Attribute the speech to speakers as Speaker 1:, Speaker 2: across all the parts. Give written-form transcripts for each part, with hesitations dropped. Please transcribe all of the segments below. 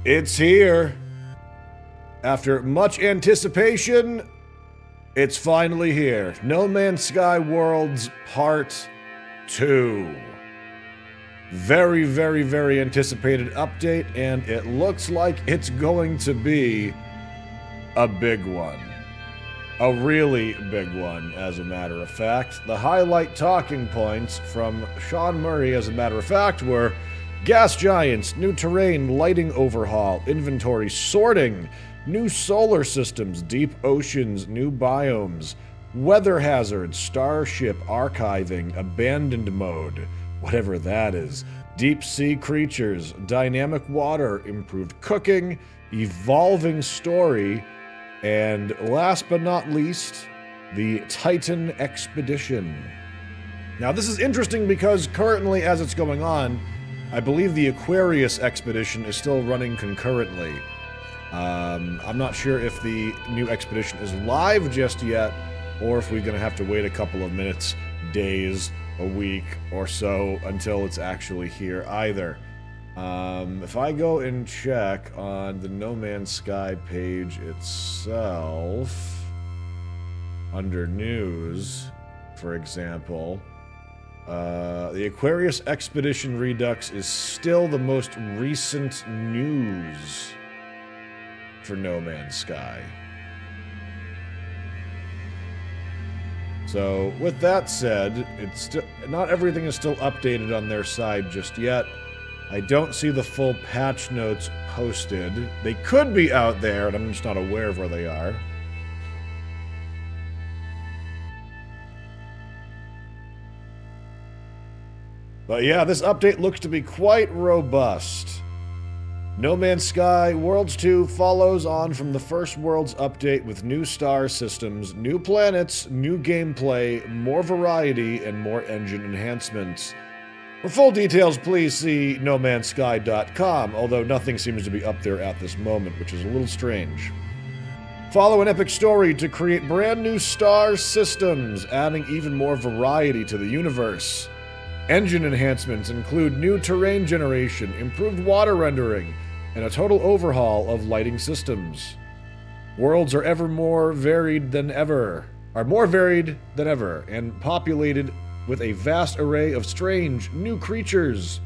Speaker 1: It's here. After much anticipation, it's finally here. No Man's Sky Worlds Part 2. Very, very, very anticipated update, and it looks like it's going to be a big one. A really big one, as a matter of fact. The highlight talking points from Sean Murray, as a matter of fact, were gas giants, new terrain, lighting overhaul, inventory sorting, new solar systems, deep oceans, new biomes, weather hazards, starship archiving, abandoned mode, whatever that is, deep sea creatures, dynamic water, improved cooking, evolving story, and last but not least, the Titan Expedition. Now this is interesting because currently, as it's going on, I believe the Aquarius Expedition is still running concurrently. I'm not sure if the new expedition is live just yet, or if we're going to have to wait a couple of minutes, days, a week, or so until it's actually here either. If I go and check on the No Man's Sky page itself, under news, for example, the Aquarius Expedition Redux is still the most recent news for No Man's Sky. So, with that said, it's not everything is still updated on their side just yet. I don't see the full patch notes posted. They could be out there, and I'm just not aware of where they are. But yeah, this update looks to be quite robust. No Man's Sky Worlds 2 follows on from the first Worlds update with new star systems, new planets, new gameplay, more variety, and more engine enhancements. For full details, please see nomansky.com, although nothing seems to be up there at this moment, which is a little strange. Follow an epic story to create brand new star systems, adding even more variety to the universe. Engine enhancements include new terrain generation, improved water rendering, and a total overhaul of lighting systems. Worlds are more varied than ever, and populated with a vast array of strange new creatures.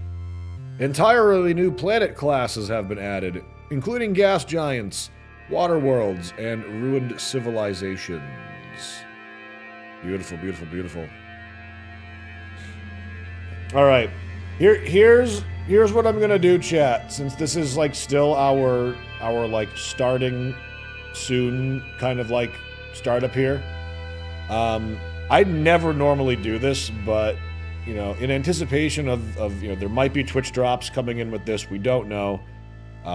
Speaker 1: Entirely new planet classes have been added, including gas giants, water worlds, and ruined civilizations. Beautiful, beautiful, beautiful. All right, here's what I'm gonna do, chat. Since this is like still our like starting soon kind of like startup here. I never normally do this, but you know, in anticipation of you know, there might be Twitch drops coming in with this. We don't know.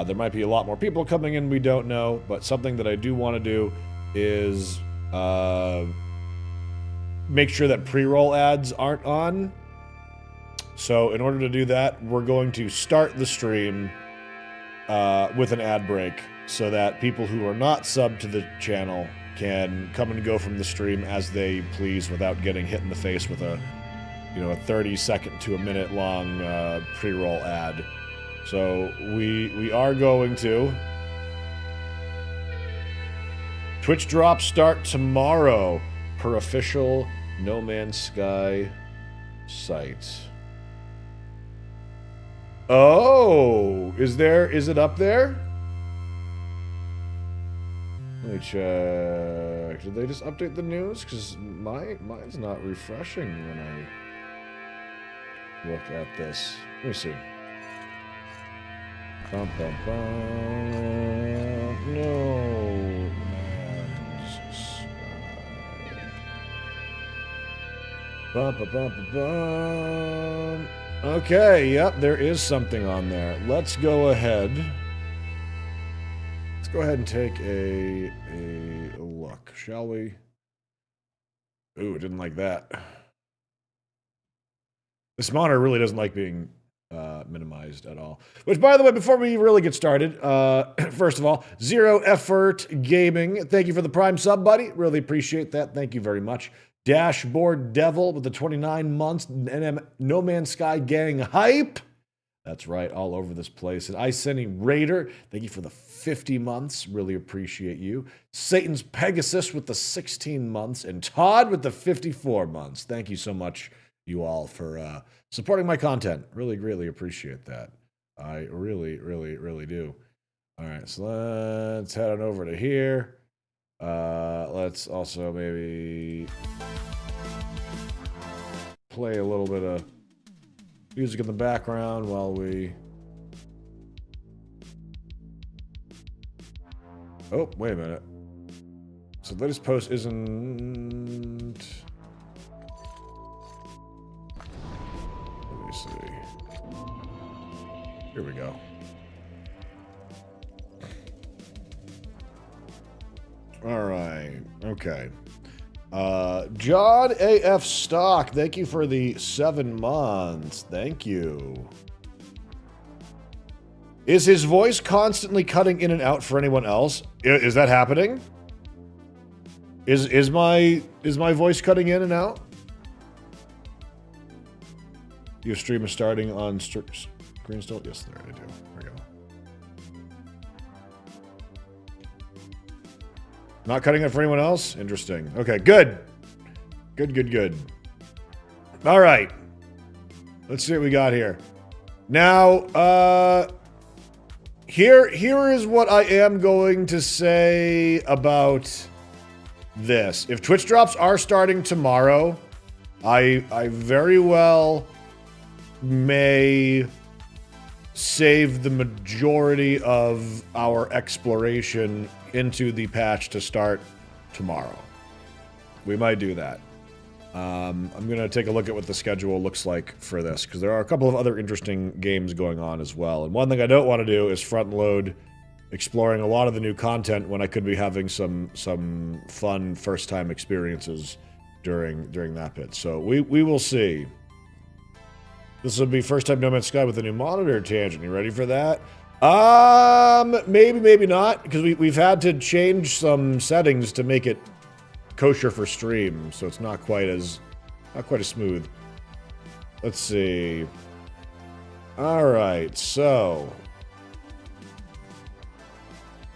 Speaker 1: There might be a lot more people coming in. We don't know. But something that I do want to do is make sure that pre-roll ads aren't on. So in order to do that, we're going to start the stream with an ad break so that people who are not subbed to the channel can come and go from the stream as they please without getting hit in the face with a, you know, a 30-second to a minute long pre-roll ad. So we are going to. Twitch drops start tomorrow per official No Man's Sky site. Oh, is it up there? Let me check. Did they just update the news? Because mine's not refreshing when I look at this. Let me see. Bum, bum, bum. No Man's Sky. Bum, bum, bum, bum, bum. Okay, yep, there is something on there. Let's go ahead. Let's go ahead and take a look, shall we? Ooh, didn't like that. This monitor really doesn't like being minimized at all. Which, by the way, before we really get started, first of all, Zero Effort Gaming, thank you for the Prime sub, buddy. Really appreciate that. Thank you very much. Dashboard Devil with the 29 months. No Man's Sky gang hype. That's right, all over this place. And Iceni Raider, thank you for the 50 months. Really appreciate you. Satan's Pegasus with the 16 months. And Todd with the 54 months. Thank you so much, you all, for supporting my content. Really greatly appreciate that. I really, really, really do. All right, so let's head on over to here. Let's also maybe play a little bit of music in the background while we... Oh, wait a minute. So the latest post isn't... Let me see. Here we go. All right. Okay. John AF Stock, thank you for the 7 months. Thank you. Is his voice constantly cutting in and out for anyone else? Is that happening? Is my voice cutting in and out? Your stream is starting on screen still? Yes, there I do. There we go. Not cutting it for anyone else? Interesting. Okay, good. Good. All right. Let's see what we got here. Now, here is what I am going to say about this. If Twitch drops are starting tomorrow, I very well may save the majority of our exploration into the patch to start tomorrow. We might do that. I'm going to take a look at what the schedule looks like for this, because there are a couple of other interesting games going on as well. And one thing I don't want to do is front load exploring a lot of the new content when I could be having some fun first time experiences during that bit. So we will see. This will be first time No Man's Sky with a new monitor tangent. You ready for that? Maybe not, because we've had to change some settings to make it kosher for stream, so it's not quite as smooth. Let's see. All right, so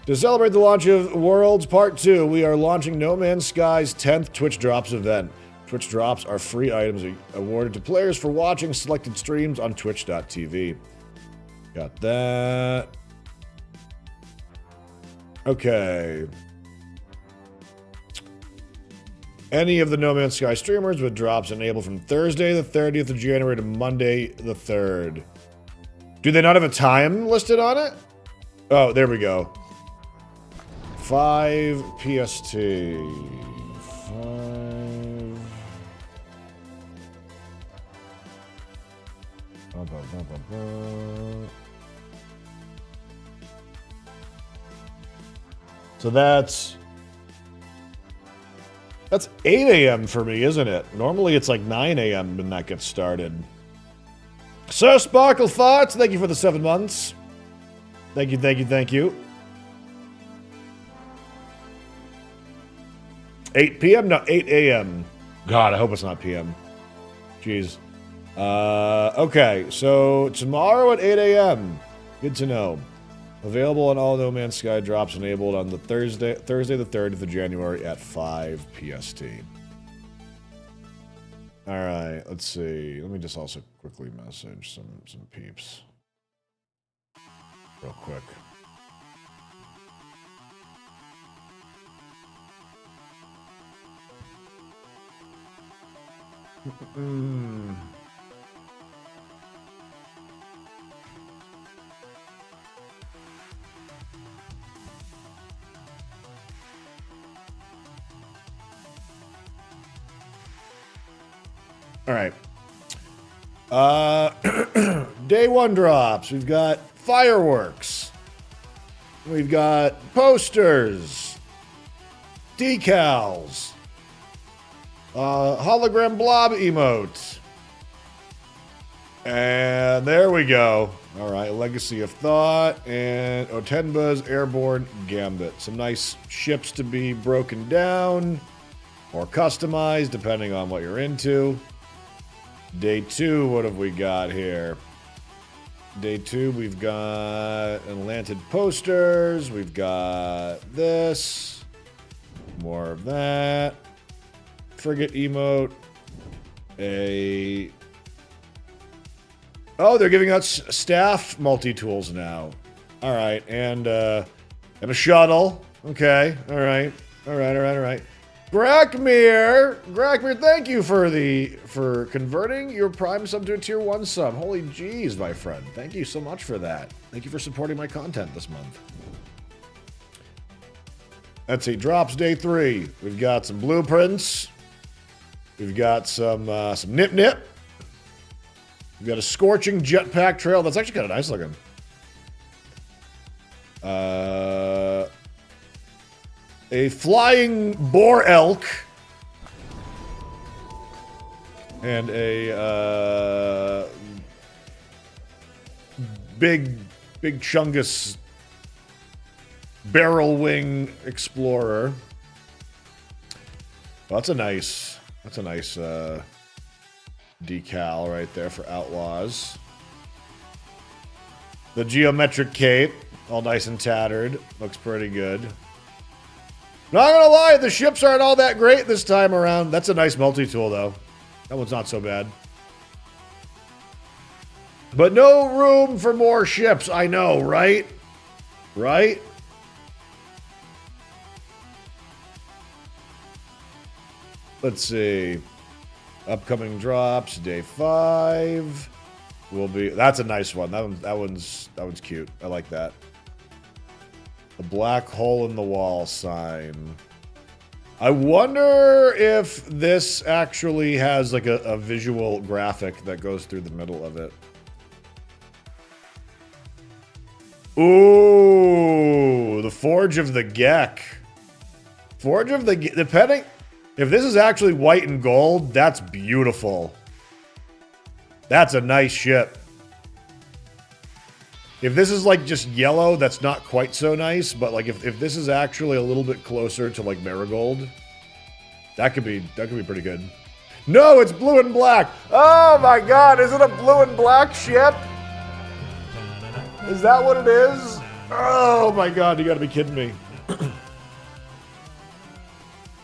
Speaker 1: to celebrate the launch of Worlds Part 2, we are launching No Man's Sky's 10th Twitch Drops event. Twitch Drops are free items awarded to players for watching selected streams on twitch.tv. Got that. Okay. Any of the No Man's Sky streamers with drops enabled from Thursday the 30th of January to Monday the 3rd. Do they not have a time listed on it? Oh, there we go. 5 PST. 5... So that's 8 a.m. for me, isn't it? Normally it's like 9 a.m. when that gets started. Sir Sparkle Farts, thank you for the 7 months. Thank you. 8 p.m.? No, 8 a.m. God, I hope it's not p.m. Jeez. Okay, so tomorrow at 8 a.m. Good to know. Available on all No Man's Sky drops enabled on the Thursday the 30th of January at 5 PST. All right, let's see. Let me just also quickly message some peeps. Real quick. All right. Day 1 drops. We've got fireworks. We've got posters. Decals. Hologram blob emotes. And there we go. All right, Legacy of Thought and Otenba's Airborne Gambit. Some nice ships to be broken down or customized, depending on what you're into. Day 2, what have we got here? Day 2, we've got Atlantic posters. We've got this. More of that. Frigate emote. Oh, they're giving us staff multi-tools now. Alright, and a shuttle. Okay, alright. Alright. Grakmir, thank you for converting your Prime sub to a Tier 1 sub. Holy jeez, my friend. Thank you so much for that. Thank you for supporting my content this month. Let's see, drops day 3. We've got some blueprints. We've got some nip-nip. We've got a scorching jetpack trail. That's actually kind of nice looking. A flying boar elk. And a big chungus barrel wing explorer. Well, that's a nice decal right there for Outlaws. The geometric cape, all nice and tattered. Looks pretty good. Not gonna lie, the ships aren't all that great this time around. That's a nice multi-tool, though. That one's not so bad. But no room for more ships, I know, right? Right? Let's see. Upcoming drops, day 5 will be. That's a nice one. That one's cute. I like that. The black hole in the wall sign. I wonder if this actually has like a visual graphic that goes through the middle of it. Ooh, the Forge of the Gek. Forge of the Gek. Depending. If this is actually white and gold, that's beautiful. That's a nice ship. If this is like just yellow, that's not quite so nice, but like if this is actually a little bit closer to like marigold, that could be pretty good. No, it's blue and black. Oh my god, is it a blue and black ship? Is that what it is? Oh my god, you gotta be kidding me.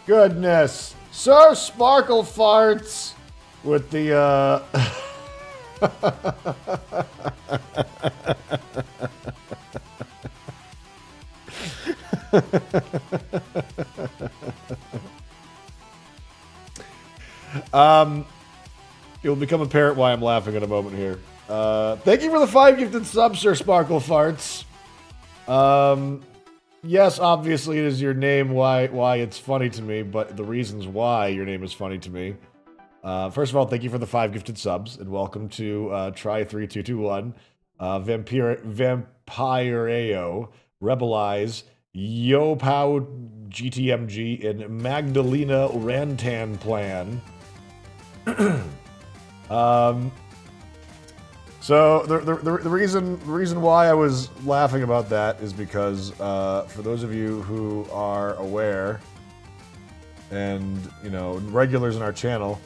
Speaker 1: Goodness. Sir Sparkle Farts with the, You'll become apparent why I'm laughing in a moment here. Thank you for the 5 gifted subs, Sir Sparkle Farts. Yes, obviously it is your name why it's funny to me, but the reasons why your name is funny to me. First of all, thank you for the 5 gifted subs, and welcome to Try3221, Vampireo, Rebelize, Yopow GTMG, and Magdalena Rantan Plan. So the reason why I was laughing about that is because for those of you who are aware and you know regulars in our channel,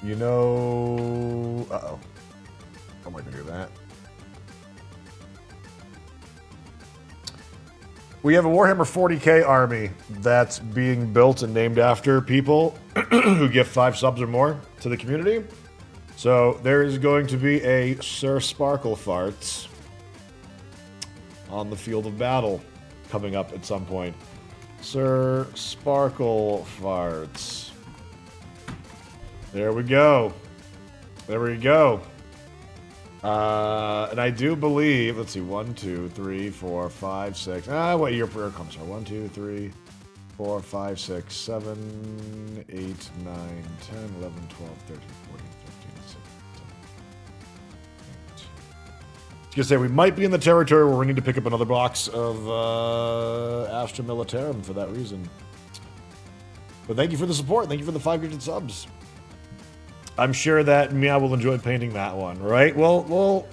Speaker 1: you know, how am I gonna do that? We have a Warhammer 40k army that's being built and named after people who give 5 subs or more to the community. So there is going to be a Sir Sparkle Farts on the field of battle coming up at some point. Sir Sparkle Farts. There we go. There we go. And I do believe, let's see, 1, 2, 3, 4, 5, 6. What year prayer comes from? 1, 2, 3, 4, 5, 6, 7, 8, 9, 10, 11, 12, 13, 14. I was gonna say, we might be in the territory where we need to pick up another box of Astra Militarum for that reason. But thank you for the support. Thank you for the 5 gifted subs. I'm sure that Meow will enjoy painting that one, right? We'll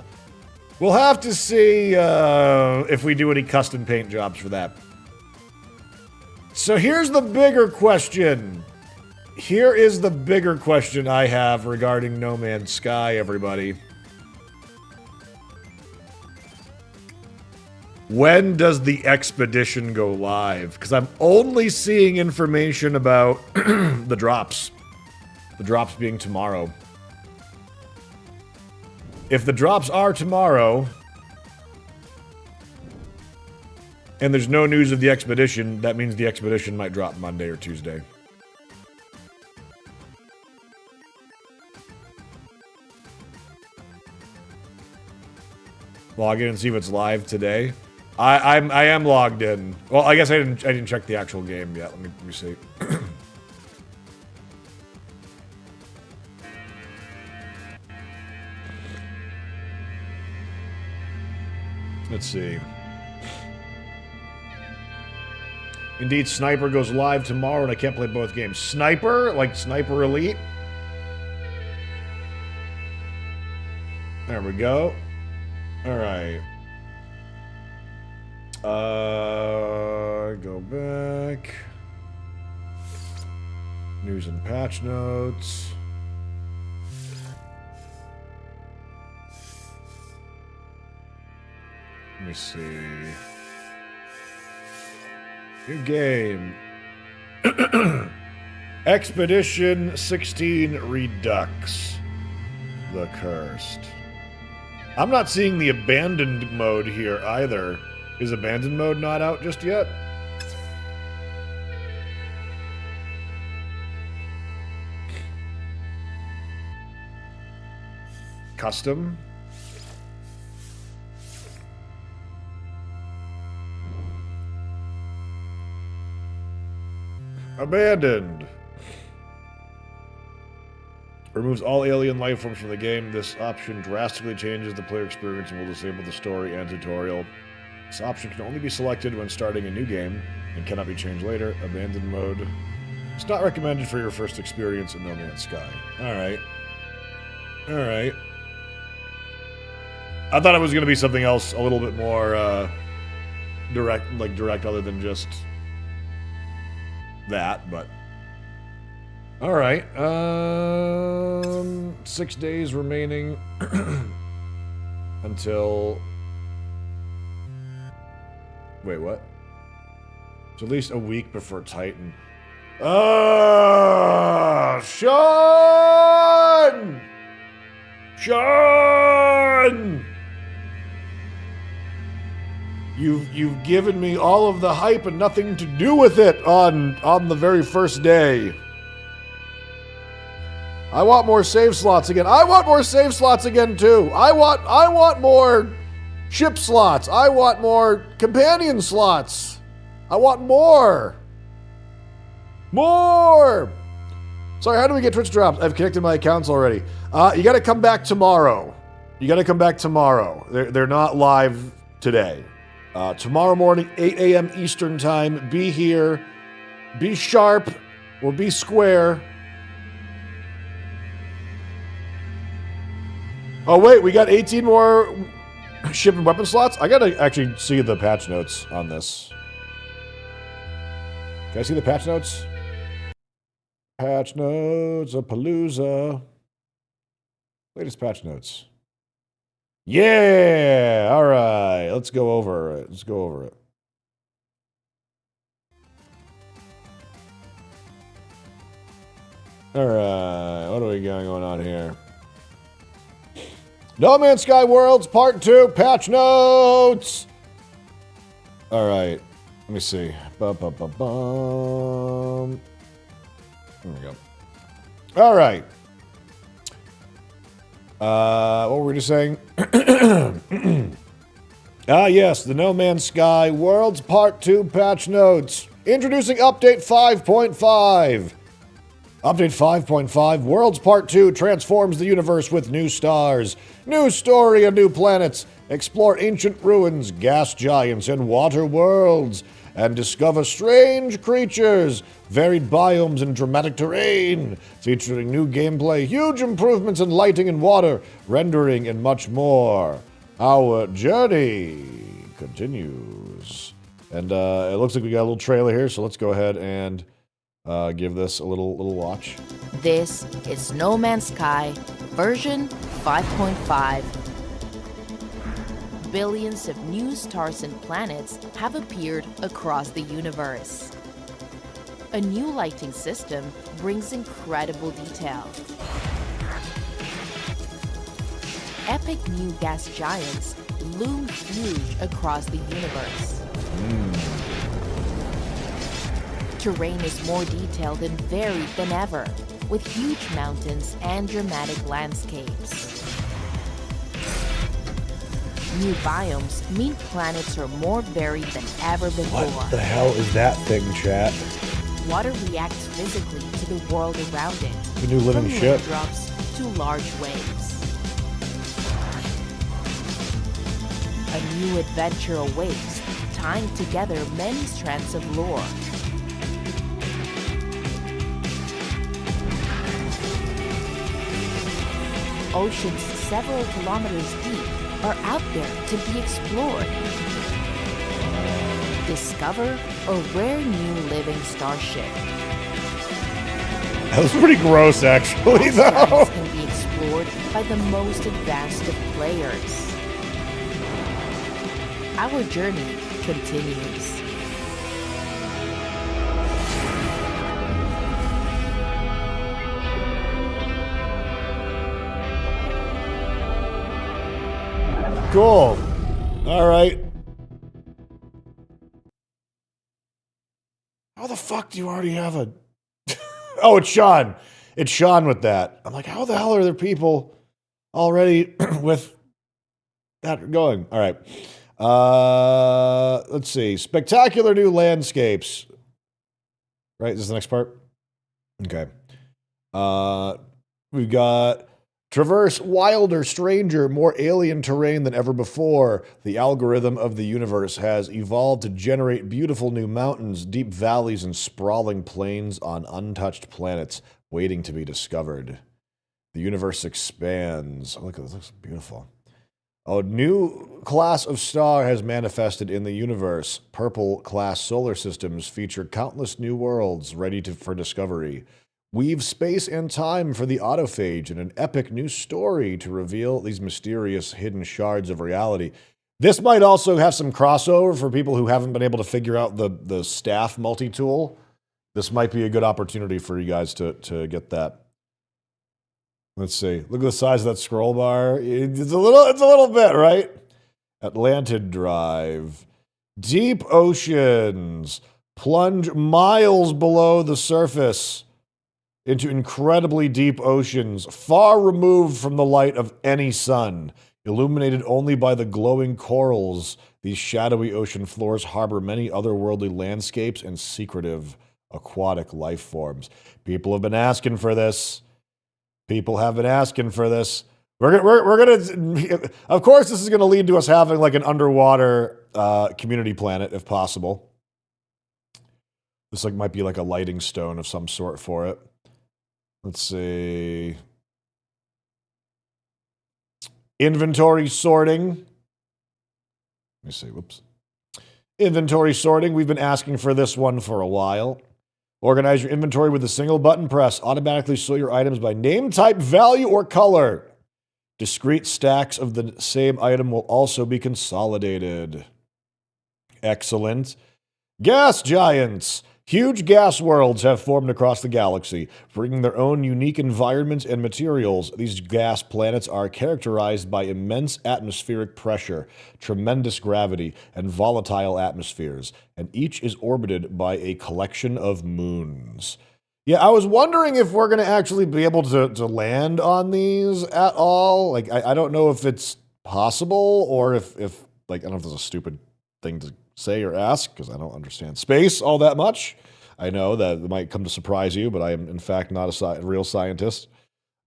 Speaker 1: have to see if we do any custom paint jobs for that. So here's the bigger question. Here is the bigger question I have regarding No Man's Sky, everybody. When does the expedition go live? Because I'm only seeing information about the drops. The drops being tomorrow. If the drops are tomorrow, and there's no news of the expedition, that means the expedition might drop Monday or Tuesday. Log in and see if it's live today. I am logged in. Well, I guess I didn't check the actual game yet. Let me see. Let's see. Indeed, Sniper goes live tomorrow, and I can't play both games. Sniper? Like Sniper Elite? There we go. Alright. Go back. News and patch notes. Let me see. New game. Expedition 16 Redux. The Cursed. I'm not seeing the abandoned mode here either. Is abandoned mode not out just yet? Custom. Abandoned. Removes all alien life forms from the game. This option drastically changes the player experience and will disable the story and tutorial. This option can only be selected when starting a new game and cannot be changed later. Abandoned mode. It's not recommended for your first experience in No Man's Sky. Alright. Alright. I thought it was going to be something else a little bit more direct other than just that, but all right. 6 days remaining until. Wait, what? It's at least a week before Titan. Sean! Sean! You've given me all of the hype and nothing to do with it on the very first day. I want more save slots again. I want more save slots again too. I want more ship slots. I want more companion slots. I want more. More. Sorry, how do we get Twitch drops? I've connected my accounts already. You got to come back tomorrow. You got to come back tomorrow. They're not live today. Tomorrow morning, 8 a.m. Eastern time. Be here. Be sharp or be square. Oh, wait, we got 18 more ship and weapon slots? I gotta actually see the patch notes on this. Can I see the patch notes? Patch notes, a Palooza. Latest patch notes. Yeah! Alright, let's go over it. Let's go over it. Alright, what do we got going on here? No Man's Sky Worlds Part 2 patch notes! Alright, let me see. Ba-ba-ba-bum. There we go. Alright. What were we just saying? Yes, the No Man's Sky Worlds Part 2 patch notes. Introducing Update 5.5. Update 5.5, Worlds Part 2 transforms the universe with new stars, new story and new planets. Explore ancient ruins, gas giants, and water worlds, and discover strange creatures, varied biomes, and dramatic terrain, featuring new gameplay, huge improvements in lighting and water, rendering, and much more. Our journey continues. And it looks like we got a little trailer here, so let's go ahead and give this a little watch.
Speaker 2: This is No Man's Sky version 5.5. billions of new stars and planets have appeared across the universe. A new lighting system brings incredible detail. Epic new gas giants loom huge across the universe. Terrain is more detailed and varied than ever, with huge mountains and dramatic landscapes. New biomes mean planets are more varied than ever before.
Speaker 1: What the hell is that thing, chat?
Speaker 2: Water reacts physically to the world around it.
Speaker 1: The new living
Speaker 2: from
Speaker 1: ship.
Speaker 2: Raindrops to large waves. A new adventure awaits, tying together many strands of lore. Oceans several kilometers deep are out there to be explored. Discover a rare new living starship.
Speaker 1: That was pretty gross, actually, though.
Speaker 2: Planets can be explored by the most advanced of players. Our journey continues.
Speaker 1: Cool. All right. How the fuck do you already have a... Oh, it's Sean. It's Sean with that. I'm like, how the hell are there people already with that going? All right. Let's see. Spectacular new landscapes. Right? This is the next part? Okay. We've got traverse wilder, stranger, more alien terrain than ever before. The algorithm of the universe has evolved to generate beautiful new mountains, deep valleys, and sprawling plains on untouched planets waiting to be discovered. The universe expands. Oh, look at this. Looks beautiful. A new class of star has manifested in the universe. Purple-class solar systems feature countless new worlds ready for discovery. Weave space and time for the autophage in an epic new story to reveal these mysterious hidden shards of reality. This might also have some crossover for people who haven't been able to figure out the staff multi-tool. This might be a good opportunity for you guys to get that. Let's see. Look at the size of that scroll bar. It's a little bit, right? Atlantid Drive. Deep oceans plunge miles below the surface into incredibly deep oceans, far removed from the light of any sun. Illuminated only by the glowing corals, these shadowy ocean floors harbor many otherworldly landscapes and secretive aquatic life forms. People have been asking for this. People have been asking for this. We're gonna, of course, this is gonna lead to us having like an underwater community planet, if possible. This might be like a lighting stone of some sort for it. Let's see. Inventory sorting. Let me see. Whoops. Inventory sorting. We've been asking for this one for a while. Organize your inventory with a single button press. Automatically sort your items by name, type, value, or color. Discrete stacks of the same item will also be consolidated. Excellent. Gas giants. Huge gas worlds have formed across the galaxy, bringing their own unique environments and materials. These gas planets are characterized by immense atmospheric pressure, tremendous gravity, and volatile atmospheres, and each is orbited by a collection of moons. Yeah, I was wondering if we're going to actually be able to land on these at all. Like, I don't know if it's possible, or if like, I don't know if there's a stupid thing to say or ask, because I don't understand space all that much. I know that it might come to surprise you, but I am in fact not a real scientist.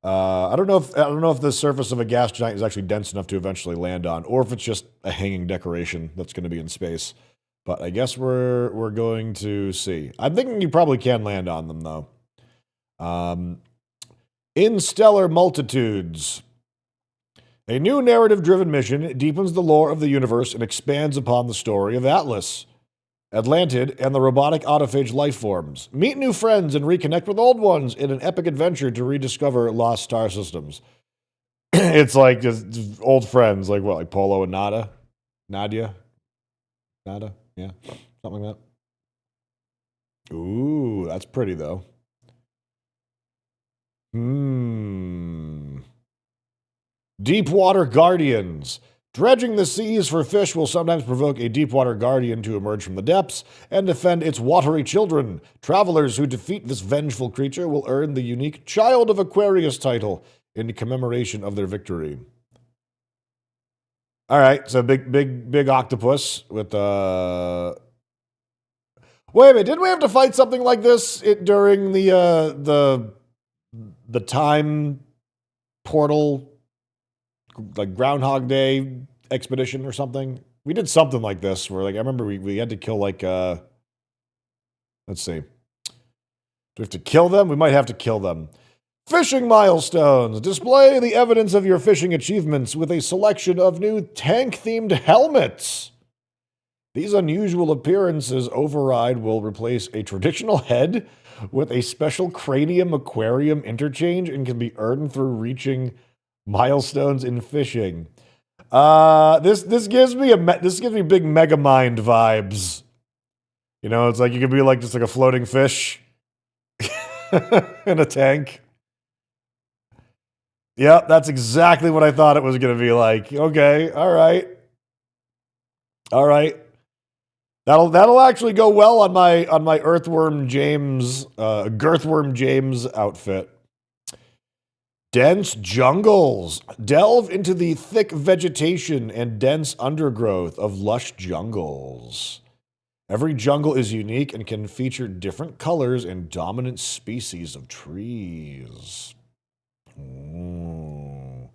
Speaker 1: I don't know if the surface of a gas giant is actually dense enough to eventually land on, or if it's just a hanging decoration that's going to be in space. But I guess we're going to see. I'm thinking you probably can land on them though. In stellar multitudes. A new narrative-driven mission deepens the lore of the universe and expands upon the story of Atlas, Atlantid, and the robotic autophage life forms. Meet new friends and reconnect with old ones in an epic adventure to rediscover lost star systems. It's like just old friends, like what, like Polo and Nada? Nadia? Nada? Yeah, something like that. Ooh, that's pretty, though. Deepwater Guardians. Dredging the seas for fish will sometimes provoke a deepwater guardian to emerge from the depths and defend its watery children. Travelers who defeat this vengeful creature will earn the unique Child of Aquarius title in commemoration of their victory. All right, so big octopus with Wait a minute, didn't we have to fight something like this during the time portal, like Groundhog Day expedition or something? We did something like this where, like, I remember we had to kill, like, let's see. Do we have to kill them? We might have to kill them. Fishing milestones. Display the evidence of your fishing achievements with a selection of new tank-themed helmets. These unusual appearances override will replace a traditional head with a special cranium aquarium interchange and can be earned through reaching milestones in fishing. This gives me big Megamind vibes. You know, it's like you could be like just like a floating fish in a tank. Yep, that's exactly what I thought it was going to be like. Okay, all right. That'll actually go well on my Earthworm James, Girthworm James outfit. Dense jungles. Delve into the thick vegetation and dense undergrowth of lush jungles. Every jungle is unique and can feature different colors and dominant species of trees. Ooh.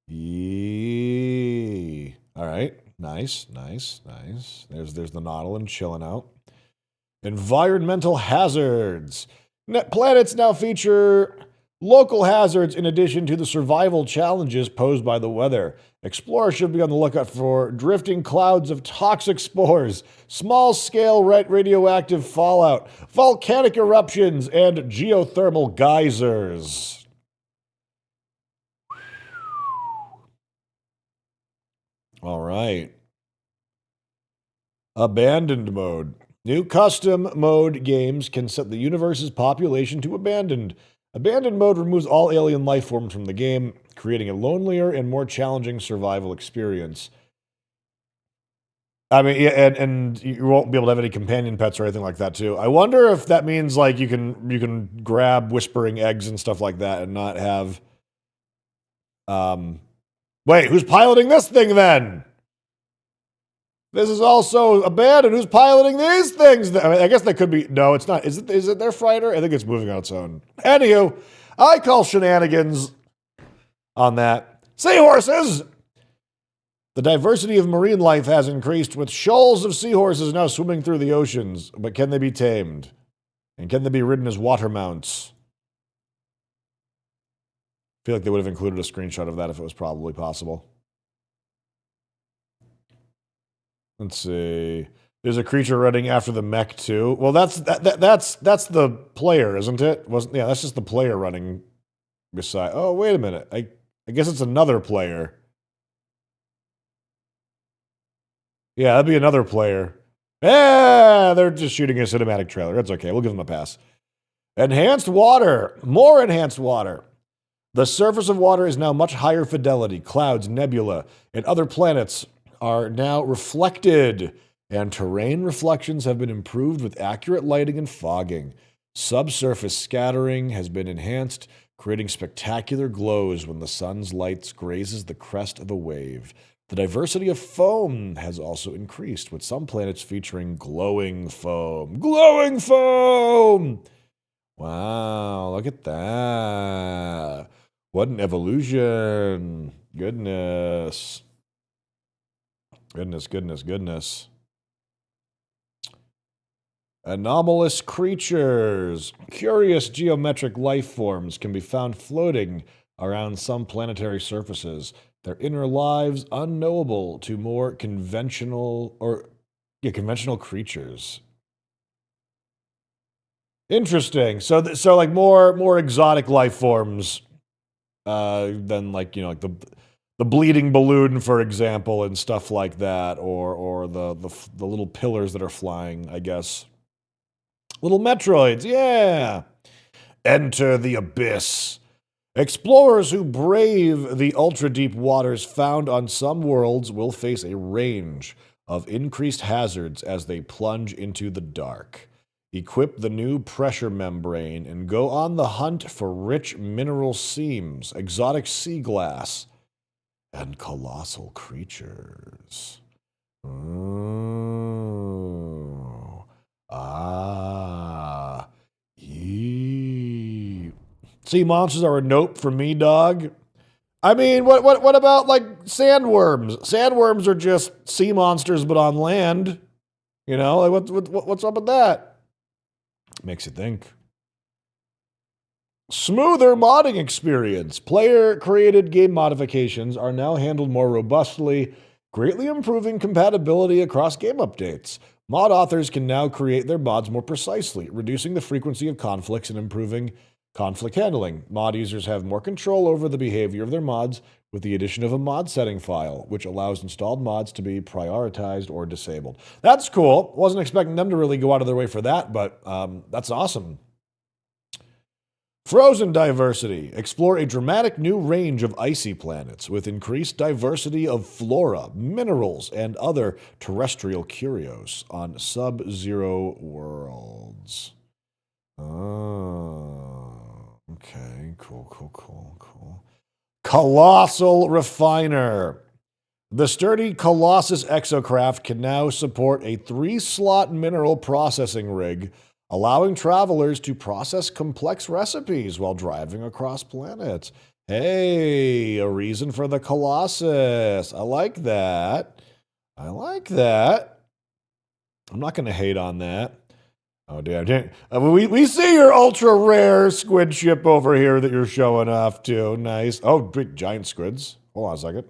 Speaker 1: Yee. All right. Nice. There's the Nautilus chilling out. Environmental hazards. Planets now feature local hazards in addition to the survival challenges posed by the weather. Explorers should be on the lookout for drifting clouds of toxic spores, small-scale radioactive fallout, volcanic eruptions, and geothermal geysers. All right. Abandoned mode. New custom mode games can set the universe's population to abandoned. Abandoned mode removes all alien life forms from the game, creating a lonelier and more challenging survival experience. I mean, yeah, and you won't be able to have any companion pets or anything like that too. I wonder if that means like you can grab whispering eggs and stuff like that and not have. Wait, who's piloting this thing then? This is also abandoned. Who's piloting these things? I mean, I guess that could be. No, it's not. Is it their freighter? I think it's moving on its own. Anywho, I call shenanigans on that. Seahorses! The diversity of marine life has increased, with shoals of seahorses now swimming through the oceans. But can they be tamed? And can they be ridden as water mounts? I feel like they would have included a screenshot of that if it was probably possible. Let's see. There's a creature running after the mech too. Well, that's the player, isn't it? Yeah, that's just the player running beside. Oh, wait a minute. I guess it's another player. Yeah, that'd be another player. Yeah, they're just shooting a cinematic trailer. That's okay. We'll give them a pass. Enhanced water. More enhanced water. The surface of water is now much higher fidelity. Clouds, nebula, and other planets are now reflected, and terrain reflections have been improved with accurate lighting and fogging. Subsurface scattering has been enhanced, creating spectacular glows when the sun's light grazes the crest of a wave. The diversity of foam has also increased, with some planets featuring glowing foam. Glowing foam! Wow, look at that. What an evolution. Goodness. Goodness. Anomalous creatures. Curious geometric life forms can be found floating around some planetary surfaces. Their inner lives unknowable to more conventional creatures. Interesting. So like more exotic life forms than like, you know, like the bleeding balloon, for example, and stuff like that, or the little pillars that are flying, I guess. Little Metroids, yeah. Enter the abyss. Explorers who brave the ultra-deep waters found on some worlds will face a range of increased hazards as they plunge into the dark. Equip the new pressure membrane and go on the hunt for rich mineral seams, exotic sea glass, and colossal creatures. Ooh. Ah. Yee. Sea monsters are a nope for me, dog. I mean, what about like sandworms? Sandworms are just sea monsters, but on land. You know, like what's up with that? Makes you think. Smoother modding experience. Player-created game modifications are now handled more robustly, greatly improving compatibility across game updates. Mod authors can now create their mods more precisely, reducing the frequency of conflicts and improving conflict handling. Mod users have more control over the behavior of their mods with the addition of a mod setting file, which allows installed mods to be prioritized or disabled. That's cool. Wasn't expecting them to really go out of their way for that, but that's awesome. Frozen diversity. Explore a dramatic new range of icy planets with increased diversity of flora, minerals, and other terrestrial curios on sub-zero worlds. Oh, okay. Cool. Colossal Refiner. The sturdy Colossus exocraft can now support a 3-slot mineral processing rig, allowing travelers to process complex recipes while driving across planets. Hey, a reason for the Colossus. I like that. I'm not going to hate on that. Oh, damn. We see your ultra rare squid ship over here that you're showing off to. Nice. Oh, big giant squids. Hold on a second.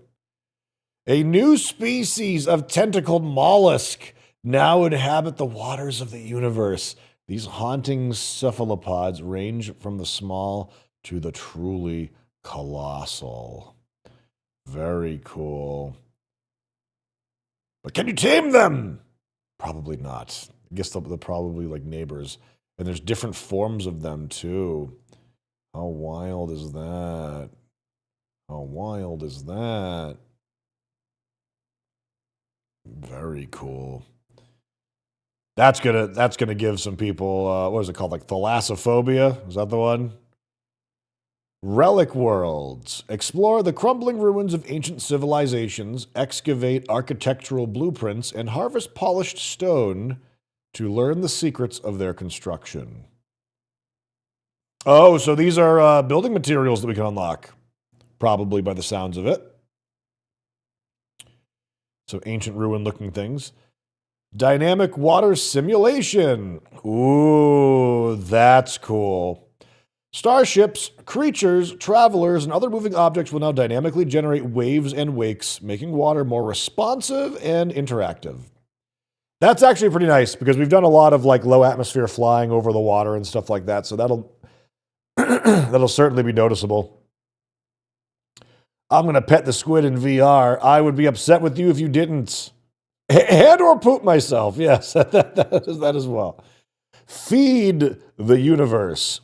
Speaker 1: A new species of tentacled mollusk now inhabit the waters of the universe. These haunting cephalopods range from the small to the truly colossal. Very cool. But can you tame them? Probably not. I guess they're probably like neighbors. And there's different forms of them too. How wild is that? Very cool. That's gonna give some people what is it called, like thalassophobia? Is that the one? Relic worlds. Explore the crumbling ruins of ancient civilizations, excavate architectural blueprints, and harvest polished stone to learn the secrets of their construction. Oh, so these are building materials that we can unlock, probably by the sounds of it. So ancient ruin-looking things. Dynamic water simulation. Ooh, that's cool. Starships, creatures, travelers, and other moving objects will now dynamically generate waves and wakes, making water more responsive and interactive. That's actually pretty nice because we've done a lot of like low atmosphere flying over the water and stuff like that, so that'll that'll certainly be noticeable. I'm going to pet the squid in VR. I would be upset with you if you didn't. And or poop myself. Yes, that as well. Feed the universe.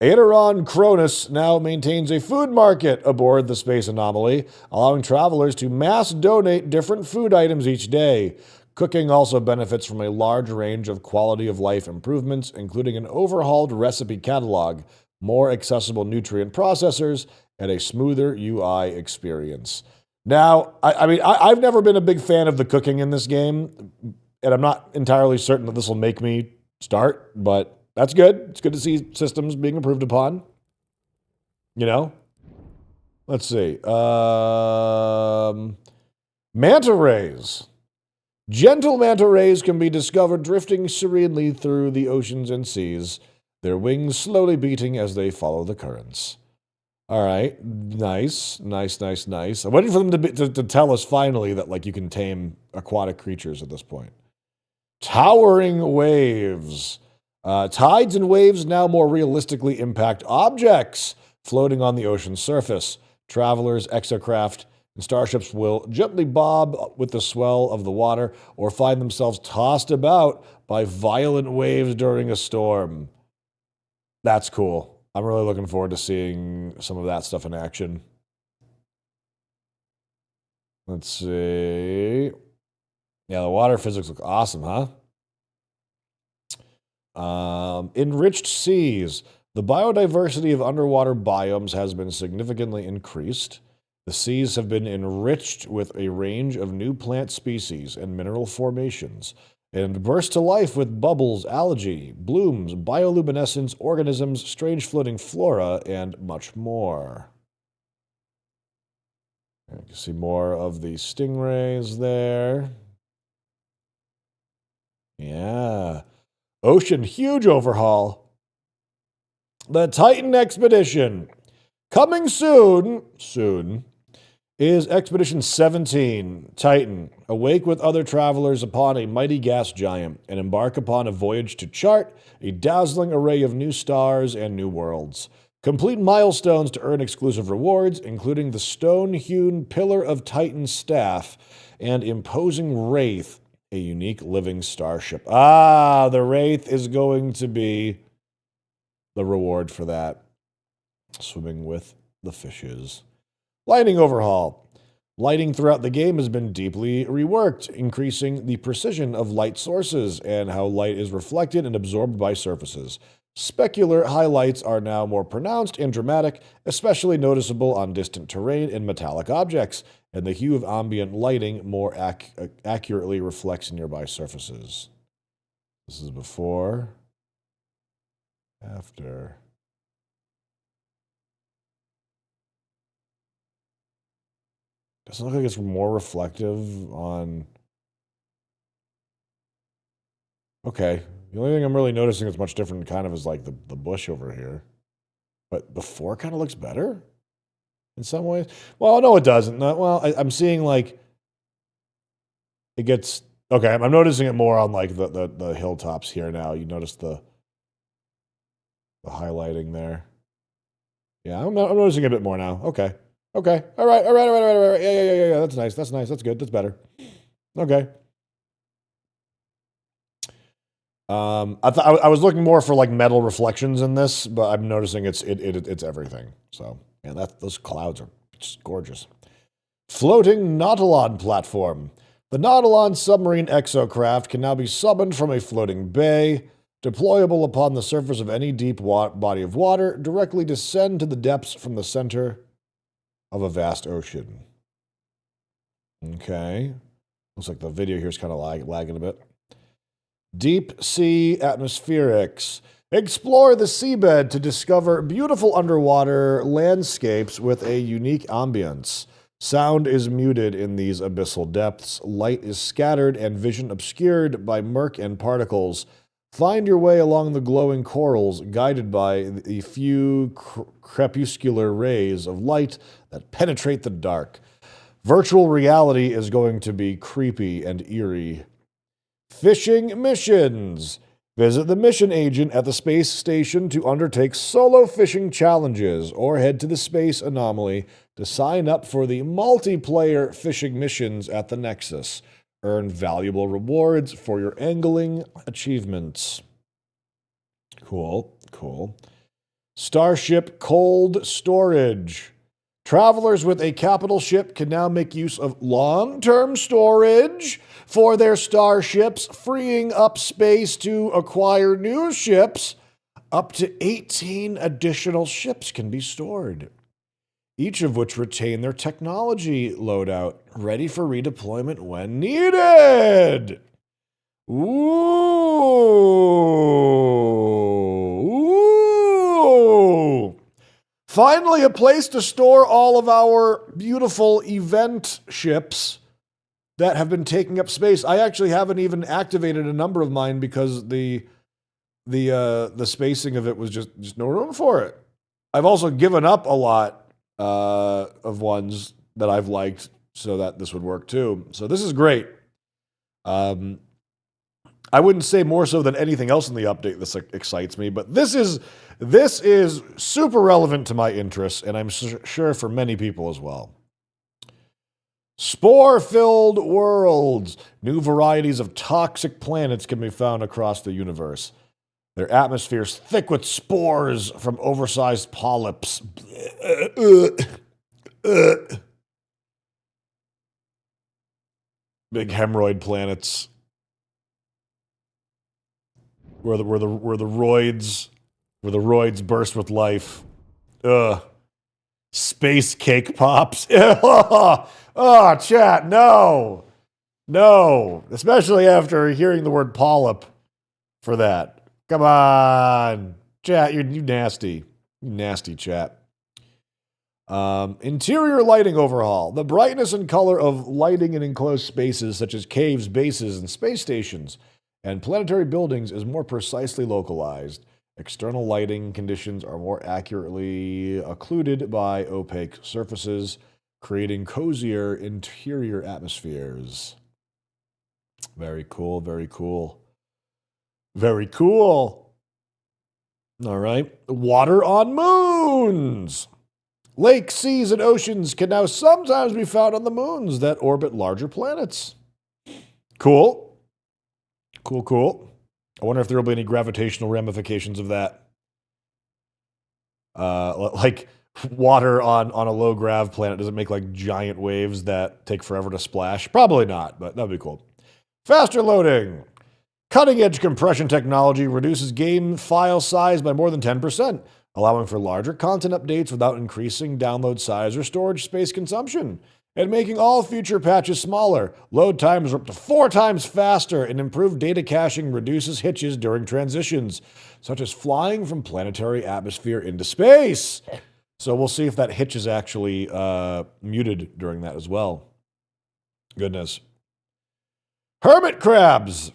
Speaker 1: Aeteron Cronus now maintains a food market aboard the Space Anomaly, allowing travelers to mass donate different food items each day. Cooking also benefits from a large range of quality of life improvements, including an overhauled recipe catalog, more accessible nutrient processors, and a smoother UI experience. Now, I've never been a big fan of the cooking in this game, and I'm not entirely certain that this will make me start, but that's good. It's good to see systems being improved upon. You know? Let's see. Manta rays. Gentle manta rays can be discovered drifting serenely through the oceans and seas, their wings slowly beating as they follow the currents. All right, nice. I'm waiting for them to tell us finally that like you can tame aquatic creatures at this point. Towering waves. Tides and waves now more realistically impact objects. floating on the ocean's surface. Travelers, exocraft, and starships will gently bob with the swell of the water or find themselves tossed about by violent waves during a storm. That's cool. I'm really looking forward to seeing some of that stuff in action. Let's see. Yeah, the water physics look awesome, huh? Enriched seas. The biodiversity of underwater biomes has been significantly increased. The seas have been enriched with a range of new plant species and mineral formations, and burst to life with bubbles, algae, blooms, bioluminescence, organisms, strange floating flora, and much more. You can see more of the stingrays there. Yeah. Ocean huge overhaul. The Titan Expedition. Coming soon, is Expedition 17, Titan. Awake with other travelers upon a mighty gas giant and embark upon a voyage to chart a dazzling array of new stars and new worlds. Complete milestones to earn exclusive rewards, including the stone-hewn Pillar of Titan staff and imposing Wraith, a unique living starship. Ah, the Wraith is going to be the reward for that. Swimming with the fishes. Lighting overhaul. Lighting throughout the game has been deeply reworked, increasing the precision of light sources and how light is reflected and absorbed by surfaces. Specular highlights are now more pronounced and dramatic, especially noticeable on distant terrain and metallic objects, and the hue of ambient lighting more accurately reflects nearby surfaces. This is before, after. Doesn't look like it's more reflective on... Okay. The only thing I'm really noticing that's much different kind of is like the bush over here. But before kind of looks better in some ways. Well, no, it doesn't. I'm seeing like it gets... Okay, I'm noticing it more on like the hilltops here now. You notice the highlighting there. Yeah, I'm noticing it a bit more now. Okay. Okay. All right. Yeah. That's nice. That's good. That's better. Okay. I was looking more for like metal reflections in this, but I'm noticing it's everything. So yeah, those clouds are just gorgeous. Floating Nautilon platform. The Nautilon submarine exocraft can now be summoned from a floating bay, deployable upon the surface of any deep body of water, directly descend to the depths from the center of a vast ocean. Okay. Looks like the video here is kind of lagging a bit. Deep sea atmospherics. Explore the seabed to discover beautiful underwater landscapes with a unique ambience. Sound is muted in these abyssal depths. Light is scattered and vision obscured by murk and particles. Find your way along the glowing corals, guided by the few crepuscular rays of light that penetrate the dark. Virtual reality is going to be creepy and eerie. Fishing missions. Visit the mission agent at the space station to undertake solo fishing challenges, or head to the space anomaly to sign up for the multiplayer fishing missions at the Nexus. Earn valuable rewards for your angling achievements. Cool. Starship cold storage. Travelers with a capital ship can now make use of long-term storage for their starships, freeing up space to acquire new ships. Up to 18 additional ships can be stored, each of which retain their technology loadout, ready for redeployment when needed. Ooh. Finally, a place to store all of our beautiful event ships that have been taking up space. I actually haven't even activated a number of mine because the spacing of it was just no room for it. I've also given up a lot of ones that I've liked so that this would work too. So this is great. I wouldn't say more so than anything else in the update this excites me, but this is super relevant to my interests, and I'm sure for many people as well. Spore-filled worlds. New varieties of toxic planets can be found across the universe. Their atmospheres thick with spores from oversized polyps. Big hemorrhoid planets. Where the roids burst with life. Space cake pops. Oh, chat, no. No. Especially after hearing the word polyp for that. Come on. Chat, you nasty. You nasty chat. Interior lighting overhaul. The brightness and color of lighting in enclosed spaces such as caves, bases, and space stations and planetary buildings is more precisely localized. External lighting conditions are more accurately occluded by opaque surfaces, creating cozier interior atmospheres. Very cool, very cool. Very cool. All right. Water on moons. Lakes, seas, and oceans can now sometimes be found on the moons that orbit larger planets. Cool. Cool, cool. I wonder if there will be any gravitational ramifications of that. Like water on a low grav planet, does it make like giant waves that take forever to splash? Probably not, but that'd be cool. Faster loading. Cutting-edge compression technology reduces game file size by more than 10%, allowing for larger content updates without increasing download size or storage space consumption, and making all future patches smaller. Load times are up to 4 times faster, and improved data caching reduces hitches during transitions, such as flying from planetary atmosphere into space. So we'll see if that hitch is actually muted during that as well. Goodness. Hermit crabs.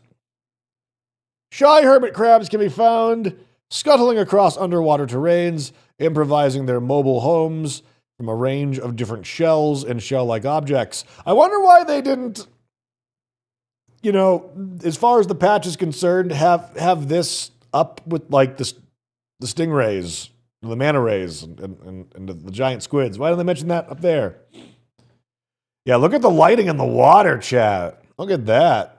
Speaker 1: Shy hermit crabs can be found scuttling across underwater terrains, improvising their mobile homes from a range of different shells and shell-like objects. I wonder why they didn't, you know, as far as the patch is concerned, have this up with like the stingrays, the manta rays, and the giant squids. Why didn't they mention that up there? Yeah, look at the lighting in the water, chat. Look at that.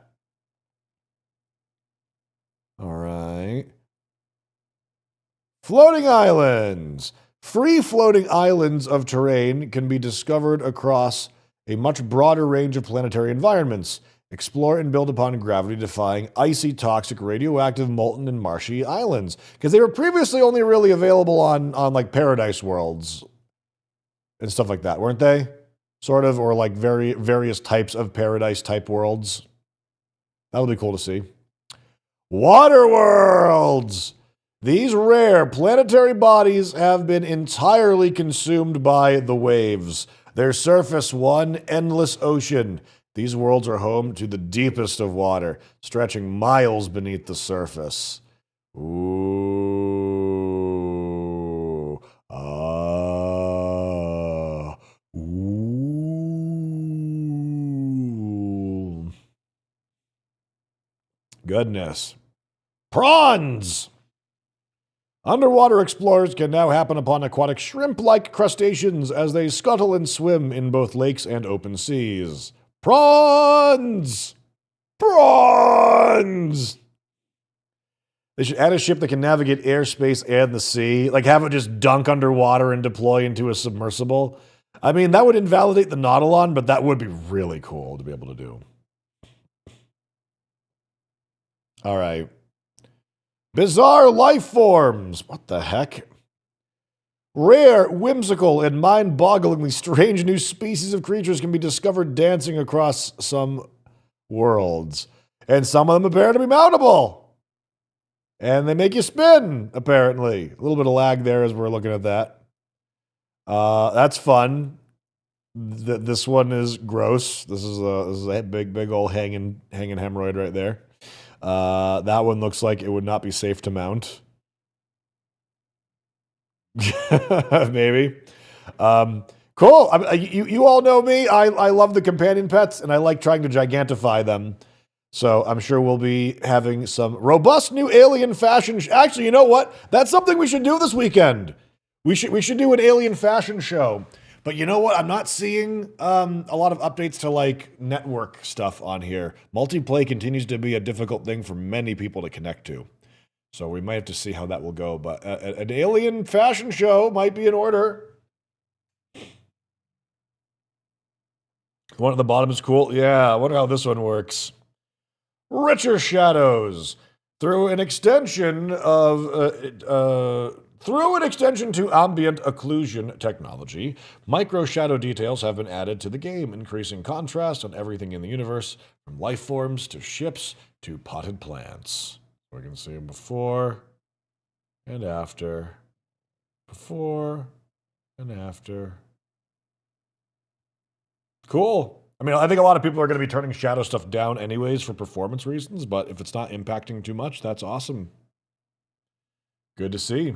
Speaker 1: All right. Floating islands. Free floating islands of terrain can be discovered across a much broader range of planetary environments. Explore and build upon gravity-defying, icy, toxic, radioactive, molten, and marshy islands. Because they were previously only really available on like paradise worlds and stuff like that, weren't they? Sort of, or like various types of paradise-type worlds. That would be cool to see. Water worlds! These rare planetary bodies have been entirely consumed by the waves. Their surface one endless ocean. These worlds are home to the deepest of water, stretching miles beneath the surface. Ooh. Ooh. Goodness. Prawns! Underwater explorers can now happen upon aquatic shrimp-like crustaceans as they scuttle and swim in both lakes and open seas. Prawns! Prawns! They should add a ship that can navigate airspace and the sea. Like have it just dunk underwater and deploy into a submersible. I mean, that would invalidate the Nautilon, but that would be really cool to be able to do. All right. Bizarre life forms. What the heck? Rare, whimsical, and mind-bogglingly strange new species of creatures can be discovered dancing across some worlds. And some of them appear to be mountable. And they make you spin, apparently. A little bit of lag there as we're looking at that. That's fun. This one is gross. This is a big old hanging hemorrhoid right there. That one looks like it would not be safe to mount. Maybe. Cool. You all know me. I love the companion pets, and I like trying to gigantify them. So I'm sure we'll be having some robust new alien fashion. Actually, you know what? That's something we should do this weekend. We should do an alien fashion show. But you know what? I'm not seeing a lot of updates to like network stuff on here. Multiplay continues to be a difficult thing for many people to connect to. So we might have to see how that will go. But an alien fashion show might be in order. One at the bottom is cool. Yeah, I wonder how this one works. Richer shadows through an extension to ambient occlusion technology. Micro shadow details have been added to the game, increasing contrast on everything in the universe, from life forms to ships to potted plants. We can see them before and after, before and after. Cool. I mean, I think a lot of people are going to be turning shadow stuff down anyways for performance reasons, but if it's not impacting too much, that's awesome. Good to see.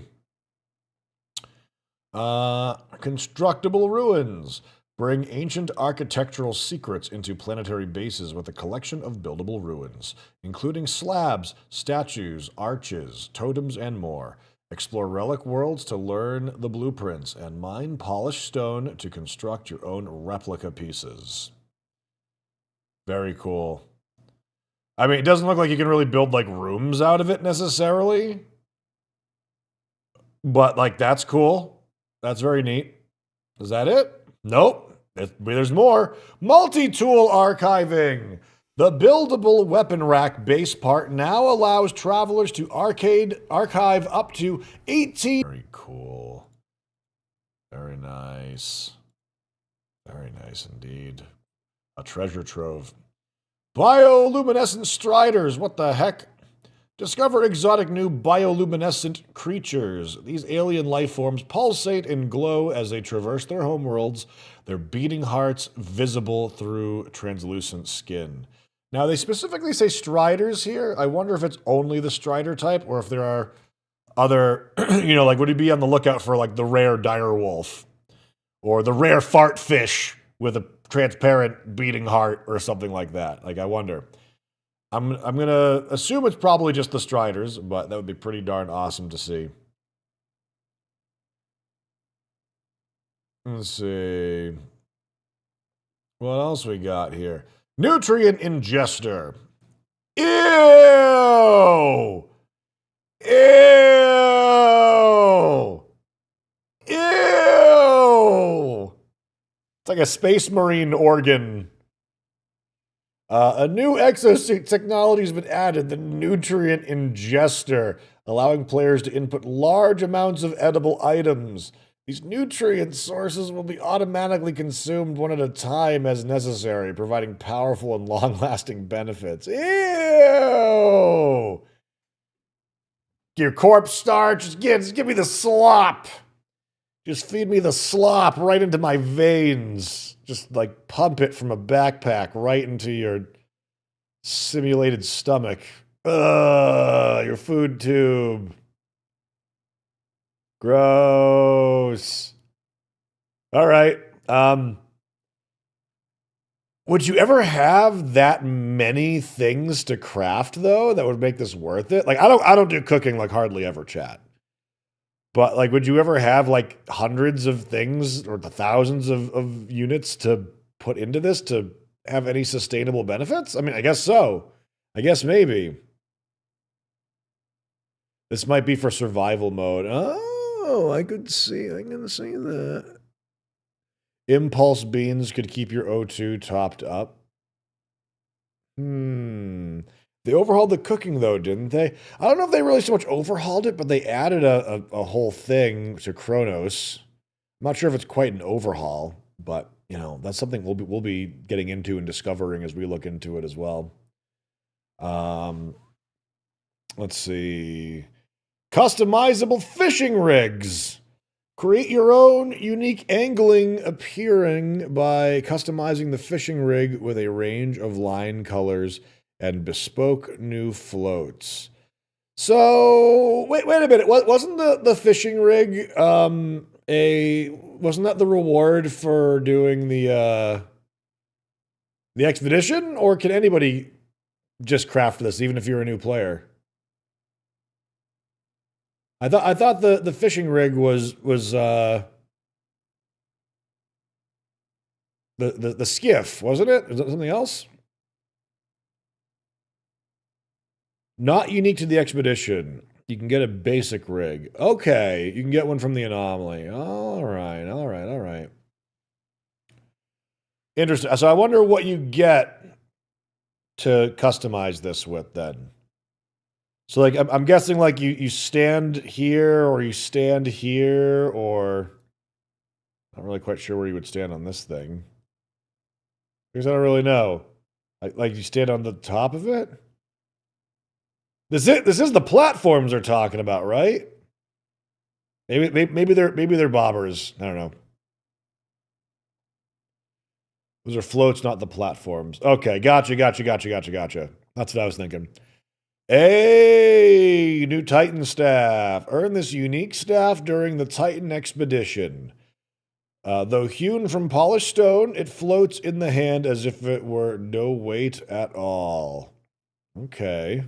Speaker 1: Constructible ruins. Bring ancient architectural secrets into planetary bases with a collection of buildable ruins, including slabs, statues, arches, totems, and more. Explore relic worlds to learn the blueprints, and mine polished stone to construct your own replica pieces. Very cool. I mean, it doesn't look like you can really build, like, rooms out of it necessarily. But, like, that's cool. That's very neat. Is that it? Nope. There's more. Multi-tool archiving. The buildable weapon rack base part now allows travelers to archive up to 18. Very cool. Very nice. Very nice indeed. A treasure trove. Bioluminescent striders. What the heck? Discover exotic new bioluminescent creatures. These alien life forms pulsate and glow as they traverse their homeworlds, their beating hearts visible through translucent skin. Now, they specifically say striders here. I wonder if it's only the strider type or if there are other, like, would you be on the lookout for, like, the rare dire wolf or the rare fart fish with a transparent beating heart or something like that? Like, I wonder. I'm gonna assume it's probably just the striders, but that would be pretty darn awesome to see. Let's see. What else we got here? Nutrient ingester. Ew! Ew! Ew! It's like a space marine organ. A new exosuit technology has been added, the nutrient ingester, allowing players to input large amounts of edible items. These nutrient sources will be automatically consumed one at a time as necessary, providing powerful and long-lasting benefits. Ew! Your corpse starch, just give me the slop. Just feed me the slop right into my veins. Just, like, pump it from a backpack right into your simulated stomach. Ugh, your food tube. Gross. All right. Would you ever have that many things to craft, though, that would make this worth it? Like, I don't do cooking, like, hardly ever, chat. But, like, would you ever have, like, hundreds of things or the thousands of units to put into this to have any sustainable benefits? I mean, I guess so. I guess maybe. This might be for survival mode. Oh, I can see that. Impulse beans could keep your O2 topped up. They overhauled the cooking, though, didn't they? I don't know if they really so much overhauled it, but they added a whole thing to Chronos. I'm not sure if it's quite an overhaul, but, that's something we'll be getting into and discovering as we look into it as well. Let's see. Customizable fishing rigs. Create your own unique angling appearing by customizing the fishing rig with a range of line colors and bespoke new floats. So, wait a minute. Wasn't the fishing rig wasn't that the reward for doing the expedition? Or can anybody just craft this, even if you're a new player. I thought the fishing rig was the skiff, wasn't it? Is that something else? Not unique to the expedition. You can get a basic rig. Okay, you can get one from the anomaly. All right, all right, all right. Interesting. So I wonder what you get to customize this with then. So like I'm guessing like you stand here or you stand here or I'm not really quite sure where you would stand on this thing. Because I don't really know. Like you stand on the top of it? This is the platforms they're talking about, right? Maybe they're bobbers. I don't know. Those are floats, not the platforms. Okay, gotcha. That's what I was thinking. Hey, new Titan staff. Earn this unique staff during the Titan expedition. Though hewn from polished stone, it floats in the hand as if it were no weight at all. Okay.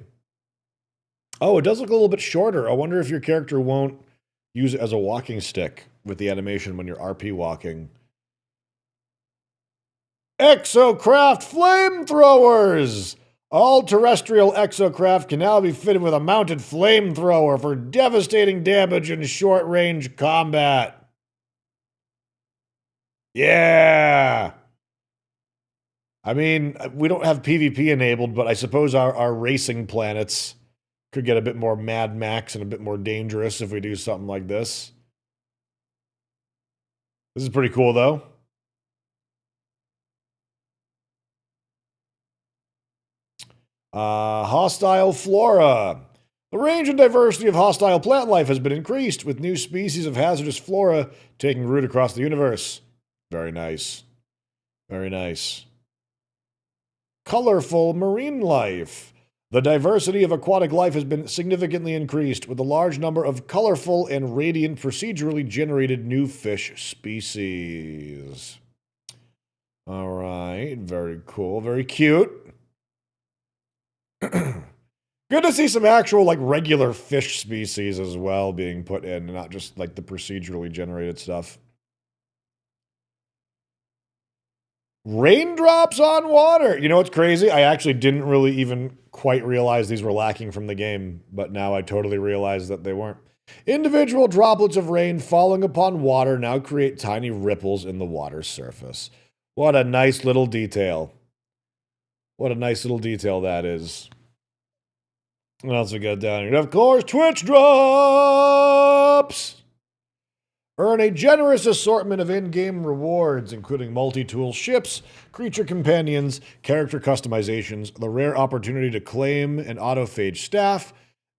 Speaker 1: Oh, it does look a little bit shorter. I wonder if your character won't use it as a walking stick with the animation when you're RP walking. Exocraft flamethrowers! All terrestrial exocraft can now be fitted with a mounted flamethrower for devastating damage in short-range combat. Yeah! I mean, we don't have PvP enabled, but I suppose our racing planets could get a bit more Mad Max and a bit more dangerous if we do something like this. This is pretty cool, though. Hostile flora. The range and diversity of hostile plant life has been increased, with new species of hazardous flora taking root across the universe. Very nice. Very nice. Colorful marine life. The diversity of aquatic life has been significantly increased, with a large number of colorful and radiant procedurally generated new fish species. All right, very cool, very cute. Good to see some actual, like, regular fish species as well being put in, not just, like, the procedurally generated stuff. Raindrops on water! You know what's crazy? I actually didn't really even quite realize these were lacking from the game, but now I totally realize that they weren't. Individual droplets of rain falling upon water now create tiny ripples in the water surface. What a nice little detail. What a nice little detail that is. What else we got down here? And of course, Twitch drops! Earn a generous assortment of in-game rewards, including multi-tool ships, creature companions, character customizations, the rare opportunity to claim an autophage staff,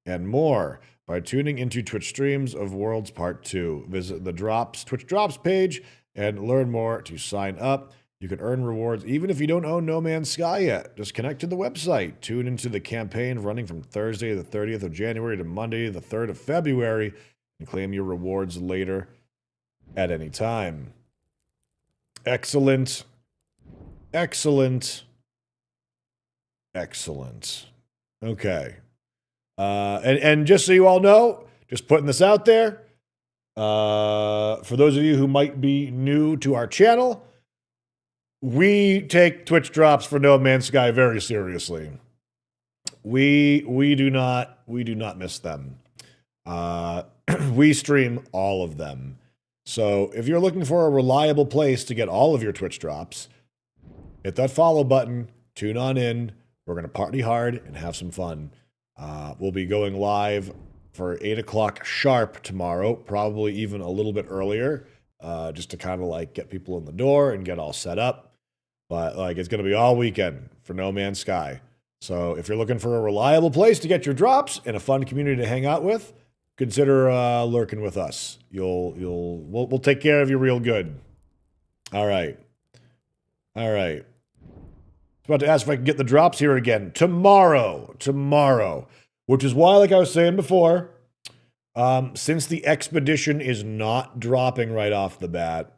Speaker 1: and more by tuning into Twitch streams of Worlds Part 2. Visit the Twitch Drops page and learn more to sign up. You can earn rewards even if you don't own No Man's Sky yet. Just connect to the website, tune into the campaign running from Thursday the 30th of January to Monday the 3rd of February, and claim your rewards later at any time. Excellent. Excellent. Excellent. Okay. And just so you all know, just putting this out there, for those of you who might be new to our channel, we take Twitch drops for No Man's Sky very seriously. We do not miss them. We stream all of them. So if you're looking for a reliable place to get all of your Twitch drops, hit that follow button, tune on in. We're going to party hard and have some fun. We'll be going live for 8 o'clock sharp tomorrow, probably even a little bit earlier, just to kind of like get people in the door and get all set up. But like it's going to be all weekend for No Man's Sky. So if you're looking for a reliable place to get your drops and a fun community to hang out with, consider lurking with us. We'll take care of you real good. All right. All right. I was about to ask if I can get the drops here again. Tomorrow. Which is why, like I was saying before, since the expedition is not dropping right off the bat,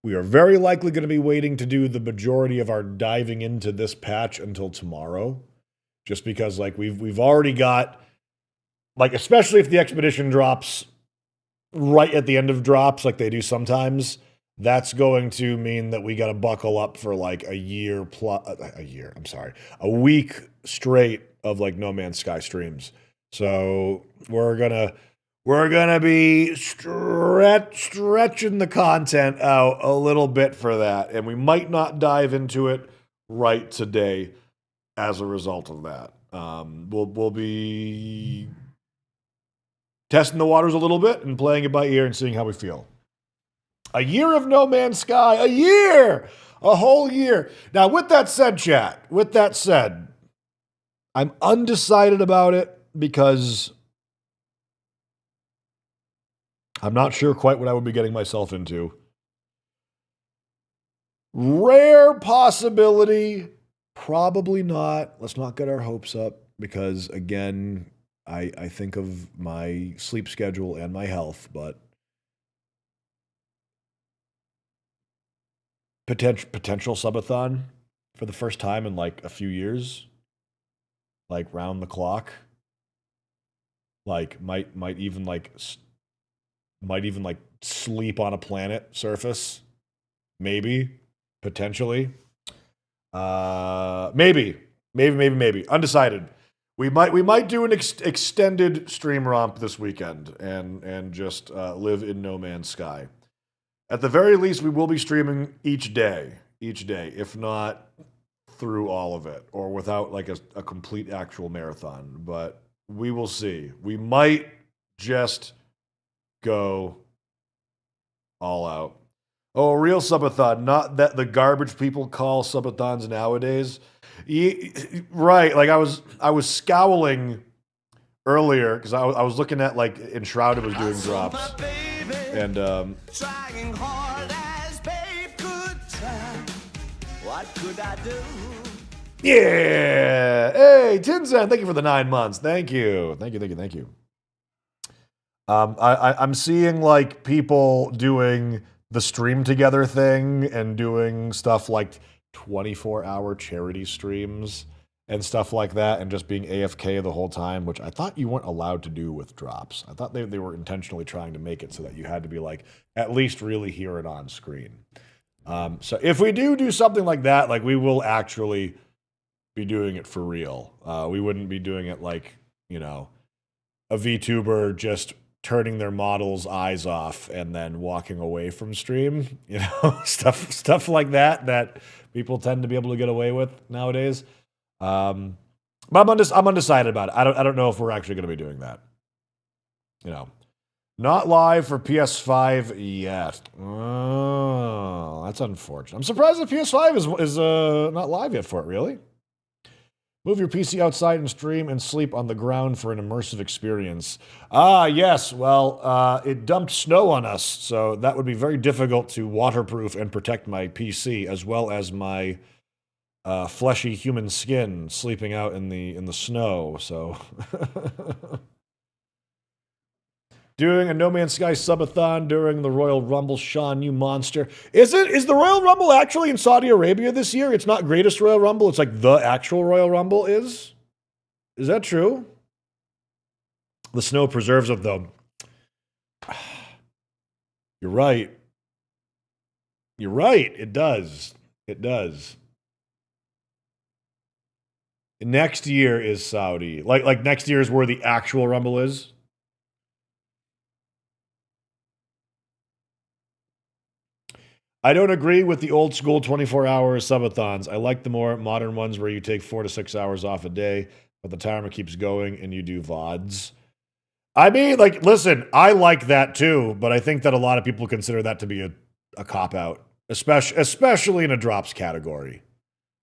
Speaker 1: We are very likely going to be waiting to do the majority of our diving into this patch until tomorrow, just because like we've already got, like, especially if the expedition drops right at the end of drops like they do sometimes, that's going to mean that we got to buckle up for like a week straight of like No Man's Sky streams. So we're gonna be stretching the content out a little bit for that, and we might not dive into it right today as a result of that. We'll be testing the waters a little bit and playing it by ear and seeing how we feel. A year of No Man's Sky, a whole year. Now, with that said, I'm undecided about it because I'm not sure quite what I would be getting myself into. Rare possibility, probably not. Let's not get our hopes up because, again, I think of my sleep schedule and my health, but potential subathon for the first time in like a few years, like round the clock, like might even sleep on a planet surface, maybe, potentially, maybe, undecided. We might do an extended stream romp this weekend and just live in No Man's Sky. At the very least, we will be streaming each day, if not through all of it, or without like a complete actual marathon. But we will see. We might just go all out. Oh, a real subathon, not that the garbage people call subathons nowadays. Right, like I was scowling earlier because I was looking at like Enshrouded was doing drops, and
Speaker 3: trying hard as babe could try. What could I do?
Speaker 1: yeah, hey Tinsan, thank you for the 9 months. Thank you. I'm seeing like people doing the stream together thing and doing stuff like 24-hour charity streams and stuff like that, and just being AFK the whole time, which I thought you weren't allowed to do with drops. I thought they were intentionally trying to make it so that you had to be like, at least really hear it on screen. So if we do something like that, like we will actually be doing it for real. We wouldn't be doing it like, you know, a VTuber just turning their model's eyes off and then walking away from stream, you know, stuff like that people tend to be able to get away with nowadays. But I'm undecided about it. I don't know if we're actually going to be doing that. You know, not live for PS5 yet. Oh, that's unfortunate. I'm surprised the PS5 is not live yet for it. Really? Move your PC outside and stream and sleep on the ground for an immersive experience. Ah, yes. Well, it dumped snow on us, so that would be very difficult to waterproof and protect my PC, as well as my fleshy human skin sleeping out in the snow. So, doing a No Man's Sky subathon during the Royal Rumble, Sean, you monster. Is the Royal Rumble actually in Saudi Arabia this year? It's not Greatest Royal Rumble, it's like the actual Royal Rumble is? Is that true? The snow preserves it, though. You're right. It does. Next year is Saudi. Like next year is where the actual Rumble is? I don't agree with the old school 24-hour subathons. I like the more modern ones where you take 4 to 6 hours off a day, but the timer keeps going and you do VODs. I mean, like, listen, I like that too, but I think that a lot of people consider that to be a cop-out, especially in a drops category.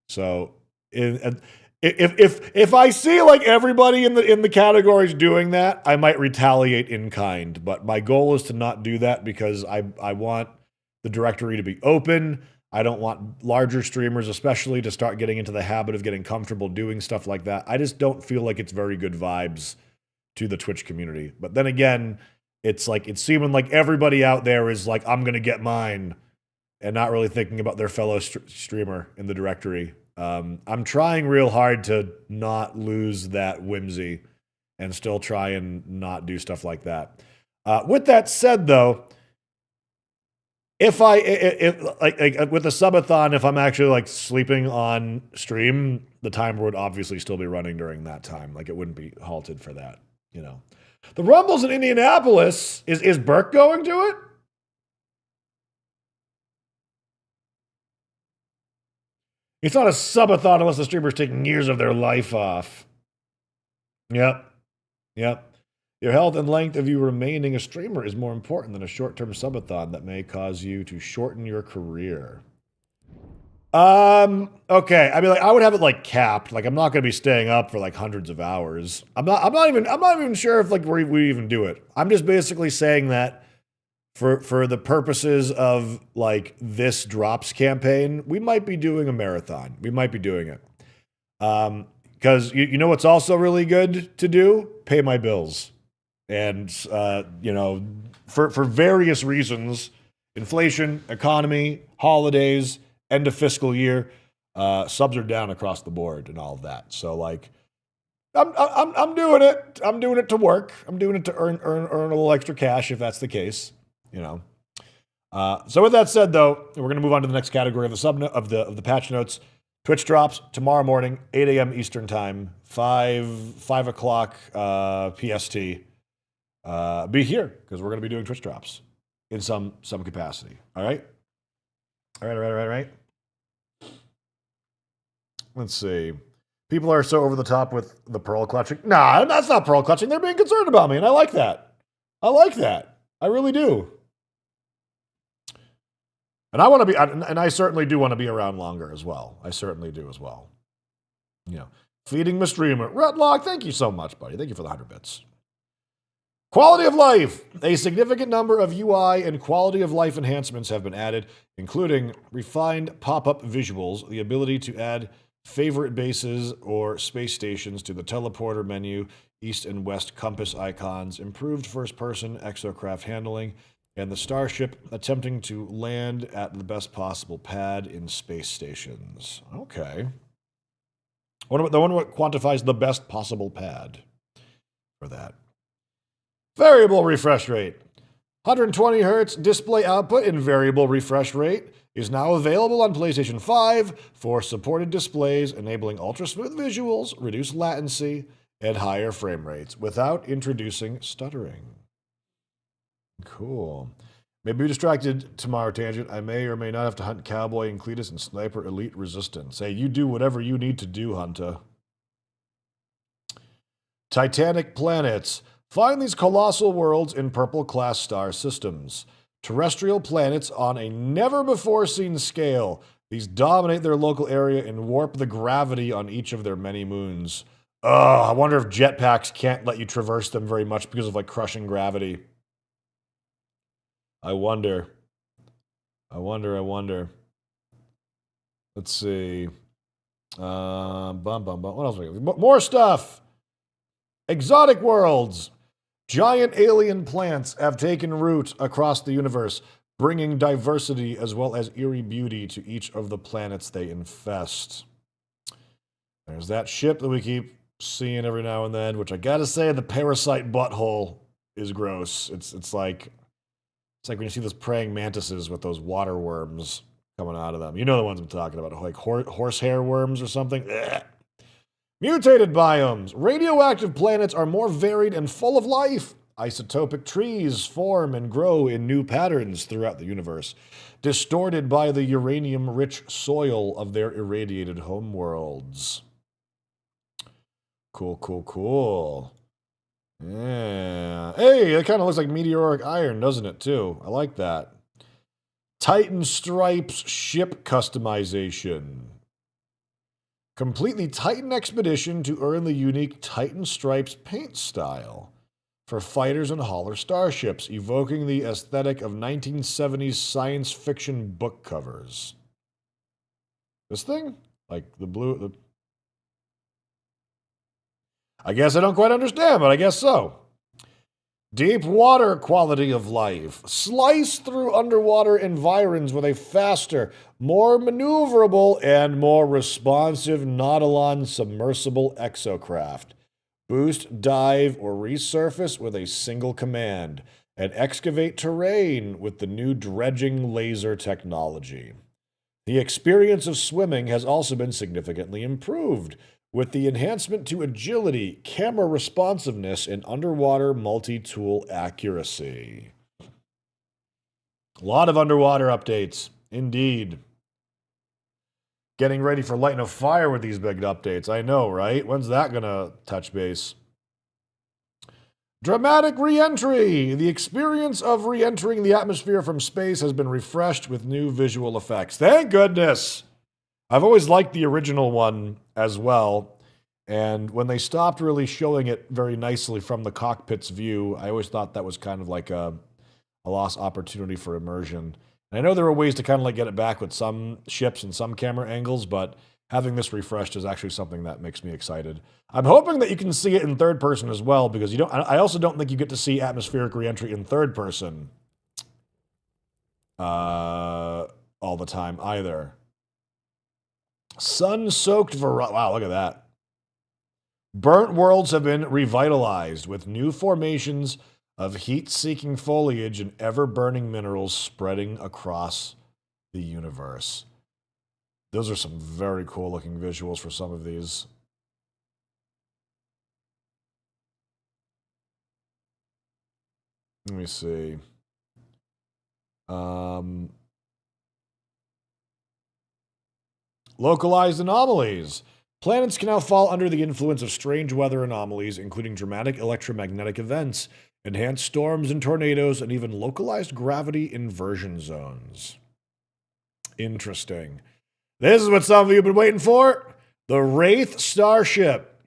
Speaker 1: So, if I see like everybody in the categories doing that, I might retaliate in kind. But my goal is to not do that because I want the directory to be open. I don't want larger streamers, especially, to start getting into the habit of getting comfortable doing stuff like that. I just don't feel like it's very good vibes to the Twitch community. But then again, it's like it's seeming like everybody out there is like, I'm gonna get mine and not really thinking about their fellow streamer in the directory. I'm trying real hard to not lose that whimsy and still try and not do stuff like that. With that said, though, if like with the subathon, if I'm actually like sleeping on stream, the timer would obviously still be running during that time. Like it wouldn't be halted for that, you know. The Rumbles in Indianapolis, is Burke going to it? It's not a subathon unless the streamer's taking years of their life off. Yep. Your health and length of you remaining a streamer is more important than a short-term subathon that may cause you to shorten your career. Okay. I mean, like, I would have it like capped. Like, I'm not going to be staying up for like hundreds of hours. I'm not even sure if like we even do it. I'm just basically saying that for the purposes of like this drops campaign, we might be doing a marathon. We might be doing it. Because you know what's also really good to do? Pay my bills. And, you know, for various reasons, inflation, economy, holidays, end of fiscal year, subs are down across the board and all of that. So, like, I'm doing it. I'm doing it to work. I'm doing it to earn a little extra cash if that's the case, you know. So with that said, though, we're going to move on to the next category of the patch notes. Twitch drops tomorrow morning, 8 a.m. Eastern time, 5 o'clock PST. Be here because we're going to be doing Twitch drops in some capacity. All right. Let's see. People are so over the top with the pearl clutching. Nah, that's not pearl clutching. They're being concerned about me, and I like that. I really do. And I want to be, and I certainly do want to be around longer as well. I certainly do as well. You know, feeding my streamer. Redlock, thank you so much, buddy. Thank you for the 100 bits. Quality of life. A significant number of UI and quality of life enhancements have been added, including refined pop-up visuals, the ability to add favorite bases or space stations to the teleporter menu, east and west compass icons, improved first-person exocraft handling, and the starship attempting to land at the best possible pad in space stations. Okay. The one what quantifies the best possible pad for that. Variable refresh rate. 120 hertz display output in variable refresh rate is now available on PlayStation 5 for supported displays, enabling ultra-smooth visuals, reduced latency, and higher frame rates without introducing stuttering. Cool. Maybe distracted tomorrow, Tangent. I may or may not have to hunt Cowboy and Cletus and Sniper Elite Resistance. Hey, you do whatever you need to do, Hunter. Titanic planets. Find these colossal worlds in purple-class star systems. Terrestrial planets on a never-before-seen scale. These dominate their local area and warp the gravity on each of their many moons. I wonder if jetpacks can't let you traverse them very much because of, like, crushing gravity. I wonder. Let's see. What else? More stuff! Exotic worlds! Giant alien plants have taken root across the universe, bringing diversity as well as eerie beauty to each of the planets they infest. There's that ship that we keep seeing every now and then, which I gotta say, the parasite butthole is gross. It's like when you see those praying mantises with those water worms coming out of them. You know the ones I'm talking about, like horsehair worms or something. Ugh. Mutated biomes. Radioactive planets are more varied and full of life. Isotopic trees form and grow in new patterns throughout the universe, distorted by the uranium-rich soil of their irradiated homeworlds. Cool. Yeah. Hey, that kind of looks like meteoric iron, doesn't it, too? I like that. Titan Stripes ship customization. Complete the Titan expedition to earn the unique Titan Stripes paint style for fighters and hauler starships, evoking the aesthetic of 1970s science fiction book covers. This thing? Like the blue... I guess I don't quite understand, but I guess so. Deep water quality of life. Slice through underwater environs with a faster, more maneuverable, and more responsive Nautilon submersible exocraft. Boost, dive, or resurface with a single command. And excavate terrain with the new dredging laser technology. The experience of swimming has also been significantly improved, with the enhancement to agility, camera responsiveness, and underwater multi-tool accuracy. A lot of underwater updates, indeed. Getting ready for lighting a fire with these big updates. I know, right? When's that gonna touch base? Dramatic re-entry! The experience of re-entering the atmosphere from space has been refreshed with new visual effects. Thank goodness! I've always liked the original one as well, and when they stopped really showing it very nicely from the cockpit's view, I always thought that was kind of like a lost opportunity for immersion. And I know there are ways to kind of like get it back with some ships and some camera angles, but having this refreshed is actually something that makes me excited. I'm hoping that you can see it in third person as well, because I also don't think you get to see atmospheric reentry in third person all the time either. Sun-soaked wow, look at that. Burnt worlds have been revitalized with new formations of heat-seeking foliage and ever-burning minerals spreading across the universe. Those are some very cool-looking visuals for some of these. Let me see. Localized anomalies. Planets can now fall under the influence of strange weather anomalies, including dramatic electromagnetic events, enhanced storms and tornadoes, and even localized gravity inversion zones. Interesting. This is what some of you have been waiting for. The Wraith Starship.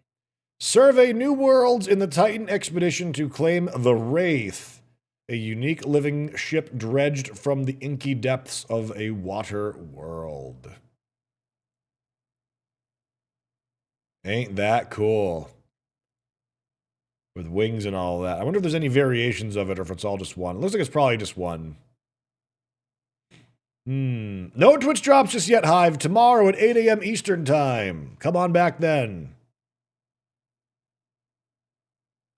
Speaker 1: Survey new worlds in the Titan expedition to claim the Wraith, a unique living ship dredged from the inky depths of a water world. Ain't that cool? With wings and all that. I wonder if there's any variations of it or if it's all just one. It looks like it's probably just one. No Twitch drops just yet, Hive. Tomorrow at 8 a.m. Eastern Time. Come on back then.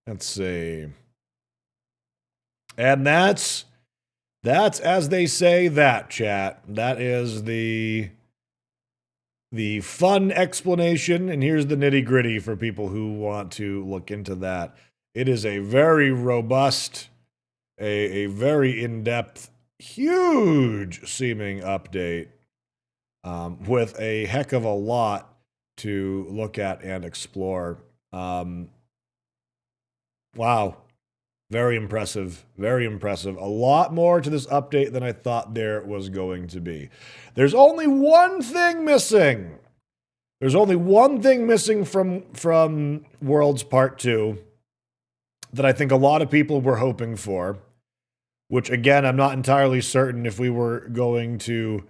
Speaker 1: Let's see. And that's as they say that, chat. That is the fun explanation, and here's the nitty-gritty for people who want to look into that. It is a very robust, a very in-depth, huge seeming update with a heck of a lot to look at and explore. Wow. Very impressive. Very impressive. A lot more to this update than I thought there was going to be. There's only one thing missing. There's only one thing missing from Worlds Part 2 that I think a lot of people were hoping for, which again, I'm not entirely certain if we were going to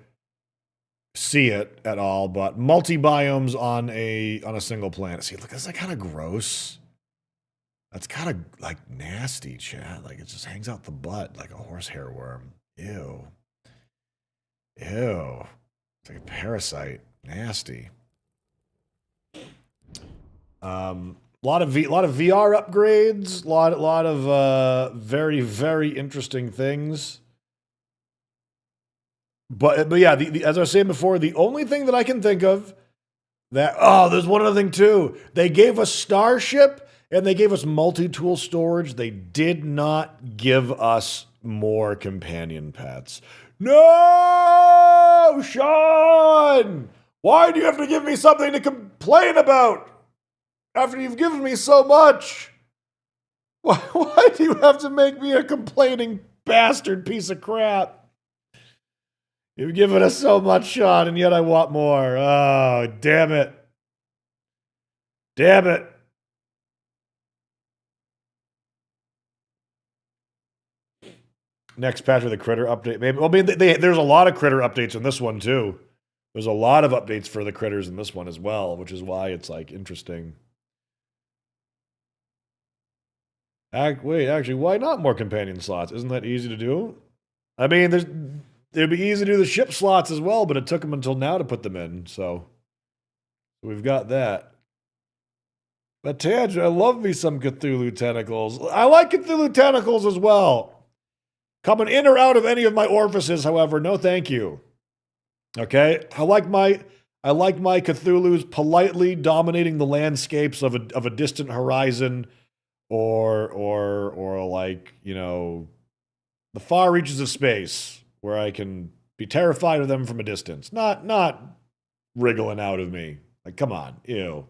Speaker 1: see it at all, but multi-biomes on a single planet. See, look, that's like kind of gross. That's kind of like nasty, chat. Like it just hangs out the butt like a horsehair worm. Ew. Ew. It's like a parasite. Nasty. Lot of VR upgrades. Lot of very, very interesting things. But yeah, as I was saying before, the only thing that I can think of there's one other thing too. They gave us Starship. And they gave us multi-tool storage. They did not give us more companion pets. No, Sean! Why do you have to give me something to complain about after you've given me so much? Why do you have to make me a complaining bastard piece of crap? You've given us so much, Sean, and yet I want more. Oh, damn it. Damn it. Next patch of the critter update, maybe. Well, I mean, there's a lot of critter updates in this one too. There's a lot of updates for the critters in this one as well, which is why it's like interesting. Wait, actually, why not more companion slots? Isn't that easy to do? I mean, it'd be easy to do the ship slots as well, but it took them until now to put them in, so we've got that. But Tangent, I love me some Cthulhu tentacles. I like Cthulhu tentacles as well. Coming in or out of any of my orifices, however, no thank you. Okay? I like my Cthulhus politely dominating the landscapes of a distant horizon or like, you know, the far reaches of space where I can be terrified of them from a distance. Not wriggling out of me. Like, come on. Ew.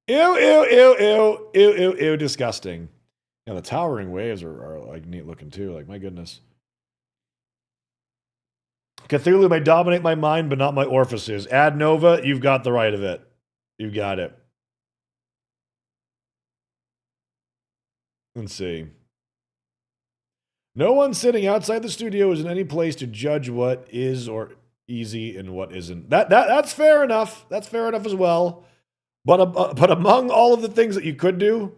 Speaker 1: Ew, disgusting. Yeah, the towering waves are like neat looking too. Like, my goodness. Cthulhu may dominate my mind, but not my orifices. Ad Nova, you've got the right of it. You've got it. Let's see. No one sitting outside the studio is in any place to judge what is or easy and what isn't. That's fair enough. That's fair enough as well. But among all of the things that you could do,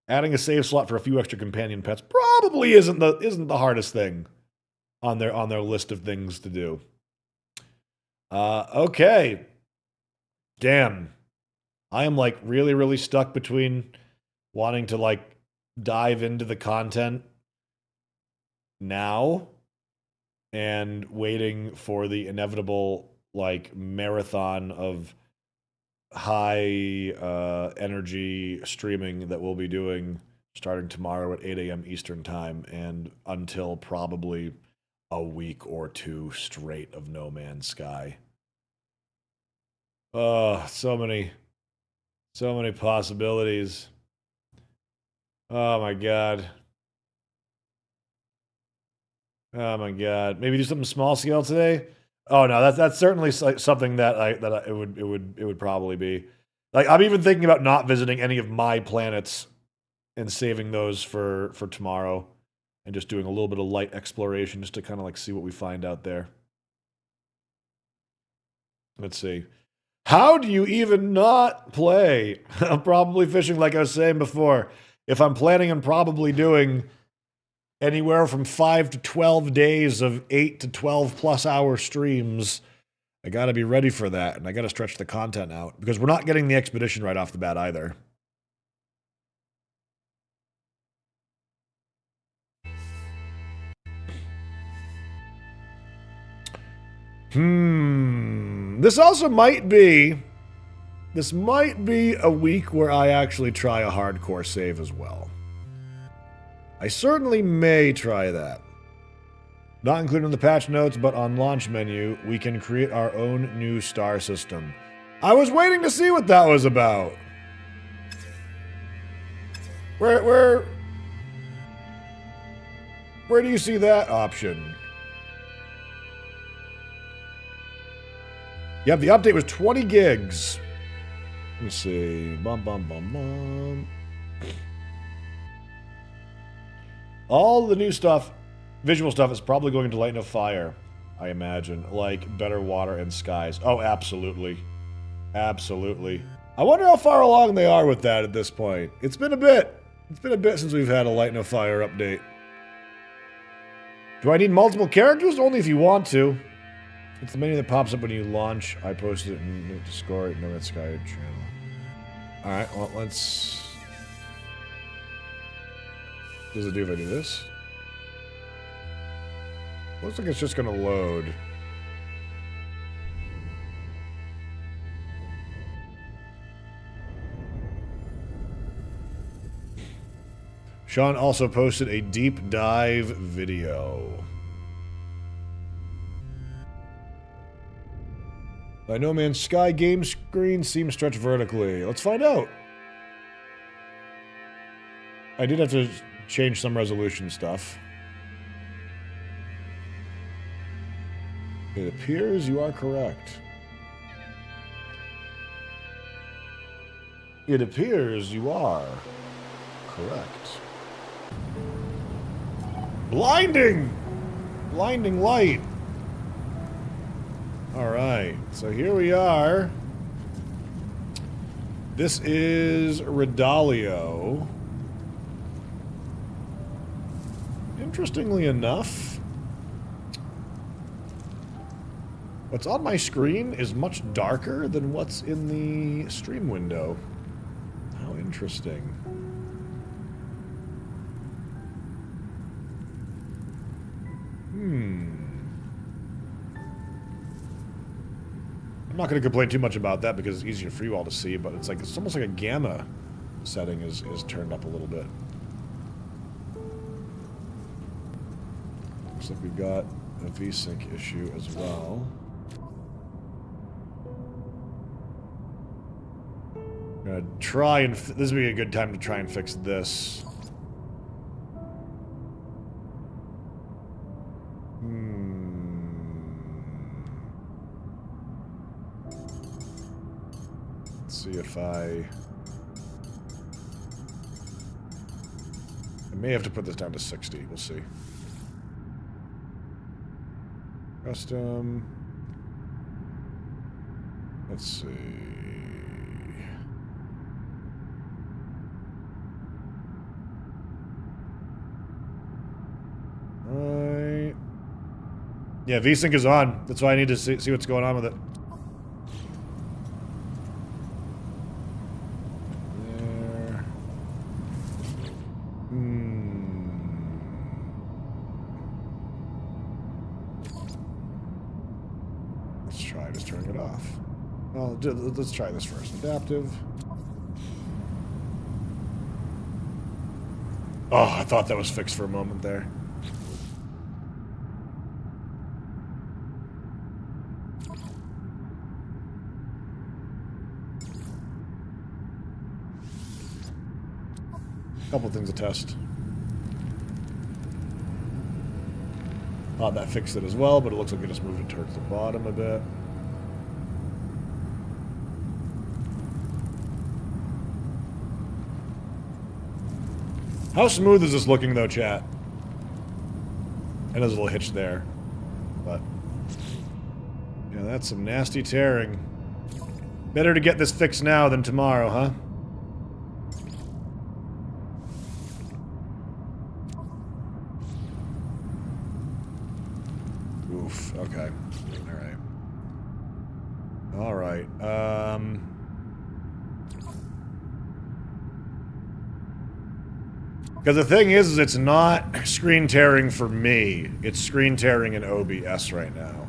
Speaker 1: adding a save slot for a few extra companion pets probably isn't the hardest thing on their list of things to do. Okay. Damn. I am like really, really stuck between wanting to like dive into the content now and waiting for the inevitable like marathon of high energy streaming that we'll be doing starting tomorrow at 8 a.m. Eastern time and until probably a week or two straight of No Man's Sky. Oh, so many possibilities. Oh my god. Oh my god. Maybe do something small scale today? Oh no, that's certainly something that it would probably be. Like, I'm even thinking about not visiting any of my planets and saving those for tomorrow and just doing a little bit of light exploration just to kind of like see what we find out there. Let's see. How do you even not play? I'm probably fishing, like I was saying before. If I'm planning on probably doing anywhere from 5 to 12 days of 8 to 12 plus hour streams, I gotta be ready for that, and I gotta stretch the content out, because we're not getting the expedition right off the bat either. This also might be... This might be a week where I actually try a hardcore save as well. I certainly may try that. Not included in the patch notes, but on launch menu, we can create our own new star system. I was waiting to see what that was about. Where do you see that option? Yep, the update was 20 gigs. Let me see. All the new stuff, visual stuff, is probably going to lighten a fire, I imagine. Like better water and skies. Oh, absolutely. Absolutely. I wonder how far along they are with that at this point. It's been a bit. It's been a bit since we've had a lighten a fire update. Do I need multiple characters? Only if you want to. It's the menu that pops up when you launch. I posted it in Discord, No Man's Sky channel. Alright, well, let's... What does it do if I do this? Looks like it's just gonna load. Sean also posted a deep dive video. My No Man's Sky game screen seems stretched vertically. Let's find out. I did have to change some resolution stuff. It appears you are correct. It appears you are correct. Blinding! Blinding light. Alright, so here we are. This is Redalio. Interestingly enough, what's on my screen is much darker than what's in the stream window. How interesting. I'm not going to complain too much about that because it's easier for you all to see, but it's almost like a gamma setting is turned up a little bit. Looks like we got a VSync issue as well. I'm gonna try and this would be a good time to try and fix this. Let's see if I may have to put this down to 60. We'll see. Custom. Let's see. Right. Yeah, VSync is on. That's why I need to see what's going on with it. There. Let's try just turning it off. Well, let's try this first. Adaptive. Oh, I thought that was fixed for a moment there. Couple things to test. Thought that fixed it as well, but it looks like it just moved it towards the bottom a bit. How smooth is this looking, though, chat? And there's a little hitch there. But, yeah, that's some nasty tearing. Better to get this fixed now than tomorrow, huh? Oof, okay. Alright. Because the thing is it's not screen tearing for me. It's screen tearing in OBS right now.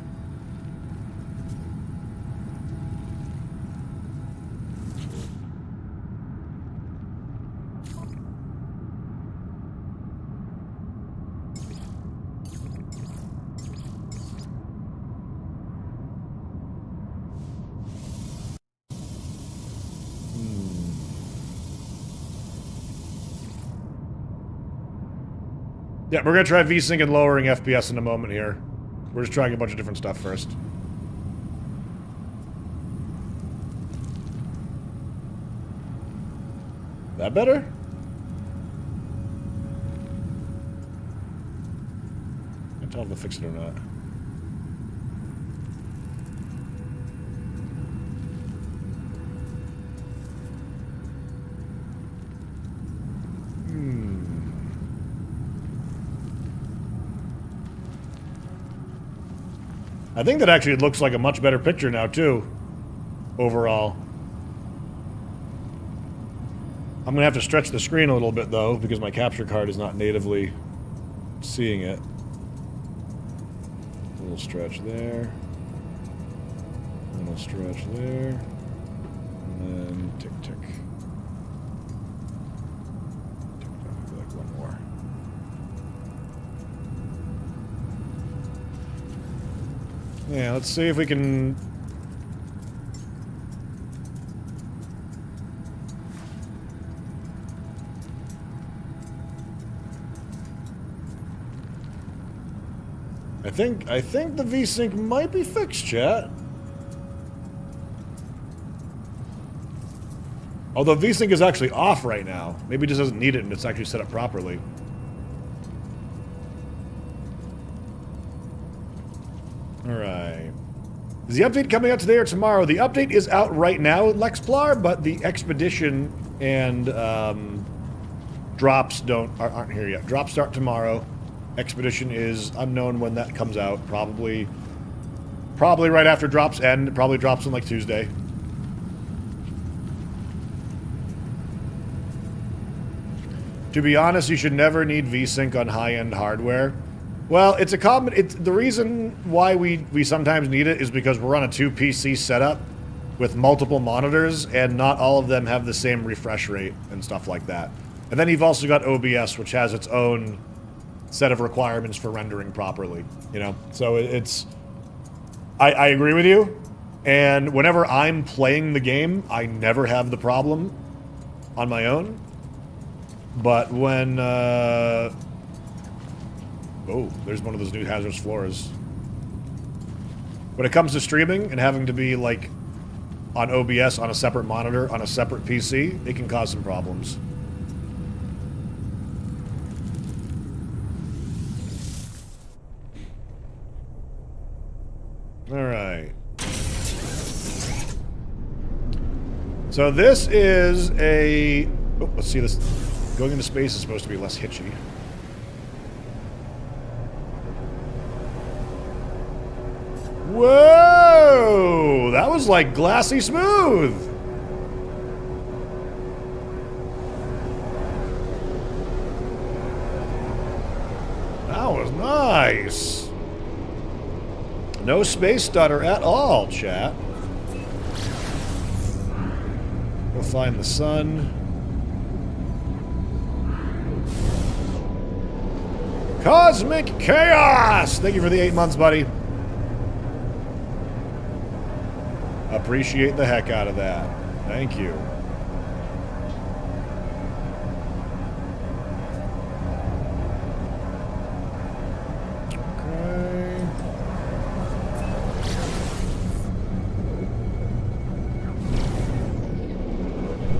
Speaker 1: Yeah, we're gonna try VSync and lowering FPS in a moment here. We're just trying a bunch of different stuff first. That better? Can't tell if they fixed it or not. I think that actually looks like a much better picture now, too. Overall. I'm going to have to stretch the screen a little bit, though, because my capture card is not natively seeing it. A little stretch there. A little stretch there. And then tick, tick. Tick, like one more. Yeah, let's see if we can... I think the VSync might be fixed, chat. Although VSync is actually off right now. Maybe it just doesn't need it and it's actually set up properly. Alright. Is the update coming out today or tomorrow? The update is out right now, Lexplar, but the expedition and drops aren't here yet. Drops start tomorrow, Expedition is unknown when that comes out. Probably right after drops end. It probably drops on like Tuesday. To be honest, you should never need VSync on high-end hardware. Well, it's a the reason why we sometimes need it is because we're on a 2 PC setup with multiple monitors, and not all of them have the same refresh rate and stuff like that. And then you've also got OBS, which has its own set of requirements for rendering properly, you know? So it's... I agree with you, and whenever I'm playing the game, I never have the problem on my own. But when, oh, there's one of those new hazardous floors. When it comes to streaming and having to be, like, on OBS on a separate monitor, on a separate PC, it can cause some problems. Alright. So this is a... Oh, let's see this. Going into space is supposed to be less hitchy. Whoa! That was like glassy smooth! That was nice! No space stutter at all, chat. We'll find the sun. Cosmic Chaos! Thank you for the 8 months, buddy. Appreciate the heck out of that. Thank you. Okay.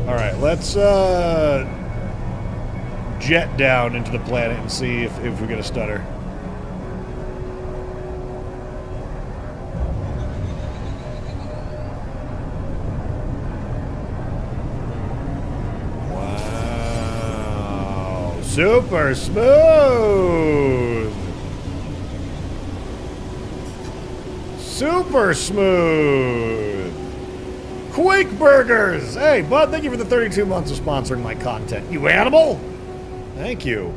Speaker 1: Alright, let's jet down into the planet and see if we get a stutter. Wow. Super smooth! Super smooth! Quake Burgers! Hey, bud, thank you for the 32 months of sponsoring my content. You animal! Thank you.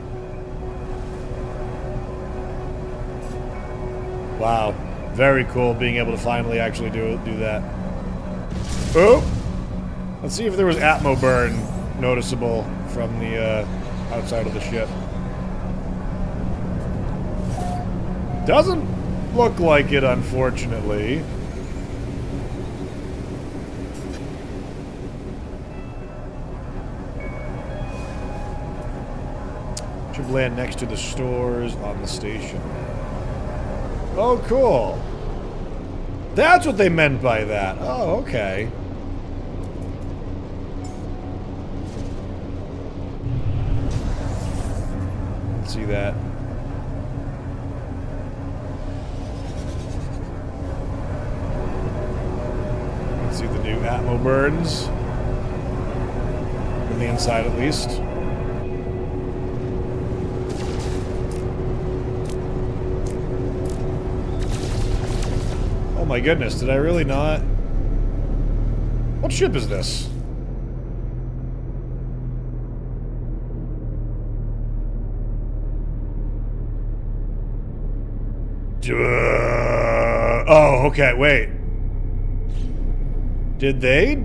Speaker 1: Wow. Very cool being able to finally actually do that. Oh! Let's see if there was Atmo burn noticeable from the outside of the ship. Doesn't look like it, unfortunately. Should land next to the stores on the station. Oh, cool. That's what they meant by that. Oh, okay. Let's see that. Let's see the new Atmo burns. From the inside, at least. Oh my goodness, did I really not? What ship is this? Oh, okay, wait. Did they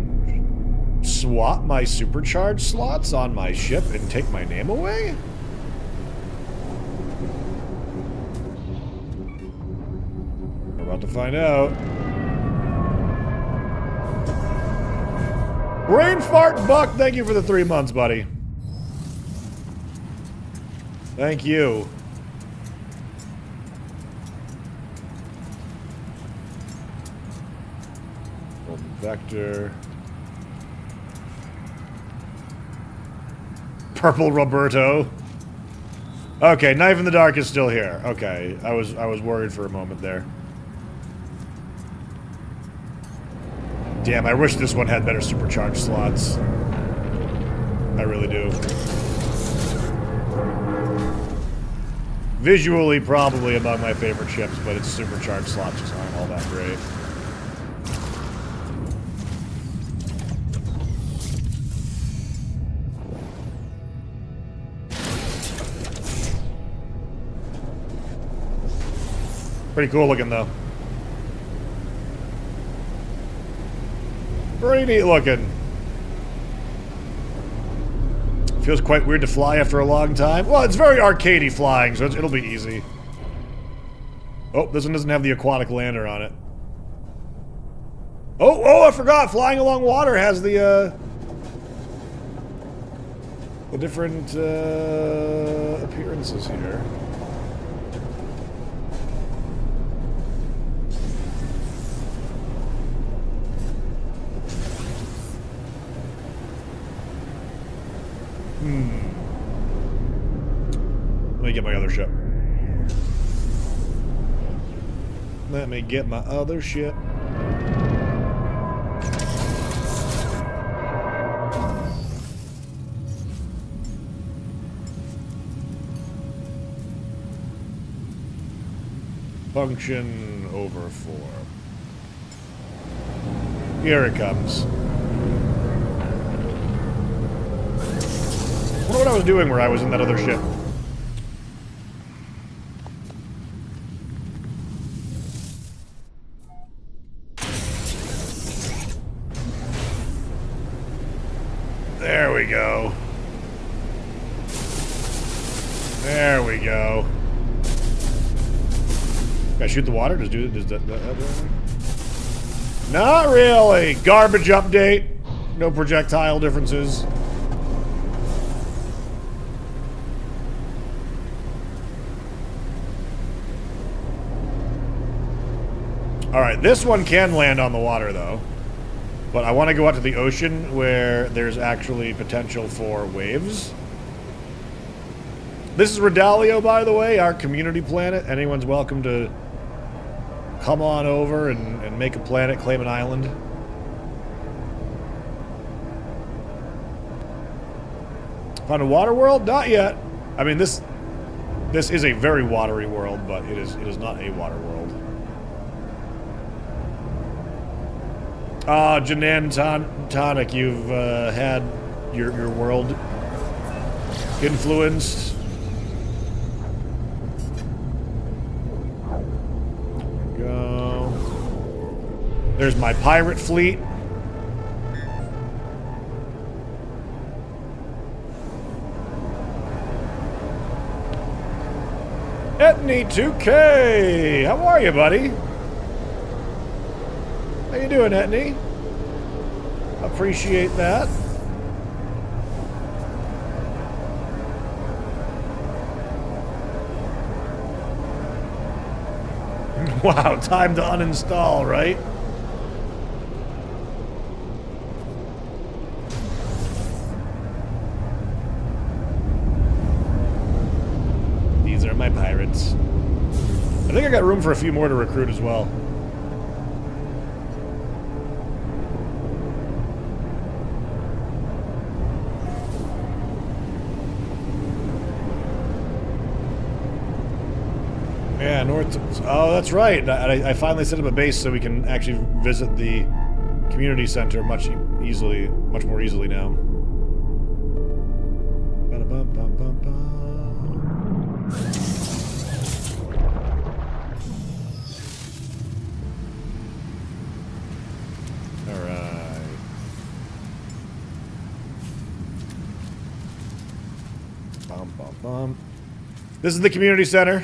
Speaker 1: swap my supercharged slots on my ship and take my name away? We're about to find out. Brain Fart Buck, thank you for the 3 months, buddy. Thank you. Golden Vector. Purple Roberto. Okay, Knife in the Dark is still here. Okay, I was worried for a moment there. Damn, I wish this one had better supercharged slots. I really do. Visually, probably among my favorite ships, but its supercharged slots just aren't all that great. Pretty cool looking, though. Pretty neat looking. Feels quite weird to fly after a long time. Well, it's very arcadey flying, so it'll be easy. Oh, this one doesn't have the aquatic lander on it. Oh, I forgot. Flying along water has the different appearances here. Let me get my other ship. Let me get my other ship. Function over 4. Here it comes. I wonder what I was doing where I was in that other ship. There we go. There we go. Can I shoot the water? Does that Not really. Garbage update. No projectile differences. Alright, this one can land on the water, though. But I want to go out to the ocean where there's actually potential for waves. This is Redalio, by the way, our community planet. Anyone's welcome to come on over and make a planet, claim an island. Found a water world? Not yet. I mean, this is a very watery world, but it is not a water world. Janan Tonic, you've had your world influenced. Go. There's my pirate fleet. Etney2K! How are you, buddy? How you doing, Etney? Appreciate that. Wow, time to uninstall, right? These are my pirates. I think I got room for a few more to recruit as well. Yeah, north. Oh, that's right. I finally set up a base so we can actually visit the community center much more easily now. All right. Bum bum bum. This is the community center.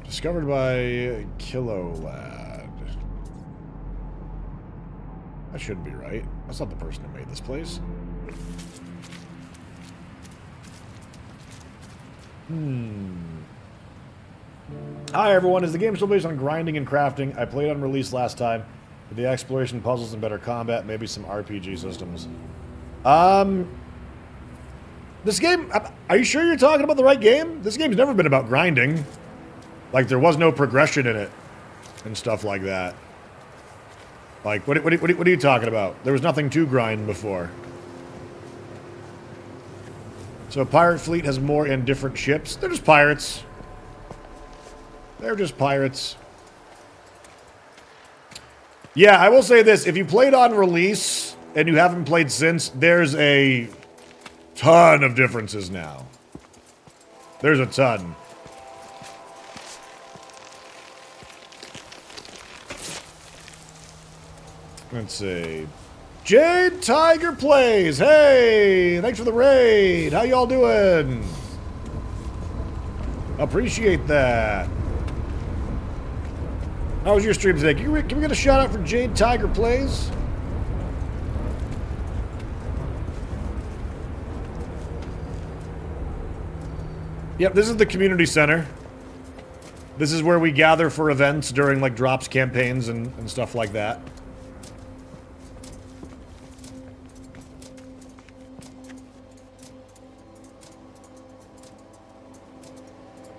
Speaker 1: Discovered by Kilo Lad. That shouldn't be right. That's not the person who made this place. Hi everyone, is the game still based on grinding and crafting? I played on release last time. With the exploration, puzzles, and better combat, maybe some RPG systems. This game, are you sure you're talking about the right game? This game's never been about grinding. Like, there was no progression in it, and stuff like that. Like, what are you talking about? There was nothing to grind before. So pirate fleet has more and different ships. They're just pirates. They're just pirates. Yeah, I will say this. If you played on release and you haven't played since, there's a ton of differences now. There's a ton. Let's see. Jade Tiger Plays. Hey, thanks for the raid. How y'all doing? Appreciate that. How was your stream today? Can we get a shout out for Jade Tiger Plays? Yep, this is the community center. This is where we gather for events during like drops campaigns and stuff like that.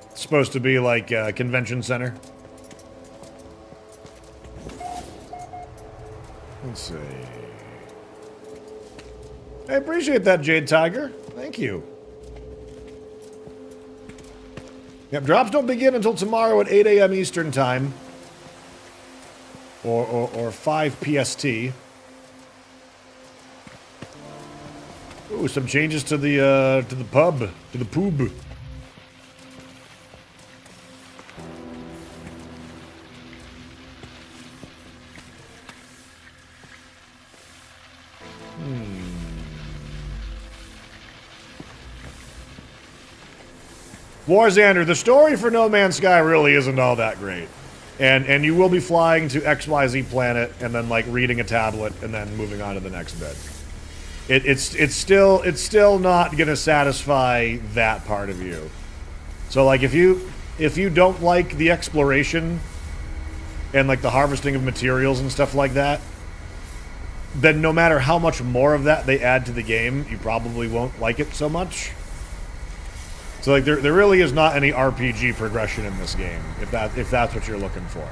Speaker 1: It's supposed to be like a convention center. Let's see. I appreciate that, Jade Tiger. Thank you. Yep, drops don't begin until tomorrow at 8 a.m. Eastern Time. Or 5 PST. Ooh, some changes to the pub. To the poob. Warzander, the story for No Man's Sky really isn't all that great. And you will be flying to XYZ planet and then like reading a tablet and then moving on to the next bit. It's still not gonna satisfy that part of you. So like if you don't like the exploration and like the harvesting of materials and stuff like that, then no matter how much more of that they add to the game, you probably won't like it so much. So like there really is not any RPG progression in this game, if that's what you're looking for.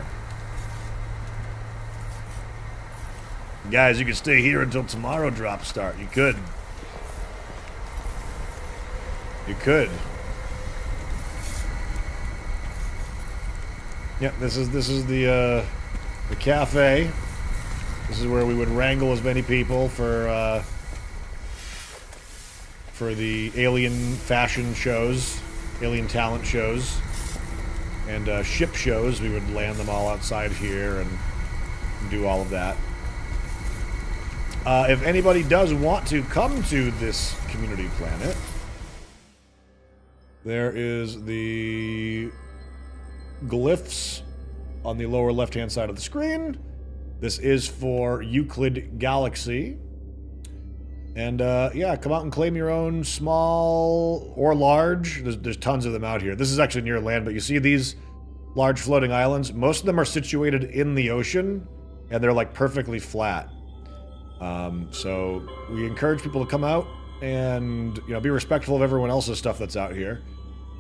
Speaker 1: Guys, you could stay here until tomorrow drops start. You could. You could. Yep, this is the cafe. This is where we would wrangle as many people for the alien fashion shows, alien talent shows, and ship shows. We would land them all outside here and do all of that. If anybody does want to come to this community planet, there is the glyphs on the lower left-hand side of the screen. This is for Euclid Galaxy. And, yeah, come out and claim your own small or large. There's tons of them out here. This is actually near land, but you see these large floating islands? Most of them are situated in the ocean, and they're, like, perfectly flat. So we encourage people to come out and, you know, be respectful of everyone else's stuff that's out here.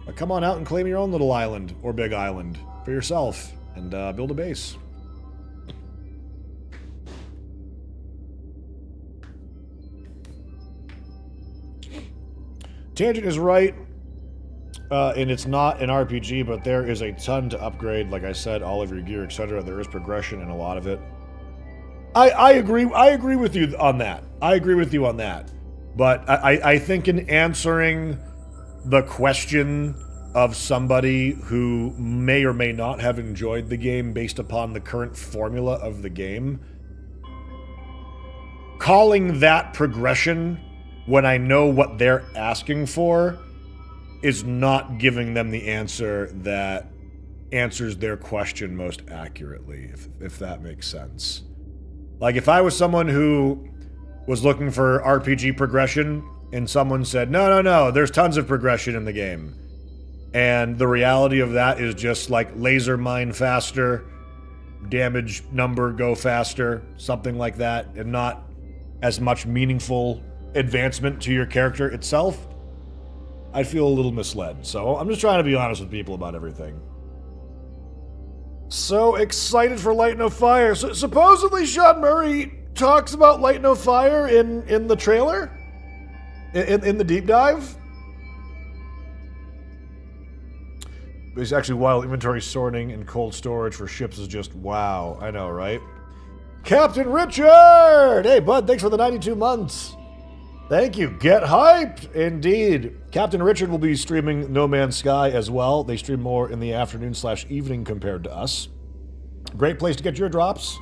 Speaker 1: But come on out and claim your own little island, or big island, for yourself, and, build a base. Tangent is right, and it's not an RPG, but there is a ton to upgrade. Like I said, all of your gear, etc. There is progression in a lot of it. I agree. I agree with you on that. I agree with you on that. But I think in answering the question of somebody who may or may not have enjoyed the game based upon the current formula of the game, calling that progression when I know what they're asking for is not giving them the answer that answers their question most accurately, if that makes sense. Like, if I was someone who was looking for RPG progression and someone said, no, there's tons of progression in the game, and the reality of that is just like laser mine faster, damage number go faster, something like that, and not as much meaningful advancement to your character itself, I'd feel a little misled. So I'm just trying to be honest with people about everything. So excited for Light No Fire. So supposedly Sean Murray talks about Light No Fire in the trailer? In the deep dive? It's actually wild. Inventory sorting and cold storage for ships is just wow. I know, right? Captain Richard! Hey, bud, thanks for the 92 months. Thank you. Get hyped! Indeed. Captain Richard will be streaming No Man's Sky as well. They stream more in the afternoon/evening compared to us. Great place to get your drops,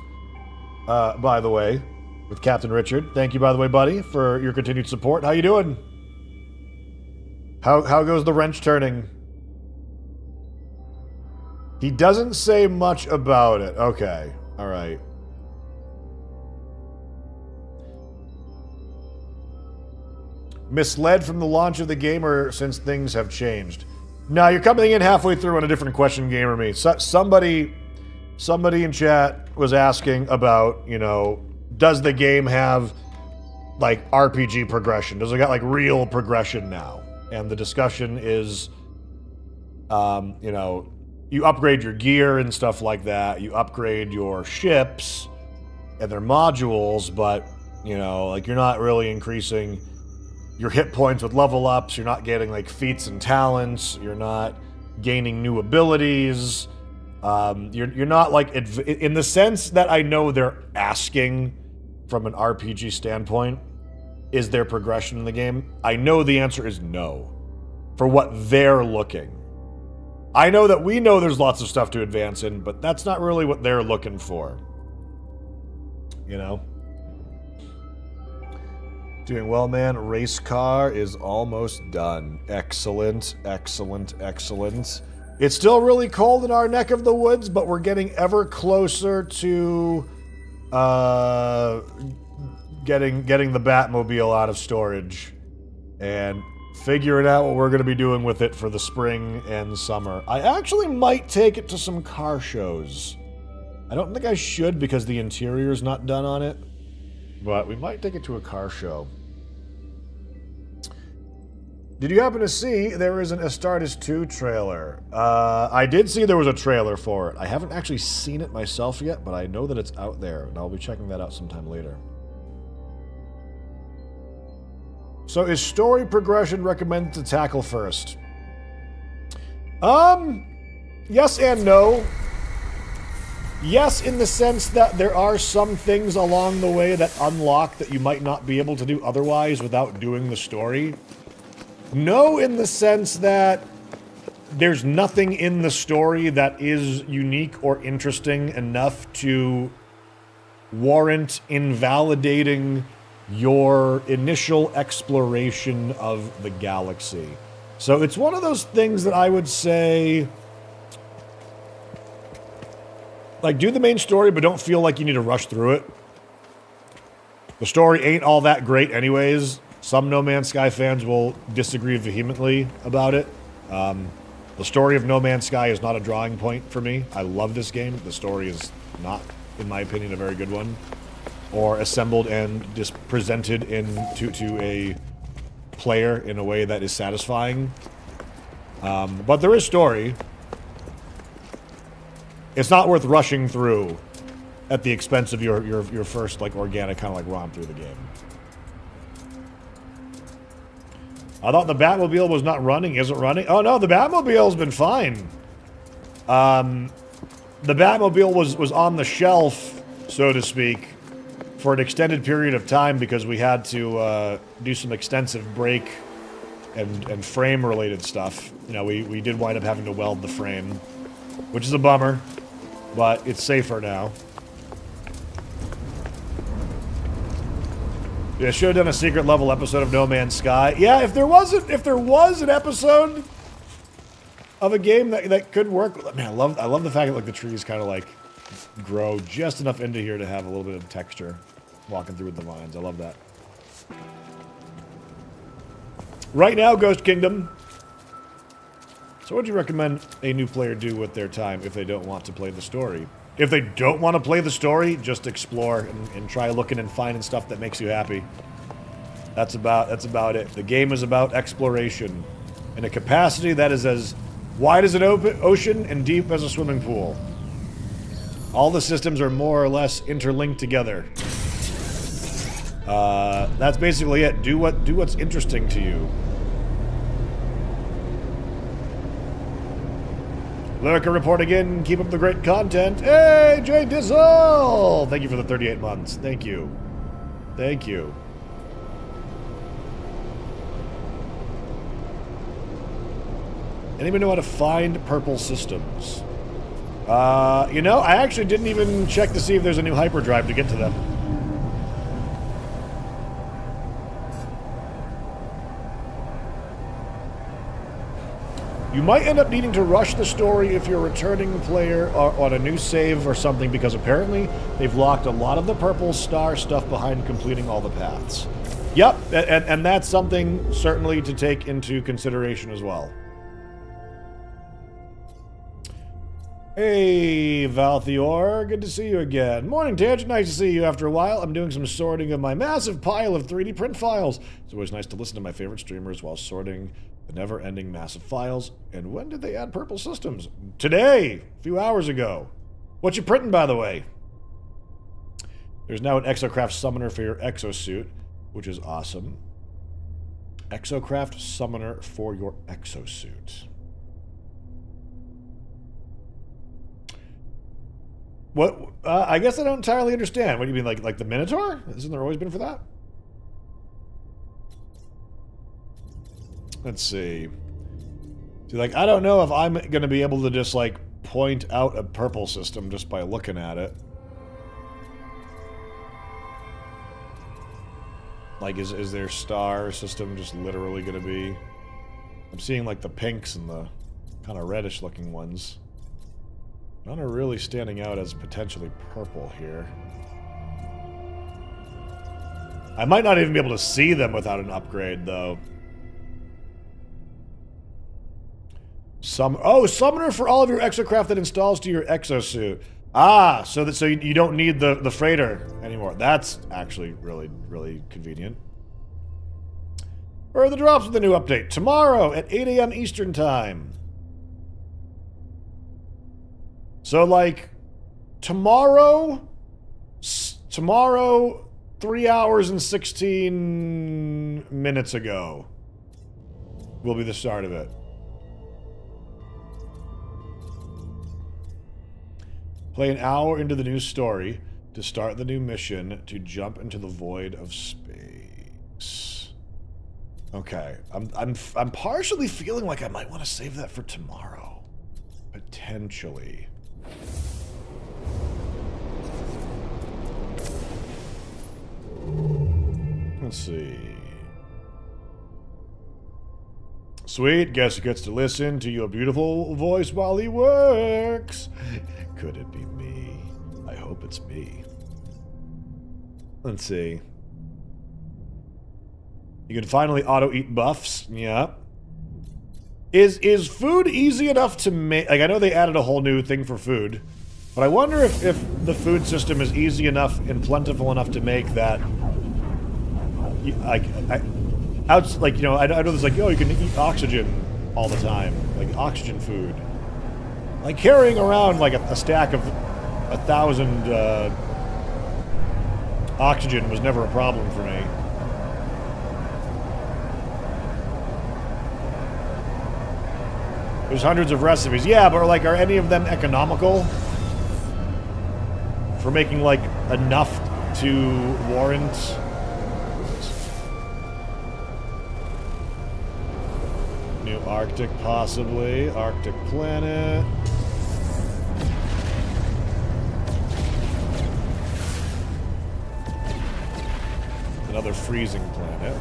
Speaker 1: by the way, with Captain Richard. Thank you, by the way, buddy, for your continued support. How you doing? How goes the wrench turning? He doesn't say much about it. Okay. All right. Misled from the launch of the game or since things have changed? No, you're coming in halfway through on a different question, Gamer Me. Somebody in chat was asking about, you know, does the game have, like, RPG progression? Does it got, like, real progression now? And the discussion is, you know, you upgrade your gear and stuff like that. You upgrade your ships and their modules, but, you know, like, you're not really increasing your hit points with level ups. You're not getting, like, feats and talents. You're not gaining new abilities. You're not, like, in the sense that I know they're asking from an RPG standpoint, is there progression in the game? I know the answer is no, for what they're looking. I know that we know there's lots of stuff to advance in, but that's not really what they're looking for. You know? Doing well, man. Race car is almost done. Excellent, excellent, excellent. It's still really cold in our neck of the woods, but we're getting ever closer to getting the Batmobile out of storage and figuring out what we're going to be doing with it for the spring and summer. I actually might take it to some car shows. I don't think I should because the interior's not done on it, but we might take it to a car show. Did you happen to see there is an Astartes 2 trailer? I did see there was a trailer for it. I haven't actually seen it myself yet, but I know that it's out there, and I'll be checking that out sometime later. So is story progression recommended to tackle first? Yes and no. Yes, in the sense that there are some things along the way that unlock that you might not be able to do otherwise without doing the story. No, in the sense that there's nothing in the story that is unique or interesting enough to warrant invalidating your initial exploration of the galaxy. So it's one of those things that I would say, like, do the main story, but don't feel like you need to rush through it. The story ain't all that great anyways. Some No Man's Sky fans will disagree vehemently about it. The story of No Man's Sky is not a drawing point for me. I love this game. The story is not, in my opinion, a very good one. Or assembled and just presented to a player in a way that is satisfying. But there is story. It's not worth rushing through at the expense of your first, like, organic kind of like romp through the game. I thought the Batmobile was not running. Isn't running? Oh no, the Batmobile's been fine. The Batmobile was on the shelf, so to speak, for an extended period of time because we had to do some extensive brake and frame-related stuff. You know, we did wind up having to weld the frame, which is a bummer, but it's safer now. Yeah, should have done a secret level episode of No Man's Sky. Yeah, if there was an episode of a game that could work, man, I love the fact that, like, the trees kind of, like, grow just enough into here to have a little bit of texture walking through with the vines. I love that. Right now, Ghost Kingdom. So what do you recommend a new player do with their time if they don't want to play the story? If they don't want to play the story, just explore and try looking and finding stuff that makes you happy. That's about it. The game is about exploration in a capacity that is as wide as an ocean and deep as a swimming pool. All the systems are more or less interlinked together. That's basically it. Do what's interesting to you. Lurker reporting in. Keep up the great content. Hey, Jay Dizzle! Thank you for the 38 months. Thank you. Thank you. Anybody know how to find purple systems? You know, I actually didn't even check to see if there's a new hyperdrive to get to them. You might end up needing to rush the story if you're a returning player on a new save or something, because apparently they've locked a lot of the purple star stuff behind completing all the paths. Yep, and that's something certainly to take into consideration as well. Hey, Valthior, good to see you again. Morning, Tangent, nice to see you after a while. I'm doing some sorting of my massive pile of 3D print files. It's always nice to listen to my favorite streamers while sorting the never-ending massive files. And when did they add purple systems? Today, a few hours ago. What you printing, by the way? There's now an Exocraft summoner for your exosuit, which is awesome. Exocraft summoner for your exosuit. What? I guess I don't entirely understand. What do you mean, like the Minotaur? Hasn't there always been for that? Let's see. See, like, I don't know if I'm going to be able to just, like, point out a purple system just by looking at it. Like, is their star system just literally going to be... I'm seeing, like, the pinks and the kind of reddish-looking ones. None are really standing out as potentially purple here. I might not even be able to see them without an upgrade, though. Summoner for all of your exocraft that installs to your exosuit. Ah, so you don't need the freighter anymore. That's actually really convenient. Where are the drops with the new update? Tomorrow at 8 a.m. Eastern Time. So, like, tomorrow, 3 hours and 16 minutes ago, will be the start of it. Play an hour into the new story to start the new mission to jump into the void of space. Okay, I'm partially feeling like I might want to save that for tomorrow, potentially. Let's see. Sweet, guess who gets to listen to your beautiful voice while he works? Could it be me? I hope it's me. Let's see. You can finally auto-eat buffs. Yeah. Is food easy enough to make? Like, I know they added a whole new thing for food, but I wonder if the food system is easy enough and plentiful enough to make that. Like, you know, I know there's like, oh, you can eat oxygen all the time, like oxygen food. Like carrying around like a stack of 1,000 oxygen was never a problem for me. There's hundreds of recipes. Yeah, but like, are any of them economical? For making like enough to warrant? New Arctic, possibly. Arctic planet. Another freezing planet.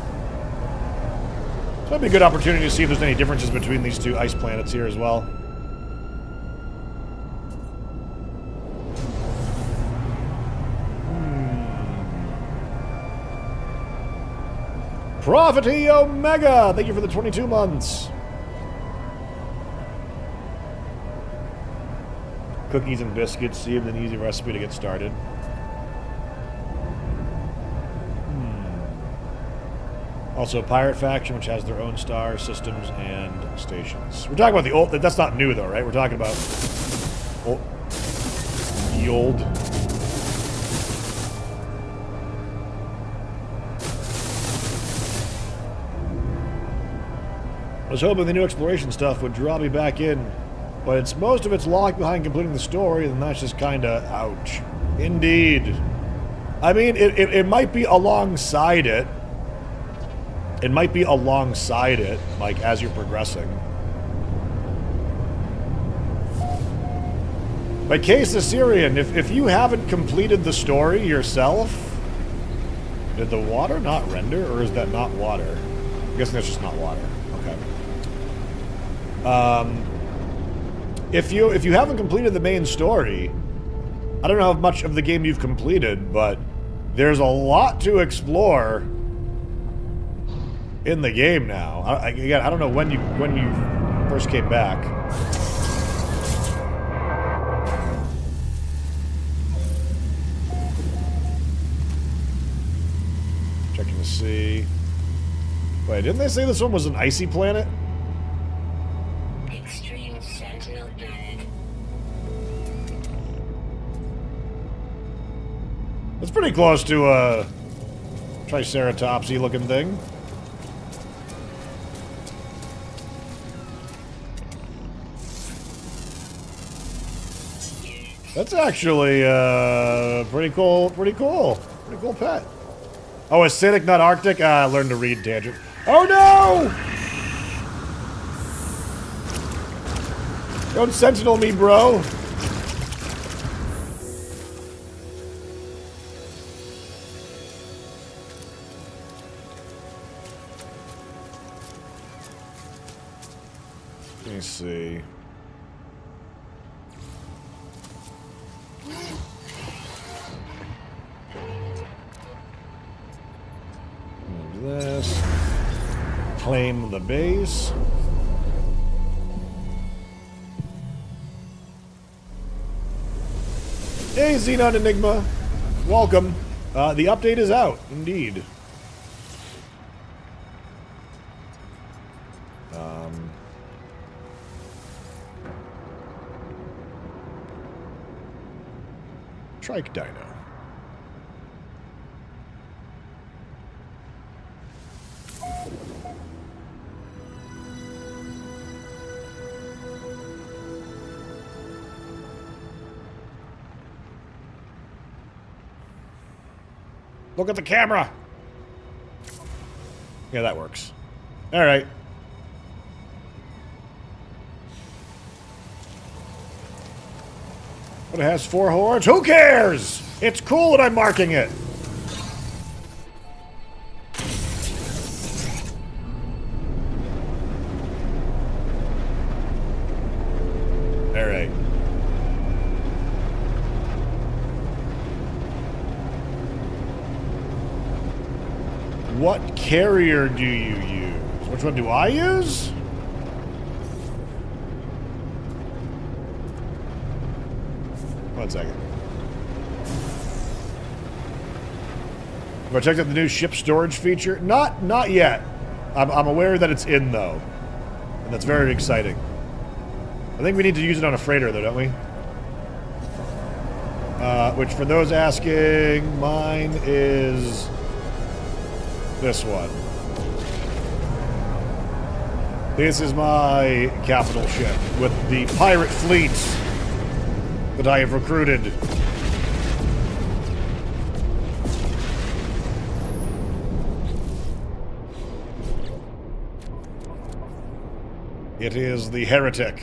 Speaker 1: So that'd be a good opportunity to see if there's any differences between these two ice planets here as well. Prophet Omega! Thank you for the 22 months. Cookies and biscuits seemed an easy recipe to get started. Also, Pirate Faction, which has their own star systems and stations. We're talking about the old... That's not new, though, right? We're talking about... the old... I was hoping the new exploration stuff would draw me back in but it's most of it's locked behind completing the story, then that's just kinda ouch. Indeed. I mean, it might be alongside it. It might be alongside it, like, as you're progressing. But Case Assyrian, if you haven't completed the story yourself, did the water not render, or is that not water? I'm guessing that's just not water. Okay. If you haven't completed the main story, I don't know how much of the game you've completed, but there's a lot to explore in the game now. Again, I don't know when you first came back. Checking to see. Wait, didn't they say this one was an icy planet?
Speaker 4: Extreme Sentinel Bed.
Speaker 1: That's pretty close to a Triceratopsy looking thing. That's actually pretty cool pet. Oh, acidic, not Arctic? I learned to read, tangent. Oh no! Don't sentinel me, bro. Let me see. This. Claim the base. Hey, Xenon Enigma. Welcome. The update is out, indeed. Trike Dino. Look at the camera! Yeah, that works. Alright. But it has 4 horns. Who cares? It's cool that I'm marking it. Alright. What carrier do you use? Which one do I use? One second. Have I checked out the new ship storage feature? Not yet. I'm aware that it's in, though. And that's very exciting. I think we need to use it on a freighter, though, don't we? Which, for those asking, mine is this one. This is my capital ship with the pirate fleet that I have recruited. It is the Heretic.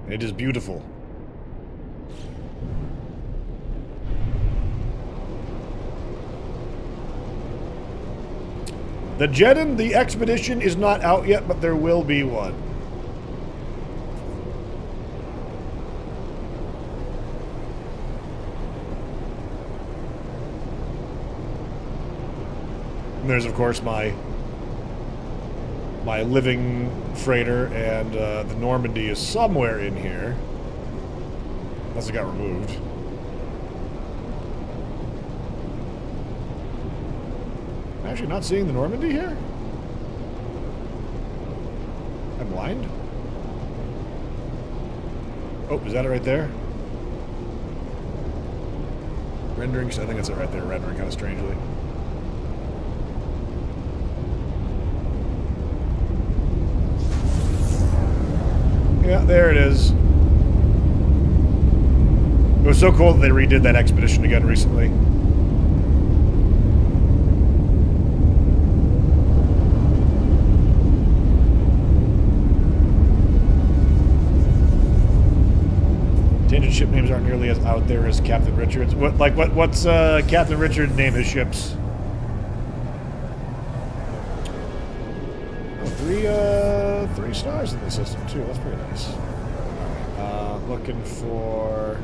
Speaker 1: It is beautiful. The Jedin, the expedition is not out yet, but there will be one. And there's, of course, my living freighter, and the Normandy is somewhere in here. Unless it got removed. I'm actually not seeing the Normandy here? I'm blind? Oh, is that it right there? Rendering, I think it's it right there, rendering kind of strangely. Yeah, there it is. It was so cool that they redid that expedition again recently. Tangent ship names aren't nearly as out there as Captain Richard's. What's Captain Richard name his ships? Oh, three stars in the system too. That's pretty nice. Looking for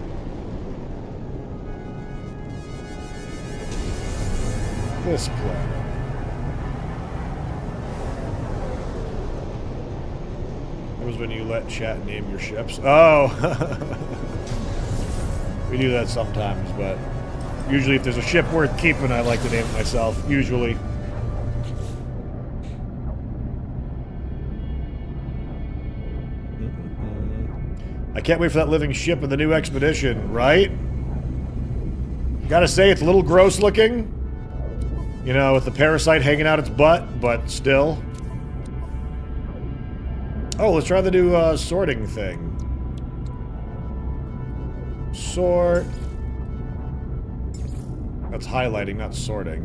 Speaker 1: this planet. That was when you let chat name your ships. Oh! We do that sometimes, but usually if there's a ship worth keeping, I like to name it myself. Usually. I can't wait for that living ship in the new expedition, right? Gotta say, it's a little gross looking. You know, with the parasite hanging out its butt, but still. Oh, let's try the new sorting thing. Sort. That's highlighting, not sorting.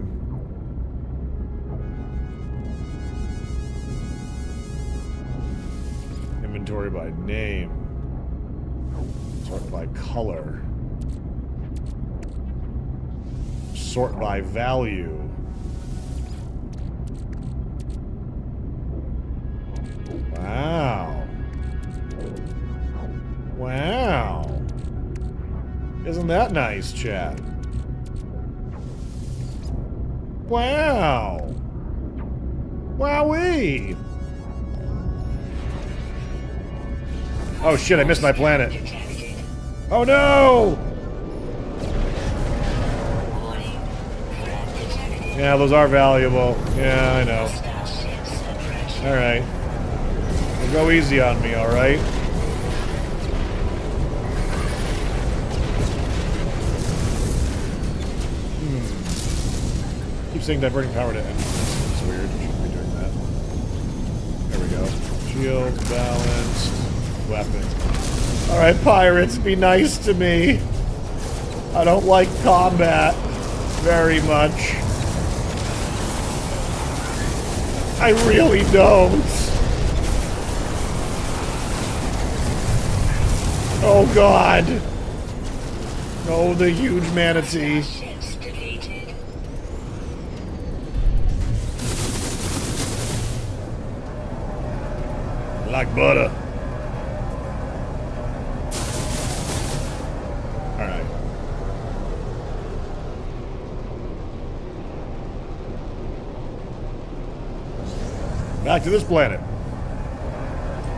Speaker 1: Inventory by name. Sort by color. Sort by value. Wow. Wow. Isn't that nice, chat? Wow. Wowee. Oh shit, I missed my planet. Oh no! Yeah, those are valuable. Yeah, I know. Alright. Well, go easy on me, alright? Keep saying diverting power to engines. It's weird. You shouldn't be doing that. There we go. Shield, balanced, weapon. Alright, pirates, be nice to me. I don't like combat very much. I really don't. Oh god. Oh, the huge manatee. Like butter. Alright. Back to this planet.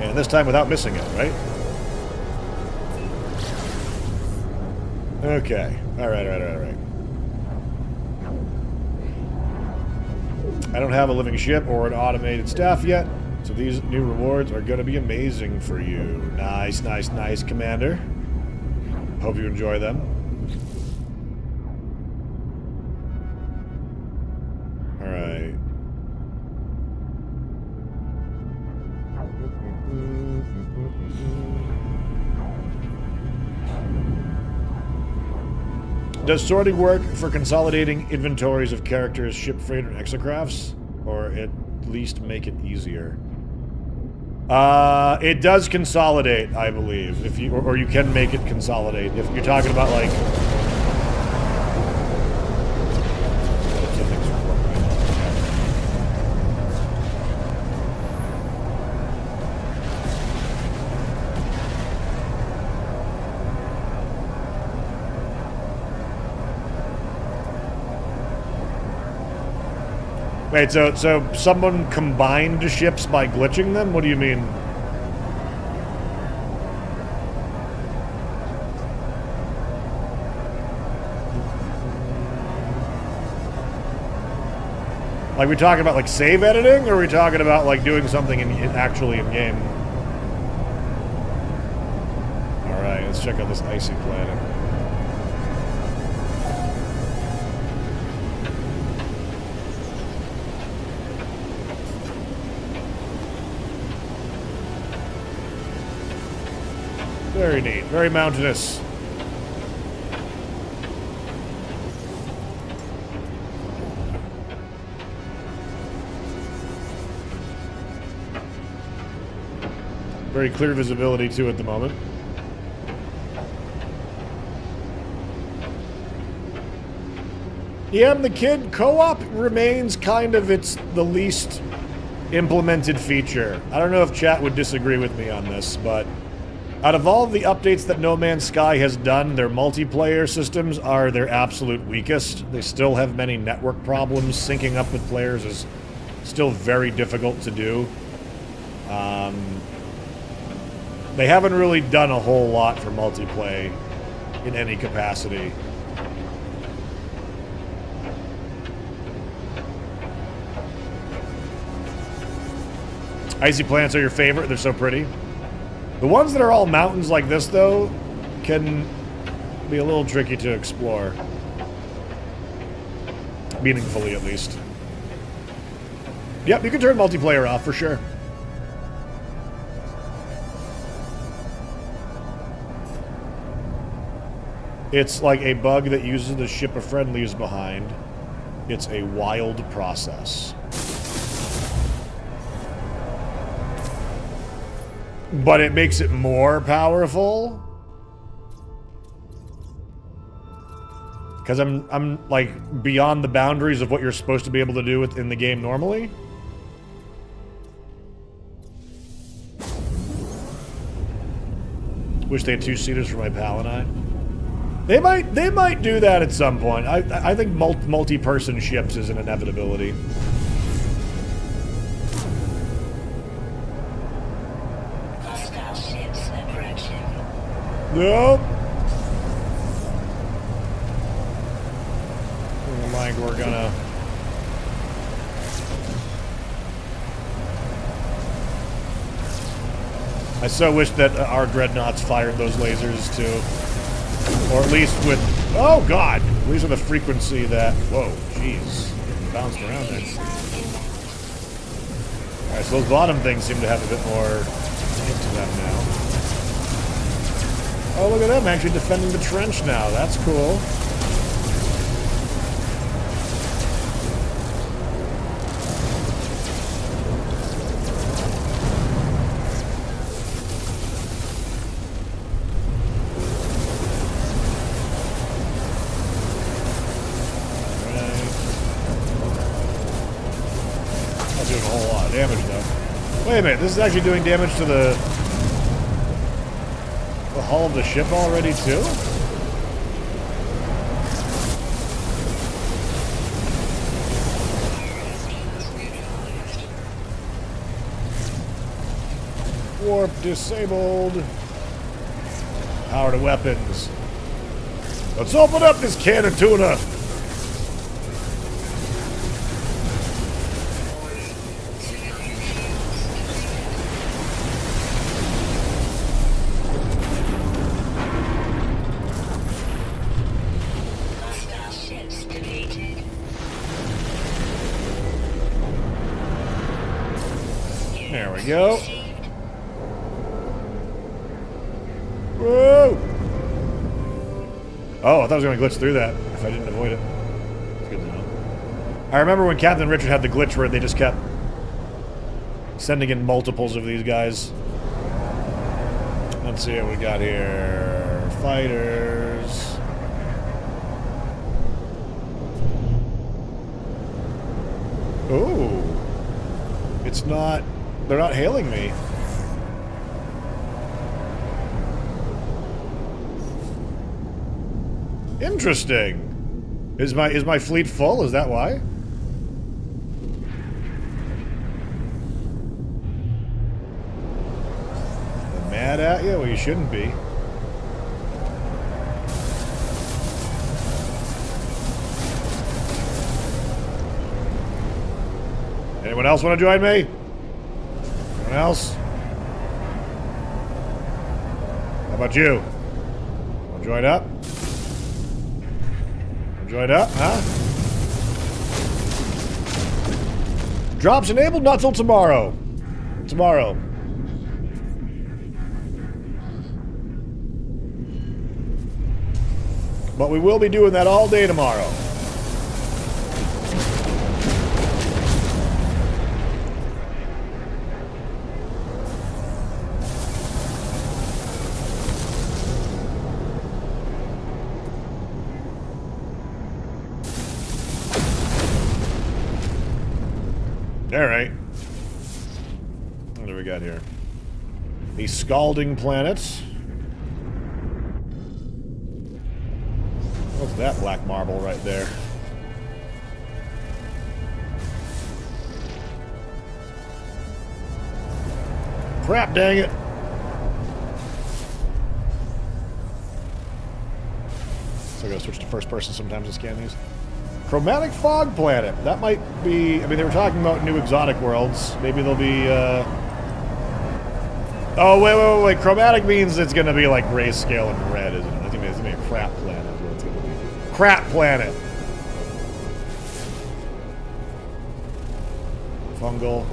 Speaker 1: And this time without missing it, right? Okay. Alright. I don't have a living ship or an automated staff yet, so these new rewards are going to be amazing for you. Nice, Commander. Hope you enjoy them. Alright. Does sorting work for consolidating inventories of characters, ship freight, and exocrafts? Or at least make it easier? It does consolidate, I believe. If you or you can make it consolidate. If you're talking about like Wait, so someone combined ships by glitching them? What do you mean? Like, we talking about like save editing, or are we talking about like doing something actually in game? All right, let's check out this icy planet. Very neat. Very mountainous. Very clear visibility, too, at the moment. Yeah, the kid co-op remains kind of the least implemented feature. I don't know if chat would disagree with me on this, but out of all the updates that No Man's Sky has done, their multiplayer systems are their absolute weakest. They still have many network problems. Syncing up with players is still very difficult to do. They haven't really done a whole lot for multiplayer in any capacity. Icy plants are your favorite. They're so pretty. The ones that are all mountains like this, though, can be a little tricky to explore. Meaningfully, at least. Yep, you can turn multiplayer off for sure. It's like a bug that uses the ship a friend leaves behind. It's a wild process. But it makes it more powerful. Because I'm like beyond the boundaries of what you're supposed to be able to do in the game normally. Wish they had two-seaters for my pal and I. They might do that at some point. I think multi-person ships is an inevitability.
Speaker 4: Hostile ships approaching.
Speaker 1: Nope. Like we're gonna. I so wish that our dreadnoughts fired those lasers too. Or at least with, oh god, at least with a frequency that, whoa, jeez, bounced around there. Alright, so those bottom things seem to have a bit more into them now. Oh, look at them actually defending the trench now, that's cool. Wait a minute, this is actually doing damage to the hull of the ship already, too? Warp disabled. Power to weapons. Let's open up this can of tuna. Go. Whoa! Oh, I thought I was going to glitch through that if I didn't avoid it. That's good to know. I remember when Captain Richard had the glitch where they just kept sending in multiples of these guys. Let's see what we got here. Fighters. Ooh. It's not... They're not hailing me. Interesting. Is my fleet full? Is that why? They're mad at you? Well, you shouldn't be. Anyone else want to join me? Anyone else? How about you? Want to join up? Join up, huh? Drops enabled not till tomorrow. Tomorrow. But we will be doing that all day tomorrow. Alright. What do we got here? The Scalding Planet. What's that black marble right there? Crap, dang it. So I gotta switch to first person sometimes to scan these. Chromatic Fog Planet. That might be... I mean, they were talking about new exotic worlds. Maybe they'll be, Oh, wait. Chromatic means it's gonna be like grayscale and red, isn't it? It's gonna be a crap planet is what it's gonna be. Crap planet! Fungal.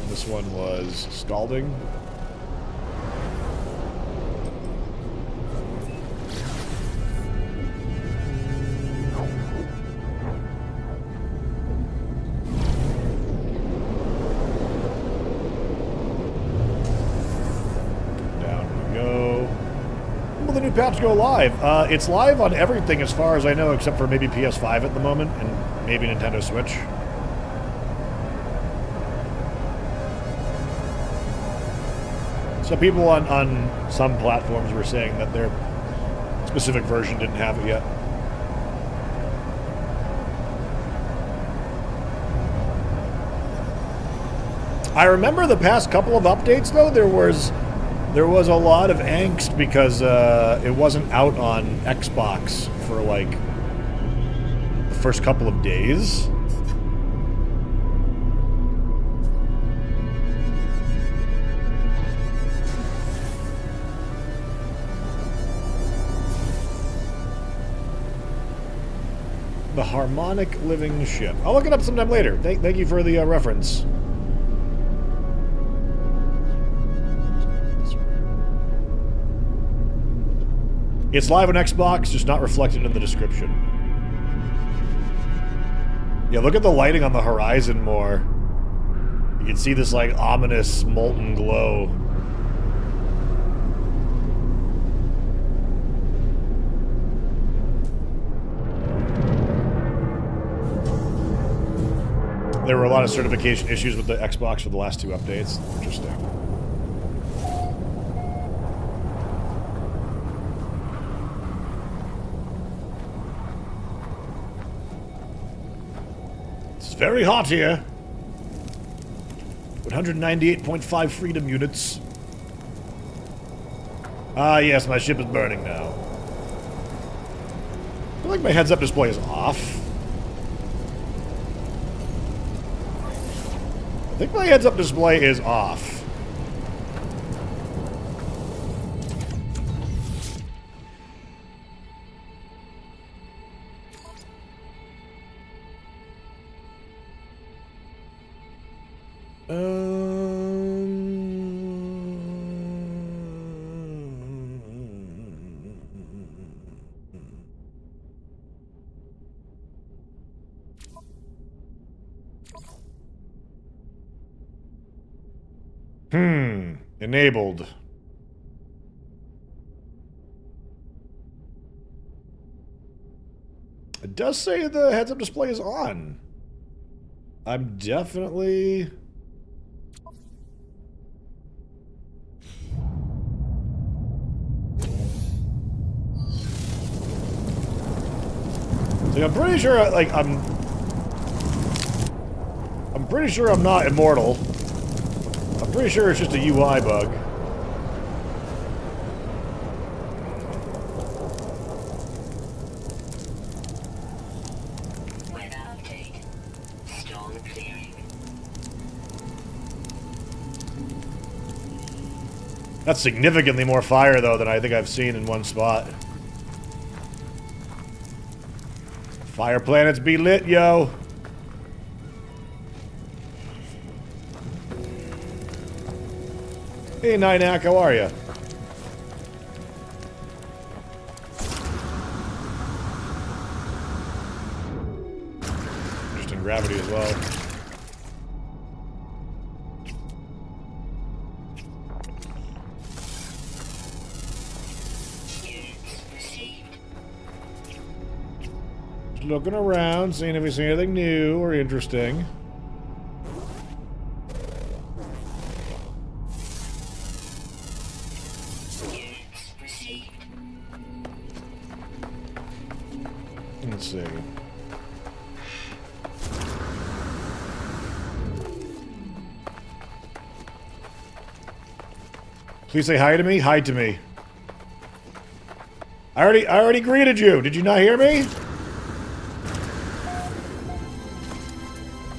Speaker 1: This one was Scalding. Patch go live. It's live on everything as far as I know, except for maybe PS5 at the moment, and maybe Nintendo Switch. So people on some platforms were saying that their specific version didn't have it yet. I remember the past couple of updates, though, there was a lot of angst because it wasn't out on Xbox for like the first couple of days. The Harmonic Living Ship. I'll look it up sometime later. Thank you for the reference. It's live on Xbox, just not reflected in the description. Yeah, look at the lighting on the horizon more. You can see this, like, ominous molten glow. There were a lot of certification issues with the Xbox for the last two updates. Interesting. Very hot here. 198.5 freedom units. Ah, yes, my ship is burning now. I feel like my heads-up display is off. I think my heads-up display is off. Enabled. It does say the heads-up display is on. I'm definitely... So I'm pretty sure, like, I'm pretty sure I'm not immortal. I'm pretty sure it's just a UI bug.
Speaker 4: Weather update. Storm clearing.
Speaker 1: That's significantly more fire, though, than I think I've seen in one spot. Fire planets be lit, yo! Hey, Ninak, how are you? in gravity as well. Just looking around, seeing if we see anything new or interesting. Let's see. Please say hi to me. Hi to me. I already greeted you. Did you not hear me?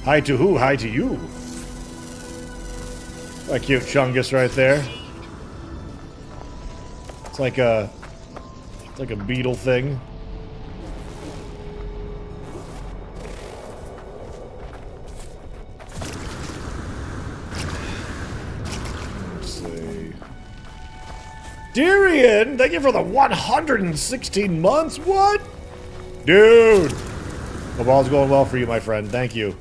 Speaker 1: Hi to who? Hi to you. A cute chungus right there. It's like a beetle thing. Darian, thank you for the 116 months. What? Dude. Hope all's going well for you, my friend. Thank you.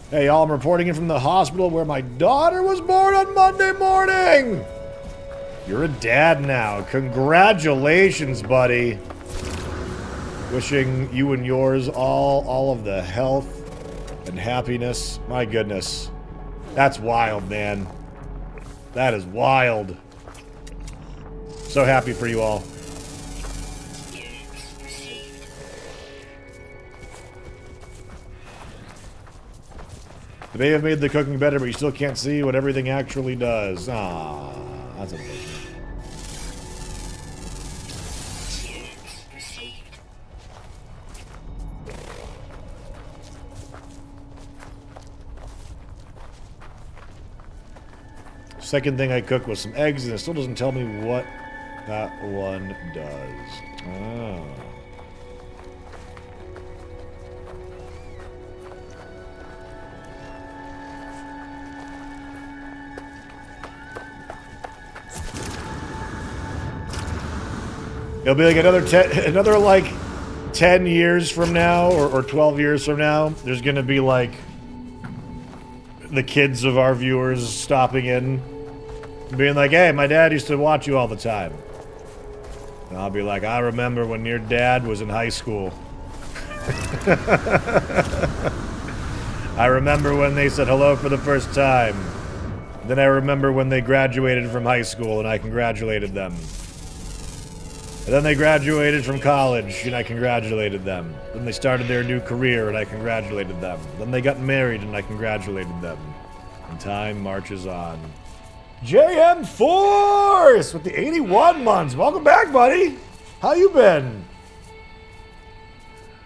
Speaker 1: Hey, y'all, I'm reporting in from the hospital where my daughter was born on Monday morning. You're a dad now. Congratulations, buddy. Wishing you and yours all of the health and happiness. My goodness. That's wild, man. That is wild. So happy for you all. They may have made the cooking better, but you still can't see what everything actually does. Ah, that's unfortunate. Second thing I cooked was some eggs, and it still doesn't tell me what that one does. Oh. It'll be like another like 10 years from now, or 12 years from now, there's gonna be like the kids of our viewers stopping in, being like, hey, my dad used to watch you all the time. And I'll be like, I remember when your dad was in high school. I remember when they said hello for the first time. Then I remember when they graduated from high school and I congratulated them. And then they graduated from college and I congratulated them. Then they started their new career and I congratulated them. Then they got married and I congratulated them. And time marches on. JM Force with the 81 months. Welcome back, buddy. How you been?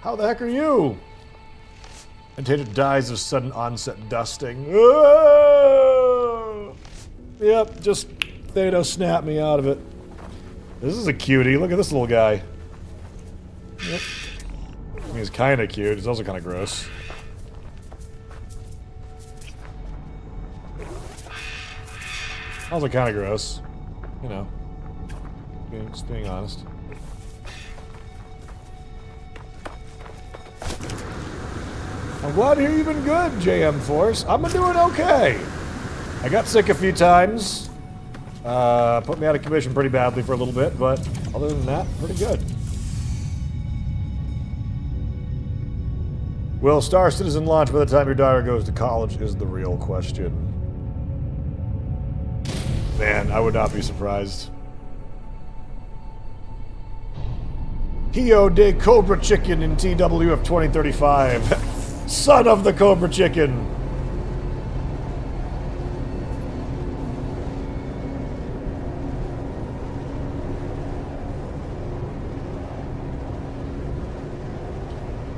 Speaker 1: How the heck are you? Antated dies of sudden onset dusting. Oh! Yep, just Thanos snapped me out of it. This is a cutie. Look at this little guy. Yep. I mean, he's kind of cute. He's also kind of gross. Also kind of gross. You know. Just being honest. I'm glad to hear you've been good, JM Force. I've been doing okay. I got sick a few times. Put me out of commission pretty badly for a little bit, but other than that, pretty good. Will Star Citizen launch by the time your daughter goes to college is the real question. Man, I would not be surprised. Hio de Cobra Chicken in TWF 2035. Son of the Cobra Chicken.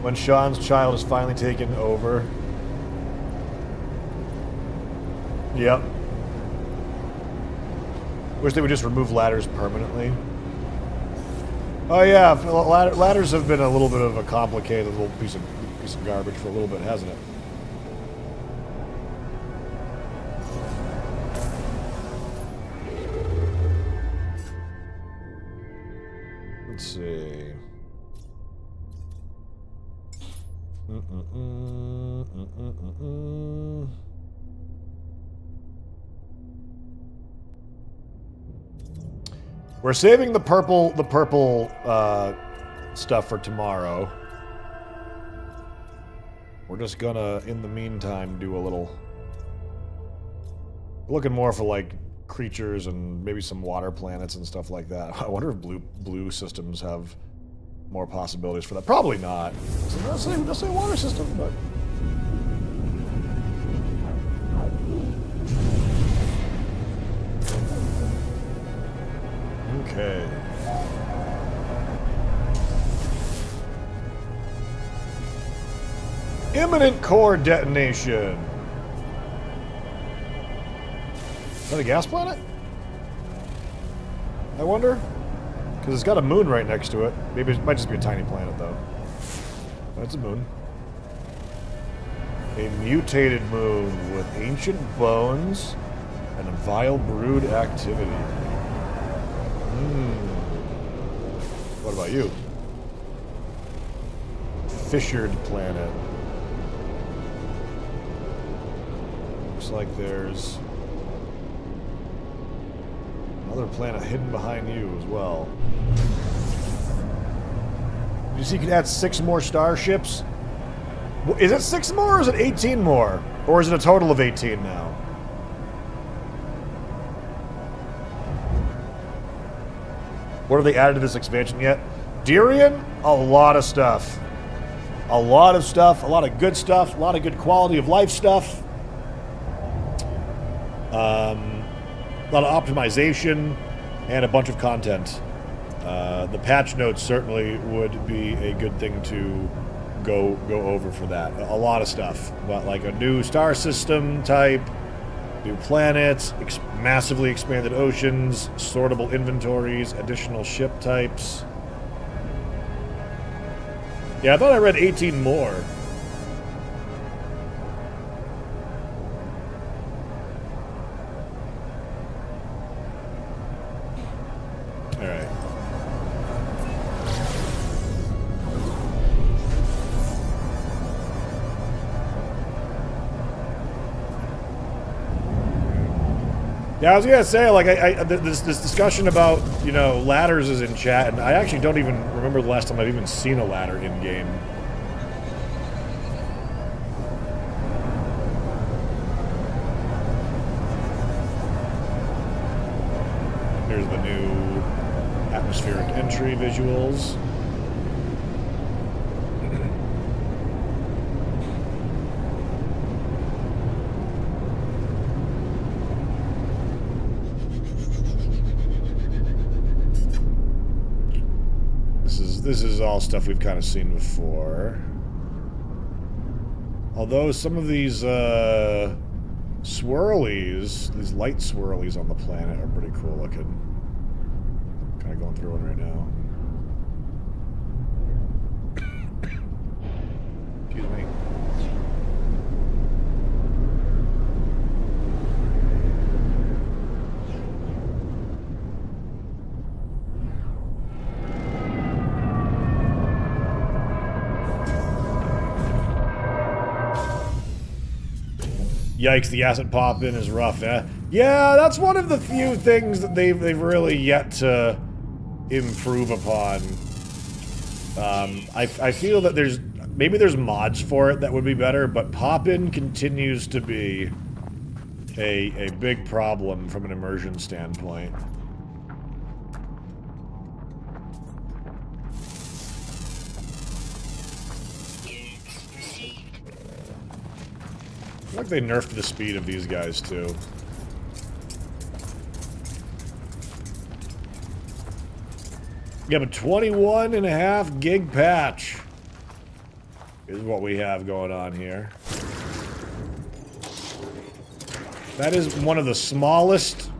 Speaker 1: When Sean's child is finally taken over. Yep. Wish they would just remove ladders permanently. Oh yeah, ladders have been a little bit of a complicated little piece of garbage for a little bit, hasn't it? Let's see. We're saving the purple stuff for tomorrow. We're just gonna, in the meantime, do a little... Looking more for, like, creatures and maybe some water planets and stuff like that. I wonder if blue systems have more possibilities for that. Probably not. So let's say water system, but... Okay. Imminent core detonation. Is that a gas planet? I wonder? Because it's got a moon right next to it. Maybe it might just be a tiny planet, though. That's a moon. A mutated moon with ancient bones and a vile brood activity. What about you? Fissured planet. Looks like there's another planet hidden behind you as well. Did you see you could add 6 more starships? Is it 6 more or is it 18 more? Or is it a total of 18 now? What have they added to this expansion yet? Dirian? A lot of stuff. A lot of stuff, a lot of good stuff, a lot of good quality of life stuff. A lot of optimization, and a bunch of content. The patch notes certainly would be a good thing to go over for that. A lot of stuff, but like a new star system type, new planets, massively expanded oceans, sortable inventories, additional ship types. Yeah, I thought I read 18 more. Alright. Yeah, I was gonna say, like, this discussion about, you know, ladders is in chat, and I actually don't even remember the last time I've even seen a ladder in game. Here's the new atmospheric entry visuals. This is all stuff we've kind of seen before. Although some of these swirlies, these light swirlies on the planet are pretty cool looking. Kind of going through one right now. Excuse me. Yikes, the acid pop-in is rough, eh? Yeah, that's one of the few things that they've really yet to improve upon. I feel that maybe there's mods for it that would be better, but pop-in continues to be a big problem from an immersion standpoint. I feel like they nerfed the speed of these guys, too. Yeah, but 21.5 gig patch is what we have going on here. That is one of the smallest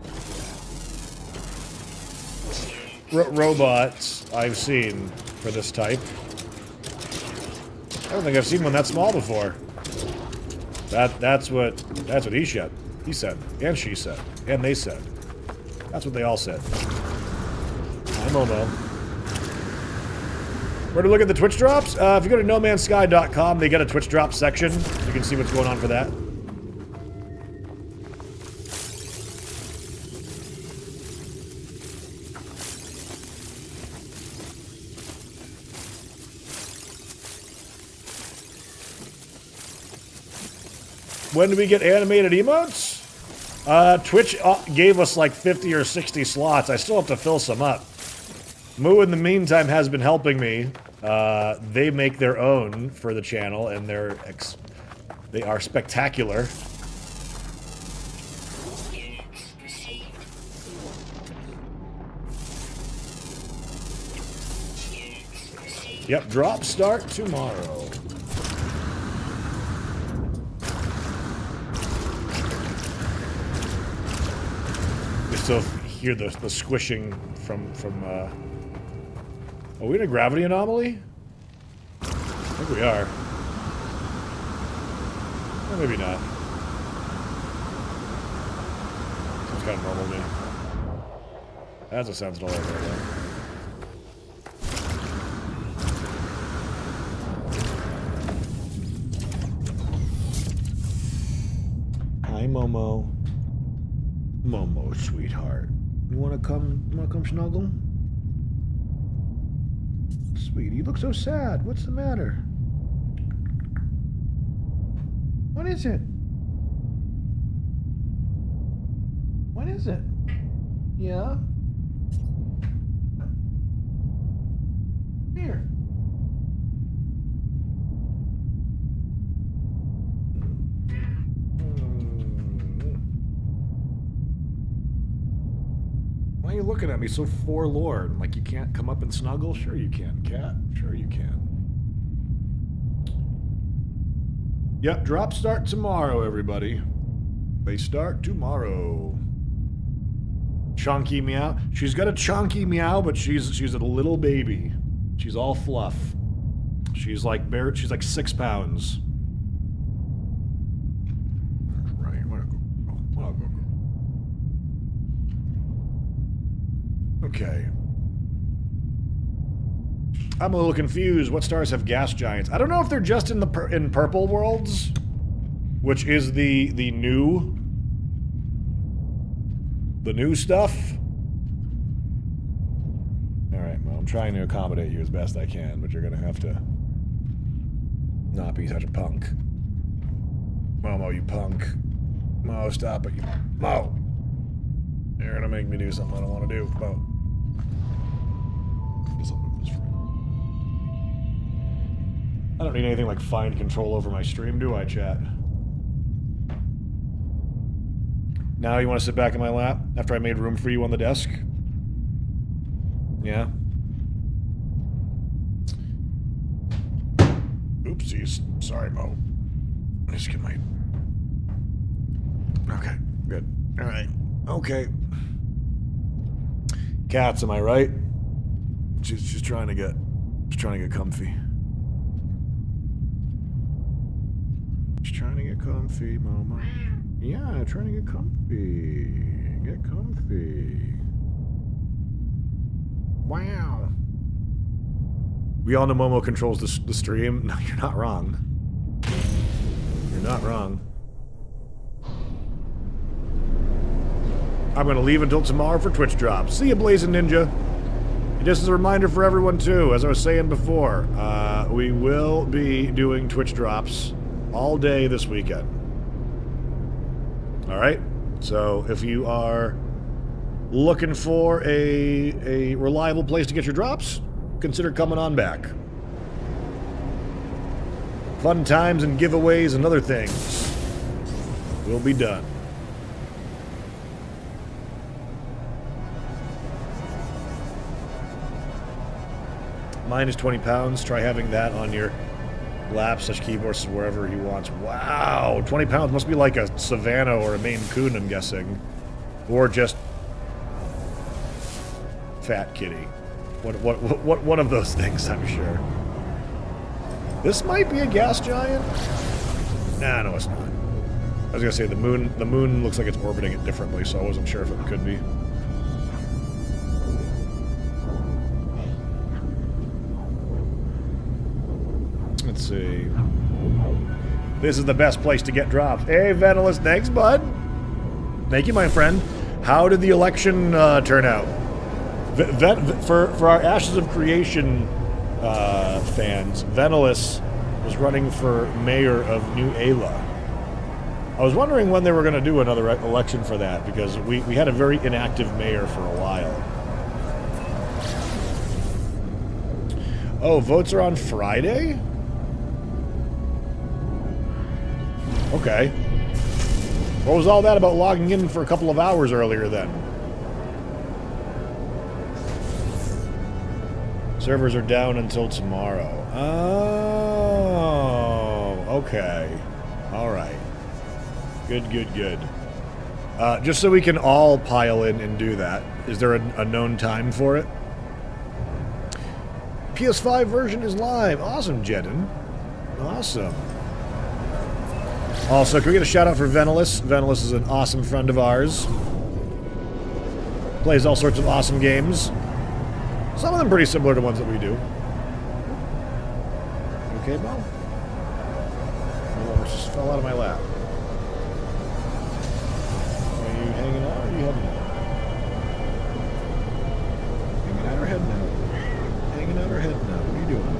Speaker 1: robots I've seen for this type. I don't think I've seen one that small before. That's what he said. He said, and she said, and they said. That's what they all said. Hi, Momo. Where to look at the Twitch drops? If you go to nomansky.com, they get a Twitch drop section. You can see what's going on for that. When do we get animated emotes? Twitch gave us like 50 or 60 slots. I still have to fill some up. Moo, in the meantime, has been helping me. They make their own for the channel, and they are spectacular. Yep, drop start tomorrow. You still hear the squishing from are we in a gravity anomaly? I think we are. Or maybe not. Seems kind of normal to me. That doesn't sound all right though. Hi, Momo. Momo, sweetheart. You wanna come snuggle? Sweetie, you look so sad. What's the matter? What is it? What is it? Yeah? Here. Why are you looking at me so forlorn? Like you can't come up and snuggle? Sure you can, cat. Sure you can. Yep, drop start tomorrow, everybody. They start tomorrow. Chunky meow. She's got a chunky meow, but she's a little baby. She's all fluff. She's like 6 pounds. Right, okay. I'm a little confused. What stars have gas giants? I don't know if they're just in the in purple worlds, which is the new stuff. All right, well, I'm trying to accommodate you as best I can, but you're gonna have to not be such a punk. Momo, you punk. Mo, stop it, you Mo. You're gonna make me do something I don't want to do. Mo. I don't need anything like fine control over my stream, do I, chat? Now you want to sit back in my lap after I made room for you on the desk? Yeah? Oopsies. Sorry, Mo. Just get my... Okay, good. Alright. Okay. Cats, am I right? She's trying to get... She's trying to get comfy. She's trying to get comfy, Mama. Yeah, trying to get comfy. Get comfy. Wow. We all know Momo controls the stream. No, you're not wrong. You're not wrong. I'm gonna leave until tomorrow for Twitch drops. See you, Blazing Ninja. And just as a reminder for everyone too, as I was saying before, we will be doing Twitch drops all day this weekend. Alright? So if you are looking for a reliable place to get your drops, consider coming on back. Fun times and giveaways and other things will be done. Mine is 20 pounds. Try having that on your lap, such keyboards wherever he wants. Wow, 20 pounds must be like a Savannah or a Maine Coon, I'm guessing. Or just fat kitty. What one of those things, I'm sure. This might be a gas giant? Nah, no, it's not. I was gonna say the moon looks like it's orbiting it differently, so I wasn't sure if it could be. Let's see. This is the best place to get drops. Hey, Venalus, thanks, bud. Thank you, my friend. How did the election turn out? For our Ashes of Creation fans, Venalus was running for mayor of New Ayla. I was wondering when they were going to do another election for that, because we had a very inactive mayor for a while. Oh, votes are on Friday? Okay. What was all that about logging in for a couple of hours earlier then? Servers are down until tomorrow. Oh, okay. Alright. Good, good, good. Just so we can all pile in and do that, is there a known time for it? PS5 version is live. Awesome, Jedden. Awesome. Also, can we get a shout out for Venalus? Venalus is an awesome friend of ours. Plays all sorts of awesome games. Some of them pretty similar to ones that we do. Okay, Bo? Oh, almost just fell out of my lap. Are you hanging out or are you heading out? Hanging out or heading out? Hanging out or heading out? What are you doing?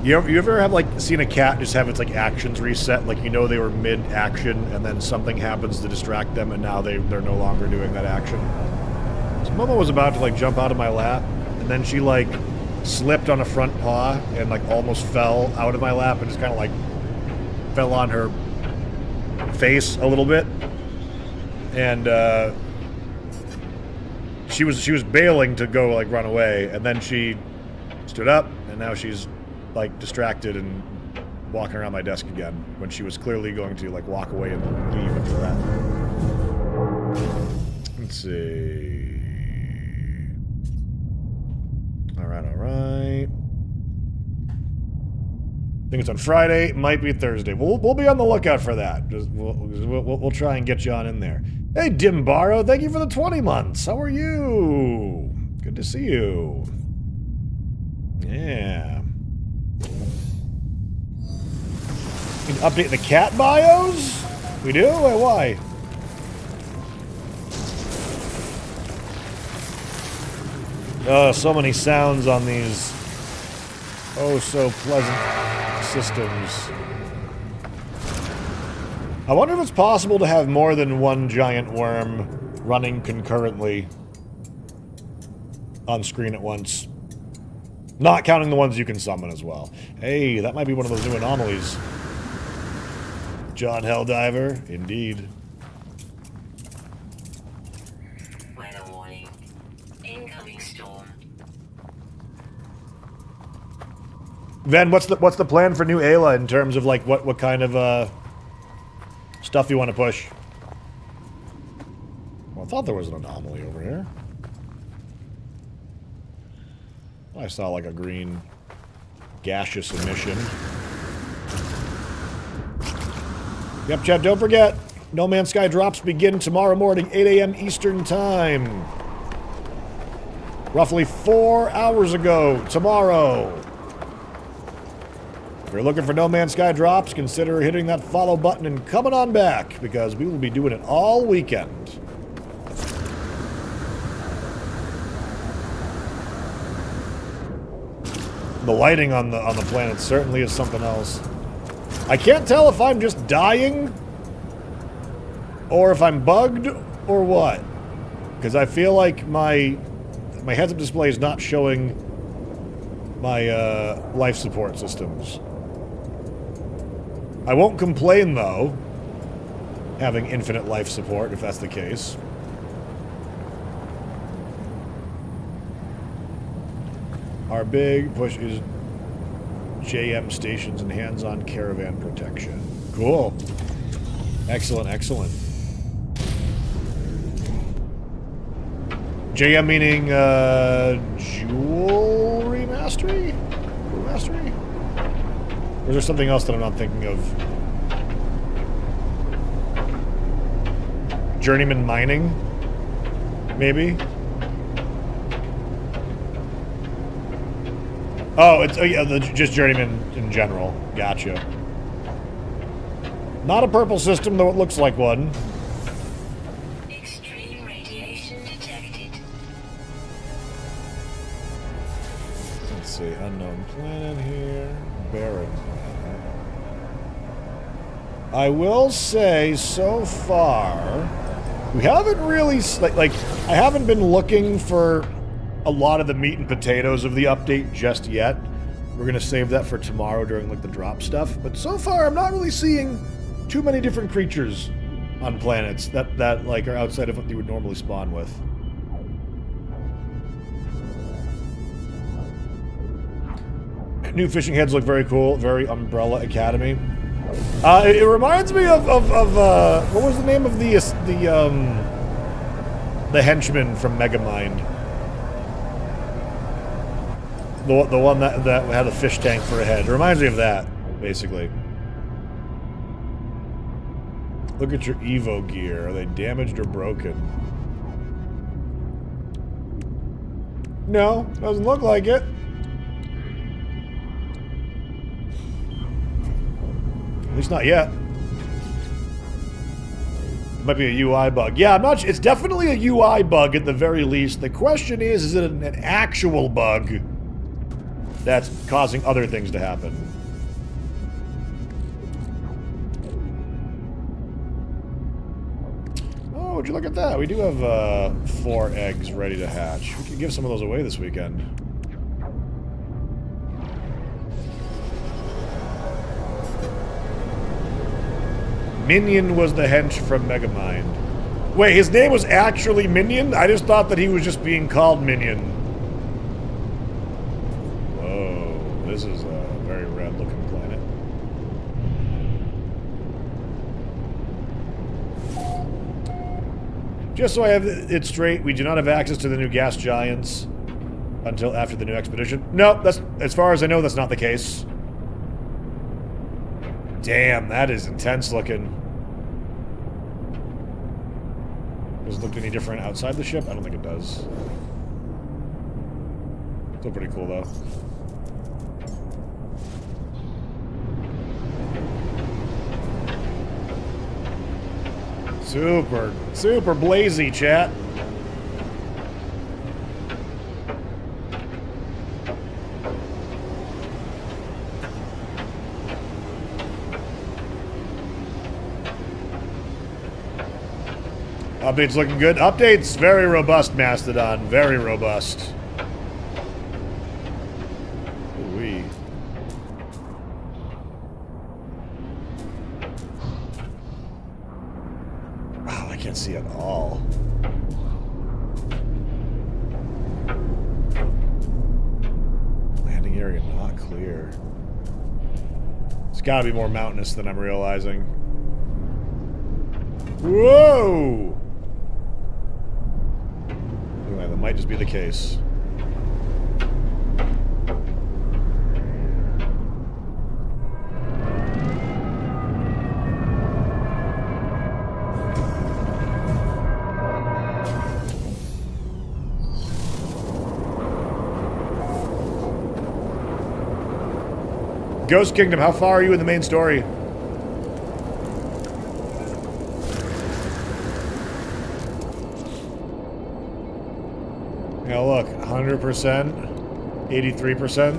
Speaker 1: You ever have, like, seen a cat just have its, like, actions reset? Like, you know they were mid-action, and then something happens to distract them, and now they're no longer doing that action. So Momo was about to, like, jump out of my lap, and then she, like, slipped on a front paw and, like, almost fell out of my lap and just kind of, like, fell on her face a little bit. And, she was bailing to go, like, run away, and then she stood up, and now she's, like, distracted and walking around my desk again when she was clearly going to, like, walk away and leave after that. Let's see. Alright, alright. I think it's on Friday. Might be Thursday. We'll be on the lookout for that. Just, we'll try and get you on in there. Hey, Dimbaro, thank you for the 20 months. How are you? Good to see you. Yeah. You can update the cat bios? We do? Why? Oh, so many sounds on these oh so pleasant systems. I wonder if it's possible to have more than one giant worm running concurrently on screen at once. Not counting the ones you can summon as well. Hey, that might be one of those new anomalies. John Helldiver, indeed.
Speaker 4: Weather warning. Incoming storm.
Speaker 1: Ven, what's the plan for New Ayla in terms of, like, what kind of stuff you want to push? Well, I thought there was an anomaly over here. I saw, like, a green gaseous emission. Yep, chat, don't forget, No Man's Sky drops begin tomorrow morning, 8 a.m. Eastern Time. Roughly 4 hours ago, tomorrow. If you're looking for No Man's Sky drops, consider hitting that follow button and coming on back, because we will be doing it all weekend. The lighting on the planet certainly is something else. I can't tell if I'm just dying, or if I'm bugged, or what. Because I feel like my heads-up display is not showing my life support systems. I won't complain, though, having infinite life support, if that's the case. Our big push is JM stations and hands-on caravan protection. Cool. Excellent, excellent. JM meaning, jewelry mastery? Jewel mastery? Or is there something else that I'm not thinking of? Journeyman mining? Maybe? Oh, it's yeah, just journeyman in general. Gotcha. Not a purple system, though it looks like one.
Speaker 4: Extreme radiation detected.
Speaker 1: Let's see, unknown planet here. Barren. I will say, so far, we haven't really, like, I haven't been looking for a lot of the meat and potatoes of the update just yet. We're gonna save that for tomorrow during, like, the drop stuff. But so far, I'm not really seeing too many different creatures on planets that like, are outside of what you would normally spawn with. New fishing heads look very cool. Very Umbrella Academy. It reminds me of what was the name of the henchman from Megamind? The one that had a fish tank for a head. It reminds me of that, basically. Look at your Evo gear. Are they damaged or broken? No, doesn't look like it. At least not yet. Might be a UI bug. Yeah, I'm not. It's definitely a UI bug at the very least. The question is it an actual bug that's causing other things to happen? Oh, would you look at that? We do have 4 eggs ready to hatch. We could give some of those away this weekend. Minion was the hench from Megamind. Wait, his name was actually Minion? I just thought that he was just being called Minion. Whoa, this is a very red-looking planet. Just so I have it straight, we do not have access to the new gas giants until after the new expedition. No, that's, as far as I know, that's not the case. Damn, that is intense looking. Does it look any different outside the ship? I don't think it does. Still pretty cool, though. Super blazy, chat. Update's looking good. Update's very robust, Mastodon. Very robust. Ooh-wee. Wow, I can't see at all. Landing area not clear. It's gotta be more mountainous than I'm realizing. Whoa! That might just be the case. Ghost Kingdom, how far are you in the main story? Yeah, look, 100%, 83%.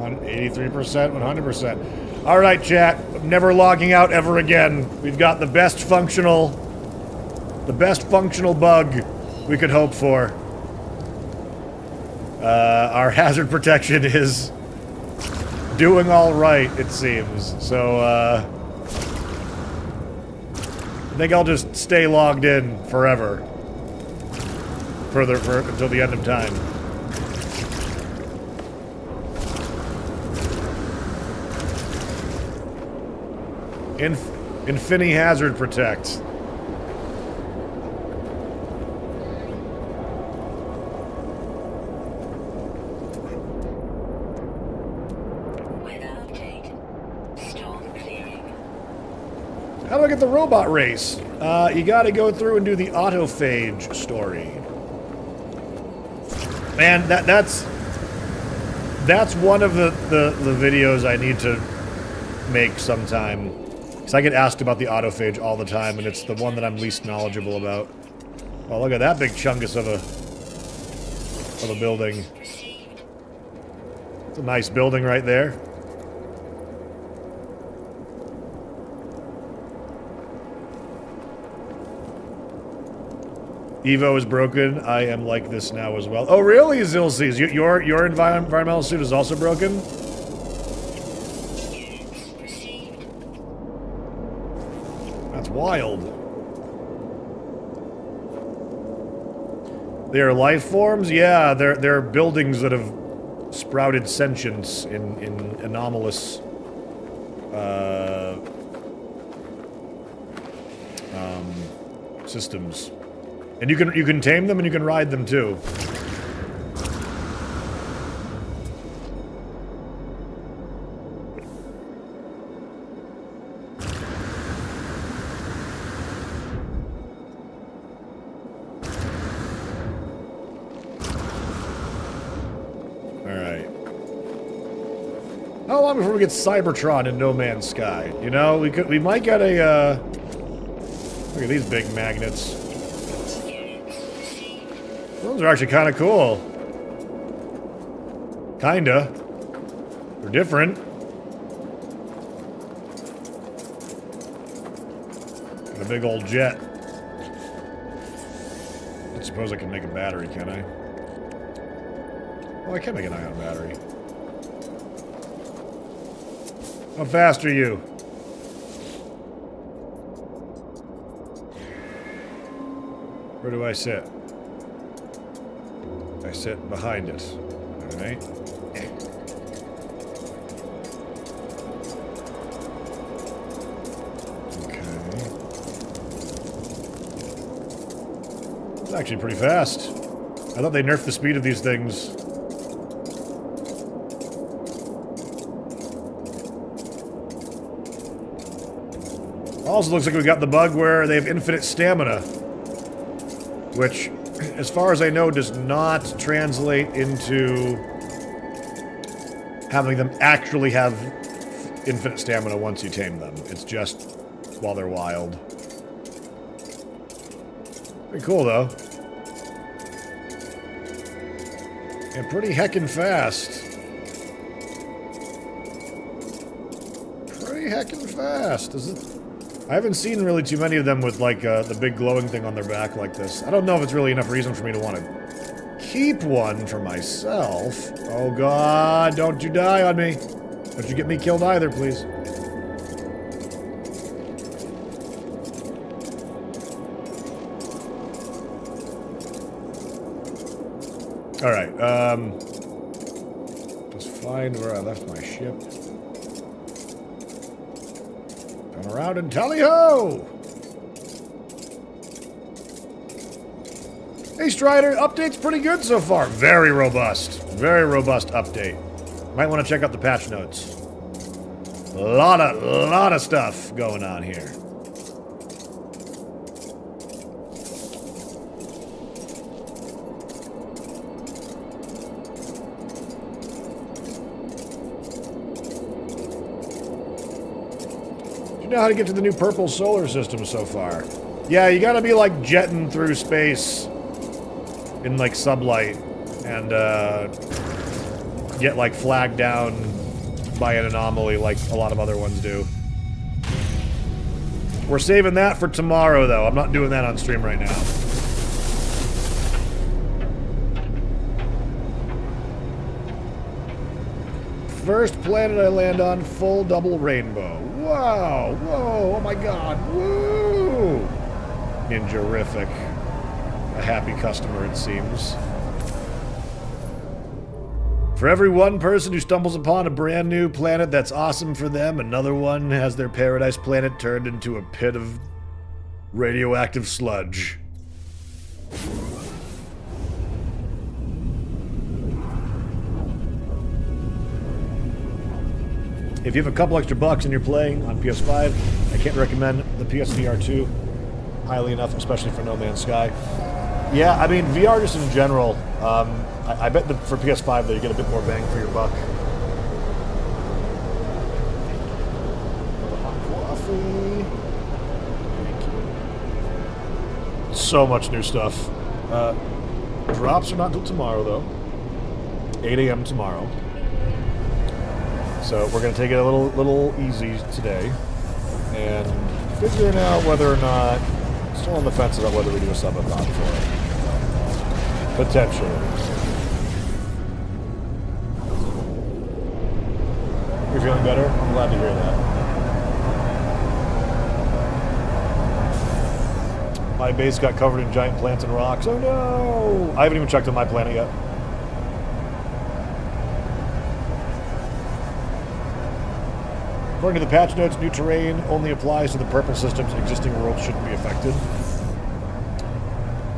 Speaker 1: On 83%, 100%. All right, chat. I'm never logging out ever again. We've got the best functional bug we could hope for. Our hazard protection is doing all right, it seems. So, I think I'll just stay logged in forever. Until the end of time. Infini Hazard Protect. look at the robot race. You gotta go through and do the autophage story. Man, that's one of the videos I need to make sometime. Because I get asked about the autophage all the time, and it's the one that I'm least knowledgeable about. Oh, look at that big chungus of a building. It's a nice building right there. Evo is broken. I am like this now as well. Oh, really, Zilsies? Your environmental suit is also broken? That's wild. They are life forms? Yeah, they're buildings that have sprouted sentience in anomalous systems. And you can tame them and you can ride them too. Alright. How long before we get Cybertron in No Man's Sky? You know, we might get a look at these big magnets. Those are actually kind of cool. Kinda. They're different. And a big old jet. I suppose I can make a battery, can I? Oh, I can make an ion battery. How fast are you? Where do I sit? I sit behind it. Alright. Okay. It's actually pretty fast. I thought they nerfed the speed of these things. Also looks like we got the bug where they have infinite stamina. Which, as far as I know, does not translate into having them actually have infinite stamina once you tame them. It's just while they're wild. Pretty cool, though. And pretty heckin' fast. Pretty heckin' fast. Is it? I haven't seen really too many of them with, like, the big glowing thing on their back like this. I don't know if it's really enough reason for me to want to keep one for myself. Oh, God, don't you die on me. Don't you get me killed either, please. Alright, let's find where I left my ship. Turn around and tally-ho! Hey, Strider, update's pretty good so far. Very robust. Very robust update. Might want to check out the patch notes. Lot of stuff going on here. Know how to get to the new purple solar system so far. Yeah, you gotta be like jetting through space in like sublight and get like flagged down by an anomaly like a lot of other ones do. We're saving that for tomorrow though. I'm not doing that on stream right now. First planet I land on, full double rainbow. Wow! Whoa! Oh my god! Woo! Ninja-rific. A happy customer, it seems. For every one person who stumbles upon a brand new planet that's awesome for them, another one has their paradise planet turned into a pit of radioactive sludge. If you have a couple extra bucks and you're playing on PS5, I can't recommend the PSVR 2 highly enough, especially for No Man's Sky. Yeah, I mean, VR just in general, I bet that for PS5 that you get a bit more bang for your buck. Hot coffee. Thank you. So much new stuff. Drops are not until tomorrow, though. 8 a.m. tomorrow. So we're going to take it a little easy today. And figuring out whether or not... Still on the fence about whether we do a subathon for it. Potentially. You're feeling better? I'm glad to hear that. My base got covered in giant plants and rocks. Oh no! I haven't even checked on my planet yet. According to the patch notes, new terrain only applies to the purple systems. Existing worlds shouldn't be affected.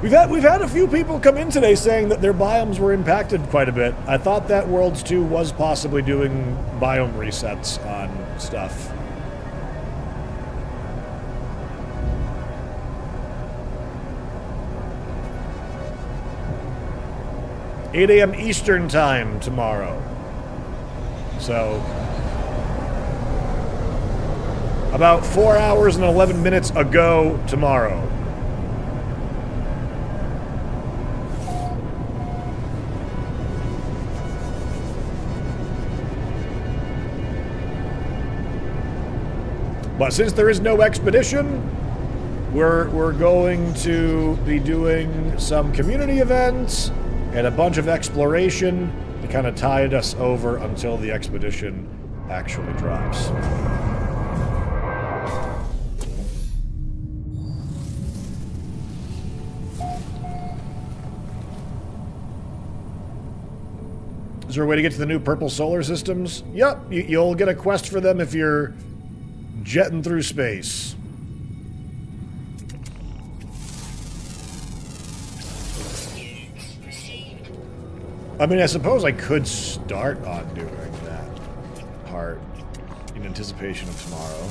Speaker 1: We've had a few people come in today saying that their biomes were impacted quite a bit. I thought that Worlds 2 was possibly doing biome resets on stuff. "8 a.m. Eastern Time tomorrow." So... about 4 hours and 11 minutes ago tomorrow. But since there is no expedition, we're going to be doing some community events and a bunch of exploration to kind of tide us over until the expedition actually drops. Is there a way to get to the new purple solar systems? Yep, you'll get a quest for them if you're jetting through space. I mean, I suppose I could start on doing that part in anticipation of tomorrow.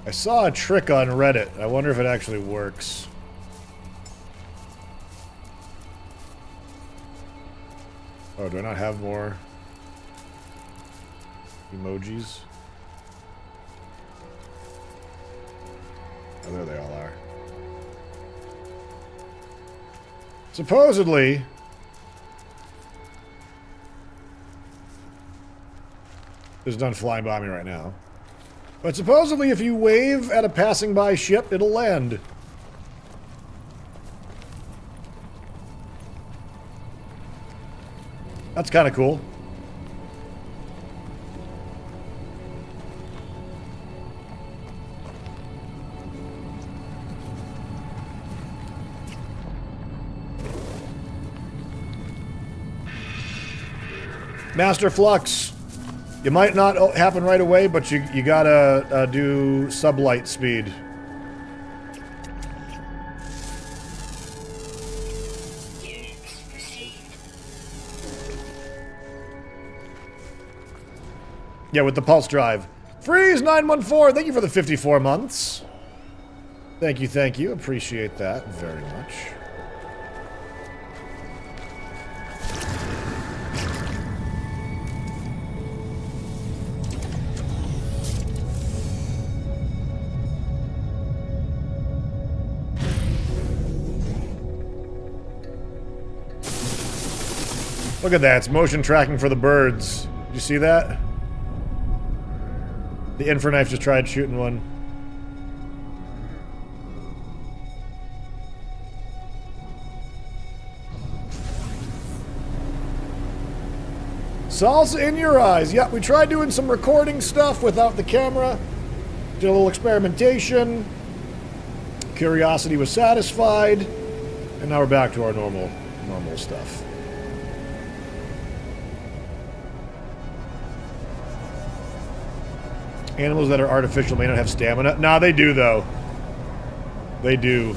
Speaker 1: I saw a trick on Reddit. I wonder if it actually works. Oh, do I not have more emojis? Oh, there they all are. Supposedly... there's none flying by me right now. But supposedly if you wave at a passing by ship, it'll land. That's kind of cool. Master Flux. You might not happen right away, but you gotta do sublight speed. Yeah, with the pulse drive. Freeze914, thank you for the 54 months. Thank you. Appreciate that very much. Look at that, it's motion tracking for the birds. Did you see that? The Infraknife just tried shooting one. Salsa in your eyes. Yeah, we tried doing some recording stuff without the camera. Did a little experimentation. Curiosity was satisfied. And now we're back to our normal stuff. Animals that are artificial may not have stamina. Nah, they do, though. They do.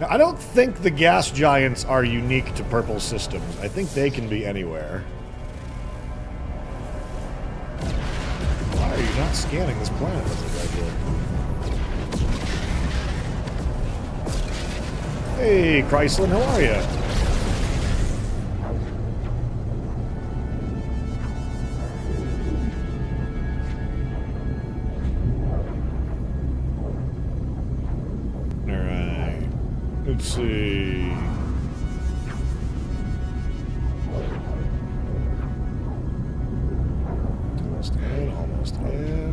Speaker 1: Now, I don't think the gas giants are unique to purple systems. I think they can be anywhere. Why are you not scanning this planet? Hey, Chryslin, how are you? Alright. Let's see. Almost in, almost in.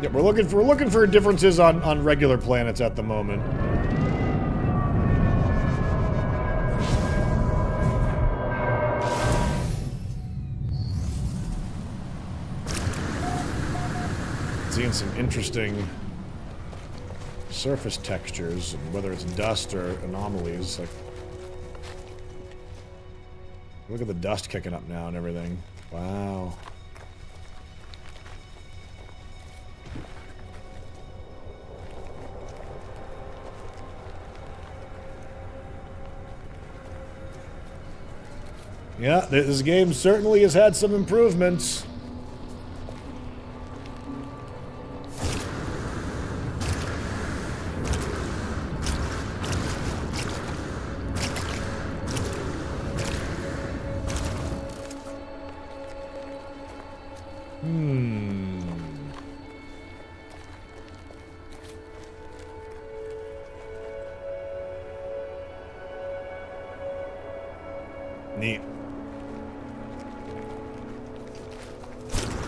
Speaker 1: Yeah, we're looking for differences on regular planets at the moment. Seeing some interesting surface textures, and whether it's dust or anomalies. Like, look at the dust kicking up now and everything. Wow. Yeah, this game certainly has had some improvements. Neat.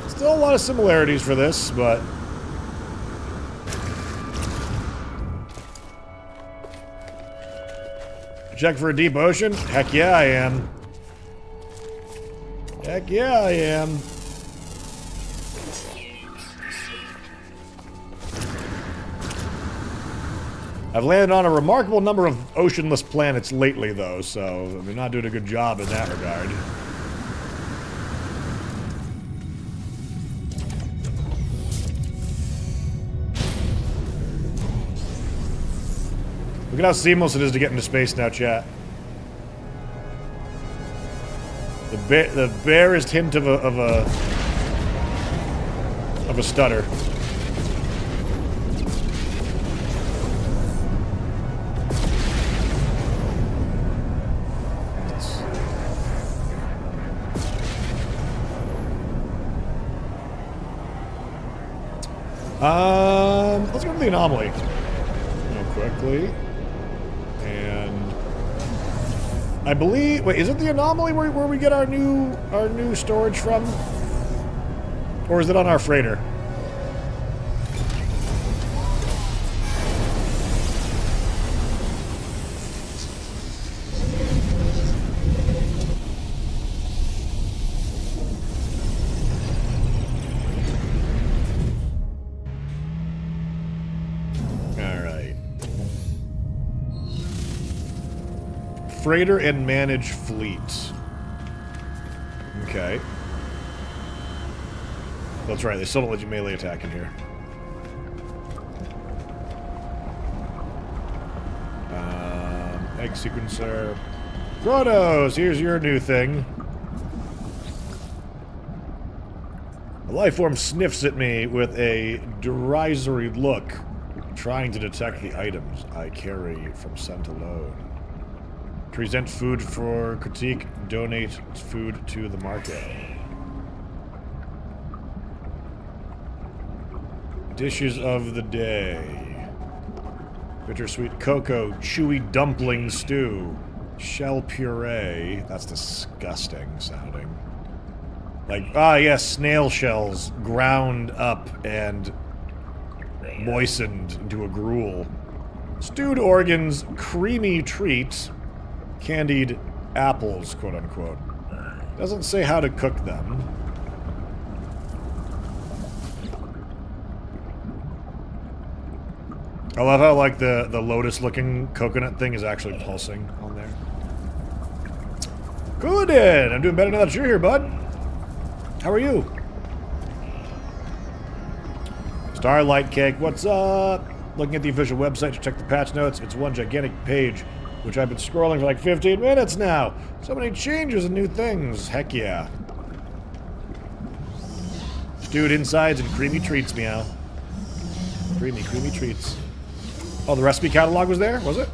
Speaker 1: Still a lot of similarities for this, but... Check for a deep ocean? Heck yeah, I am. Heck yeah, I am. I've landed on a remarkable number of oceanless planets lately, though, so we're not doing a good job in that regard. Look at how seamless it is to get into space now, chat. The barest hint of a stutter. Let's go to the anomaly. Real quickly. And I believe, wait, is it the anomaly where we get our new storage from? Or is it on our freighter? Freighter and manage fleet. Okay. That's right, they still don't let you melee attack in here. Egg sequencer. Protos, here's your new thing. The lifeform sniffs at me with a derisory look, trying to detect the items I carry from scent alone. Present food for critique. Donate food to the market. Dishes of the day. Bittersweet cocoa, chewy dumpling stew. Shell puree. That's disgusting sounding. Like, ah yes, snail shells ground up and moistened into a gruel. Stewed organs, creamy treat, candied apples, quote unquote. Doesn't say how to cook them. I love how, like, the lotus-looking coconut thing is actually pulsing on there. Good. I'm doing better now that you're here, bud. How are you? Starlight Cake, what's up? Looking at the official website to check the patch notes. It's one gigantic page, which I've been scrolling for like 15 minutes now. So many changes and new things. Heck yeah. Stewed insides and creamy treats, meow. Creamy treats. Oh, the recipe catalog was there? Was it?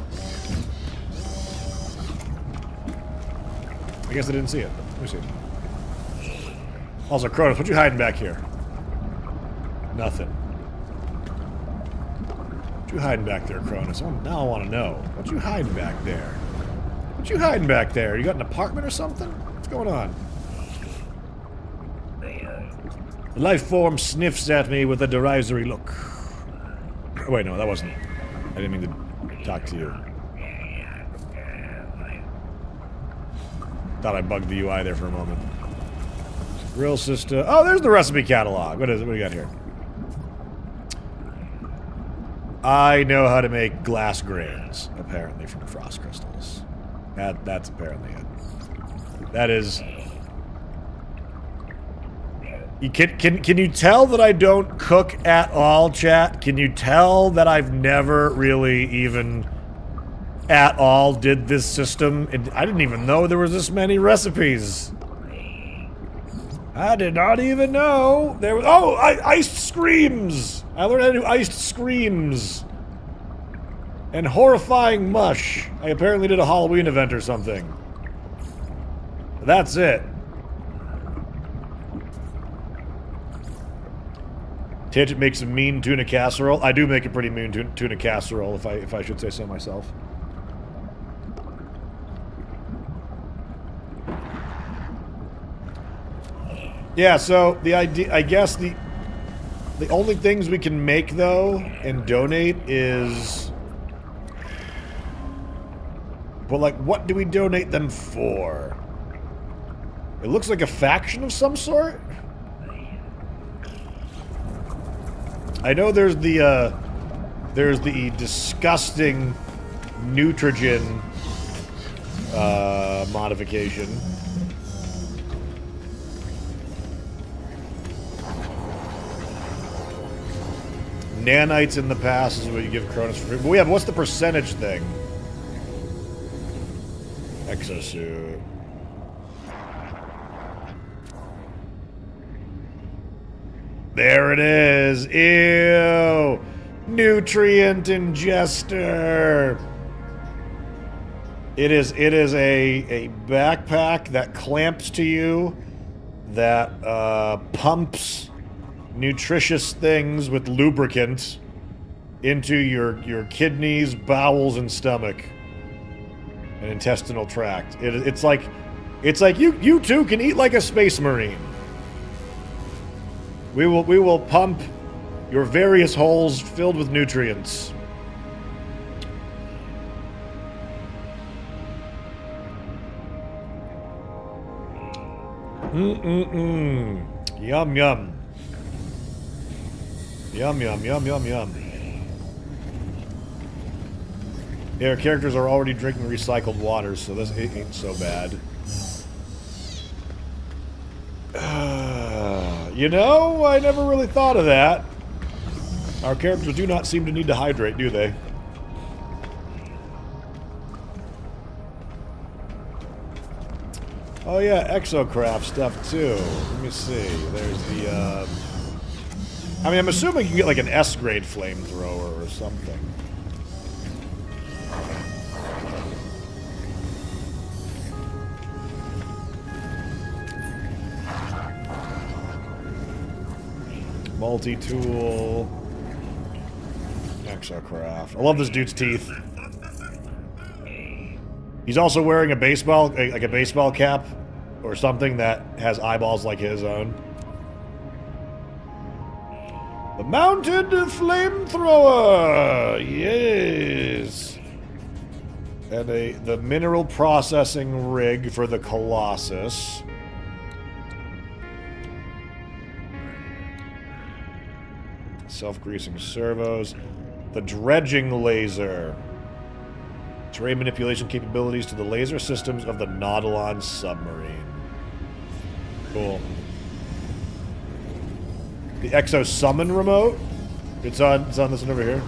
Speaker 1: I guess I didn't see it. Let me see. Also, Cronus, what you hiding back here? Nothing. What you hiding back there, Cronus? Oh, now I want to know. What you hiding back there? What you hiding back there? You got an apartment or something? What's going on? The life form sniffs at me with a derisory look. Oh, wait, no, that wasn't. I didn't mean to talk to you. Thought I bugged the UI there for a moment. Grill system. Oh, there's the recipe catalog. What is it? What do you got here? I know how to make glass grains, apparently, from frost crystals. That's apparently it. That is... Can you tell that I don't cook at all, chat? Can you tell that I've never really even at all did this system? I didn't even know there was this many recipes. I did not even know there was... Oh, iced screams! I learned how to do iced screams. And horrifying mush. I apparently did a Halloween event or something. But that's it. Tangent makes a mean tuna casserole. I do make a pretty mean tuna casserole, if I should say so myself. Yeah, so the idea, I guess the only things we can make though and donate is, but like, what do we donate them for? It looks like a faction of some sort. I know there's the disgusting Nutrigen modification. Nanites in the past is what you give Cronus for free. But yeah, but what's the percentage thing? Exosuit. There it is. Ew. Nutrient ingester. It is a backpack that clamps to you, that pumps nutritious things with lubricant into your kidneys, bowels, and stomach, and intestinal tract. It's like you too can eat like a space marine. We will pump your various holes filled with nutrients. Yum yum. Yum, yum, yum, yum, yum. Yeah, our characters are already drinking recycled water, so this ain't so bad. You know, I never really thought of that. Our characters do not seem to need to hydrate, do they? Oh yeah, exocraft stuff too. Let me see. There's the, I mean, I'm assuming you can get like an S-grade flamethrower or something. Multi-tool. Exocraft. I love this dude's teeth. He's also wearing a baseball, like a baseball cap or something that has eyeballs like his own. But Mounted flamethrower! Yes! And the mineral processing rig for the Colossus. Self-greasing servos. The dredging laser. Terrain manipulation capabilities to the laser systems of the Nautilon submarine. Cool. The Exo Summon remote. It's on this one over here.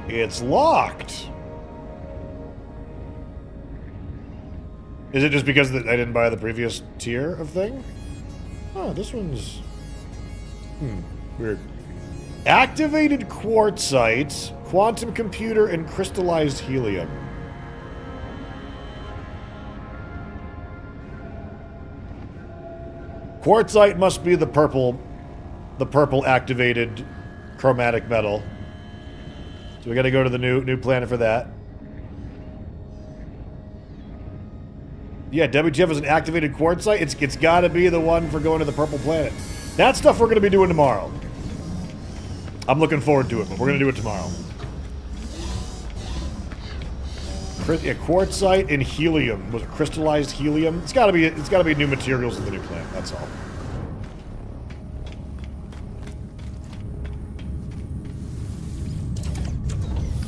Speaker 1: It's locked. Is it just because I didn't buy the previous tier of thing? Oh, this one's... weird. Activated quartzite, quantum computer, and crystallized helium. Quartzite must be the purple activated chromatic metal. So we gotta go to the new planet for that. Yeah, WTF is an activated quartzite. It's gotta be the one for going to the purple planet. That stuff we're gonna be doing tomorrow. I'm looking forward to it, but we're gonna do it tomorrow. Yeah, quartzite and helium. Was it crystallized helium? It's gotta be new materials in the new planet, that's all.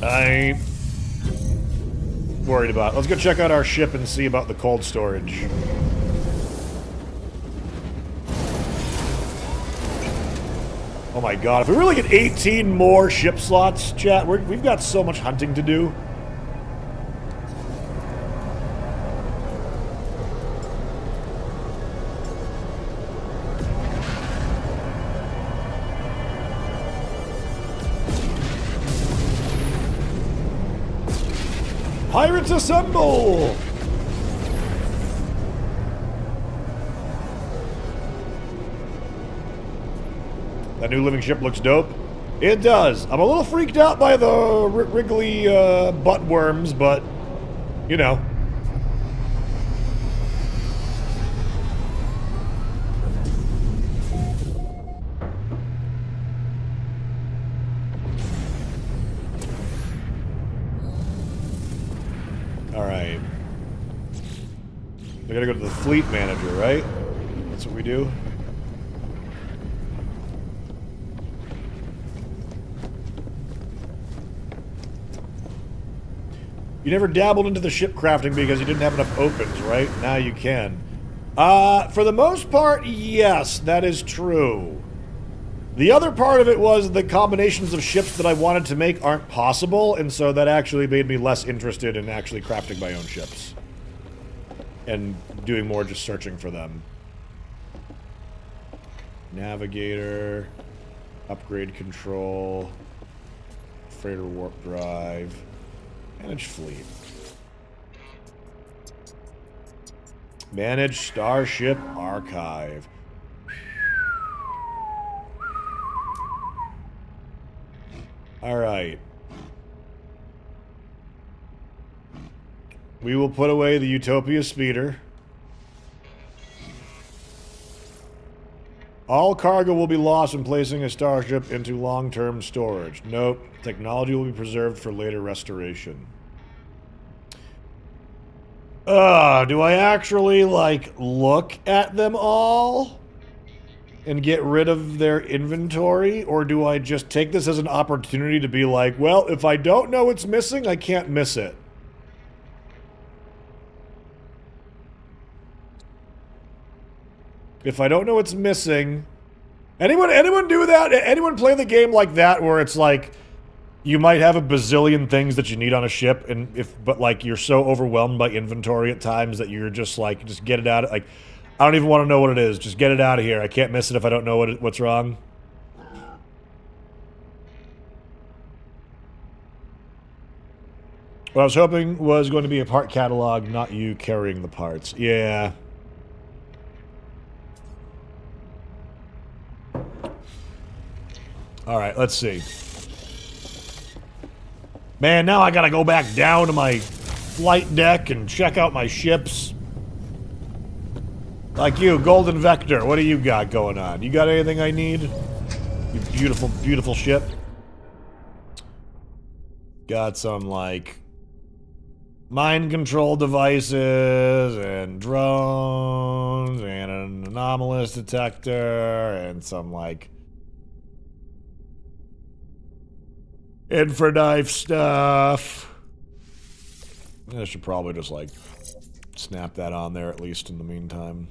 Speaker 1: I ain't worried about it. Let's go check out our ship and see about the cold storage. Oh my god, if we really get 18 more ship slots, chat, we've got so much hunting to do. Pirates assemble! That new living ship looks dope. It does. I'm a little freaked out by the wriggly butt worms, but, you know. Alright. We gotta go to the fleet manager, right? That's what we do? You never dabbled into the ship crafting because you didn't have enough opens, right? Now you can. For the most part, yes, that is true. The other part of it was the combinations of ships that I wanted to make aren't possible, and so that actually made me less interested in actually crafting my own ships. And doing more just searching for them. Navigator, upgrade control, freighter warp drive, manage fleet. Manage Starship Archive. Alright. We will put away the Utopia speeder. All cargo will be lost when placing a starship into long-term storage. Nope. Technology will be preserved for later restoration. Do I actually, like, look at them all and get rid of their inventory? Or do I just take this as an opportunity to be like, well, if I don't know what's missing, I can't miss it? If I don't know what's missing... Anyone do that? Anyone play the game like that where it's like... You might have a bazillion things that you need on a ship, but like you're so overwhelmed by inventory at times that you're just like, just get it out. Like, I don't even want to know what it is. Just get it out of here. I can't miss it if I don't know what's wrong. What I was hoping was going to be a part catalog, not you carrying the parts. Yeah. All right, let's see. Man, now I gotta go back down to my flight deck and check out my ships. Like you, Golden Vector, what do you got going on? You got anything I need? You beautiful, beautiful ship. Got some, like, mind control devices and drones and an anomalous detector and some, like, infraknife stuff. I should probably just, like, snap that on there at least in the meantime.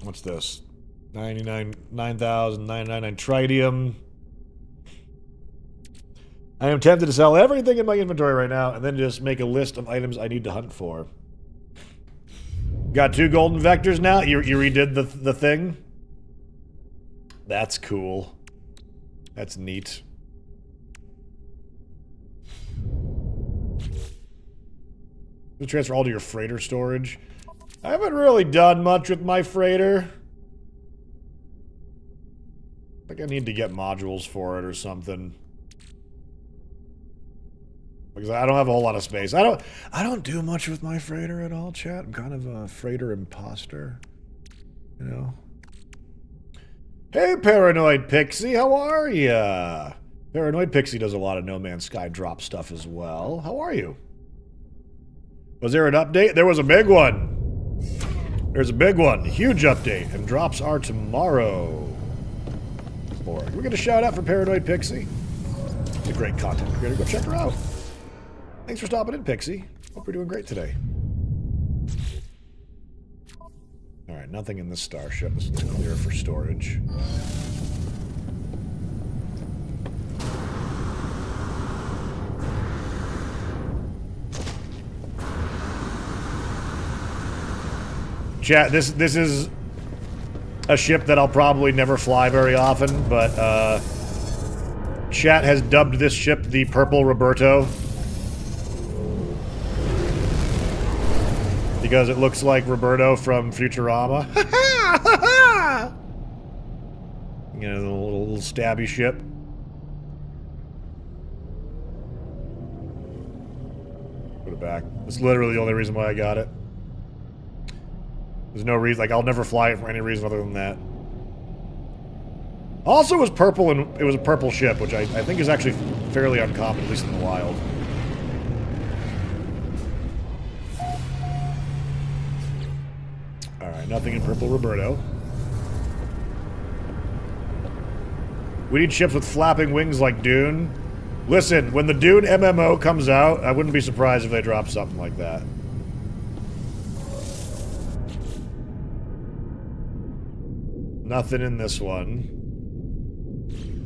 Speaker 1: What's this? 9,999 tritium. I am tempted to sell everything in my inventory right now and then just make a list of items I need to hunt for. Got 2 golden vectors now? You redid the thing? That's cool. That's neat. You transfer all to your freighter storage. I haven't really done much with my freighter. I think I need to get modules for it or something. Because I don't have a whole lot of space. I don't do much with my freighter at all, chat. I'm kind of a freighter imposter. You know? Hey, Paranoid Pixie, how are ya? Paranoid Pixie does a lot of No Man's Sky drop stuff as well. How are you? Was there an update? There was a big one. There's a big one. A huge update. And drops are tomorrow. We're going to shout out for Paranoid Pixie. It's a great content creator. Go check her out. Thanks for stopping in, Pixie. Hope you're doing great today. Alright, nothing in this starship. This is clear for storage. Chat, this is a ship that I'll probably never fly very often, but chat has dubbed this ship the Purple Roberto. Because it looks like Roberto from Futurama. You know, the little stabby ship. Put it back. That's literally the only reason why I got it. There's no reason, like, I'll never fly it for any reason other than that. Also, it was purple, and it was a purple ship, which I think is actually fairly uncommon, at least in the wild. Alright, nothing in Purple Roberto. We need ships with flapping wings like Dune. Listen, when the Dune MMO comes out, I wouldn't be surprised if they drop something like that. Nothing in this one.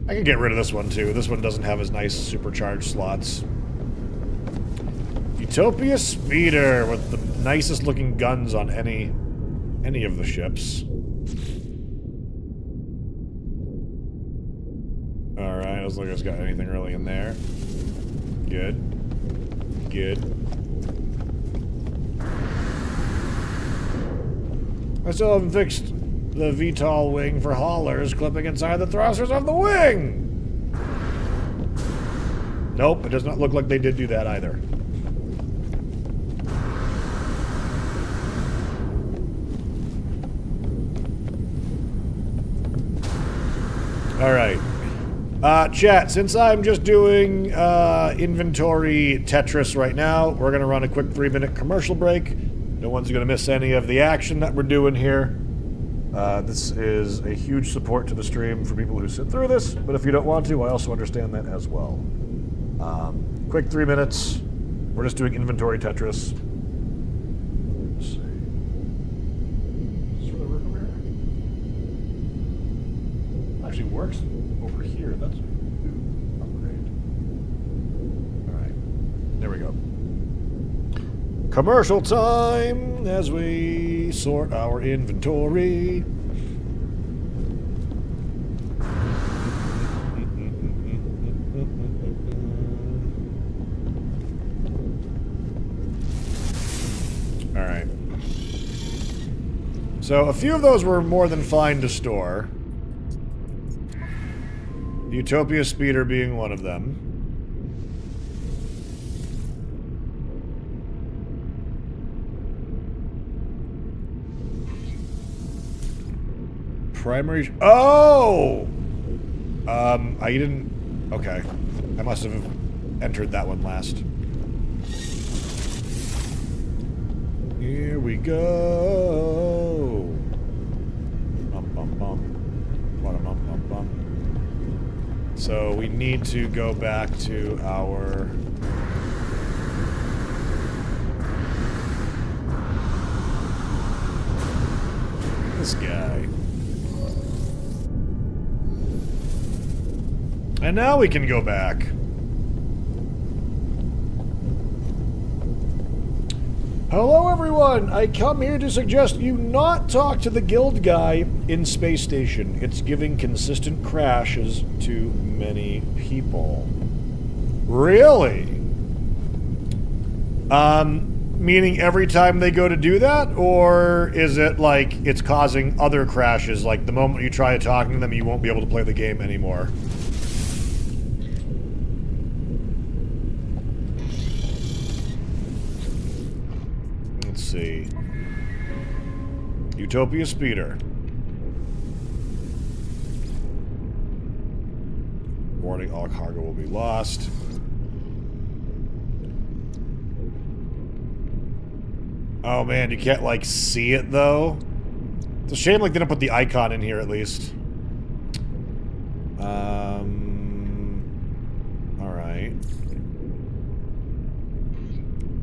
Speaker 1: I can get rid of this one too. This one doesn't have as nice supercharged slots. Utopia Speeder with the nicest looking guns on any of the ships. Alright, let's look if it's got anything really in there. Good. Good. I still haven't fixed the VTOL wing for haulers clipping inside the thrusters of the wing! Nope, it does not look like they did do that either. Alright. Chat, since I'm just doing inventory Tetris right now, we're going to run a quick 3-minute commercial break. No one's going to miss any of the action that we're doing here. This is a huge support to the stream for people who sit through this, but if you don't want to, I also understand that as well. Quick 3 minutes. We're just doing inventory Tetris. Let's see. Does this really work over here? Actually works over here. That's an upgrade. Alright. There we go. Commercial time as we sort our inventory. Alright. So a few of those were more than fine to store. The Utopia Speeder being one of them. primary... Oh! I didn't... Okay. I must have entered that one last. Here we go. Bum, bum, bum. Bum, bum, bum, bum. So we need to go back to our... This guy. And now we can go back. Hello everyone! I come here to suggest you not talk to the guild guy in Space Station. It's giving consistent crashes to many people. Really? Meaning every time they go to do that? Or is it like it's causing other crashes? Like the moment you try talking to them, you won't be able to play the game anymore? Let's see. Utopia Speeder. Warning, all cargo will be lost. Oh man, you can't like see it though. It's a shame like they didn't put the icon in here at least. Alright.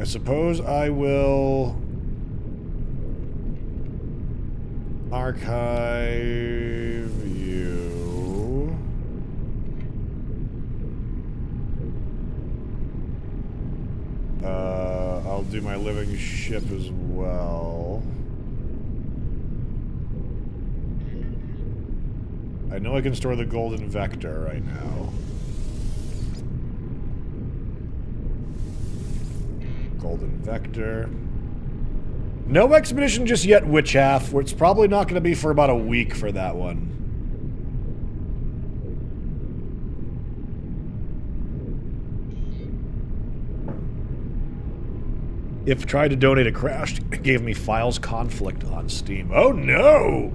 Speaker 1: I suppose I will archive you. I'll do my living ship as well. I know I can store the golden vector right now. Golden vector. No expedition just yet, Witch Half. It's probably not going to be for about a week for that one. If tried to donate a crash, it gave me files conflict on Steam. Oh no!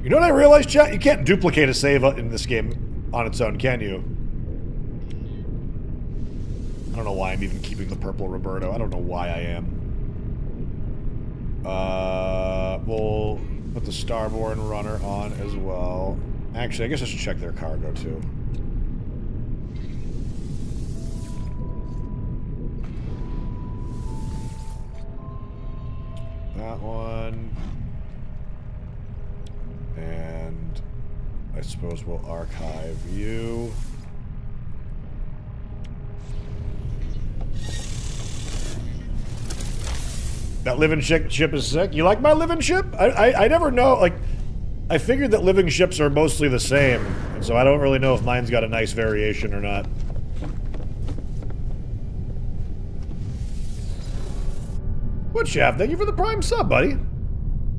Speaker 1: You know what I realized, chat? You can't duplicate a save in this game on its own, can you? I don't know why I'm even keeping the purple Roberto. I don't know why I am. We'll put the Starborn runner on as well. Actually, I guess I should check their cargo too. That one. And I suppose we'll archive you. That living ship is sick. You like my living ship? I never know. Like, I figured that living ships are mostly the same, and so I don't really know if mine's got a nice variation or not. What, Shav? Thank you for the Prime sub, buddy.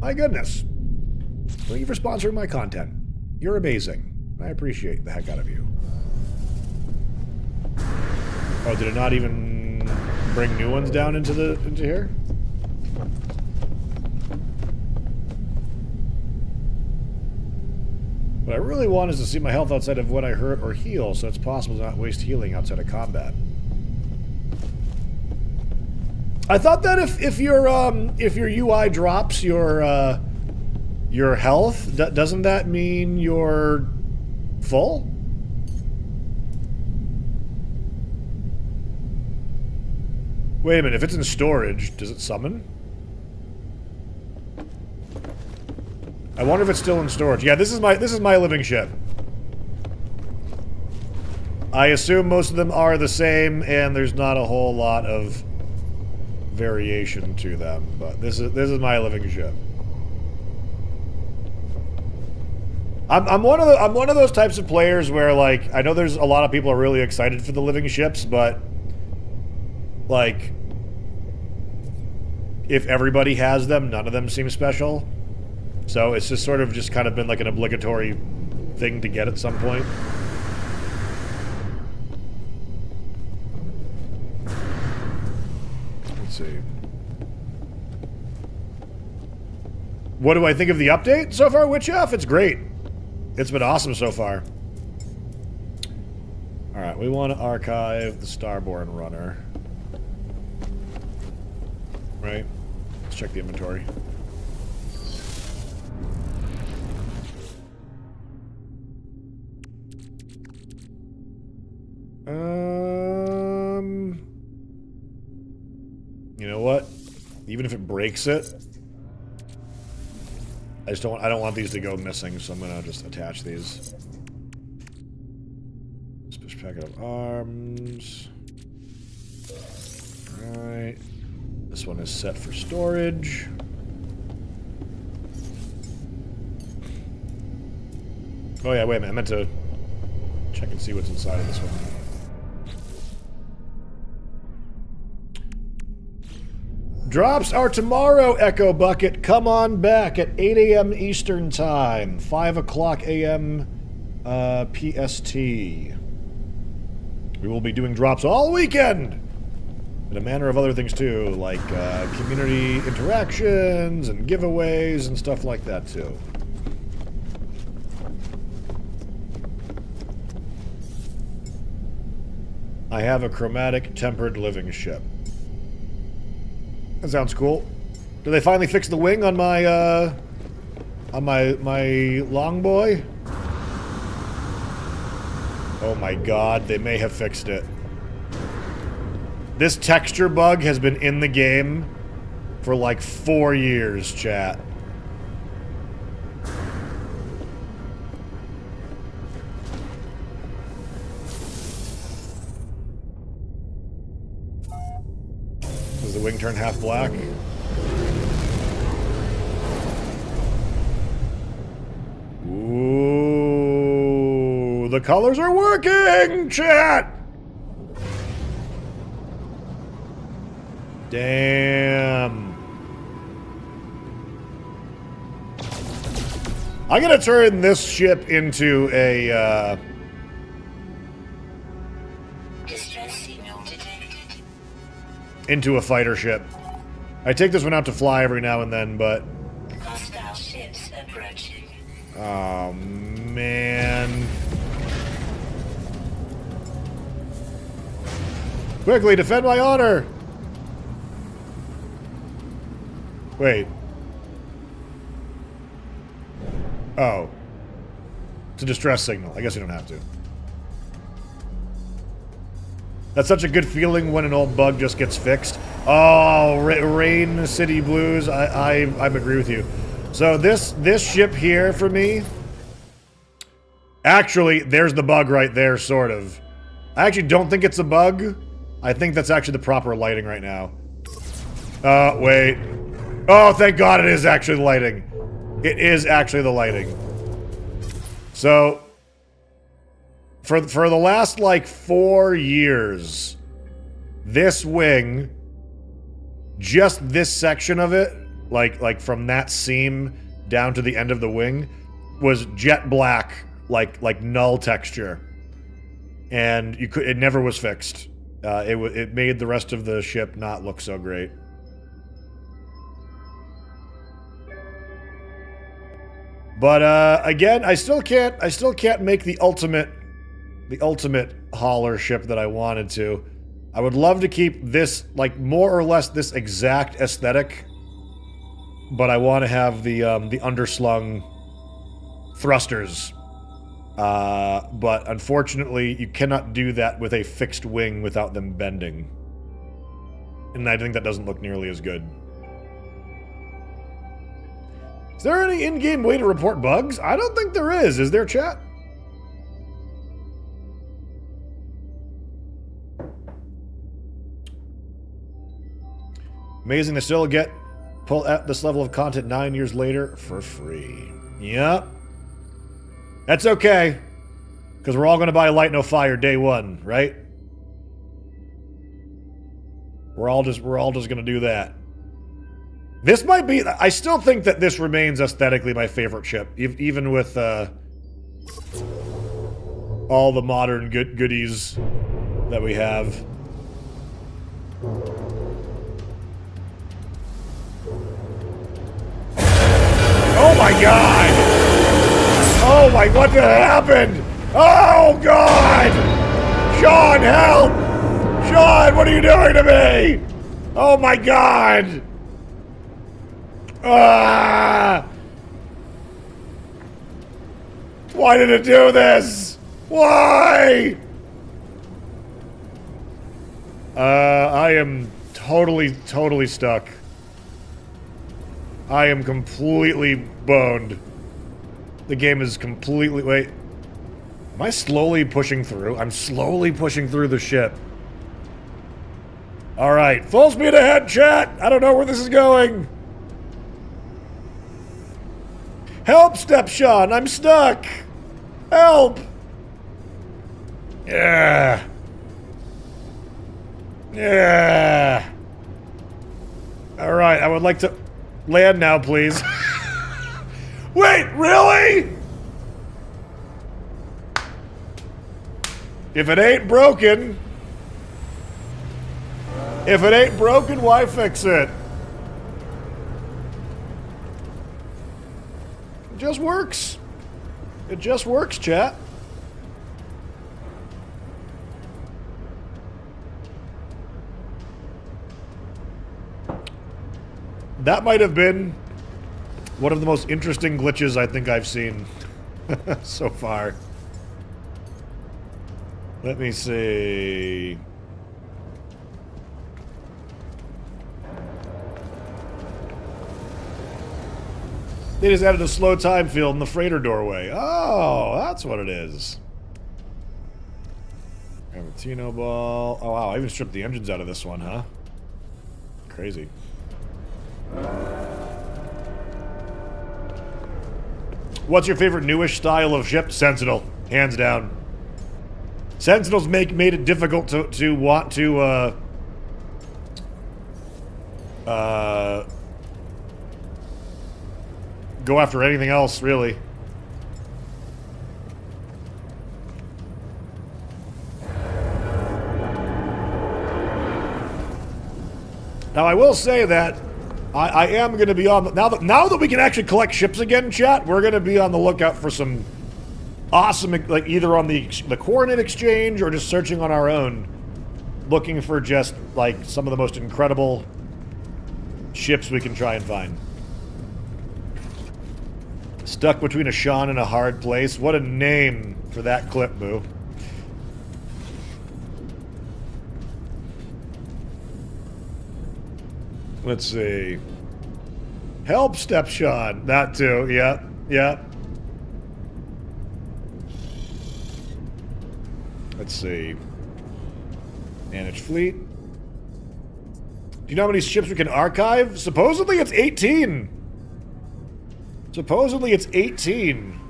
Speaker 1: My goodness. Thank you for sponsoring my content. You're amazing. I appreciate the heck out of you. Oh, did it not even bring new ones down into here? What I really want is to see my health outside of when I hurt or heal, so it's possible to not waste healing outside of combat. I thought that if your UI drops your health, doesn't that mean you're full? Wait a minute, if it's in storage, does it summon? I wonder if it's still in storage. Yeah, this is my living ship. I assume most of them are the same, and there's not a whole lot of variation to them, but this is my living ship. I'm one of those types of players where, like, I know there's a lot of people are really excited for the living ships, but like, if everybody has them, none of them seem special. So it's just sort of just kind of been like an obligatory thing to get at some point. Let's see. What do I think of the update so far, Witch F? It's great. It's been awesome so far. Alright, we want to archive the Starborn Runner. Right? Let's check the inventory. You know what? Even if it breaks it, I don't want these to go missing, so I'm gonna just attach these. Special packet of arms. Alright. This one is set for storage. Oh yeah, wait a minute, I meant to check and see what's inside of this one. Drops are tomorrow, Echo Bucket. Come on back at 8 a.m. Eastern Time, 5 o'clock a.m. PST. We will be doing drops all weekend! And a manner of other things too, like community interactions and giveaways and stuff like that too. I have a chromatic tempered living ship. That sounds cool. Did they finally fix the wing on my my long boy? Oh my god, they may have fixed it. This texture bug has been in the game for like 4 years, chat. Does the wing turn half black? Ooh, the colors are working, chat! Damn. I'm gonna turn this ship into a,
Speaker 4: Distress signal detected.
Speaker 1: into a fighter ship. I take this one out to fly every now and then, but...
Speaker 4: Hostile ships approaching.
Speaker 1: Oh, man. Quickly, defend my honor! Wait. Oh. It's a distress signal. I guess you don't have to. That's such a good feeling when an old bug just gets fixed. Oh, Rain City Blues. I agree with you. So this ship here for me... Actually, there's the bug right there, sort of. I actually don't think it's a bug. I think that's actually the proper lighting right now. Wait. Oh, thank God it is actually the lighting. It is actually the lighting. So, for the last, like, 4 years, this wing, just this section of it, like from that seam down to the end of the wing, was jet black, like null texture. And it never was fixed. It made the rest of the ship not look so great. But again, I still can't make the ultimate hauler ship that I wanted to. I would love to keep this, like, more or less this exact aesthetic, but I want to have the underslung thrusters. But unfortunately, you cannot do that with a fixed wing without them bending. And I think that doesn't look nearly as good. Is there any in-game way to report bugs? I don't think there is. Is there, chat? Amazing to still pull at this level of content 9 years later for free. Yep. That's okay. Because we're all going to buy Light No Fire day one, right? We're all just going to do that. This might be... I still think that this remains aesthetically my favorite ship, even with all the modern goodies that we have. my god! Oh my, what happened? Oh god! Sean, help! Sean, what are you doing to me? Oh my god! Ah! Why did it do this? Why? I am totally stuck. I am completely boned. The game is completely... Wait. Am I slowly pushing through? I'm slowly pushing through the ship. Alright, full speed ahead, chat! I don't know where this is going. Help, Stepshawn! I'm stuck! Help! Yeah. Yeah. Alright, I would like to land now, please. Wait, really? If it ain't broken... If it ain't broken, why fix it? It just works. It just works, chat. That might have been one of the most interesting glitches I think I've seen so far. Let me see. They just added a slow time field in the freighter doorway. Oh, that's what it is. Amatino ball. Oh wow, I even stripped the engines out of this one, huh? Crazy. What's your favorite newish style of ship? Sentinel, hands down. Sentinels made it difficult to want to go after anything else, really. Now I will say that I am going to be on now that we can actually collect ships again, chat. We're going to be on the lookout for some awesome, like either on the coordinate exchange or just searching on our own, looking for just like some of the most incredible ships we can try and find. Stuck between a Sean and a hard place. What a name for that clip, Boo. Let's see. Help, Stepshawn. That too. Yep. Yep. Let's see. Manage fleet. Do you know how many ships we can archive? Supposedly it's 18. Supposedly it's 18.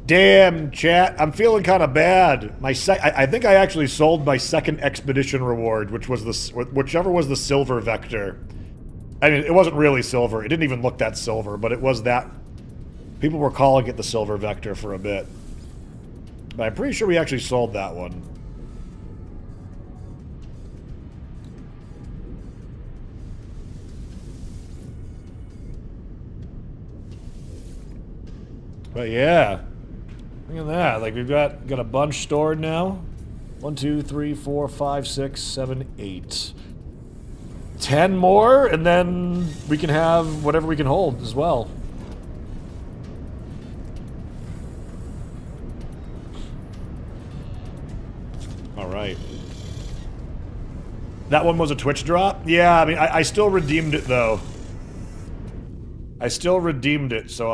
Speaker 1: Damn, chat. I'm feeling kind of bad. I think I actually sold my second expedition reward, which was whichever was the silver vector. I mean, it wasn't really silver. It didn't even look that silver, but it was that. People were calling it the silver vector for a bit. But I'm pretty sure we actually sold that one. But yeah. Look at that. Like, we've got a bunch stored now. 1, 2, 3, 4, 5, 6, 7, 8. 10 more, and then we can have whatever we can hold as well. Alright. That one was a Twitch drop? Yeah, I mean, I still redeemed it, though. I still redeemed it, so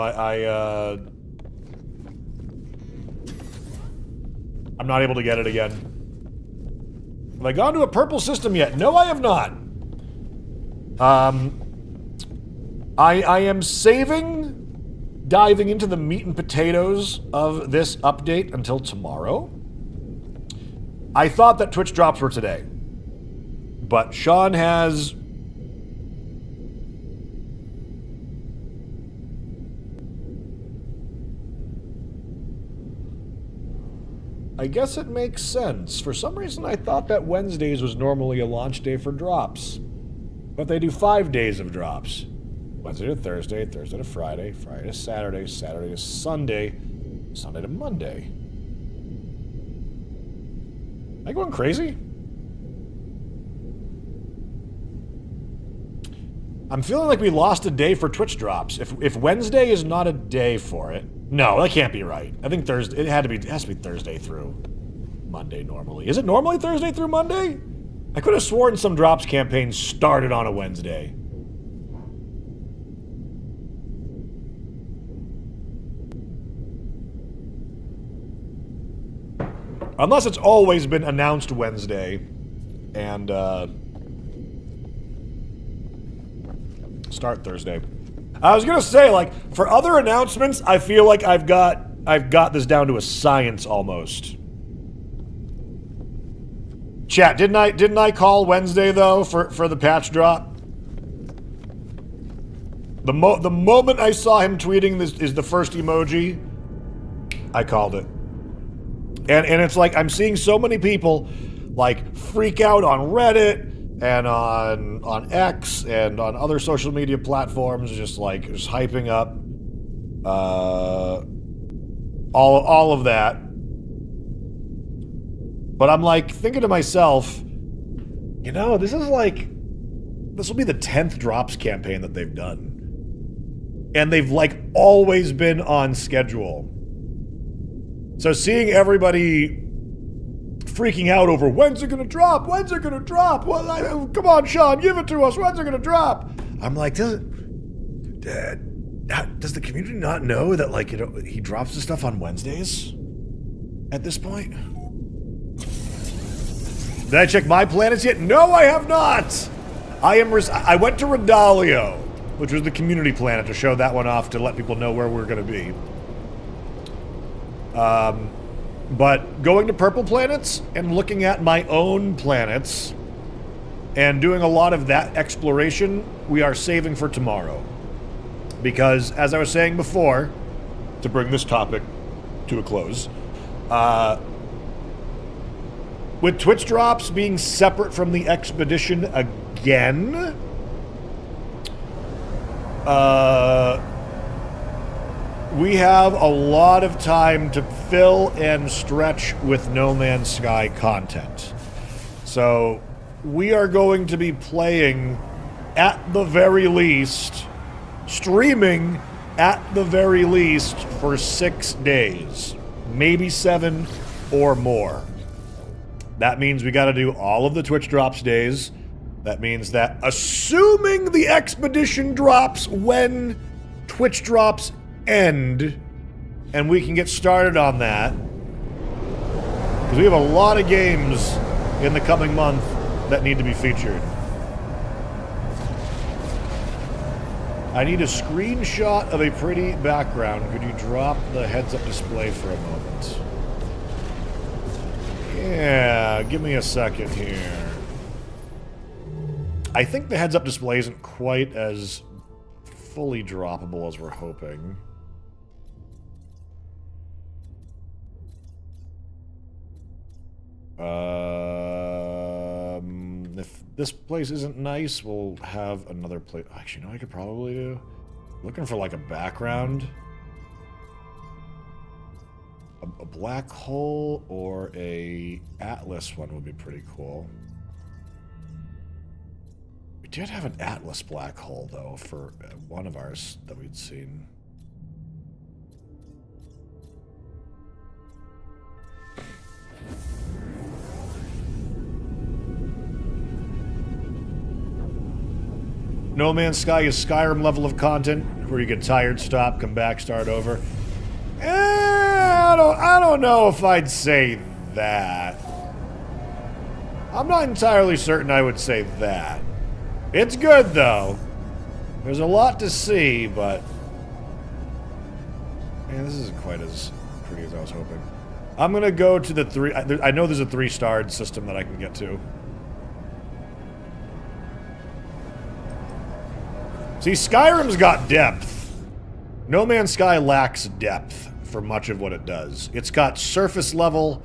Speaker 1: I'm not able to get it again. Have I gone to a purple system yet? No, I have not. I am diving into the meat and potatoes of this update until tomorrow. I thought that Twitch drops were today. But Sean has... I guess it makes sense. For some reason, I thought that Wednesdays was normally a launch day for drops. But they do 5 days of drops. Wednesday to Thursday, Thursday to Friday, Friday to Saturday, Saturday to Sunday, Sunday to Monday. Am I going crazy? I'm feeling like we lost a day for Twitch drops. If Wednesday is not a day for it, no, that can't be right. I think Thursday. It has to be Thursday through Monday normally. Is it normally Thursday through Monday? I could have sworn some drops campaign started on a Wednesday. Unless it's always been announced Wednesday and start Thursday. I was gonna say, like, for other announcements, I feel like I've got this down to a science almost. Chat, didn't I call Wednesday though for the patch drop? The moment I saw him tweeting this is the first emoji, I called it. And it's like I'm seeing so many people like freak out on Reddit and on X and on other social media platforms, just hyping up all of that. But I'm like thinking to myself, you know, this will be the 10th drops campaign that they've done. And they've like always been on schedule. So seeing everybody freaking out over when's it gonna drop? When's it gonna drop? Well, come on, Sean, give it to us. When's it gonna drop? I'm like, does the community not know that, like, you know, he drops the stuff on Wednesdays at this point? Did I check my planets yet? No, I have not. I went to Redalio, which was the community planet, to show that one off to let people know where we're gonna be. But going to purple planets and looking at my own planets and doing a lot of that exploration, we are saving for tomorrow. Because, as I was saying before, to bring this topic to a close, with Twitch drops being separate from the expedition again, we have a lot of time to fill and stretch with No Man's Sky content. So we are going to be playing at the very least, streaming at the very least for 6 days, maybe 7 or more. That means we got to do all of the Twitch drops days. That means that assuming the expedition drops when Twitch drops end, and we can get started on that, because we have a lot of games in the coming month that need to be featured. I need a screenshot of a pretty background. Could you drop the heads-up display for a moment? Yeah, give me a second here. I think the heads-up display isn't quite as fully droppable as we're hoping. If this place isn't nice, we'll have another place. Actually, you know what I could probably do? Looking for like a background. A black hole or a Atlas one would be pretty cool. We did have an Atlas black hole, though, for one of ours that we'd seen. No Man's Sky is Skyrim level of content, where you get tired, stop, come back, start over. I don't know if I'd say that. I'm not entirely certain I would say that. It's good, though. There's a lot to see, but... man, this isn't quite as pretty as I was hoping. I'm gonna go to the 3... I know there's a 3-starred system that I can get to. See, Skyrim's got depth. No Man's Sky lacks depth for much of what it does. It's got surface level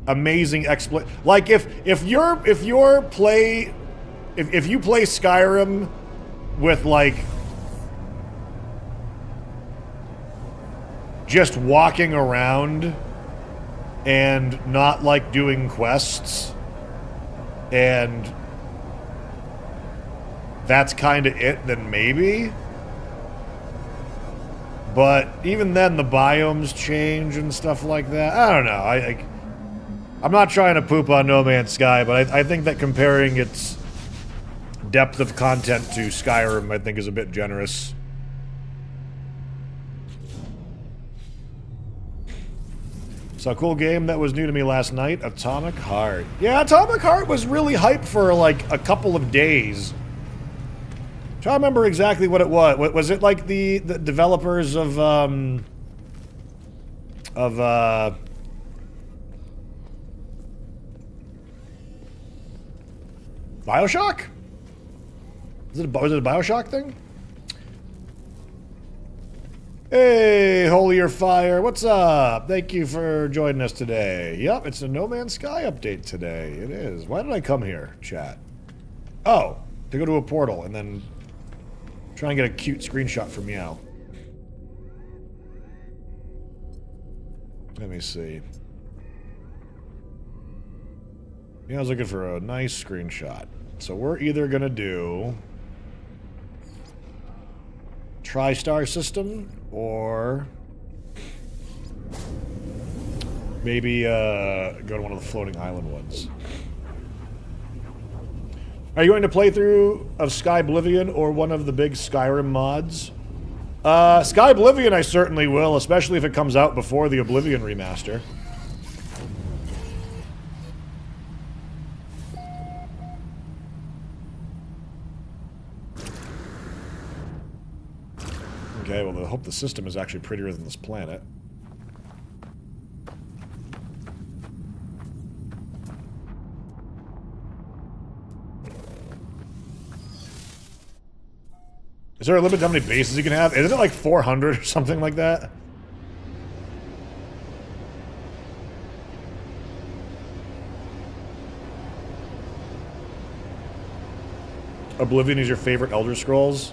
Speaker 1: amazing like if you play Skyrim with like just walking around and not like doing quests, and that's kind of it, then maybe. But even then, the biomes change and stuff like that. I don't know. I'm not trying to poop on No Man's Sky, but I think that comparing its depth of content to Skyrim, I think, is a bit generous. So, a cool game that was new to me last night, Atomic Heart. Yeah, Atomic Heart was really hyped for like a couple of days. I'm trying to remember exactly what it was. Was it like the developers of BioShock? Was it a BioShock thing? Hey, Holier Fire, what's up? Thank you for joining us today. Yep, it's a No Man's Sky update today. It is. Why did I come here, chat? Oh, to go to a portal and then try and get a cute screenshot for Meow. Let me see. Meow's looking for a nice screenshot. So we're either gonna do TriStar system, or maybe go to one of the floating island ones. Are you going to play through of Sky Oblivion or one of the big Skyrim mods? Sky Oblivion I certainly will, especially if it comes out before the Oblivion remaster. Okay, well, I hope the system is actually prettier than this planet. Is there a limit to how many bases you can have? Isn't it like 400 or something like that? Oblivion is your favorite Elder Scrolls?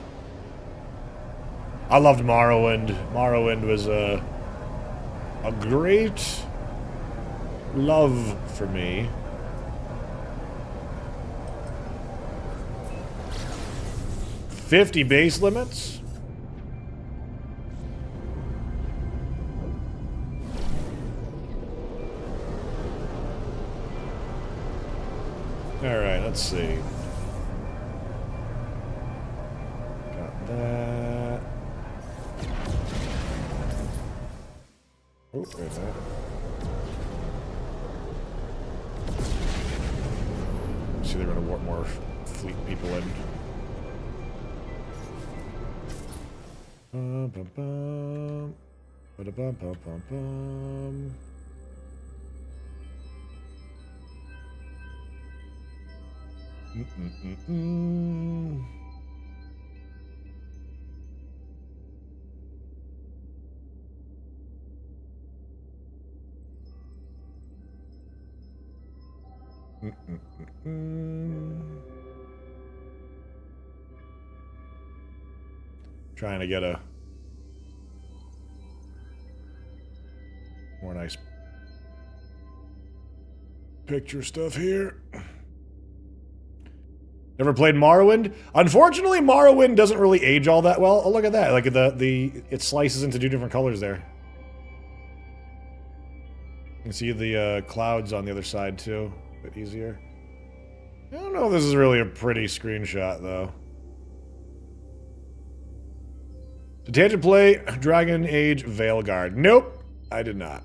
Speaker 1: I loved Morrowind. Morrowind was a great love for me. $50 base limits? Alright, let's see. Got that. Oh, wait a minute. See, they're gonna warp more fleet people in. Bum, bum, bum. Ba-da-bum, bum, bum, bum. Mm-mm-mm-mm. Trying to get a more nice picture stuff here. Never played Morrowind? Unfortunately, Morrowind doesn't really age all that well. Oh, look at that. Like it slices into two different colors there. You can see the clouds on the other side too. A bit easier. I don't know if this is really a pretty screenshot though. Did Tangent play Dragon Age Veilguard? Nope, I did not.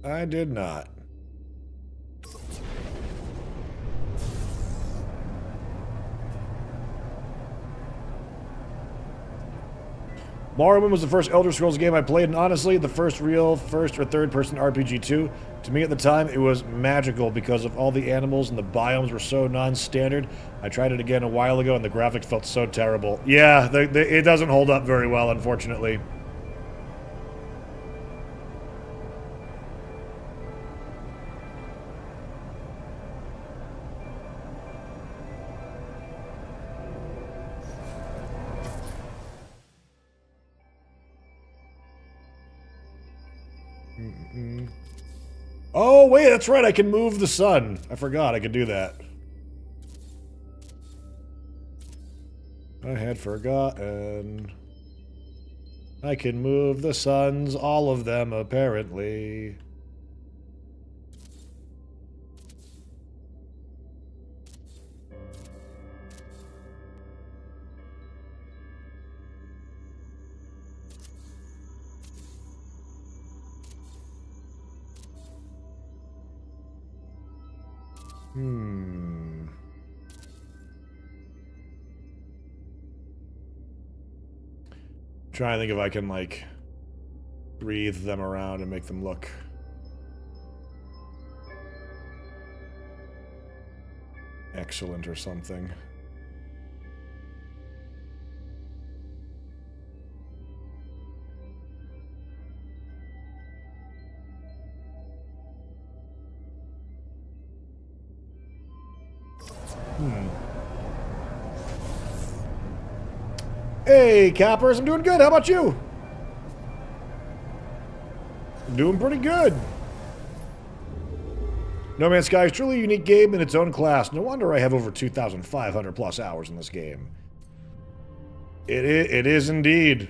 Speaker 1: I did not. Morrowind was the first Elder Scrolls game I played, and honestly, the first real first or third person RPG too. To me at the time, it was magical because of all the animals and the biomes were so non-standard. I tried it again a while ago, and the graphics felt so terrible. Yeah, it doesn't hold up very well, unfortunately. Oh, wait, that's right. I can move the sun. I forgot I could do that. I had forgotten. I can move the suns, all of them, apparently. Trying to think if I can, like, breathe them around and make them look excellent or something. Hey, Cappers, I'm doing good. How about you? I'm doing pretty good. No Man's Sky is truly a unique game in its own class. No wonder I have over 2,500 plus hours in this game. It is indeed.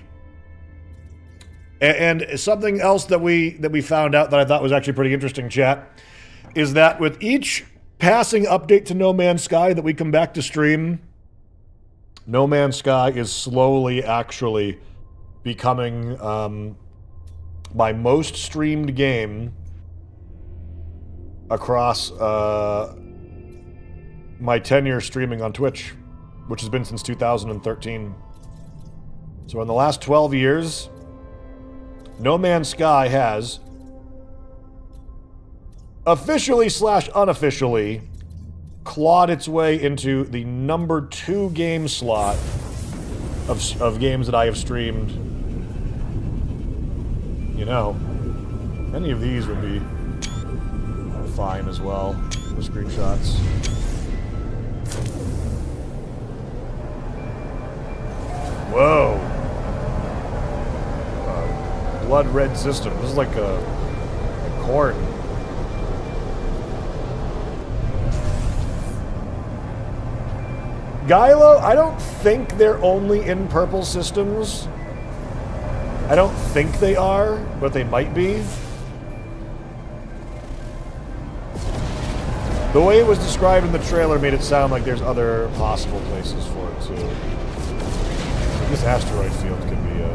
Speaker 1: And something else that we found out that I thought was actually pretty interesting, chat, is that with each passing update to No Man's Sky that we come back to stream, No Man's Sky is slowly actually becoming my most streamed game across my tenure streaming on Twitch, which has been since 2013. So in the last 12 years, No Man's Sky has officially / unofficially clawed its way into the #2 game slot of games that I have streamed. You know, any of these would be fine as well, the screenshots. Whoa. Blood red system. This is like a corn. Gylo, I don't think they're only in purple systems. I don't think they are, but they might be. The way it was described in the trailer made it sound like there's other possible places for it, too. This asteroid field could be a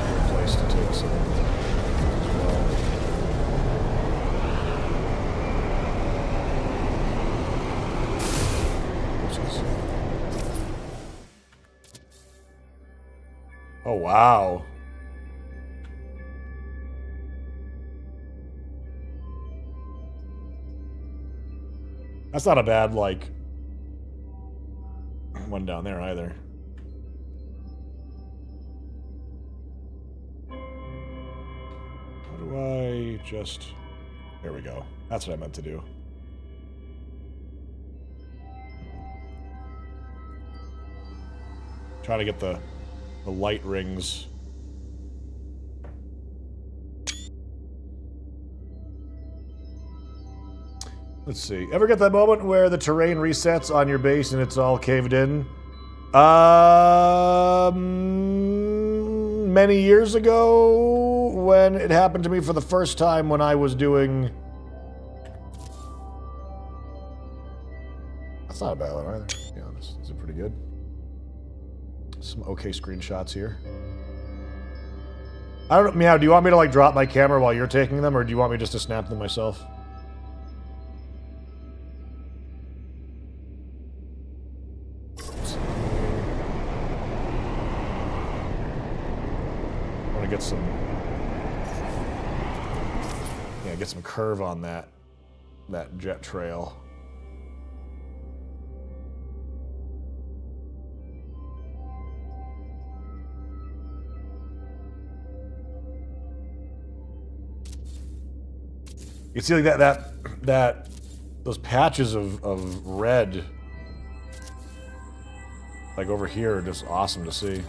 Speaker 1: good place to take some as well. Oh, wow. That's not a bad, like, one down there either. How do I just... There we go. That's what I meant to do. Trying to get the light rings. Let's see. Ever get that moment where the terrain resets on your base and it's all caved in? Many years ago, when it happened to me for the first time when I was doing... That's not a bad one either, to be honest. Is it pretty good? Some okay screenshots here. I don't know, Meow, do you want me to, like, drop my camera while you're taking them, or do you want me just to snap them myself? Get some, yeah, get some curve on that jet trail. You see, like that those patches of red, like over here, are just awesome to see.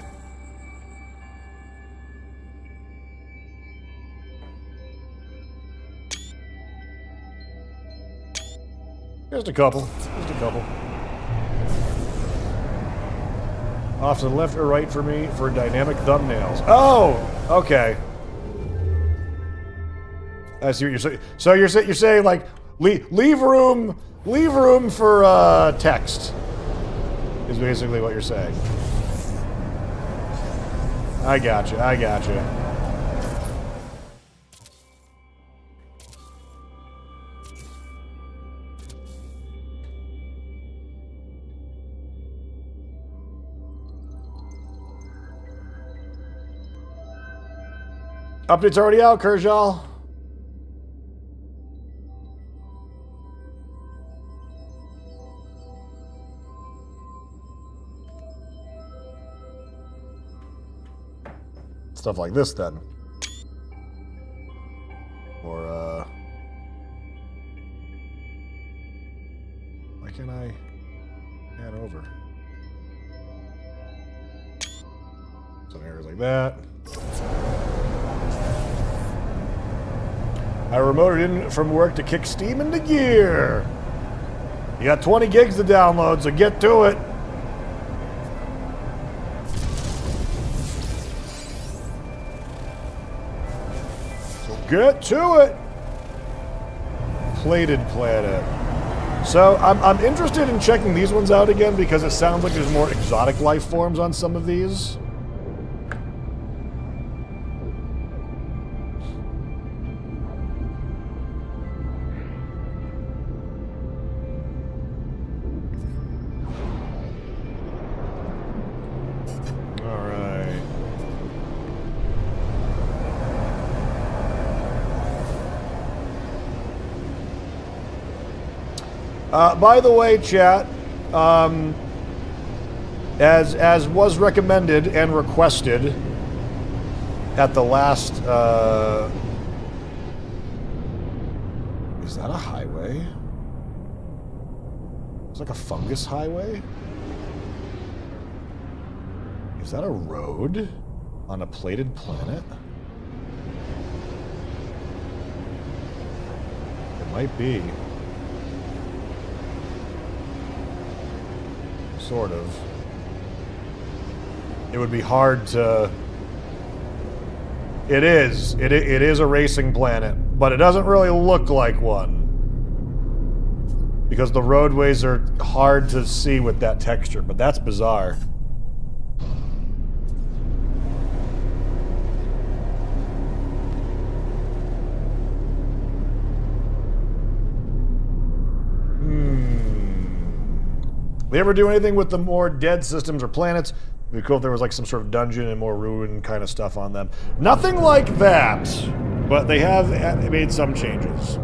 Speaker 1: Just a couple. Just a couple. Off to the left or right for me for dynamic thumbnails. Oh! Okay. I see what you're saying. So you're saying, like, leave room for text. Is basically what you're saying. I gotcha. I gotcha. Update's already out, Kershaw. Stuff like this, then. Or, why can't I pan over? Some areas like that. I remoted in from work to kick Steam into gear. You got 20 gigs to download, so get to it. So get to it. Plated Planet. So I'm interested in checking these ones out again because it sounds like there's more exotic life forms on some of these. By the way, chat, as was recommended and requested at the last, is that a highway? It's like a fungus highway? Is that a road on a plated planet? It might be. Sort of. It would be hard to... It is a racing planet, but it doesn't really look like one. Because the roadways are hard to see with that texture, but that's bizarre. They ever do anything with the more dead systems or planets? It'd be cool if there was like some sort of dungeon and more ruin kind of stuff on them. Nothing like that, but they have made some changes.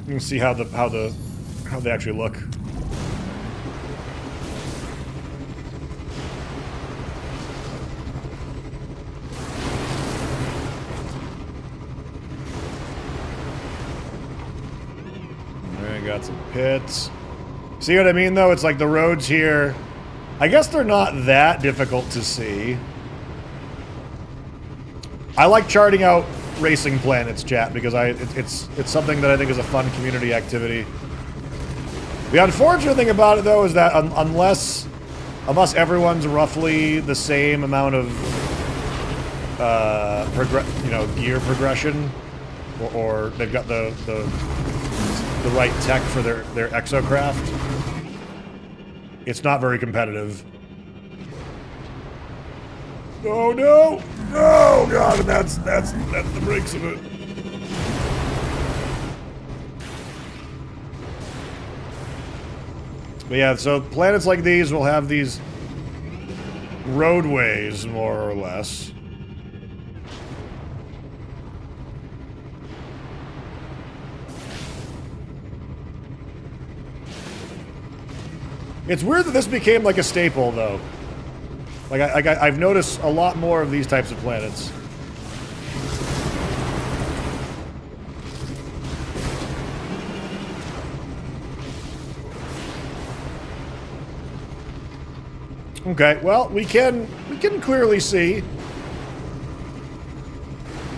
Speaker 1: You can see how they actually look. Got some pits. See what I mean, though? It's like the roads here. I guess they're not that difficult to see. I like charting out racing planets, chat, because it's something that I think is a fun community activity. The unfortunate thing about it, though, is that unless everyone's roughly the same amount of gear progression, or they've got the right tech for their exocraft, it's not very competitive. Oh no! Oh god, and that's the breaks of it. But yeah, so planets like these will have these roadways, more or less. It's weird that this became like a staple, though. Like I've noticed a lot more of these types of planets. Okay, well, we can clearly see.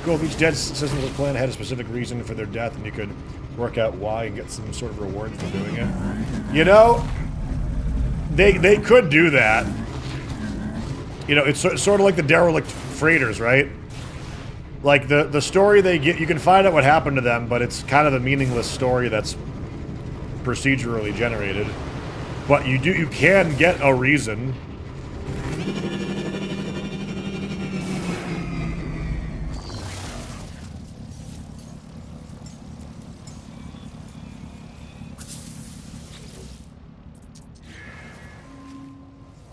Speaker 1: Cool, if each dead citizen of the planet had a specific reason for their death, and you could work out why and get some sort of reward for doing it. You know, they could do that. You know, it's sort of like the derelict freighters, right? Like the story they get, you can find out what happened to them, but it's kind of a meaningless story that's procedurally generated. But you can get a reason.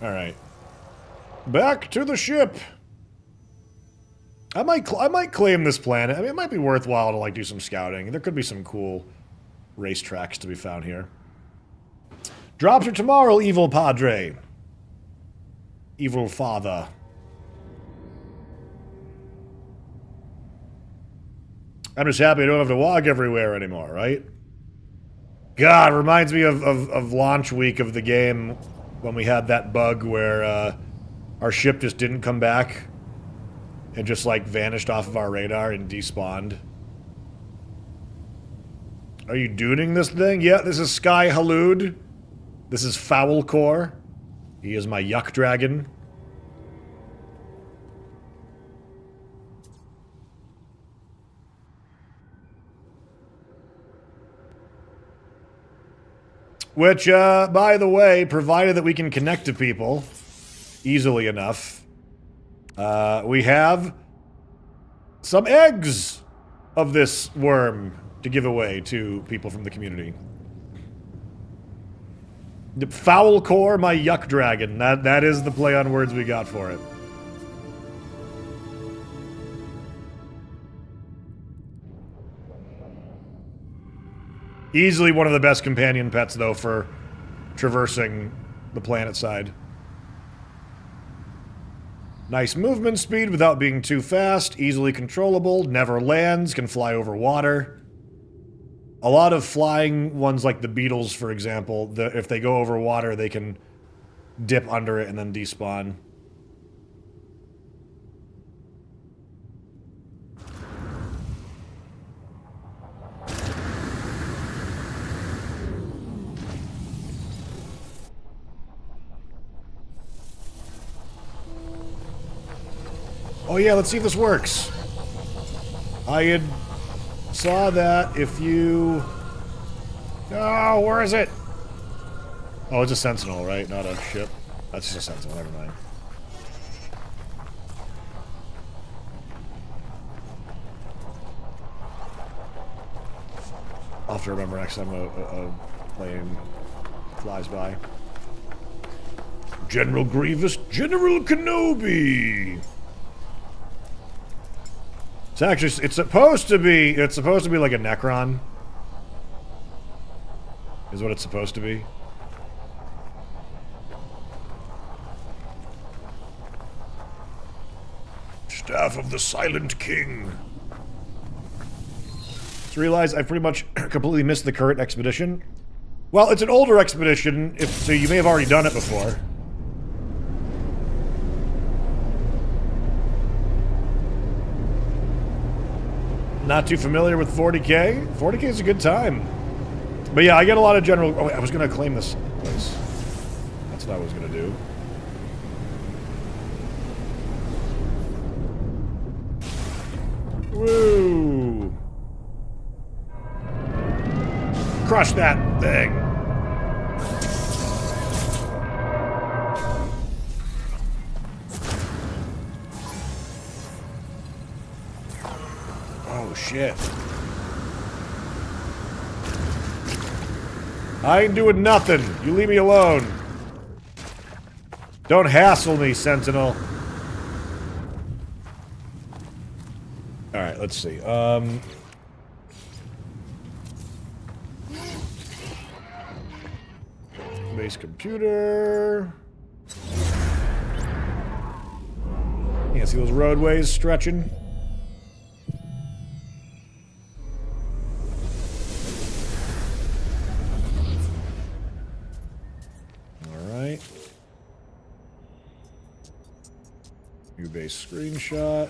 Speaker 1: All right. Back to the ship. I might claim this planet. I mean, it might be worthwhile to like do some scouting. There could be some cool racetracks to be found here. Drops are tomorrow, evil padre. Evil father. I'm just happy I don't have to walk everywhere anymore, right? God, reminds me of launch week of the game when we had that bug where our ship just didn't come back and just like vanished off of our radar and despawned. Are you dooning this thing? Yeah, this is Sky Halud. This is Foul Core. He is my Yuck Dragon. Which, by the way, provided that we can connect to people easily enough, we have some eggs of this worm to give away to people from the community. The Foul Core, my Yuck Dragon. That is the play on words we got for it. Easily one of the best companion pets, though, for traversing the planet side. Nice movement speed without being too fast, easily controllable, never lands, can fly over water. A lot of flying ones like the beetles, for example, if they go over water, they can dip under it and then despawn. Oh yeah, let's see if this works. I had saw that if you... Oh, where is it? Oh, it's a sentinel, right? Not a ship. That's just a sentinel, never mind. I'll have to remember next time a plane flies by. General Grievous, General Kenobi! It's actually, it's supposed to be like a Necron. Is what it's supposed to be. Staff of the Silent King. Just realized I pretty much completely missed the current expedition. Well, it's an older expedition, so you may have already done it before. Not too familiar with 40K? 40K is a good time. But yeah, I get a lot of general... Oh, wait, I was going to claim this place. That's what I was going to do. Woo! Crush that thing! Oh, shit. I ain't doing nothing. You leave me alone. Don't hassle me, Sentinel. Alright, let's see. Base computer. Yeah, see those roadways stretching? Alright. New base screenshot.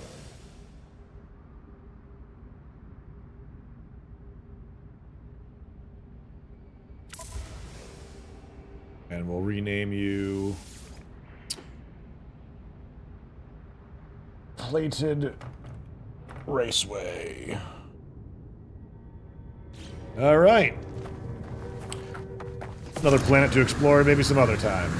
Speaker 1: And we'll rename you Plated Raceway. All right. Another planet to explore, maybe some other time.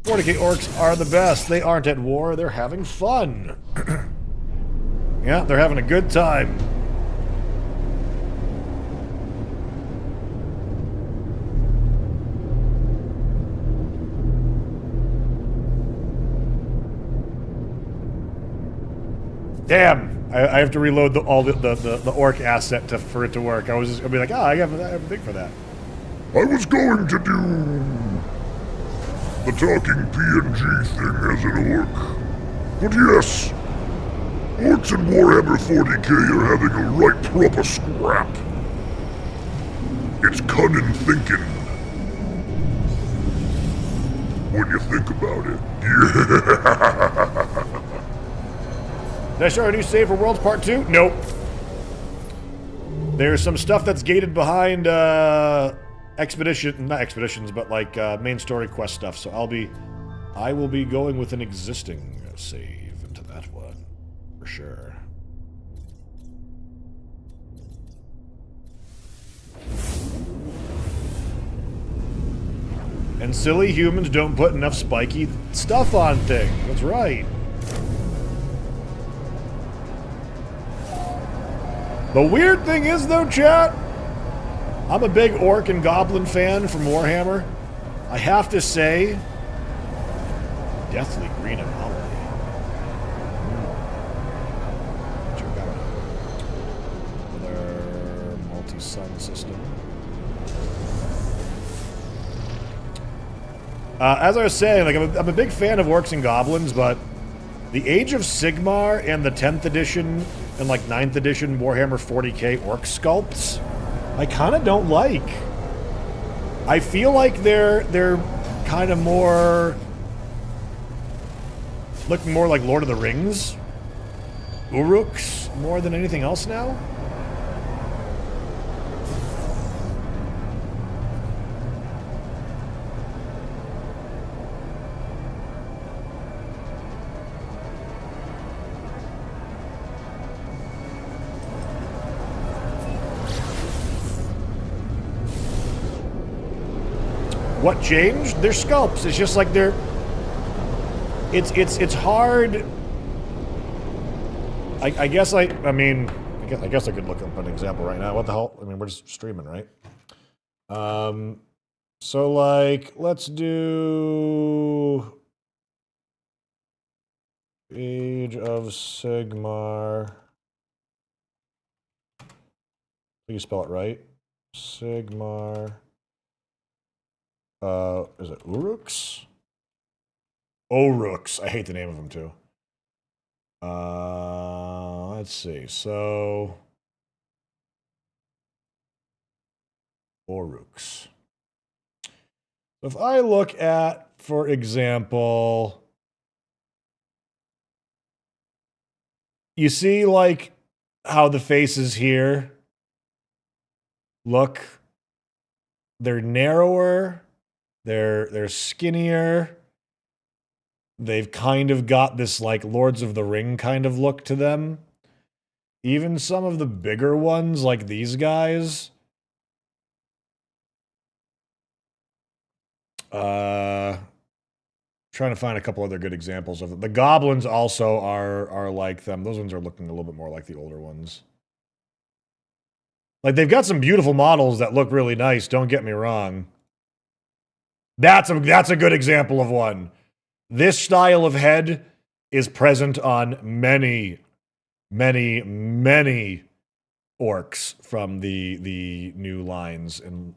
Speaker 1: Fornicate orcs are the best. They aren't at war, they're having fun. Yeah, they're having a good time. Damn, I have to reload all the orc asset for it to work. I was just gonna be like, I have a thing for that.
Speaker 5: I was going to do the talking PNG thing as an orc. But yes, orcs and Warhammer 40k are having a right proper scrap. It's cunning thinking. When you think about it. Yeah.
Speaker 1: Did I start a new save for Worlds Part 2? Nope. There's some stuff that's gated behind not expeditions, but like main story quest stuff. So I will be going with an existing save into that one for sure. And silly humans don't put enough spiky stuff on things. That's right. The weird thing is, though, chat, I'm a big orc and goblin fan from Warhammer. I have to say, Deathly Green Anomaly. Check that out. Another multi-sun system. As I was saying, like I'm a big fan of orcs and goblins, but the Age of Sigmar and the 10th edition and like 9th edition Warhammer 40k orc sculpts, I kind of don't like. I feel like they're kind of more looking more like Lord of the Rings, Uruks, more than anything else now. What changed? They're sculpts. It's just like they're... It's hard... I guess I guess I could look up an example right now. What the hell? I mean, we're just streaming, right? So like, let's do... Age of Sigmar. Please spell it right. Sigmar... is it Uruks? Oruks. I hate the name of them too. Let's see. So Oruks. If I look at, for example, you see like how the faces here look. They're narrower. They're skinnier. They've kind of got this like Lords of the Ring kind of look to them. Even some of the bigger ones, like these guys. Trying to find a couple other good examples of it. The goblins also are like them. Those ones are looking a little bit more like the older ones. Like, they've got some beautiful models that look really nice, don't get me wrong. That's a good example of one. This style of head is present on many, many, many orcs from the new lines and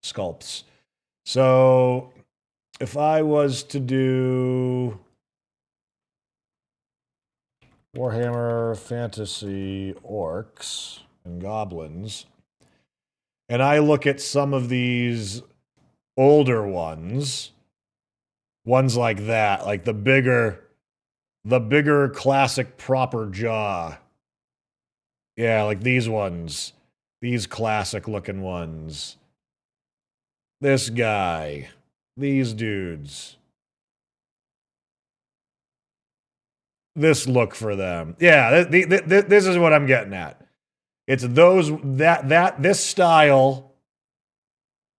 Speaker 1: sculpts. So, if I was to do... Warhammer Fantasy Orcs and Goblins, and I look at some of these older ones like that, like the bigger classic proper jaw. Yeah, like these ones. These classic looking ones. This guy. These dudes. This look for them. Yeah, this is what I'm getting at. It's this style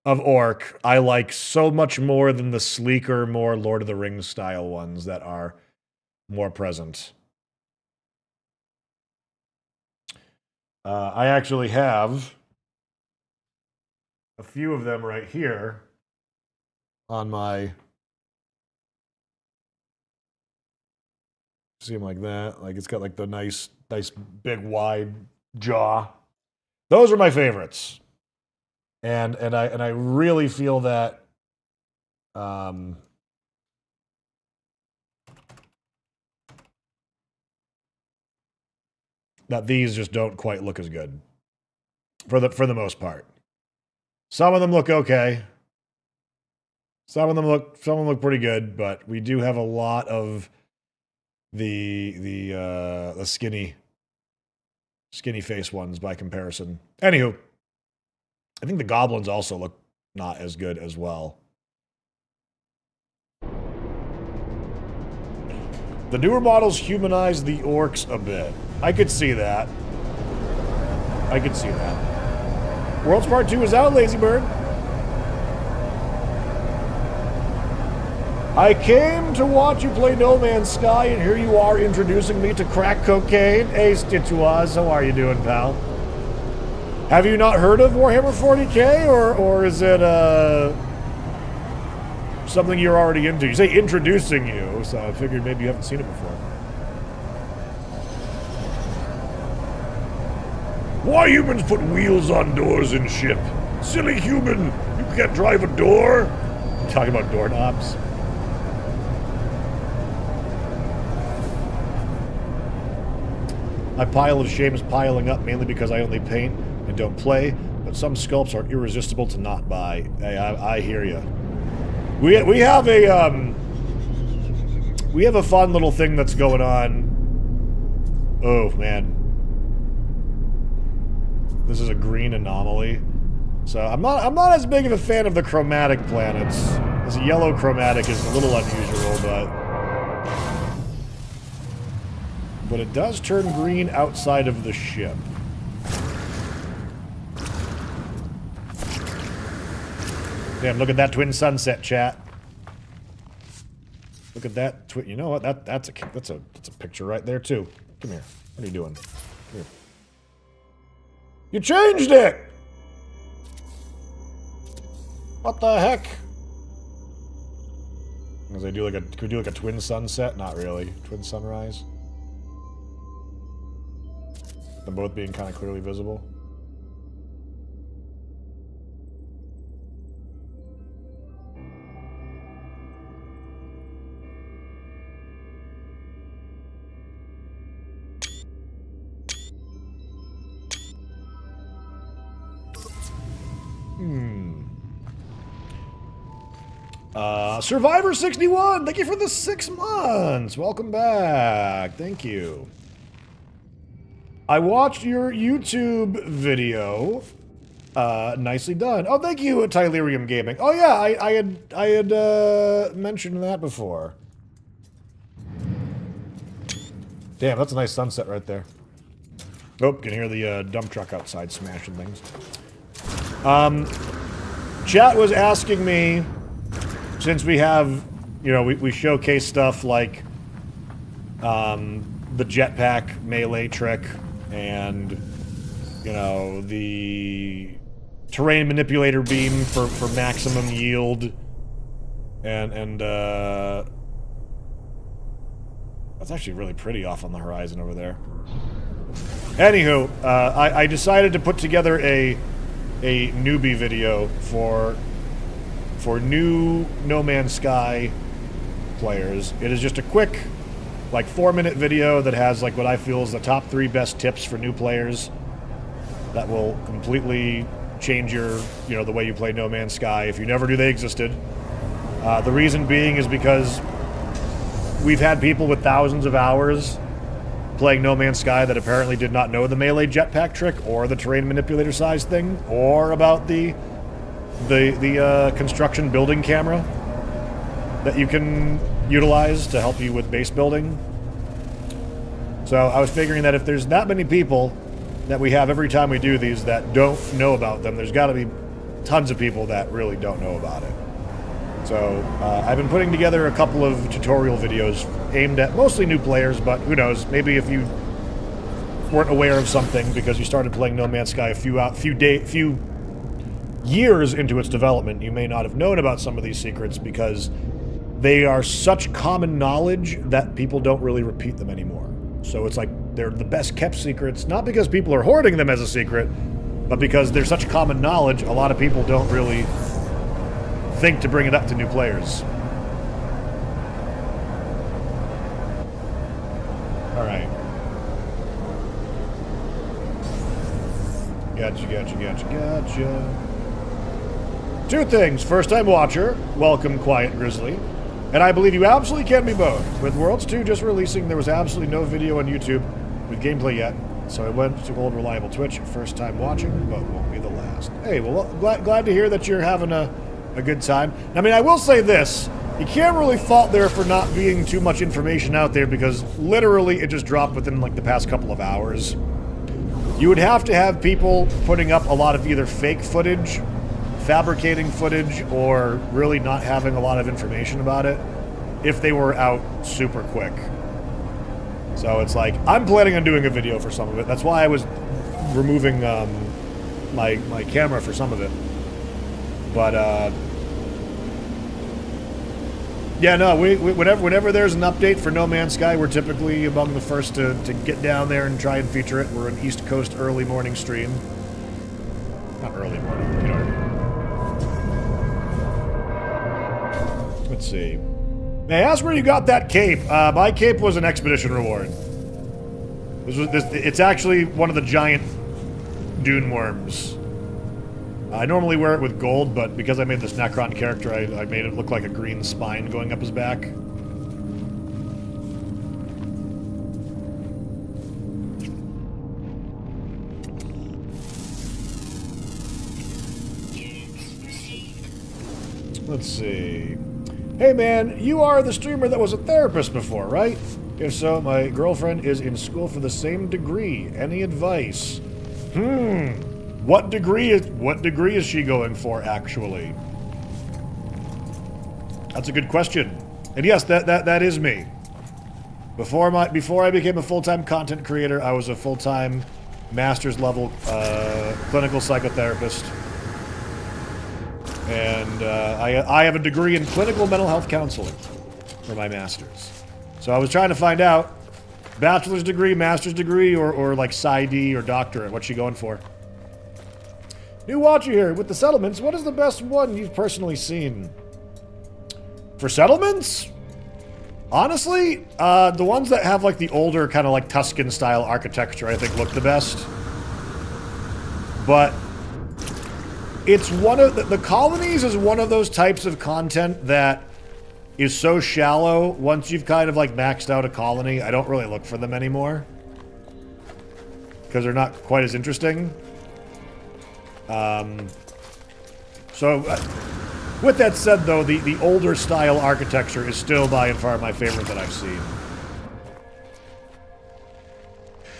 Speaker 1: of orc I like so much more than the sleeker, more Lord of the Rings style ones that are more present. I actually have a few of them right here on my... See them like that? Like it's got like the nice big wide jaw. Those are my favorites. And I really feel that that these just don't quite look as good for the most part. Some of them look okay. Some of them look pretty good, but we do have a lot of the skinny face ones by comparison. Anywho, I think the goblins also look not as good as well. The newer models humanize the orcs a bit. I could see that. I could see that. Worlds Part 2 is out, Lazy Bird. I came to watch you play No Man's Sky, and here you are introducing me to crack cocaine. Hey, Stitchuaz, how are you doing, pal? Have you not heard of Warhammer 40k, or is it something you're already into? You say introducing you, so I figured maybe you haven't seen it before. Why humans put wheels on doors in ship? Silly human, you can't drive a door? I'm talking about doorknobs. My pile of shame is piling up mainly because I only paint and don't play, but some sculpts are irresistible to not buy. Hey, I hear you. We have a fun little thing that's going on. Oh man, this is a green anomaly. So I'm not as big of a fan of the chromatic planets. This yellow chromatic is a little unusual, but it does turn green outside of the ship. Damn, look at that twin sunset, chat. Look at that twin. You know what? That's a picture right there too. Come here. What are you doing? Come here. You changed it. What the heck? Could we do like a twin sunset? Not really. Twin sunrise. Them both being kind of clearly visible. Survivor 61, thank you for the 6 months. Welcome back. Thank you. I watched your YouTube video. Nicely done. Oh, thank you, Tylerium Gaming. Oh yeah, I had mentioned that before. Damn, that's a nice sunset right there. Oh, can hear the dump truck outside smashing things. Chat was asking me, since we have, you know, we showcase stuff like the jetpack melee trick and, you know, the terrain manipulator beam for maximum yield, and that's actually really pretty off on the horizon over there. Anywho, I decided to put together a newbie video for new No Man's Sky players. It is just a quick, like 4-minute video that has like what I feel is the top 3 best tips for new players that will completely change your, the way you play No Man's Sky. If you never knew they existed. The reason being is because we've had people with thousands of hours playing No Man's Sky that apparently did not know the melee jetpack trick or the terrain manipulator size thing or about the construction building camera that you can utilize to help you with base building. So I was figuring that if there's that many people that we have every time we do these that don't know about them, there's got to be tons of people that really don't know about it. So I've been putting together a couple of tutorial videos aimed at mostly new players, but who knows, maybe if you weren't aware of something because you started playing No Man's Sky a few years into its development, you may not have known about some of these secrets because they are such common knowledge that people don't really repeat them anymore. So it's like they're the best kept secrets, not because people are hoarding them as a secret, but because they're such common knowledge, a lot of people don't really think to bring it up to new players. Alright. Gotcha. 2 things. First time watcher, welcome Quiet Grizzly. And I believe you absolutely can be both. With Worlds 2 just releasing, there was absolutely no video on YouTube with gameplay yet. So I went to old reliable Twitch, first time watching, but won't be the last. Hey, well, glad to hear that you're having a good time. I mean, I will say this. You can't really fault there for not being too much information out there because literally it just dropped within like the past couple of hours. You would have to have people putting up a lot of either fake footage, fabricating footage, or really not having a lot of information about it if they were out super quick. So it's like, I'm planning on doing a video for some of it. That's why I was removing my camera for some of it. But, yeah, no, whenever there's an update for No Man's Sky, we're typically among the first to get down there and try and feature it. We're an East Coast early morning stream. Not early morning, you know what I mean. Let's see. May I ask where you got that cape? My cape was an expedition reward. It's actually one of the giant dune worms. I normally wear it with gold, but because I made this Necron character, I made it look like a green spine going up his back. Let's see. Hey man, you are the streamer that was a therapist before, right? If so, my girlfriend is in school for the same degree. Any advice? What degree is she going for, actually? That's a good question. And yes, that is me. Before I became a full-time content creator, I was a full-time master's level clinical psychotherapist. And I have a degree in clinical mental health counseling for my master's. So I was trying to find out, bachelor's degree, master's degree, or like PsyD or doctorate. What's she going for? New watcher here. With the settlements, what is the best one you've personally seen? For settlements? Honestly, the ones that have like the older kind of like Tuscan style architecture I think look the best. But it's one of the colonies is one of those types of content that is so shallow. Once you've kind of like maxed out a colony, I don't really look for them anymore because they're not quite as interesting. With that said, though, the older style architecture is still by and far my favorite that I've seen.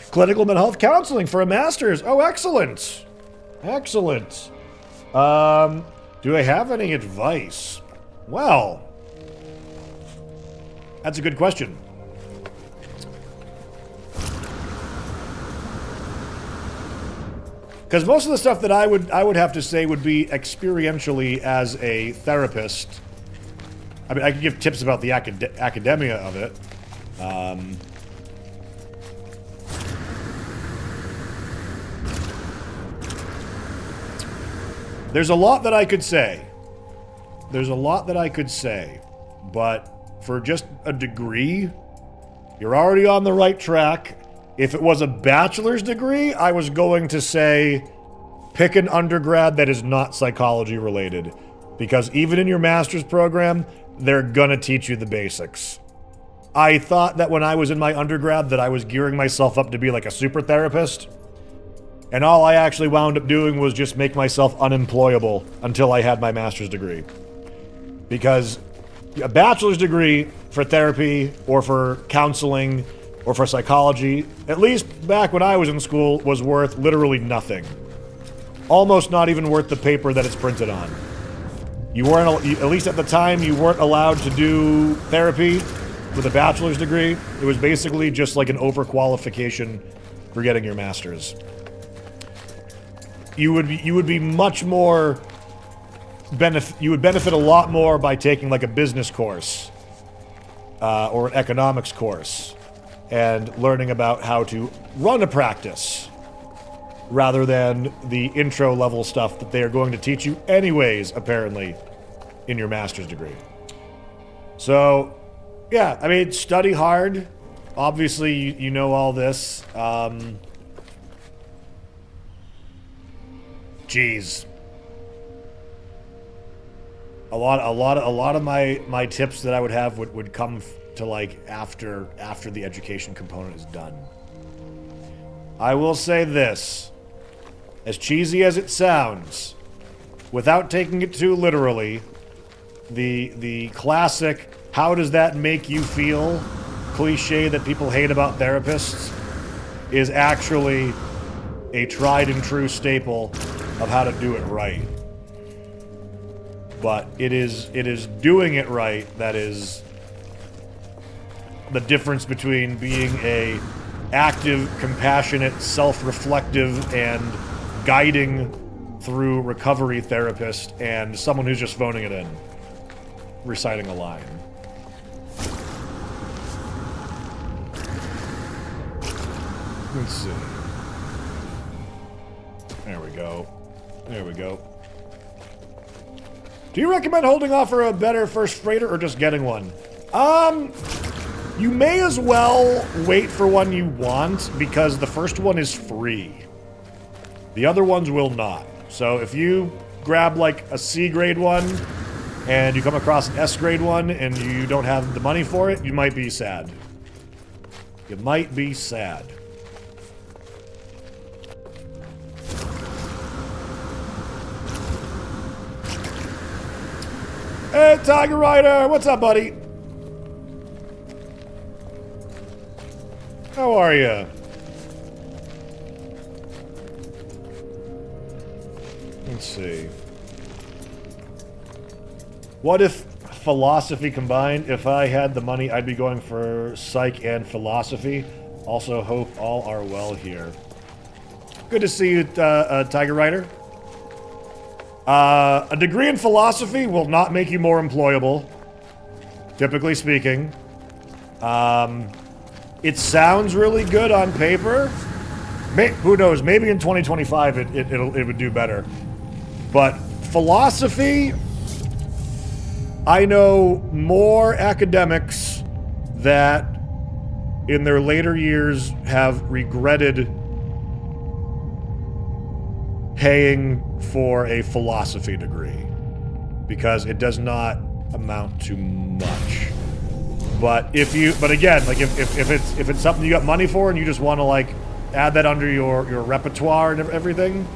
Speaker 1: Clinical mental health counseling for a master's. Oh, excellent. Excellent. Do I have any advice? Well, that's a good question. Because most of the stuff that I would have to say would be experientially as a therapist. I mean, I could give tips about the academia of it. There's a lot that I could say. There's a lot that I could say. But for just a degree, You're already on the right track. If it was a bachelor's degree, I was going to say pick an undergrad that is not psychology related. Because even in your master's program, they're gonna teach you the basics. I thought that when I was in my undergrad that I was gearing myself up to be like a super therapist. And all I actually wound up doing was just make myself unemployable until I had my master's degree. Because a bachelor's degree for therapy or for counseling or for psychology, at least back when I was in school, was worth literally nothing. Almost not even worth the paper that it's printed on. You weren't, at least at the time, you weren't allowed to do therapy with a bachelor's degree. It was basically just like an overqualification for getting your master's. You would be much more you would benefit a lot more by taking like a business course or an economics course and learning about how to run a practice rather than the intro level stuff that they are going to teach you anyways, apparently, in your master's degree. So, yeah, I mean, study hard. Obviously, you know all this. Geez. A lot of my tips that I would have would come to like after the education component is done. I will say this. As cheesy as it sounds, without taking it too literally, the classic "how does that make you feel" cliche that people hate about therapists is actually a tried and true staple of how to do it right. But it is doing it right that is the difference between being a active, compassionate, self-reflective, and guiding through recovery therapist and someone who's just phoning it in, reciting a line. Let's see. There we go. There we go. Do you recommend holding off for a better first freighter or just getting one? You may as well wait for one you want because the first one is free. The other ones will not. So if you grab like a C grade one and you come across an S grade one and you don't have the money for it, you might be sad. You might be sad. Hey, Tiger Rider! What's up, buddy? How are you? Let's see. What if philosophy combined? If I had the money, I'd be going for psych and philosophy. Also, hope all are well here. Good to see you, Tiger Rider. A degree in philosophy will not make you more employable, typically speaking. It sounds really good on paper. Who knows? Maybe in 2025 it would do better. But philosophy, I know more academics that in their later years have regretted paying for a philosophy degree because it does not amount to much. But again, like if it's something you got money for and you just want to like add that under your repertoire and everything,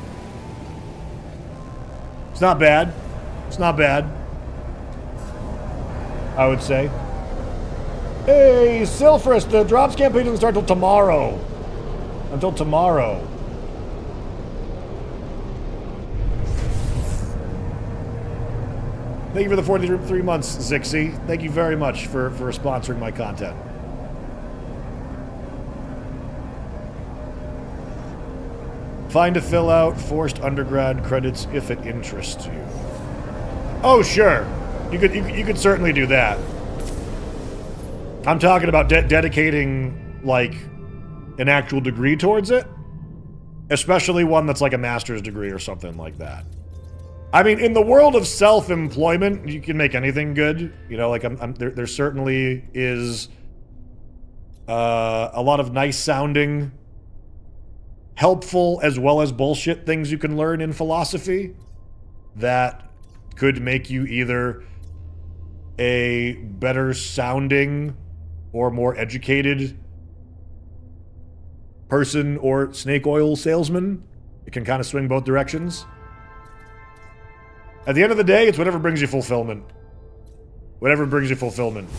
Speaker 1: it's not bad. It's not bad, I would say. Hey, Silfrist, the drops campaign doesn't start till tomorrow. Until tomorrow. Thank you for the 43 months, Zixie. Thank you very much for sponsoring my content. Find to fill out forced undergrad credits if it interests you. Oh, sure. You could certainly do that. I'm talking about dedicating, like, an actual degree towards it. Especially one that's like a master's degree or something like that. I mean, in the world of self-employment, you can make anything good. You know, like there certainly is A lot of nice sounding, helpful as well as bullshit things you can learn in philosophy that could make you either a better sounding or more educated person or snake oil salesman. It can kind of swing both directions. At the end of the day, it's whatever brings you fulfillment. Whatever brings you fulfillment.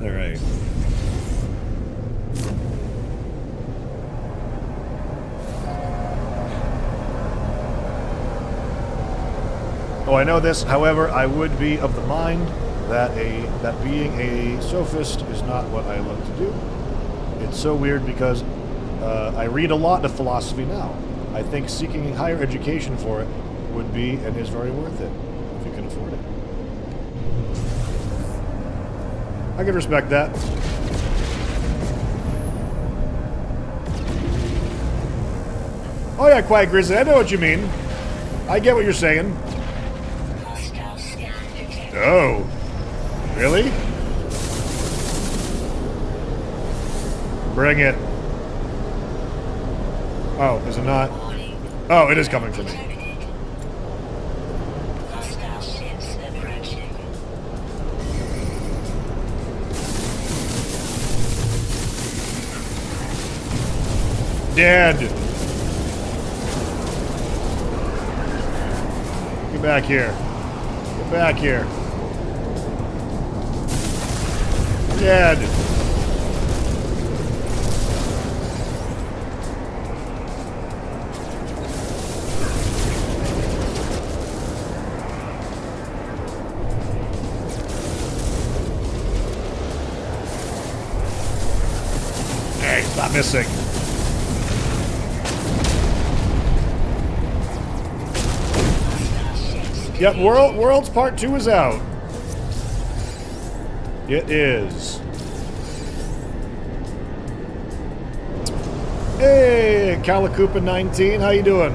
Speaker 1: Alright. Oh, I know this. However, I would be of the mind that being a sophist is not what I love to do. It's so weird because I read a lot of philosophy now. I think seeking higher education for it would be and is very worth it if you can afford it. I can respect that. Oh yeah, Quiet Grizzly, I know what you mean. I get what you're saying. Oh, really? Bring it. Oh, is it not? Oh, it is coming for me. Dead. Get back here. Get back here. Dead. Hey, stop missing. Yep, Worlds Part 2 is out. It is. Hey, Calicupa19, how you doing?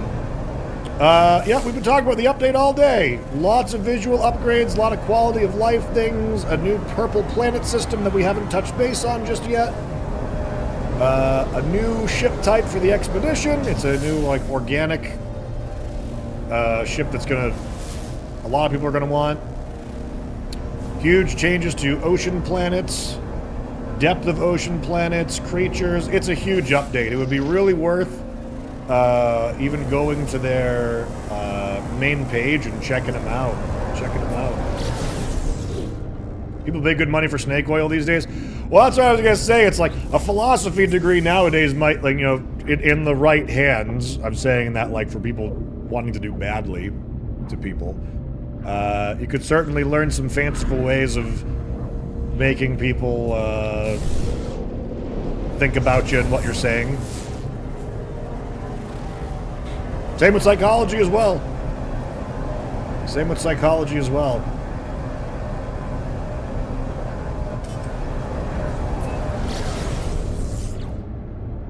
Speaker 1: Yeah, we've been talking about the update all day. Lots of visual upgrades, a lot of quality of life things, a new purple planet system that we haven't touched base on just yet. A new ship type for the expedition. It's a new, like, organic ship that's gonna... a lot of people are gonna want. Huge changes to ocean planets, depth of ocean planets, creatures. It's a huge update. It would be really worth even going to their main page and checking them out. People pay good money for snake oil these days. Well, that's what I was gonna say. It's like a philosophy degree nowadays might, like, you know, in the right hands. I'm saying that, like, for people wanting to do badly to people. You could certainly learn some fanciful ways of making people think about you and what you're saying. Same with psychology as well.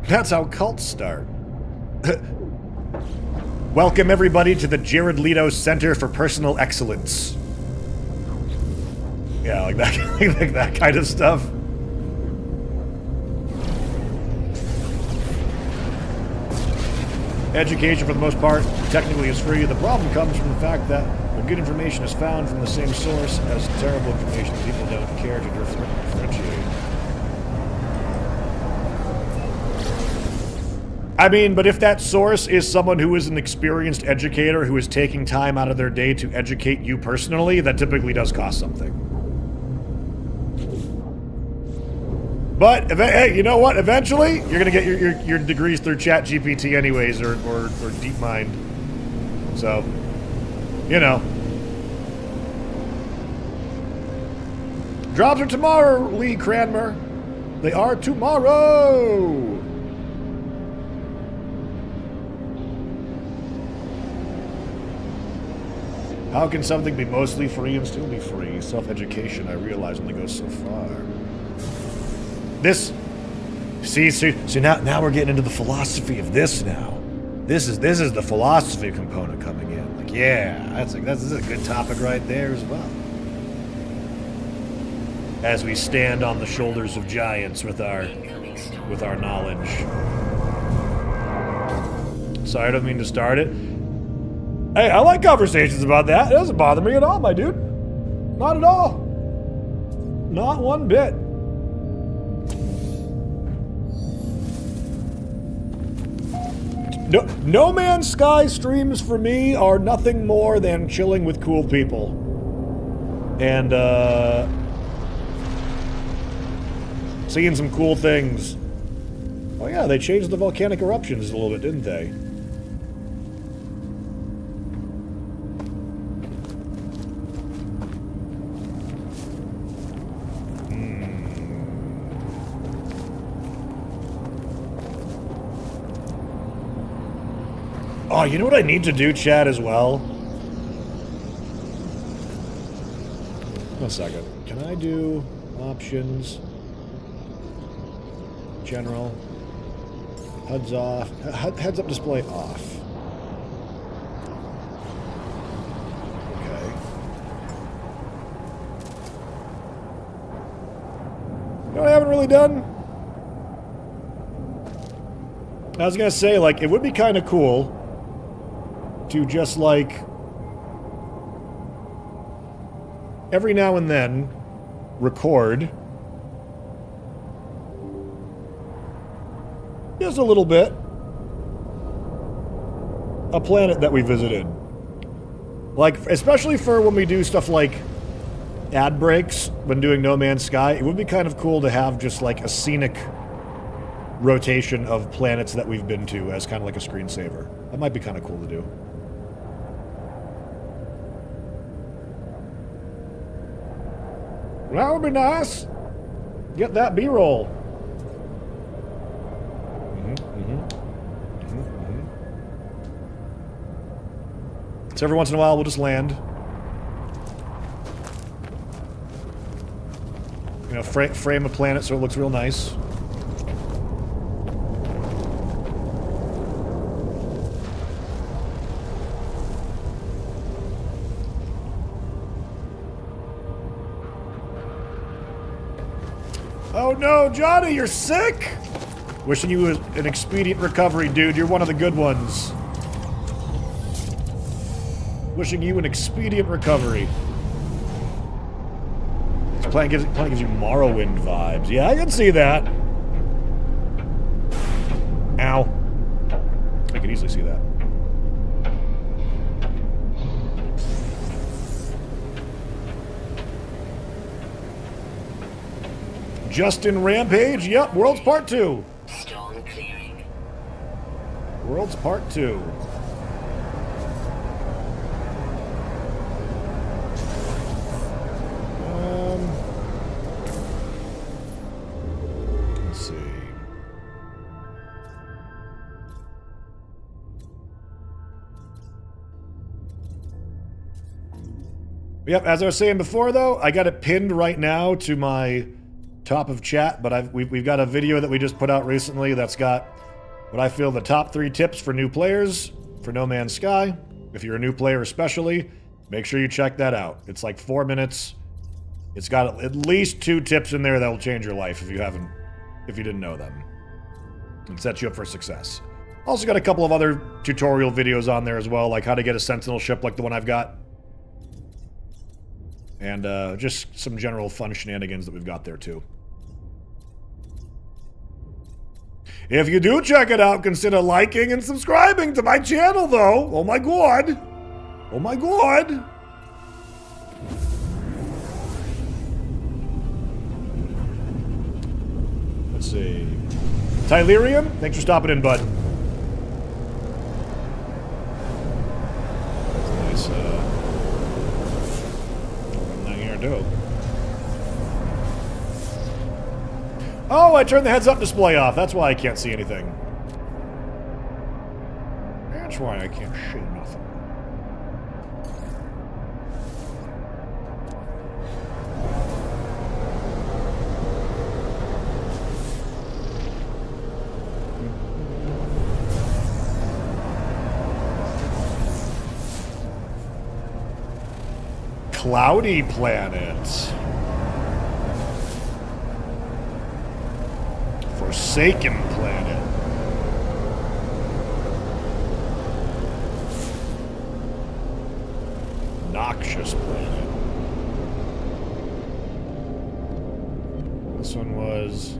Speaker 1: That's how cults start. Welcome everybody to the Jared Leto Center for Personal Excellence. Yeah, like that, like that kind of stuff. Education, for the most part, technically is free. The problem comes from the fact that when good information is found from the same source as terrible information, people don't care to differentiate. I mean, but if that source is someone who is an experienced educator who is taking time out of their day to educate you personally, that typically does cost something. But, hey, you know what? Eventually, you're going to get your degrees through ChatGPT anyways, or DeepMind. So, you know. Drops are tomorrow, Lee Cranmer. They are tomorrow! How can something be mostly free and still be free? Self-education, I realize, only goes so far. This... See, now we're getting into the philosophy of this now. This is the philosophy component coming in. Like, Heck yeah. That's a good topic right there as well. As we stand on the shoulders of giants with our knowledge. Sorry, I don't mean to start it. Hey, I like conversations about that. It doesn't bother me at all, my dude. Not at all. Not one bit. No Man's Sky streams for me are nothing more than chilling with cool people. And, seeing some cool things. Oh yeah, they changed the volcanic eruptions a little bit, didn't they? Oh, you know what I need to do, chat, as well? One second. Can I do options? General. HUD's off. Heads up display off. Okay. You know what I haven't really done? I was gonna say, like, it would be kind of cool to just, like, every now and then record just a little bit a planet that we visited. Like, especially for when we do stuff like ad breaks when doing No Man's Sky, it would be kind of cool to have just like a scenic rotation of planets that we've been to as kind of like a screensaver. That might be kind of cool to do. That would be nice. Get that B-roll. So every once in a while, we'll just land. You know, frame a planet so it looks real nice. Oh no, Johnny, you're sick! Wishing you an expedient recovery, dude. You're one of the good ones. Wishing you an expedient recovery. This planet gives you Morrowind vibes. Yeah, I can see that. Ow. I can easily see that. Justin Rampage? Yep, World's Part 2.
Speaker 4: Storm clearing.
Speaker 1: World's Part 2. Let's see. Yep, as I was saying before, though, I got it pinned right now to my top of chat, but we've got a video that we just put out recently that's got what I feel the top 3 tips for new players for No Man's Sky. If you're a new player especially, make sure you check that out. It's like 4 minutes. It's got at least 2 tips in there that will change your life if you didn't know them. And set you up for success. Also got a couple of other tutorial videos on there as well, like how to get a Sentinel ship like the one I've got. And just some general fun shenanigans that we've got there too. If you do check it out, consider liking and subscribing to my channel, though. Oh my god. Oh my god. Let's see. Tylerium, thanks for stopping in, bud. That's a nice, what I'm here to do. Oh, I turned the heads-up display off. That's why I can't see anything. That's why I can't see nothing. Cloudy planet. Forsaken planet. Noxious planet. This one was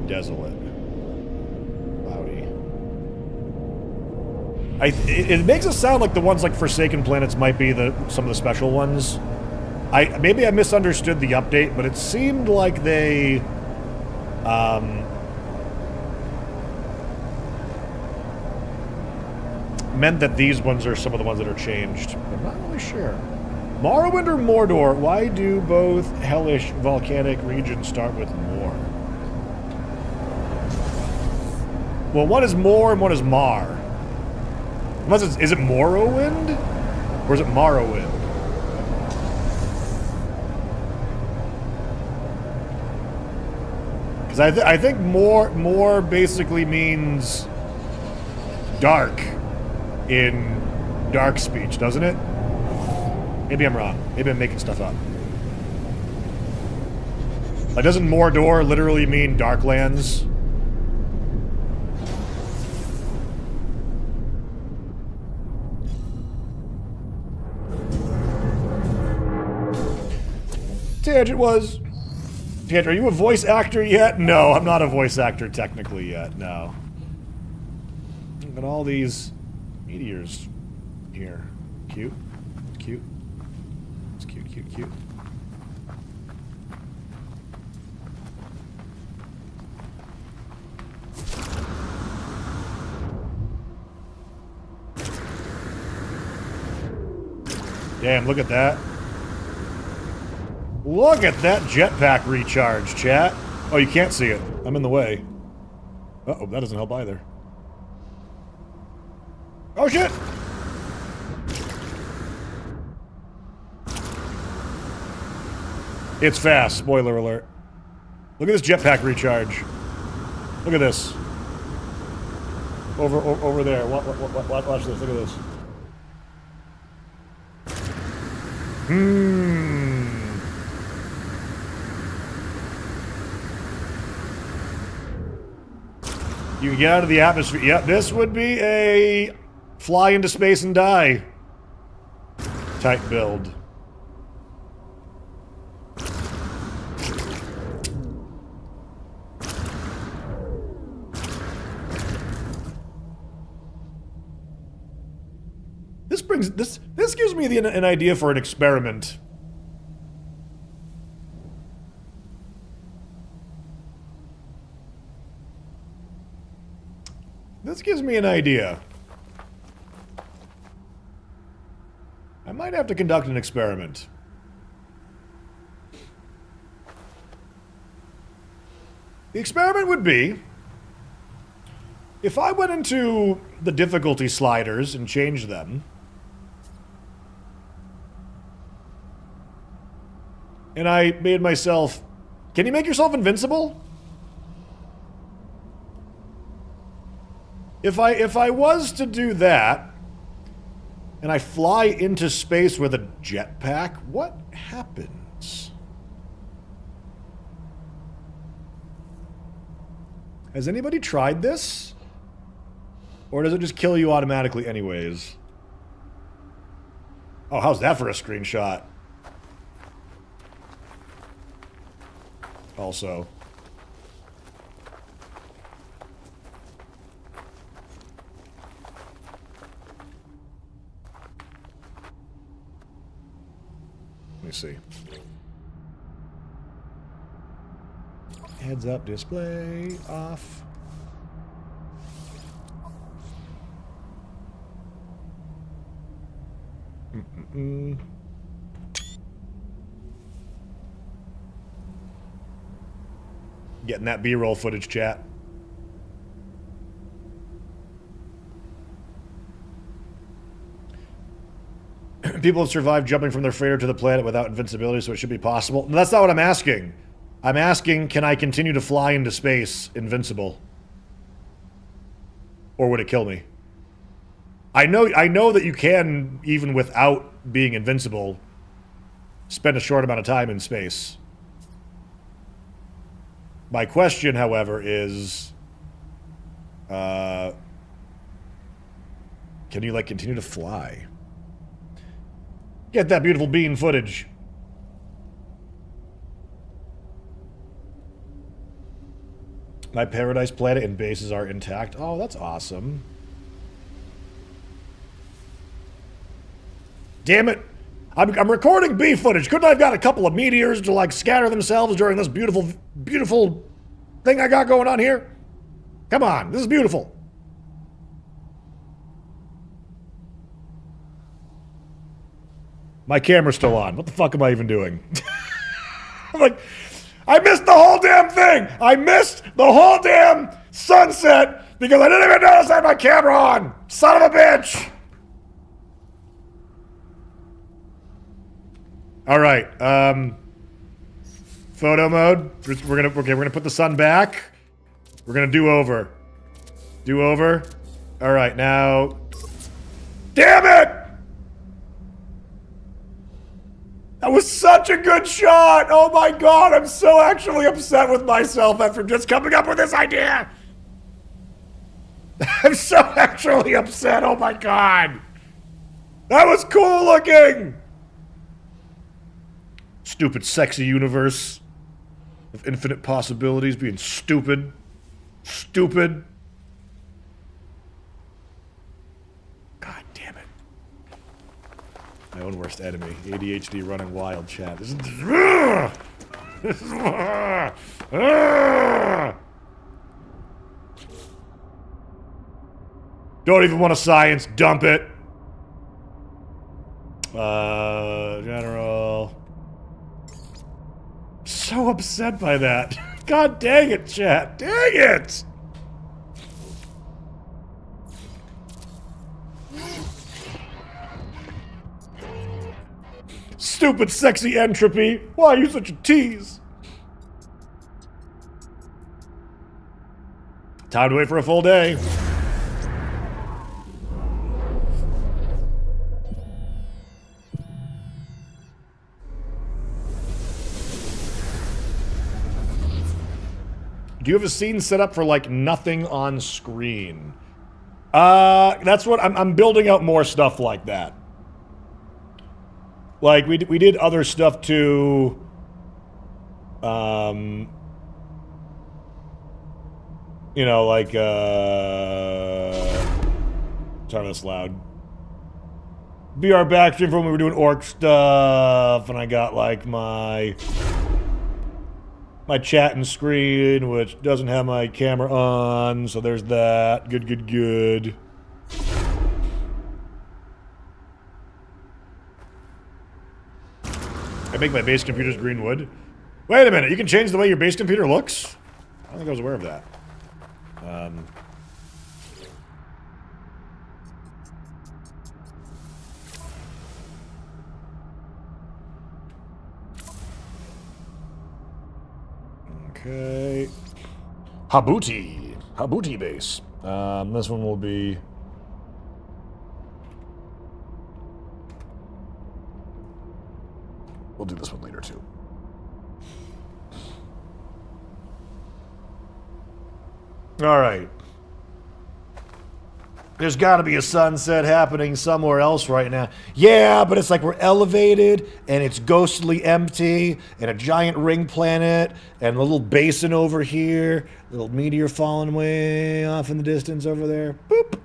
Speaker 1: desolate. Cloudy. It makes it sound like the ones like Forsaken planets might be some of the special ones. Maybe I misunderstood the update, but it seemed like they meant that these ones are some of the ones that are changed. I'm not really sure. Morrowind or Mordor? Why do both hellish volcanic regions start with Mor? Well, one is Mor and one is Mar. Unless is it Morrowind? Or is it Morrowind? Because I think Mor basically means dark in dark speech, doesn't it? Maybe I'm wrong. Maybe I'm making stuff up. Like, doesn't Mordor literally mean Darklands? Tangent, are you a voice actor yet? No, I'm not a voice actor technically yet, no. Look at all these meteors here. Cute. Cute. It's cute, cute, cute. Damn, look at that. Look at that jetpack recharge, chat. Oh, you can't see it. I'm in the way. Uh-oh, that doesn't help either. Oh, shit! It's fast, spoiler alert. Look at this jetpack recharge. Look at this. Over there. Watch this, look at this. You can get out of the atmosphere. Yep, this would be a fly into space and die type build. This gives me an idea for an experiment. This gives me an idea. I might have to conduct an experiment. The experiment would be, if I went into the difficulty sliders and changed them, and I made myself... Can you make yourself invincible? If I was to do that, and I fly into space with a jetpack, what happens? Has anybody tried this? Or does it just kill you automatically anyways? Oh, how's that for a screenshot? Also. Let me see. Heads up display off. Getting that B-roll footage, chat. People have survived jumping from their freighter to the planet without invincibility, so it should be possible. No, that's not what I'm asking. I'm asking, can I continue to fly into space invincible? Or would it kill me? I know that you can even without being invincible. spend a short amount of time in space. My question, however, is, can you, like, continue to fly? Get that beautiful bean footage. My paradise planet and bases are intact. Oh, that's awesome. Damn it. I'm recording B footage. Couldn't I have got a couple of meteors to, like, scatter themselves during this beautiful, beautiful thing I got going on here? Come on, this is beautiful. My camera's still on. What the fuck am I even doing? I'm like, I missed the whole damn thing. I missed the whole damn sunset because I didn't even notice I had my camera on. Son of a bitch. All right. Photo mode. We're gonna put the sun back. We're gonna do over. Do over. All right, now. Damn it! That was such a good shot! Oh my god, I'm so actually upset with myself after just coming up with this idea! I'm so actually upset, oh my god! That was cool looking! Stupid sexy universe of infinite possibilities being stupid. Stupid. God damn it. My own worst enemy. ADHD running wild, chat. This is... This is... Don't even want to science. Dump it. General... So upset by that. God dang it, chat. Dang it! Stupid sexy entropy. Why are you such a tease? Time to wait for a full day. Do you have a scene set up for, like, nothing on screen? That's what I'm building out more stuff like that. Like, we did other stuff too. You know, like, sorry that's loud. VR backstream from when we were doing orc stuff, and I got, like, my chat and screen, which doesn't have my camera on, so there's that. Good, good, good. I make my base computers green wood. Wait a minute, you can change the way your base computer looks? I don't think I was aware of that. Okay. Habuti base. This one will be... We'll do this one later, too. Alright. There's gotta be a sunset happening somewhere else right now. Yeah, but it's like we're elevated, and it's ghostly empty, and a giant ring planet, and a little basin over here, little meteor falling way off in the distance over there. Boop.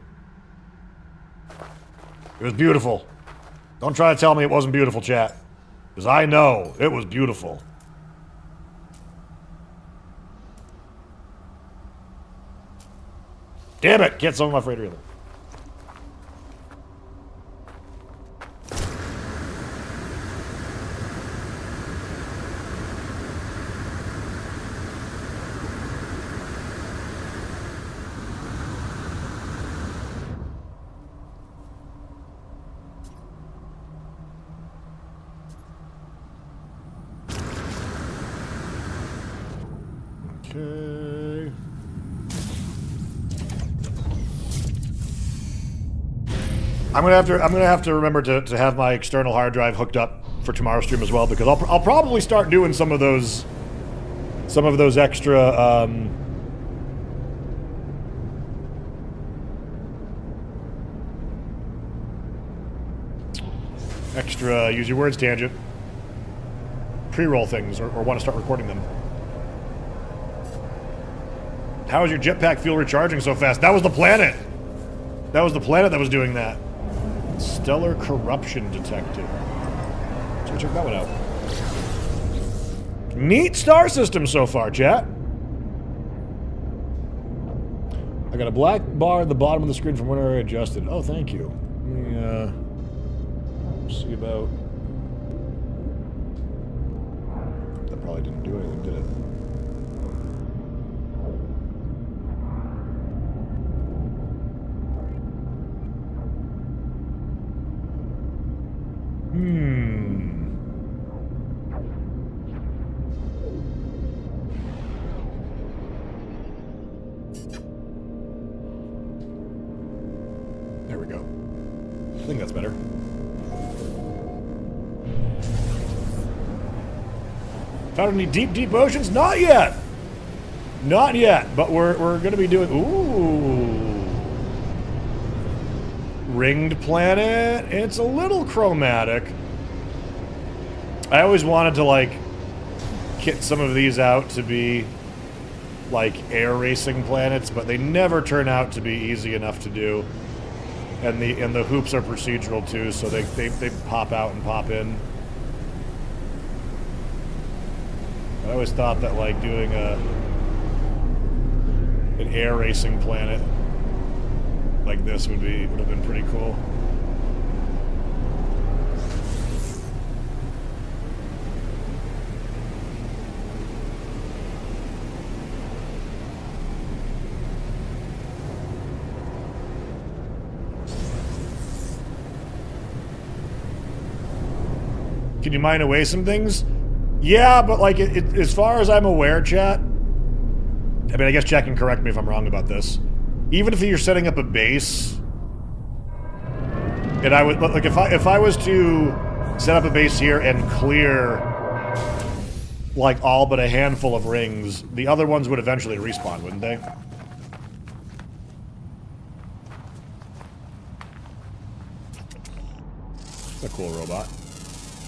Speaker 1: It was beautiful. Don't try to tell me it wasn't beautiful, chat. Because I know it was beautiful. Damn it! Can't summon my freighter either. Okay. I'm gonna have to remember to have my external hard drive hooked up for for tomorrow's stream as well, because I'll probably start doing some of those extra use your words tangent pre-roll things, or want to start recording them. How is your jetpack fuel recharging so fast? That was the planet. That was the planet that was doing that. Stellar corruption detected. So check that one out. Neat star system so far, chat. I got a black bar at the bottom of the screen from when I adjusted. Oh, thank you. Let me see about... That probably didn't do anything, did it? There we go. I think that's better. Found any deep oceans? Not yet! Not yet, but we're gonna be doing... Ooh! Ringed planet. It's a little chromatic. I always wanted to, like, kit some of these out to be, like, air racing planets, but they never turn out to be easy enough to do. And the hoops are procedural, too, so they pop out and pop in. I always thought that, like, doing an air racing planet like this would have been pretty cool. Can you mine away some things? Yeah, but like, as far as I'm aware, chat, I mean, I guess chat can correct me if I'm wrong about this. Even if you're setting up a base, and I would, like, if I was to set up a base here and clear, like, all but a handful of rings, the other ones would eventually respawn, wouldn't they? It's a cool robot.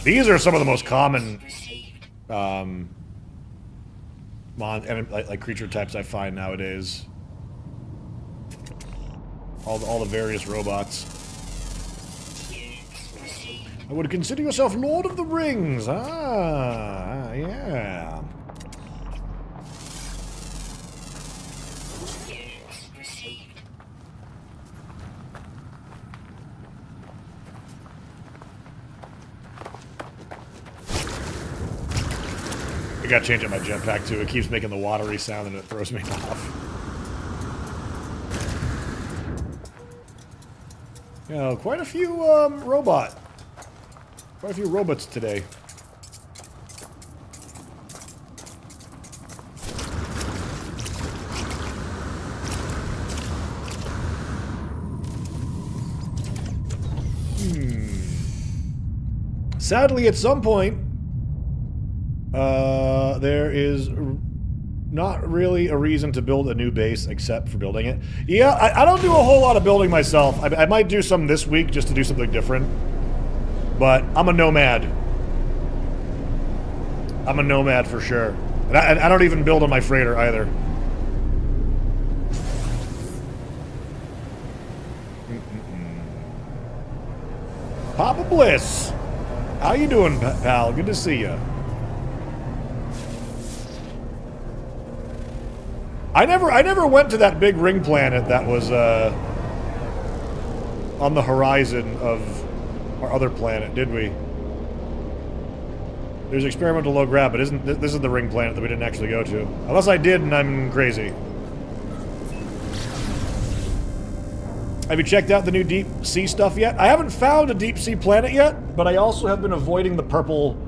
Speaker 1: These are some of the most common, like creature types I find nowadays. All the various robots. I would consider yourself Lord of the Rings. Ah, yeah. I gotta change up my jetpack too. It keeps making the watery sound and it throws me off. You know, quite a few robots today. Sadly, at some point, there is not really a reason to build a new base except for building it. Yeah, I don't do a whole lot of building myself. I might do some this week just to do something different. But I'm a nomad. I'm a nomad for sure. And I don't even build on my freighter either. Papa Bliss! How you doing, pal? Good to see you. I never went to that big ring planet that was on the horizon of our other planet, did we? There's experimental low grav, but this is the ring planet that we didn't actually go to. Unless I did and I'm crazy. Have you checked out the new deep sea stuff yet? I haven't found a deep sea planet yet, but I also have been avoiding the purple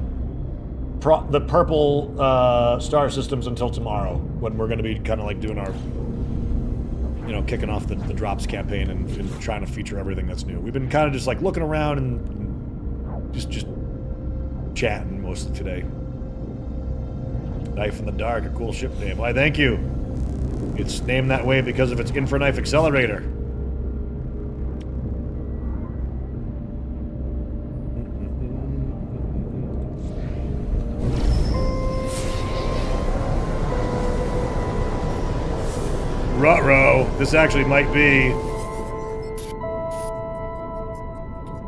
Speaker 1: star systems until tomorrow, when we're going to be kind of like doing our, you know, kicking off the drops campaign and trying to feature everything that's new. We've been kind of just like looking around and just chatting most of today. Knife in the Dark, a cool ship name. Why, thank you. It's named that way because of its infraknife accelerator. Ruh-roh. This actually might be...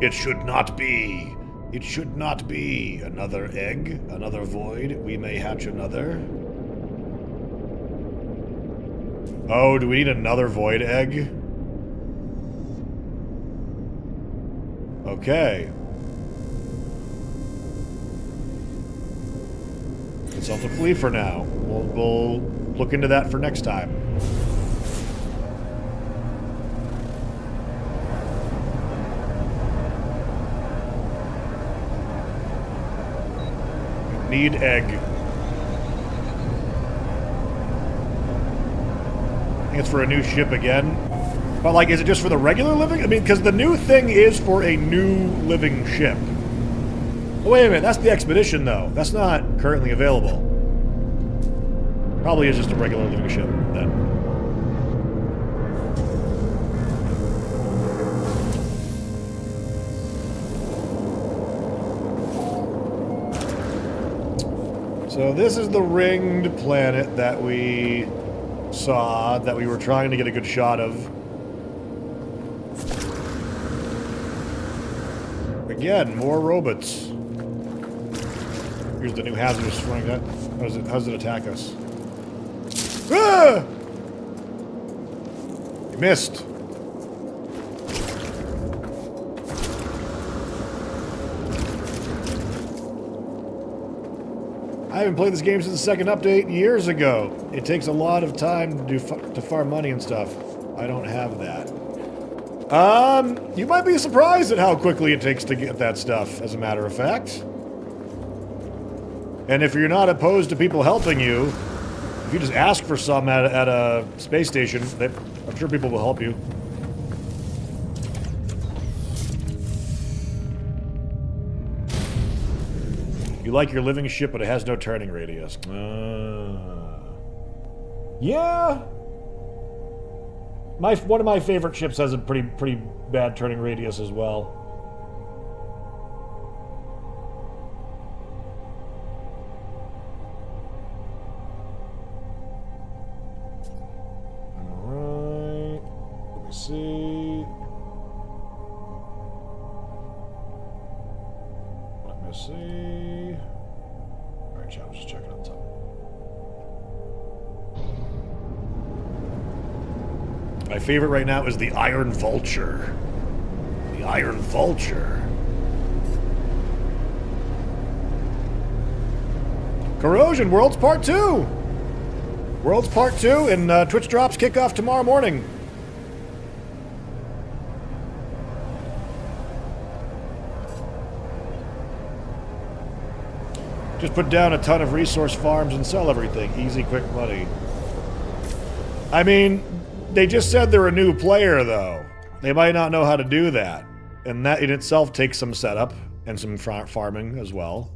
Speaker 1: It should not be. It should not be. Another egg, another void. We may hatch another. Oh, do we need another void egg? Okay. It's off to flee for now. We'll look into that for next time. Need egg. I think it's for a new ship again. But, like, is it just for the regular living? I mean, because the new thing is for a new living ship. Oh, wait a minute. That's the expedition, though. That's not currently available. Probably is just a regular living ship, then. So this is the ringed planet that we saw, that we were trying to get a good shot of. Again, more robots. Here's the new hazardous flank. How does it attack us? Ah! You missed. I haven't played this game since the second update years ago. It takes a lot of time to farm money and stuff. I don't have that. You might be surprised at how quickly it takes to get that stuff, as a matter of fact. And if you're not opposed to people helping you, if you just ask for some at a space station, I'm sure people will help you. You like your living ship, but it has no turning radius. Yeah. One of my favorite ships has a pretty bad turning radius as well. All right. Let me see. Let me see. Alright, chat, I was just checking on top. My favorite right now is the Iron Vulture. The Iron Vulture. Corrosion Worlds Part 2! Worlds Part 2 and Twitch drops kick off tomorrow morning. Just put down a ton of resource farms and sell everything. Easy, quick money. I mean, they just said they're a new player, though. They might not know how to do that. And that in itself takes some setup and some farming as well.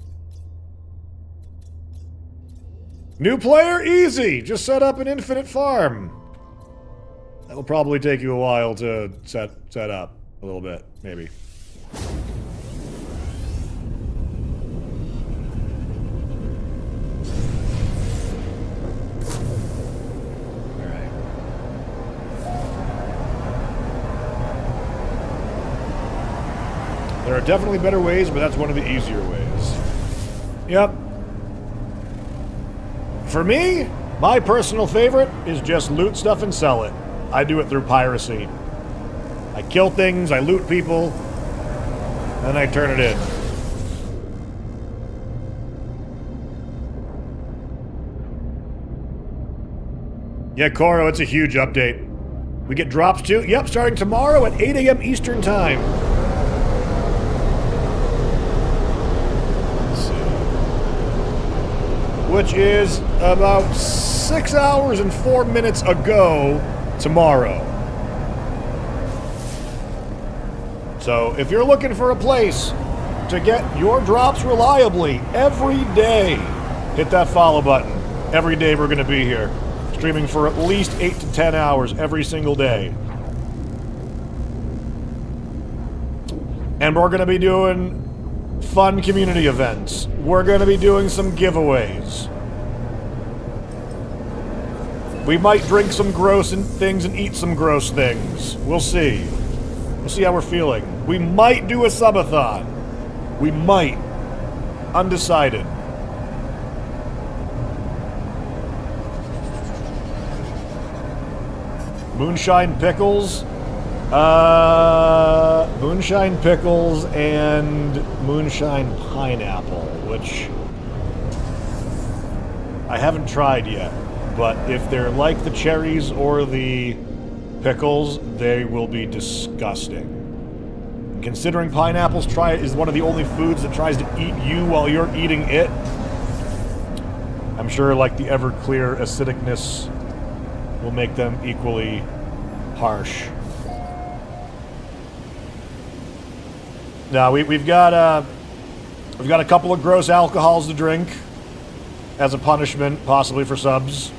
Speaker 1: New player, easy! Just set up an infinite farm. That will probably take you a while to set up. A little bit, maybe. There are definitely better ways, but that's one of the easier ways. Yep. For me, my personal favorite is just loot stuff and sell it. I do it through piracy. I kill things, I loot people, then I turn it in. Yeah, Koro, it's a huge update. We get drops too? Yep, starting tomorrow at 8 a.m. Eastern Time. Which is about 6 hours and 4 minutes ago tomorrow. So if you're looking for a place to get your drops reliably every day, hit that follow button. Every day we're going to be here, streaming for at least 8 to 10 hours every single day. And we're going to be doing fun community events. We're going to be doing some giveaways. We might drink some gross things and eat some gross things. We'll see. We'll see how we're feeling. We might do a subathon. We might. Undecided. Moonshine pickles. Moonshine pickles and moonshine pineapple, which I haven't tried yet. But if they're like the cherries or the pickles, they will be disgusting. Considering pineapples is one of the only foods that tries to eat you while you're eating it, I'm sure like the Everclear acidicness will make them equally harsh. Now we've got a couple of gross alcohols to drink as a punishment, possibly for subs.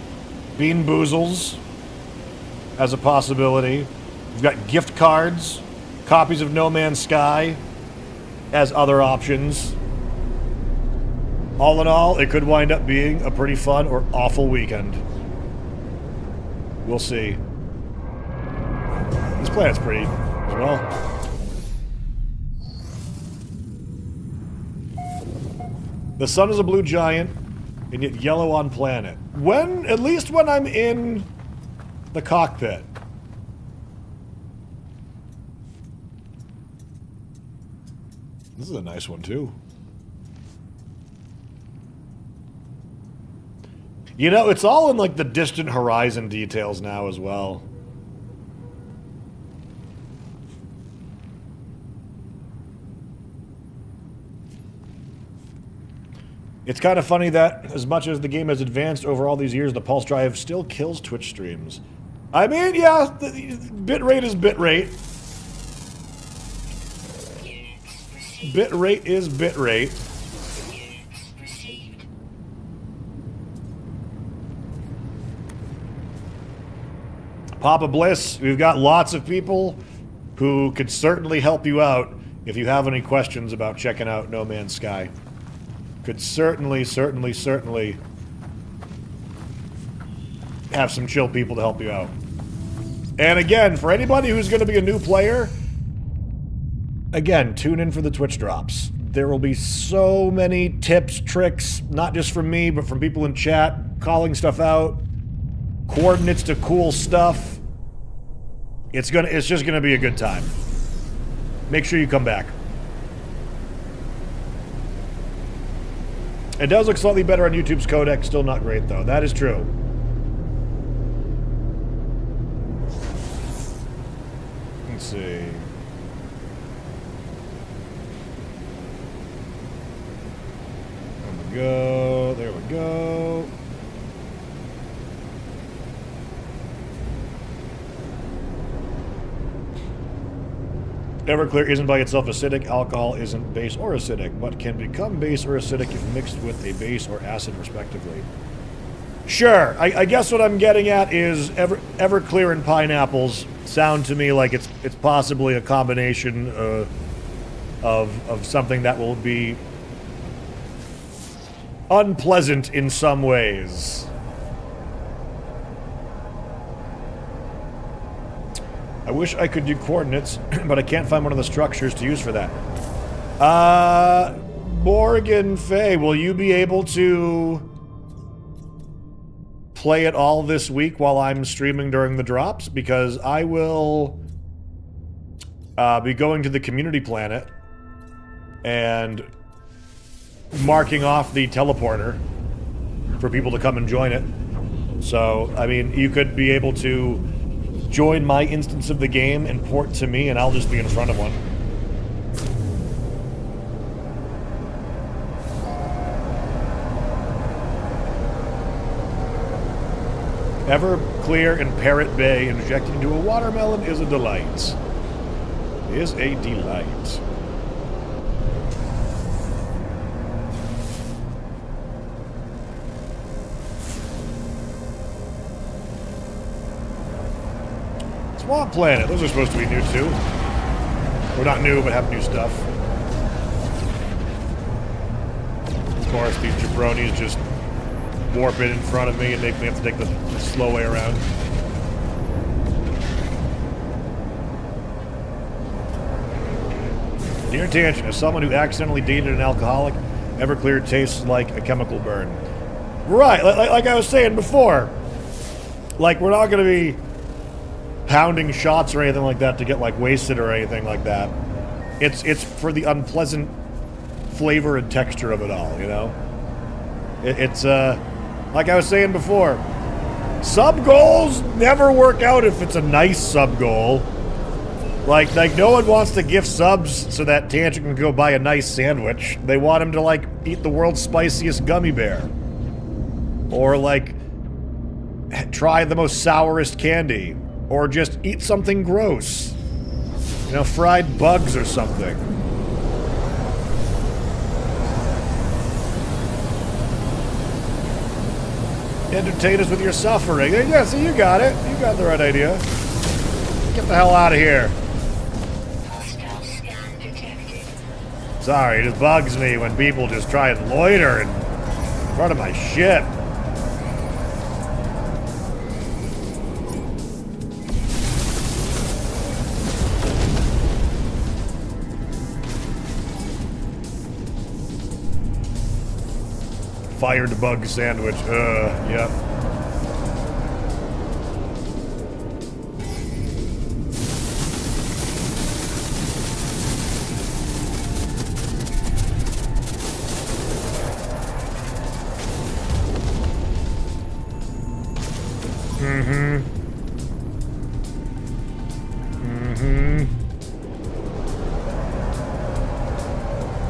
Speaker 1: Bean boozles as a possibility. We've got gift cards, copies of No Man's Sky as other options. All in all, it could wind up being a pretty fun or awful weekend. We'll see. This planet's pretty as well. The sun is a blue giant, and yet yellow on planet. At least when I'm in the cockpit. This is a nice one, too. You know, it's all in, like, the distant horizon details now as well. It's kind of funny that, as much as the game has advanced over all these years, the pulse drive still kills Twitch streams. I mean, yeah, the bitrate is bitrate. Bitrate is bitrate. Papa Bliss, we've got lots of people who could certainly help you out if you have any questions about checking out No Man's Sky. Could certainly have some chill people to help you out. And again, for anybody who's going to be a new player, again, tune in for the Twitch drops. There will be so many tips, tricks, not just from me, but from people in chat, calling stuff out, coordinates to cool stuff. It's just gonna be a good time. Make sure you come back. It does look slightly better on YouTube's codec, still not great though. That is true. Let's see. There we go. There we go. Everclear isn't by itself acidic. Alcohol isn't base or acidic, but can become base or acidic if mixed with a base or acid, respectively. Sure. I guess what I'm getting at is Everclear and pineapples sound to me like it's possibly a combination of something that will be unpleasant in some ways. I wish I could do coordinates, but I can't find one of the structures to use for that. Morgan Fay, will you be able to play it all this week while I'm streaming during the drops? Because I will be going to the community planet and marking off the teleporter for people to come and join it. So, I mean, you could be able to join my instance of the game and port to me, and I'll just be in front of one. Everclear and Parrot Bay injected into a watermelon is a delight. Is a delight. Swamp Planet. Those are supposed to be new too. Or not new, but have new stuff. Of course, these jabronis just warp in front of me and make me have to take the slow way around. Dear Tangent, as someone who accidentally dated an alcoholic, Everclear tastes like a chemical burn. Right, like I was saying before. Like, we're not going to be pounding shots or anything like that to get, like, wasted or anything like that. It's for the unpleasant flavor and texture of it all, you know? It's like I was saying before, sub-goals never work out if it's a nice sub-goal. Like no one wants to gift subs so that Tangent can go buy a nice sandwich. They want him to, like, eat the world's spiciest gummy bear. Or, like, try the most sourest candy. Or just eat something gross. You know, fried bugs or something. Entertain us with your suffering. Yeah, see, you got it. You got the right idea. Get the hell out of here. Sorry, it just bugs me when people just try and loiter in front of my ship. Fired bug sandwich. Yep.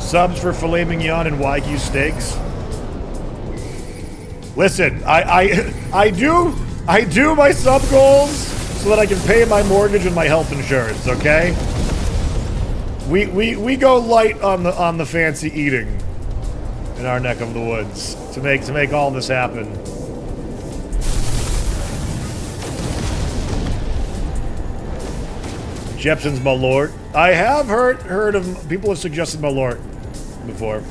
Speaker 1: Subs for filet mignon and Wagyu steaks. Listen, I do my sub goals so that I can pay my mortgage and my health insurance, okay? We go light on the fancy eating in our neck of the woods to make all this happen. Jepson's Malort. I have heard of people have suggested Malort before.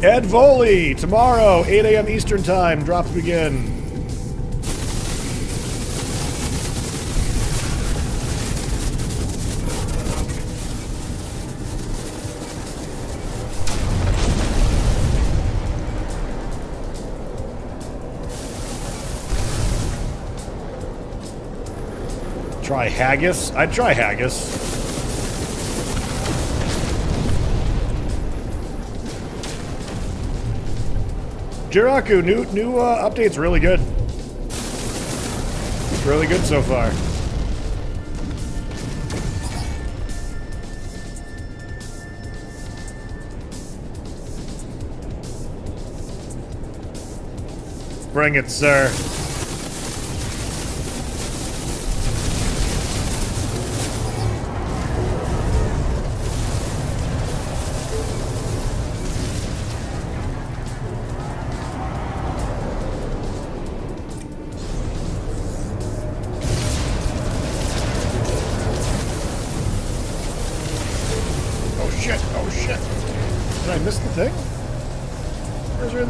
Speaker 1: Ed Voley, tomorrow, 8 a.m. Eastern Time, drops begin. Try haggis? I'd try haggis. Jiraku, new update's really good. Really good so far. Bring it, sir.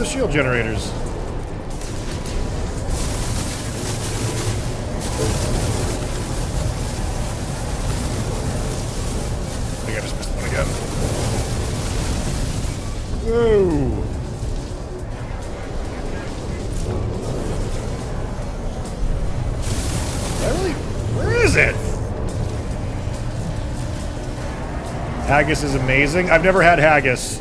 Speaker 1: Shield generators. I think I just missed one again. Whoa! Where is it? Haggis is amazing. I've never had haggis.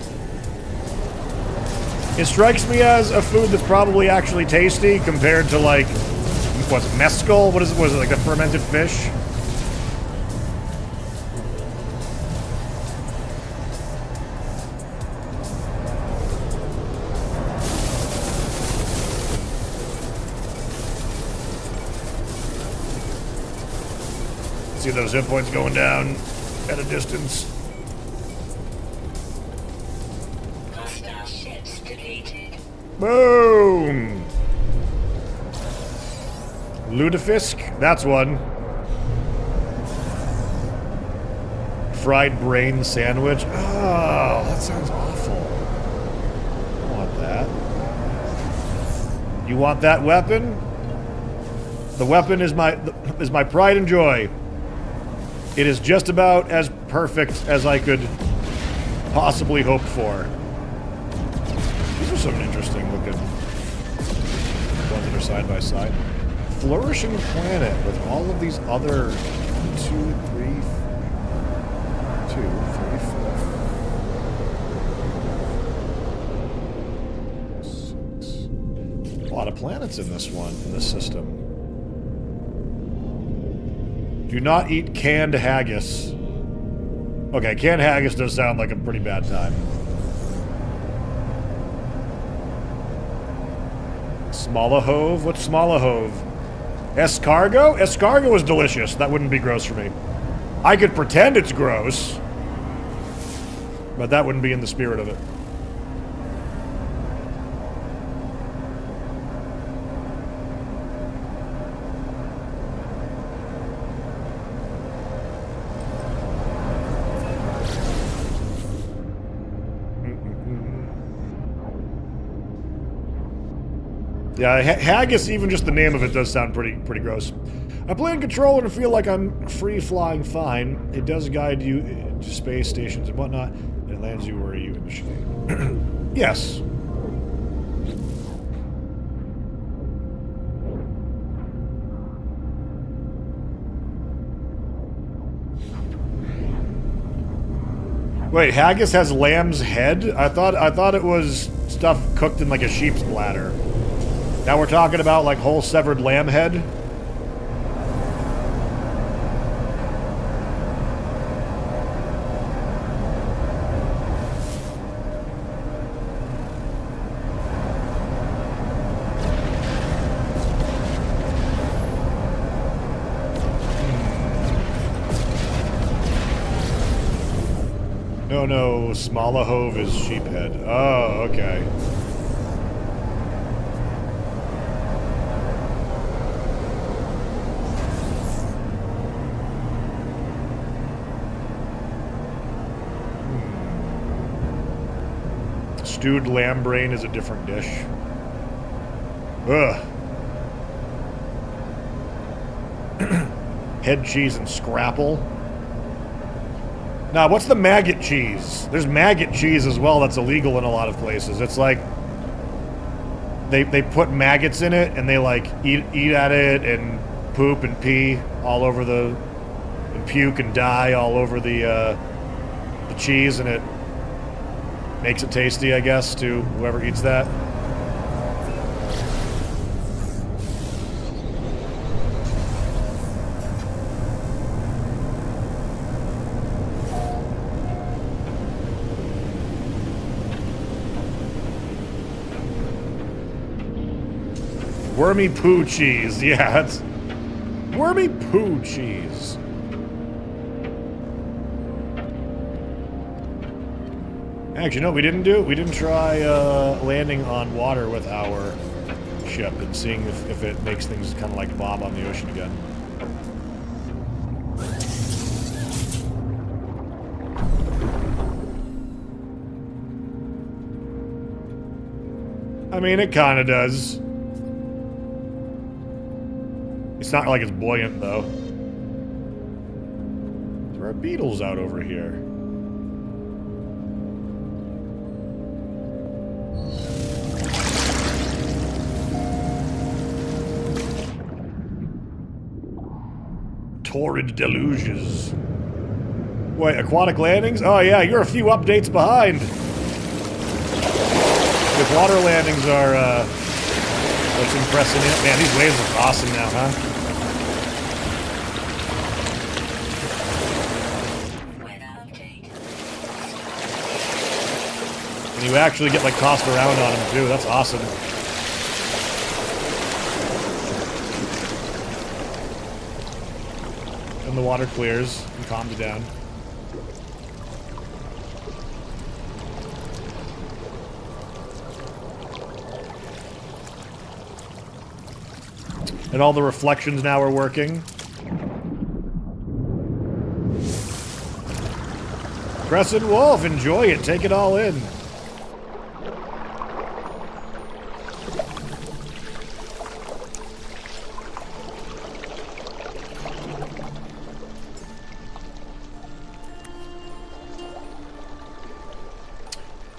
Speaker 1: It strikes me as a food that's probably actually tasty compared to, like, what's it, mescal? What is it? Was it like a fermented fish? See those hit points going down at a distance. Boom! Lutefisk? That's one. Fried brain sandwich? Oh, that sounds awful. I don't want that. You want that weapon? The weapon is my pride and joy. It is just about as perfect as I could possibly hope for. These are some interesting looking ones that are side by side. Flourishing planet with all of these other 1, 2, 3, 2, 3, 4, 6. A lot of planets in this one, in this system. Do not eat canned haggis. Okay, canned haggis does sound like a pretty bad time. Smallahove? What's Smallahove? Escargot? Escargot is delicious. That wouldn't be gross for me. I could pretend it's gross, but that wouldn't be in the spirit of it. Yeah, haggis, even just the name of it does sound pretty gross. I play in controller and feel like I'm free-flying fine. It does guide you to space stations and whatnot, and it lands you where you initiate. Yes. Wait, haggis has lamb's head? I thought it was stuff cooked in like a sheep's bladder. Now we're talking about like whole severed lamb head? No, Smallahove is sheephead. Oh, okay. Stewed lamb brain is a different dish. Ugh. Head cheese and scrapple. Now, what's the maggot cheese? There's maggot cheese as well that's illegal in a lot of places. It's like they put maggots in it and they like eat at it and poop and pee all over and puke and die all over the cheese, and it makes it tasty, I guess, to whoever eats that. Wormy poo cheese. Yeah, it's wormy poo cheese. Actually, no, we didn't do it. We didn't try landing on water with our ship and seeing if it makes things kind of like bob on the ocean again. I mean, it kind of does. It's not like it's buoyant, though. There are beetles out over here. Torrid deluges. Wait, aquatic landings? Oh yeah, you're a few updates behind. If water landings are, what's impressing you? Man, these waves are awesome now, huh? And you actually get, like, tossed around on them, too. That's awesome. And the water clears and calms down. And all the reflections now are working. Crescent Wolf, enjoy it. Take it all in.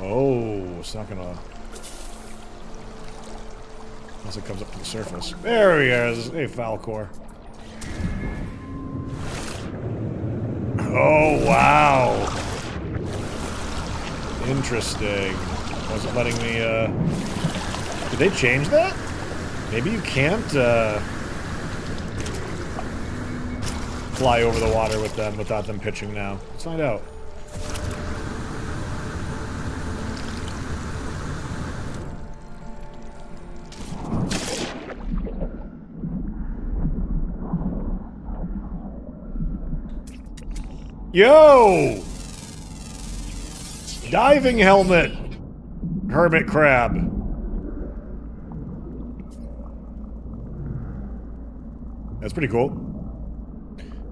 Speaker 1: Oh, it's not gonna... Unless it comes up to the surface. There he is. Hey, Falcor. Oh, wow. Interesting. Wasn't letting me, Did they change that? Maybe you can't, fly over the water with them without them pitching now. Let's find out. Yo! Diving helmet! Hermit crab. That's pretty cool.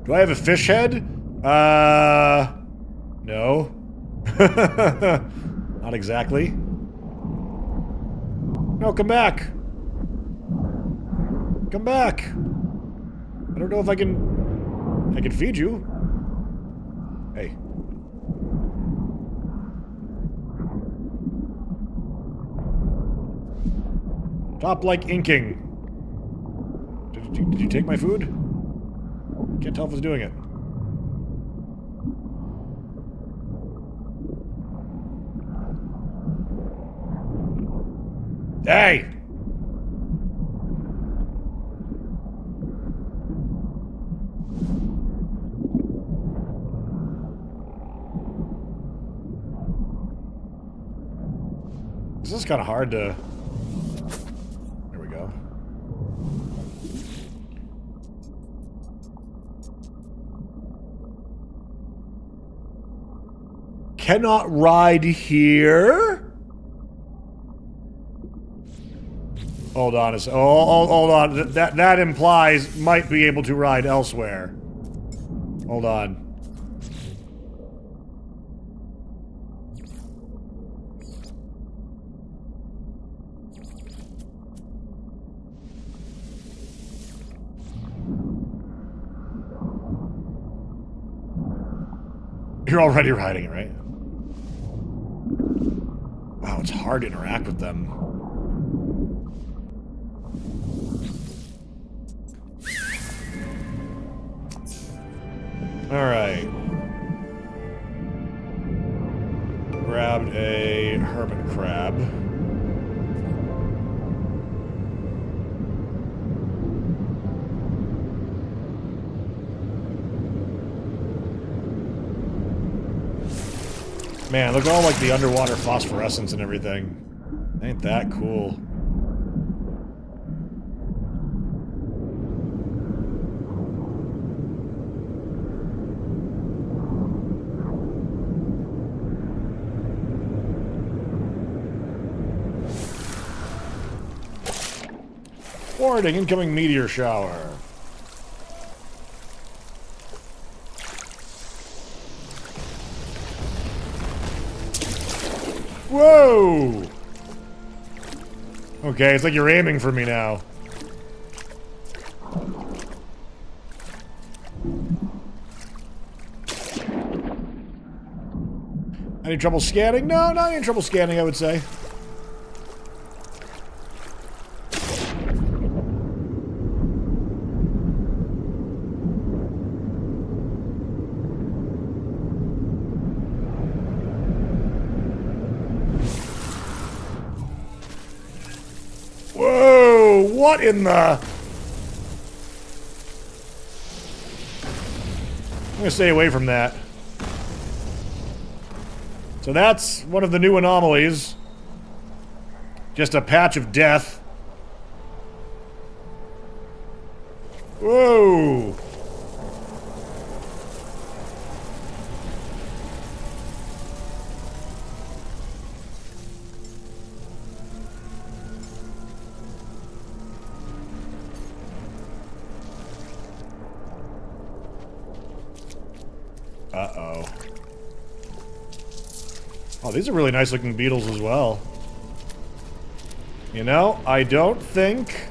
Speaker 1: Do I have a fish head? No. Not exactly. No, come back. Come back. I don't know if I can feed you. Hey. Top like inking. Did you take my food? Can't tell if it's doing it. Hey! This is kind of hard to... There we go. Cannot ride here? Hold on a second. Oh, hold on. That implies might be able to ride elsewhere. Hold on. You're already riding it, right? Wow, it's hard to interact with them. Alright. Grabbed a hermit crab. Man, look at all like the underwater phosphorescence and everything. Ain't that cool? Warning, incoming meteor shower. Whoa! Okay, it's like you're aiming for me now. Any trouble scanning? No, not any trouble scanning, I would say. What in the... I'm gonna stay away from that. So that's one of the new anomalies. Just a patch of death. Whoa! Uh-oh. Oh, these are really nice looking beetles as well. You know, I don't think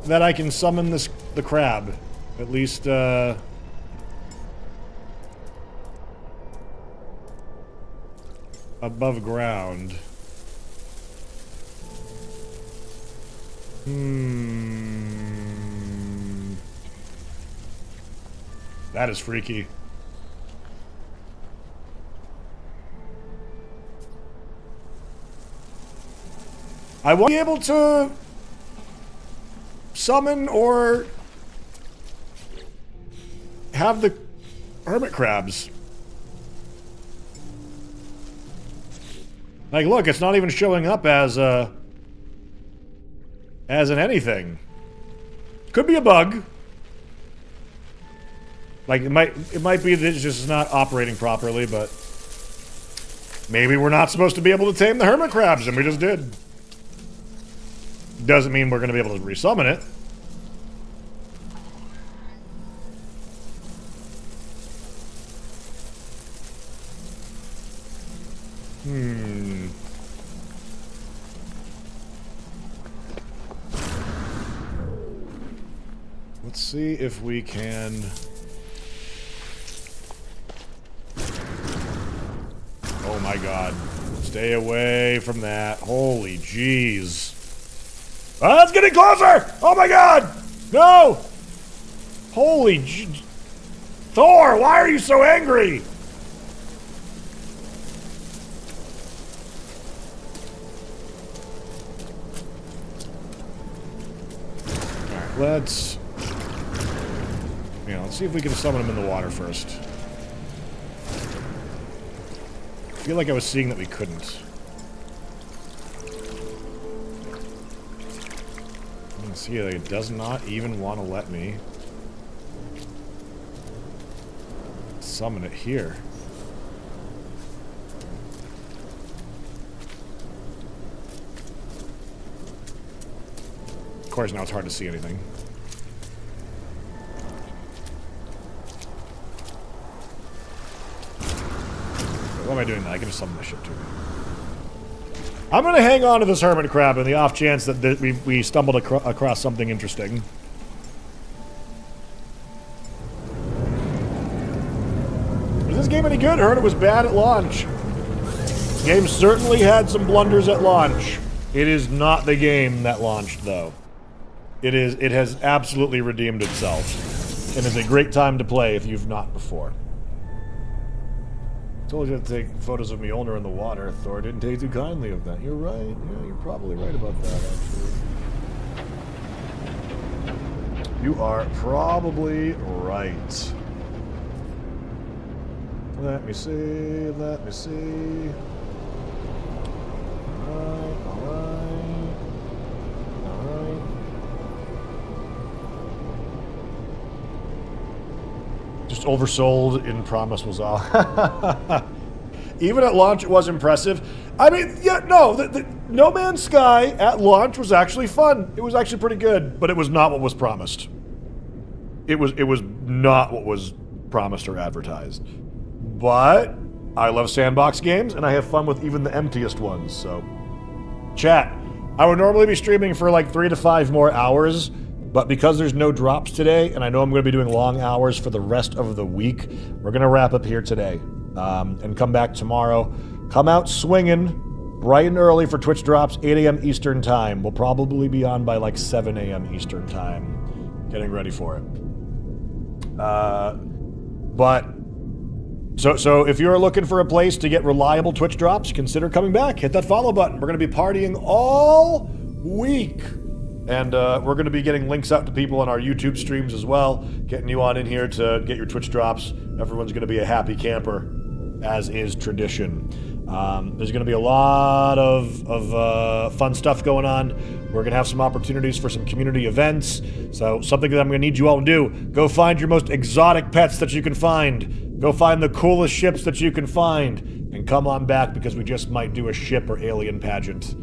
Speaker 1: that I can summon the crab. At least, above ground. That is freaky. I won't be able to summon or have the hermit crabs. Like, look, it's not even showing up as an anything. Could be a bug. Like, it might be that it's just not operating properly, but maybe we're not supposed to be able to tame the hermit crabs, and we just did. Doesn't mean we're going to be able to resummon it. Let's see if we can... Oh my god. Stay away from that. Holy jeez. Oh, it's getting closer! Oh my god! No! Holy Thor, why are you so angry? Alright, let's see if we can summon him in the water first. I feel like I was seeing that we couldn't. See, like, it does not even want to let me summon it here. Of course, now it's hard to see anything. Why am I doing that? I can just summon this shit too. I'm gonna hang on to this hermit crab in the off chance that we stumbled across something interesting. Was this game any good? I heard it was bad at launch. The game certainly had some blunders at launch. It is not the game that launched, though. It has absolutely redeemed itself. And is a great time to play if you've not before. Told you to take photos of Mjolnir in the water. Thor didn't take too kindly of that. You're right. Yeah, you're probably right about that, actually. You are probably right. Let me see. Let me see. Alright, alright. Alright. Just oversold in Promise was all. Even at launch, it was impressive. I mean, yeah, no, the No Man's Sky at launch was actually fun. It was actually pretty good, but it was not what was promised. It was not what was promised or advertised. But I love sandbox games, and I have fun with even the emptiest ones, so... Chat, I would normally be streaming for like 3 to 5 more hours, but because there's no drops today, and I know I'm going to be doing long hours for the rest of the week, we're going to wrap up here today. And come back tomorrow. Come out swinging bright and early for Twitch drops, 8 a.m. Eastern Time. We'll probably be on by like 7 a.m. Eastern Time. Getting ready for it. So if you're looking for a place to get reliable Twitch drops, consider coming back. Hit that follow button. We're going to be partying all week. And we're going to be getting links out to people on our YouTube streams as well, getting you on in here to get your Twitch drops. Everyone's going to be a happy camper, as is tradition. There's going to be a lot of fun stuff going on. We're going to have some opportunities for some community events. So something that I'm going to need you all to do, go find your most exotic pets that you can find. Go find the coolest ships that you can find. And come on back because we just might do a ship or alien pageant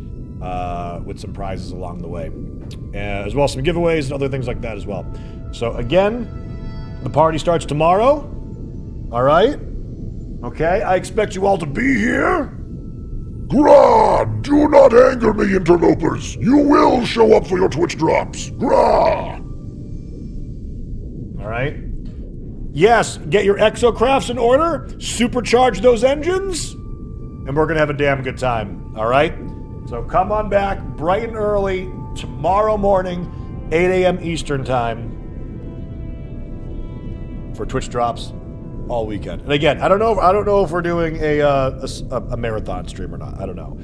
Speaker 1: with some prizes along the way. As well as some giveaways and other things like that as well. So again, The party starts tomorrow. All right? Okay, I expect you all to be here.
Speaker 5: Grah! Do not anger me, interlopers. You will show up for your Twitch drops. Grah!
Speaker 1: All right. Yes, get your exocrafts in order, supercharge those engines, and we're gonna have a damn good time. All right? So come on back bright and early tomorrow morning, 8 a.m. Eastern time for Twitch drops all weekend. And again, I don't know if we're doing a marathon stream or not. I don't know.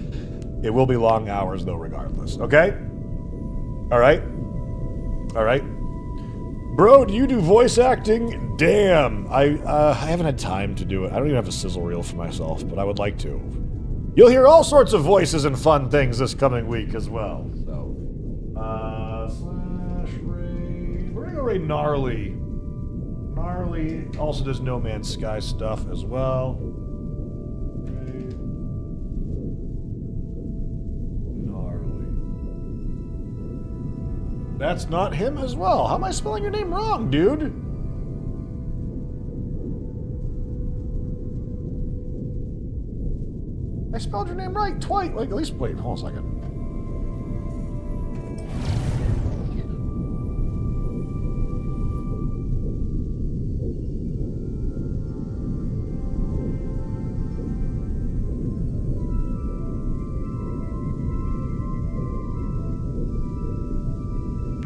Speaker 1: It will be long hours though, regardless. Okay? All right? All right? Bro, do you do voice acting? Damn, I haven't had time to do it. I don't even have a sizzle reel for myself, but I would like to. You'll hear all sorts of voices and fun things this coming week as well. So, / raid. We're gonna go raid Gnarly. Gnarly also does No Man's Sky stuff as well. Gnarly. That's not him as well. How am I spelling your name wrong, dude? I spelled your name right twice. Like, at least, wait, hold on a second.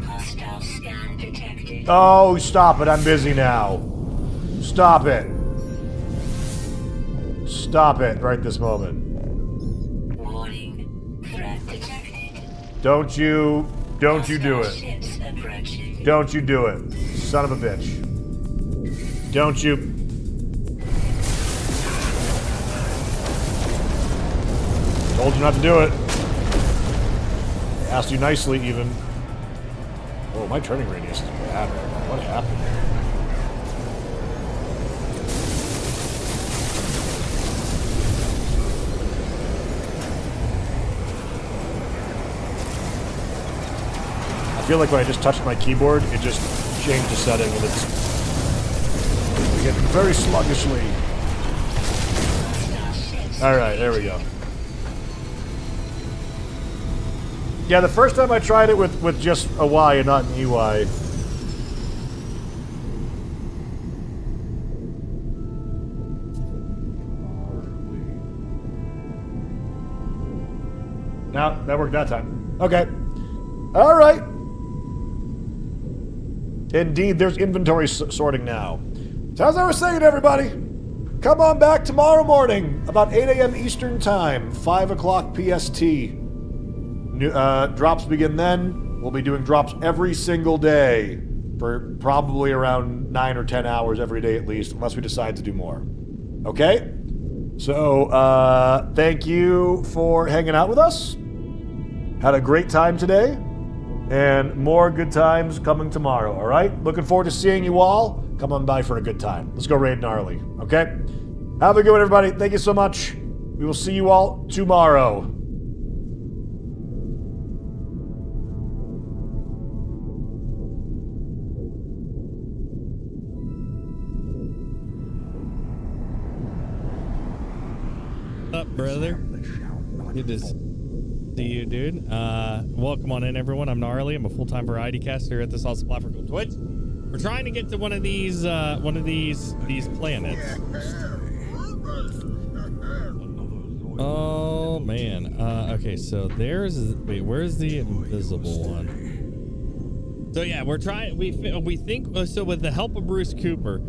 Speaker 4: Hostile scan detected.
Speaker 1: Oh, stop it. I'm busy now. Stop it. Stop it right this moment.
Speaker 4: Warning. Threat detected.
Speaker 1: Don't you do
Speaker 4: Hostile
Speaker 1: it.
Speaker 4: ships approaching.
Speaker 1: Don't you do it. Son of a bitch. Don't you. Told you not to do it. Asked you nicely, even. Oh, my turning radius is bad. What happened? I feel like when I just touched my keyboard, it just changed the setting and it's getting very sluggishly. Alright, there we go. Yeah, the first time I tried it with just a Y and not an EY. No, that worked that time. Okay. Alright. Indeed, there's inventory sorting now. So as I was saying, everybody, come on back tomorrow morning, about 8 a.m. Eastern Time, 5 o'clock PST. Drops begin then. We'll be doing drops every single day for probably around 9 or 10 hours every day at least, unless we decide to do more. Okay? So, thank you for hanging out with us. Had a great time today. And more good times coming tomorrow, all right? Looking forward to seeing you all. Come on by for a good time. Let's go raid Gnarly, okay? Have a good one, everybody. Thank you so much. We will see you all tomorrow.
Speaker 6: What's up, brother? Good to see you, dude. Welcome on in, everyone. I'm Gnarly. I'm a full-time variety caster at this awesome platform called Twitch. We're trying to get to one of these planets. Oh man. Okay, so where's the invisible one? So yeah, we're trying. We think so with the help of Bruce Cooper.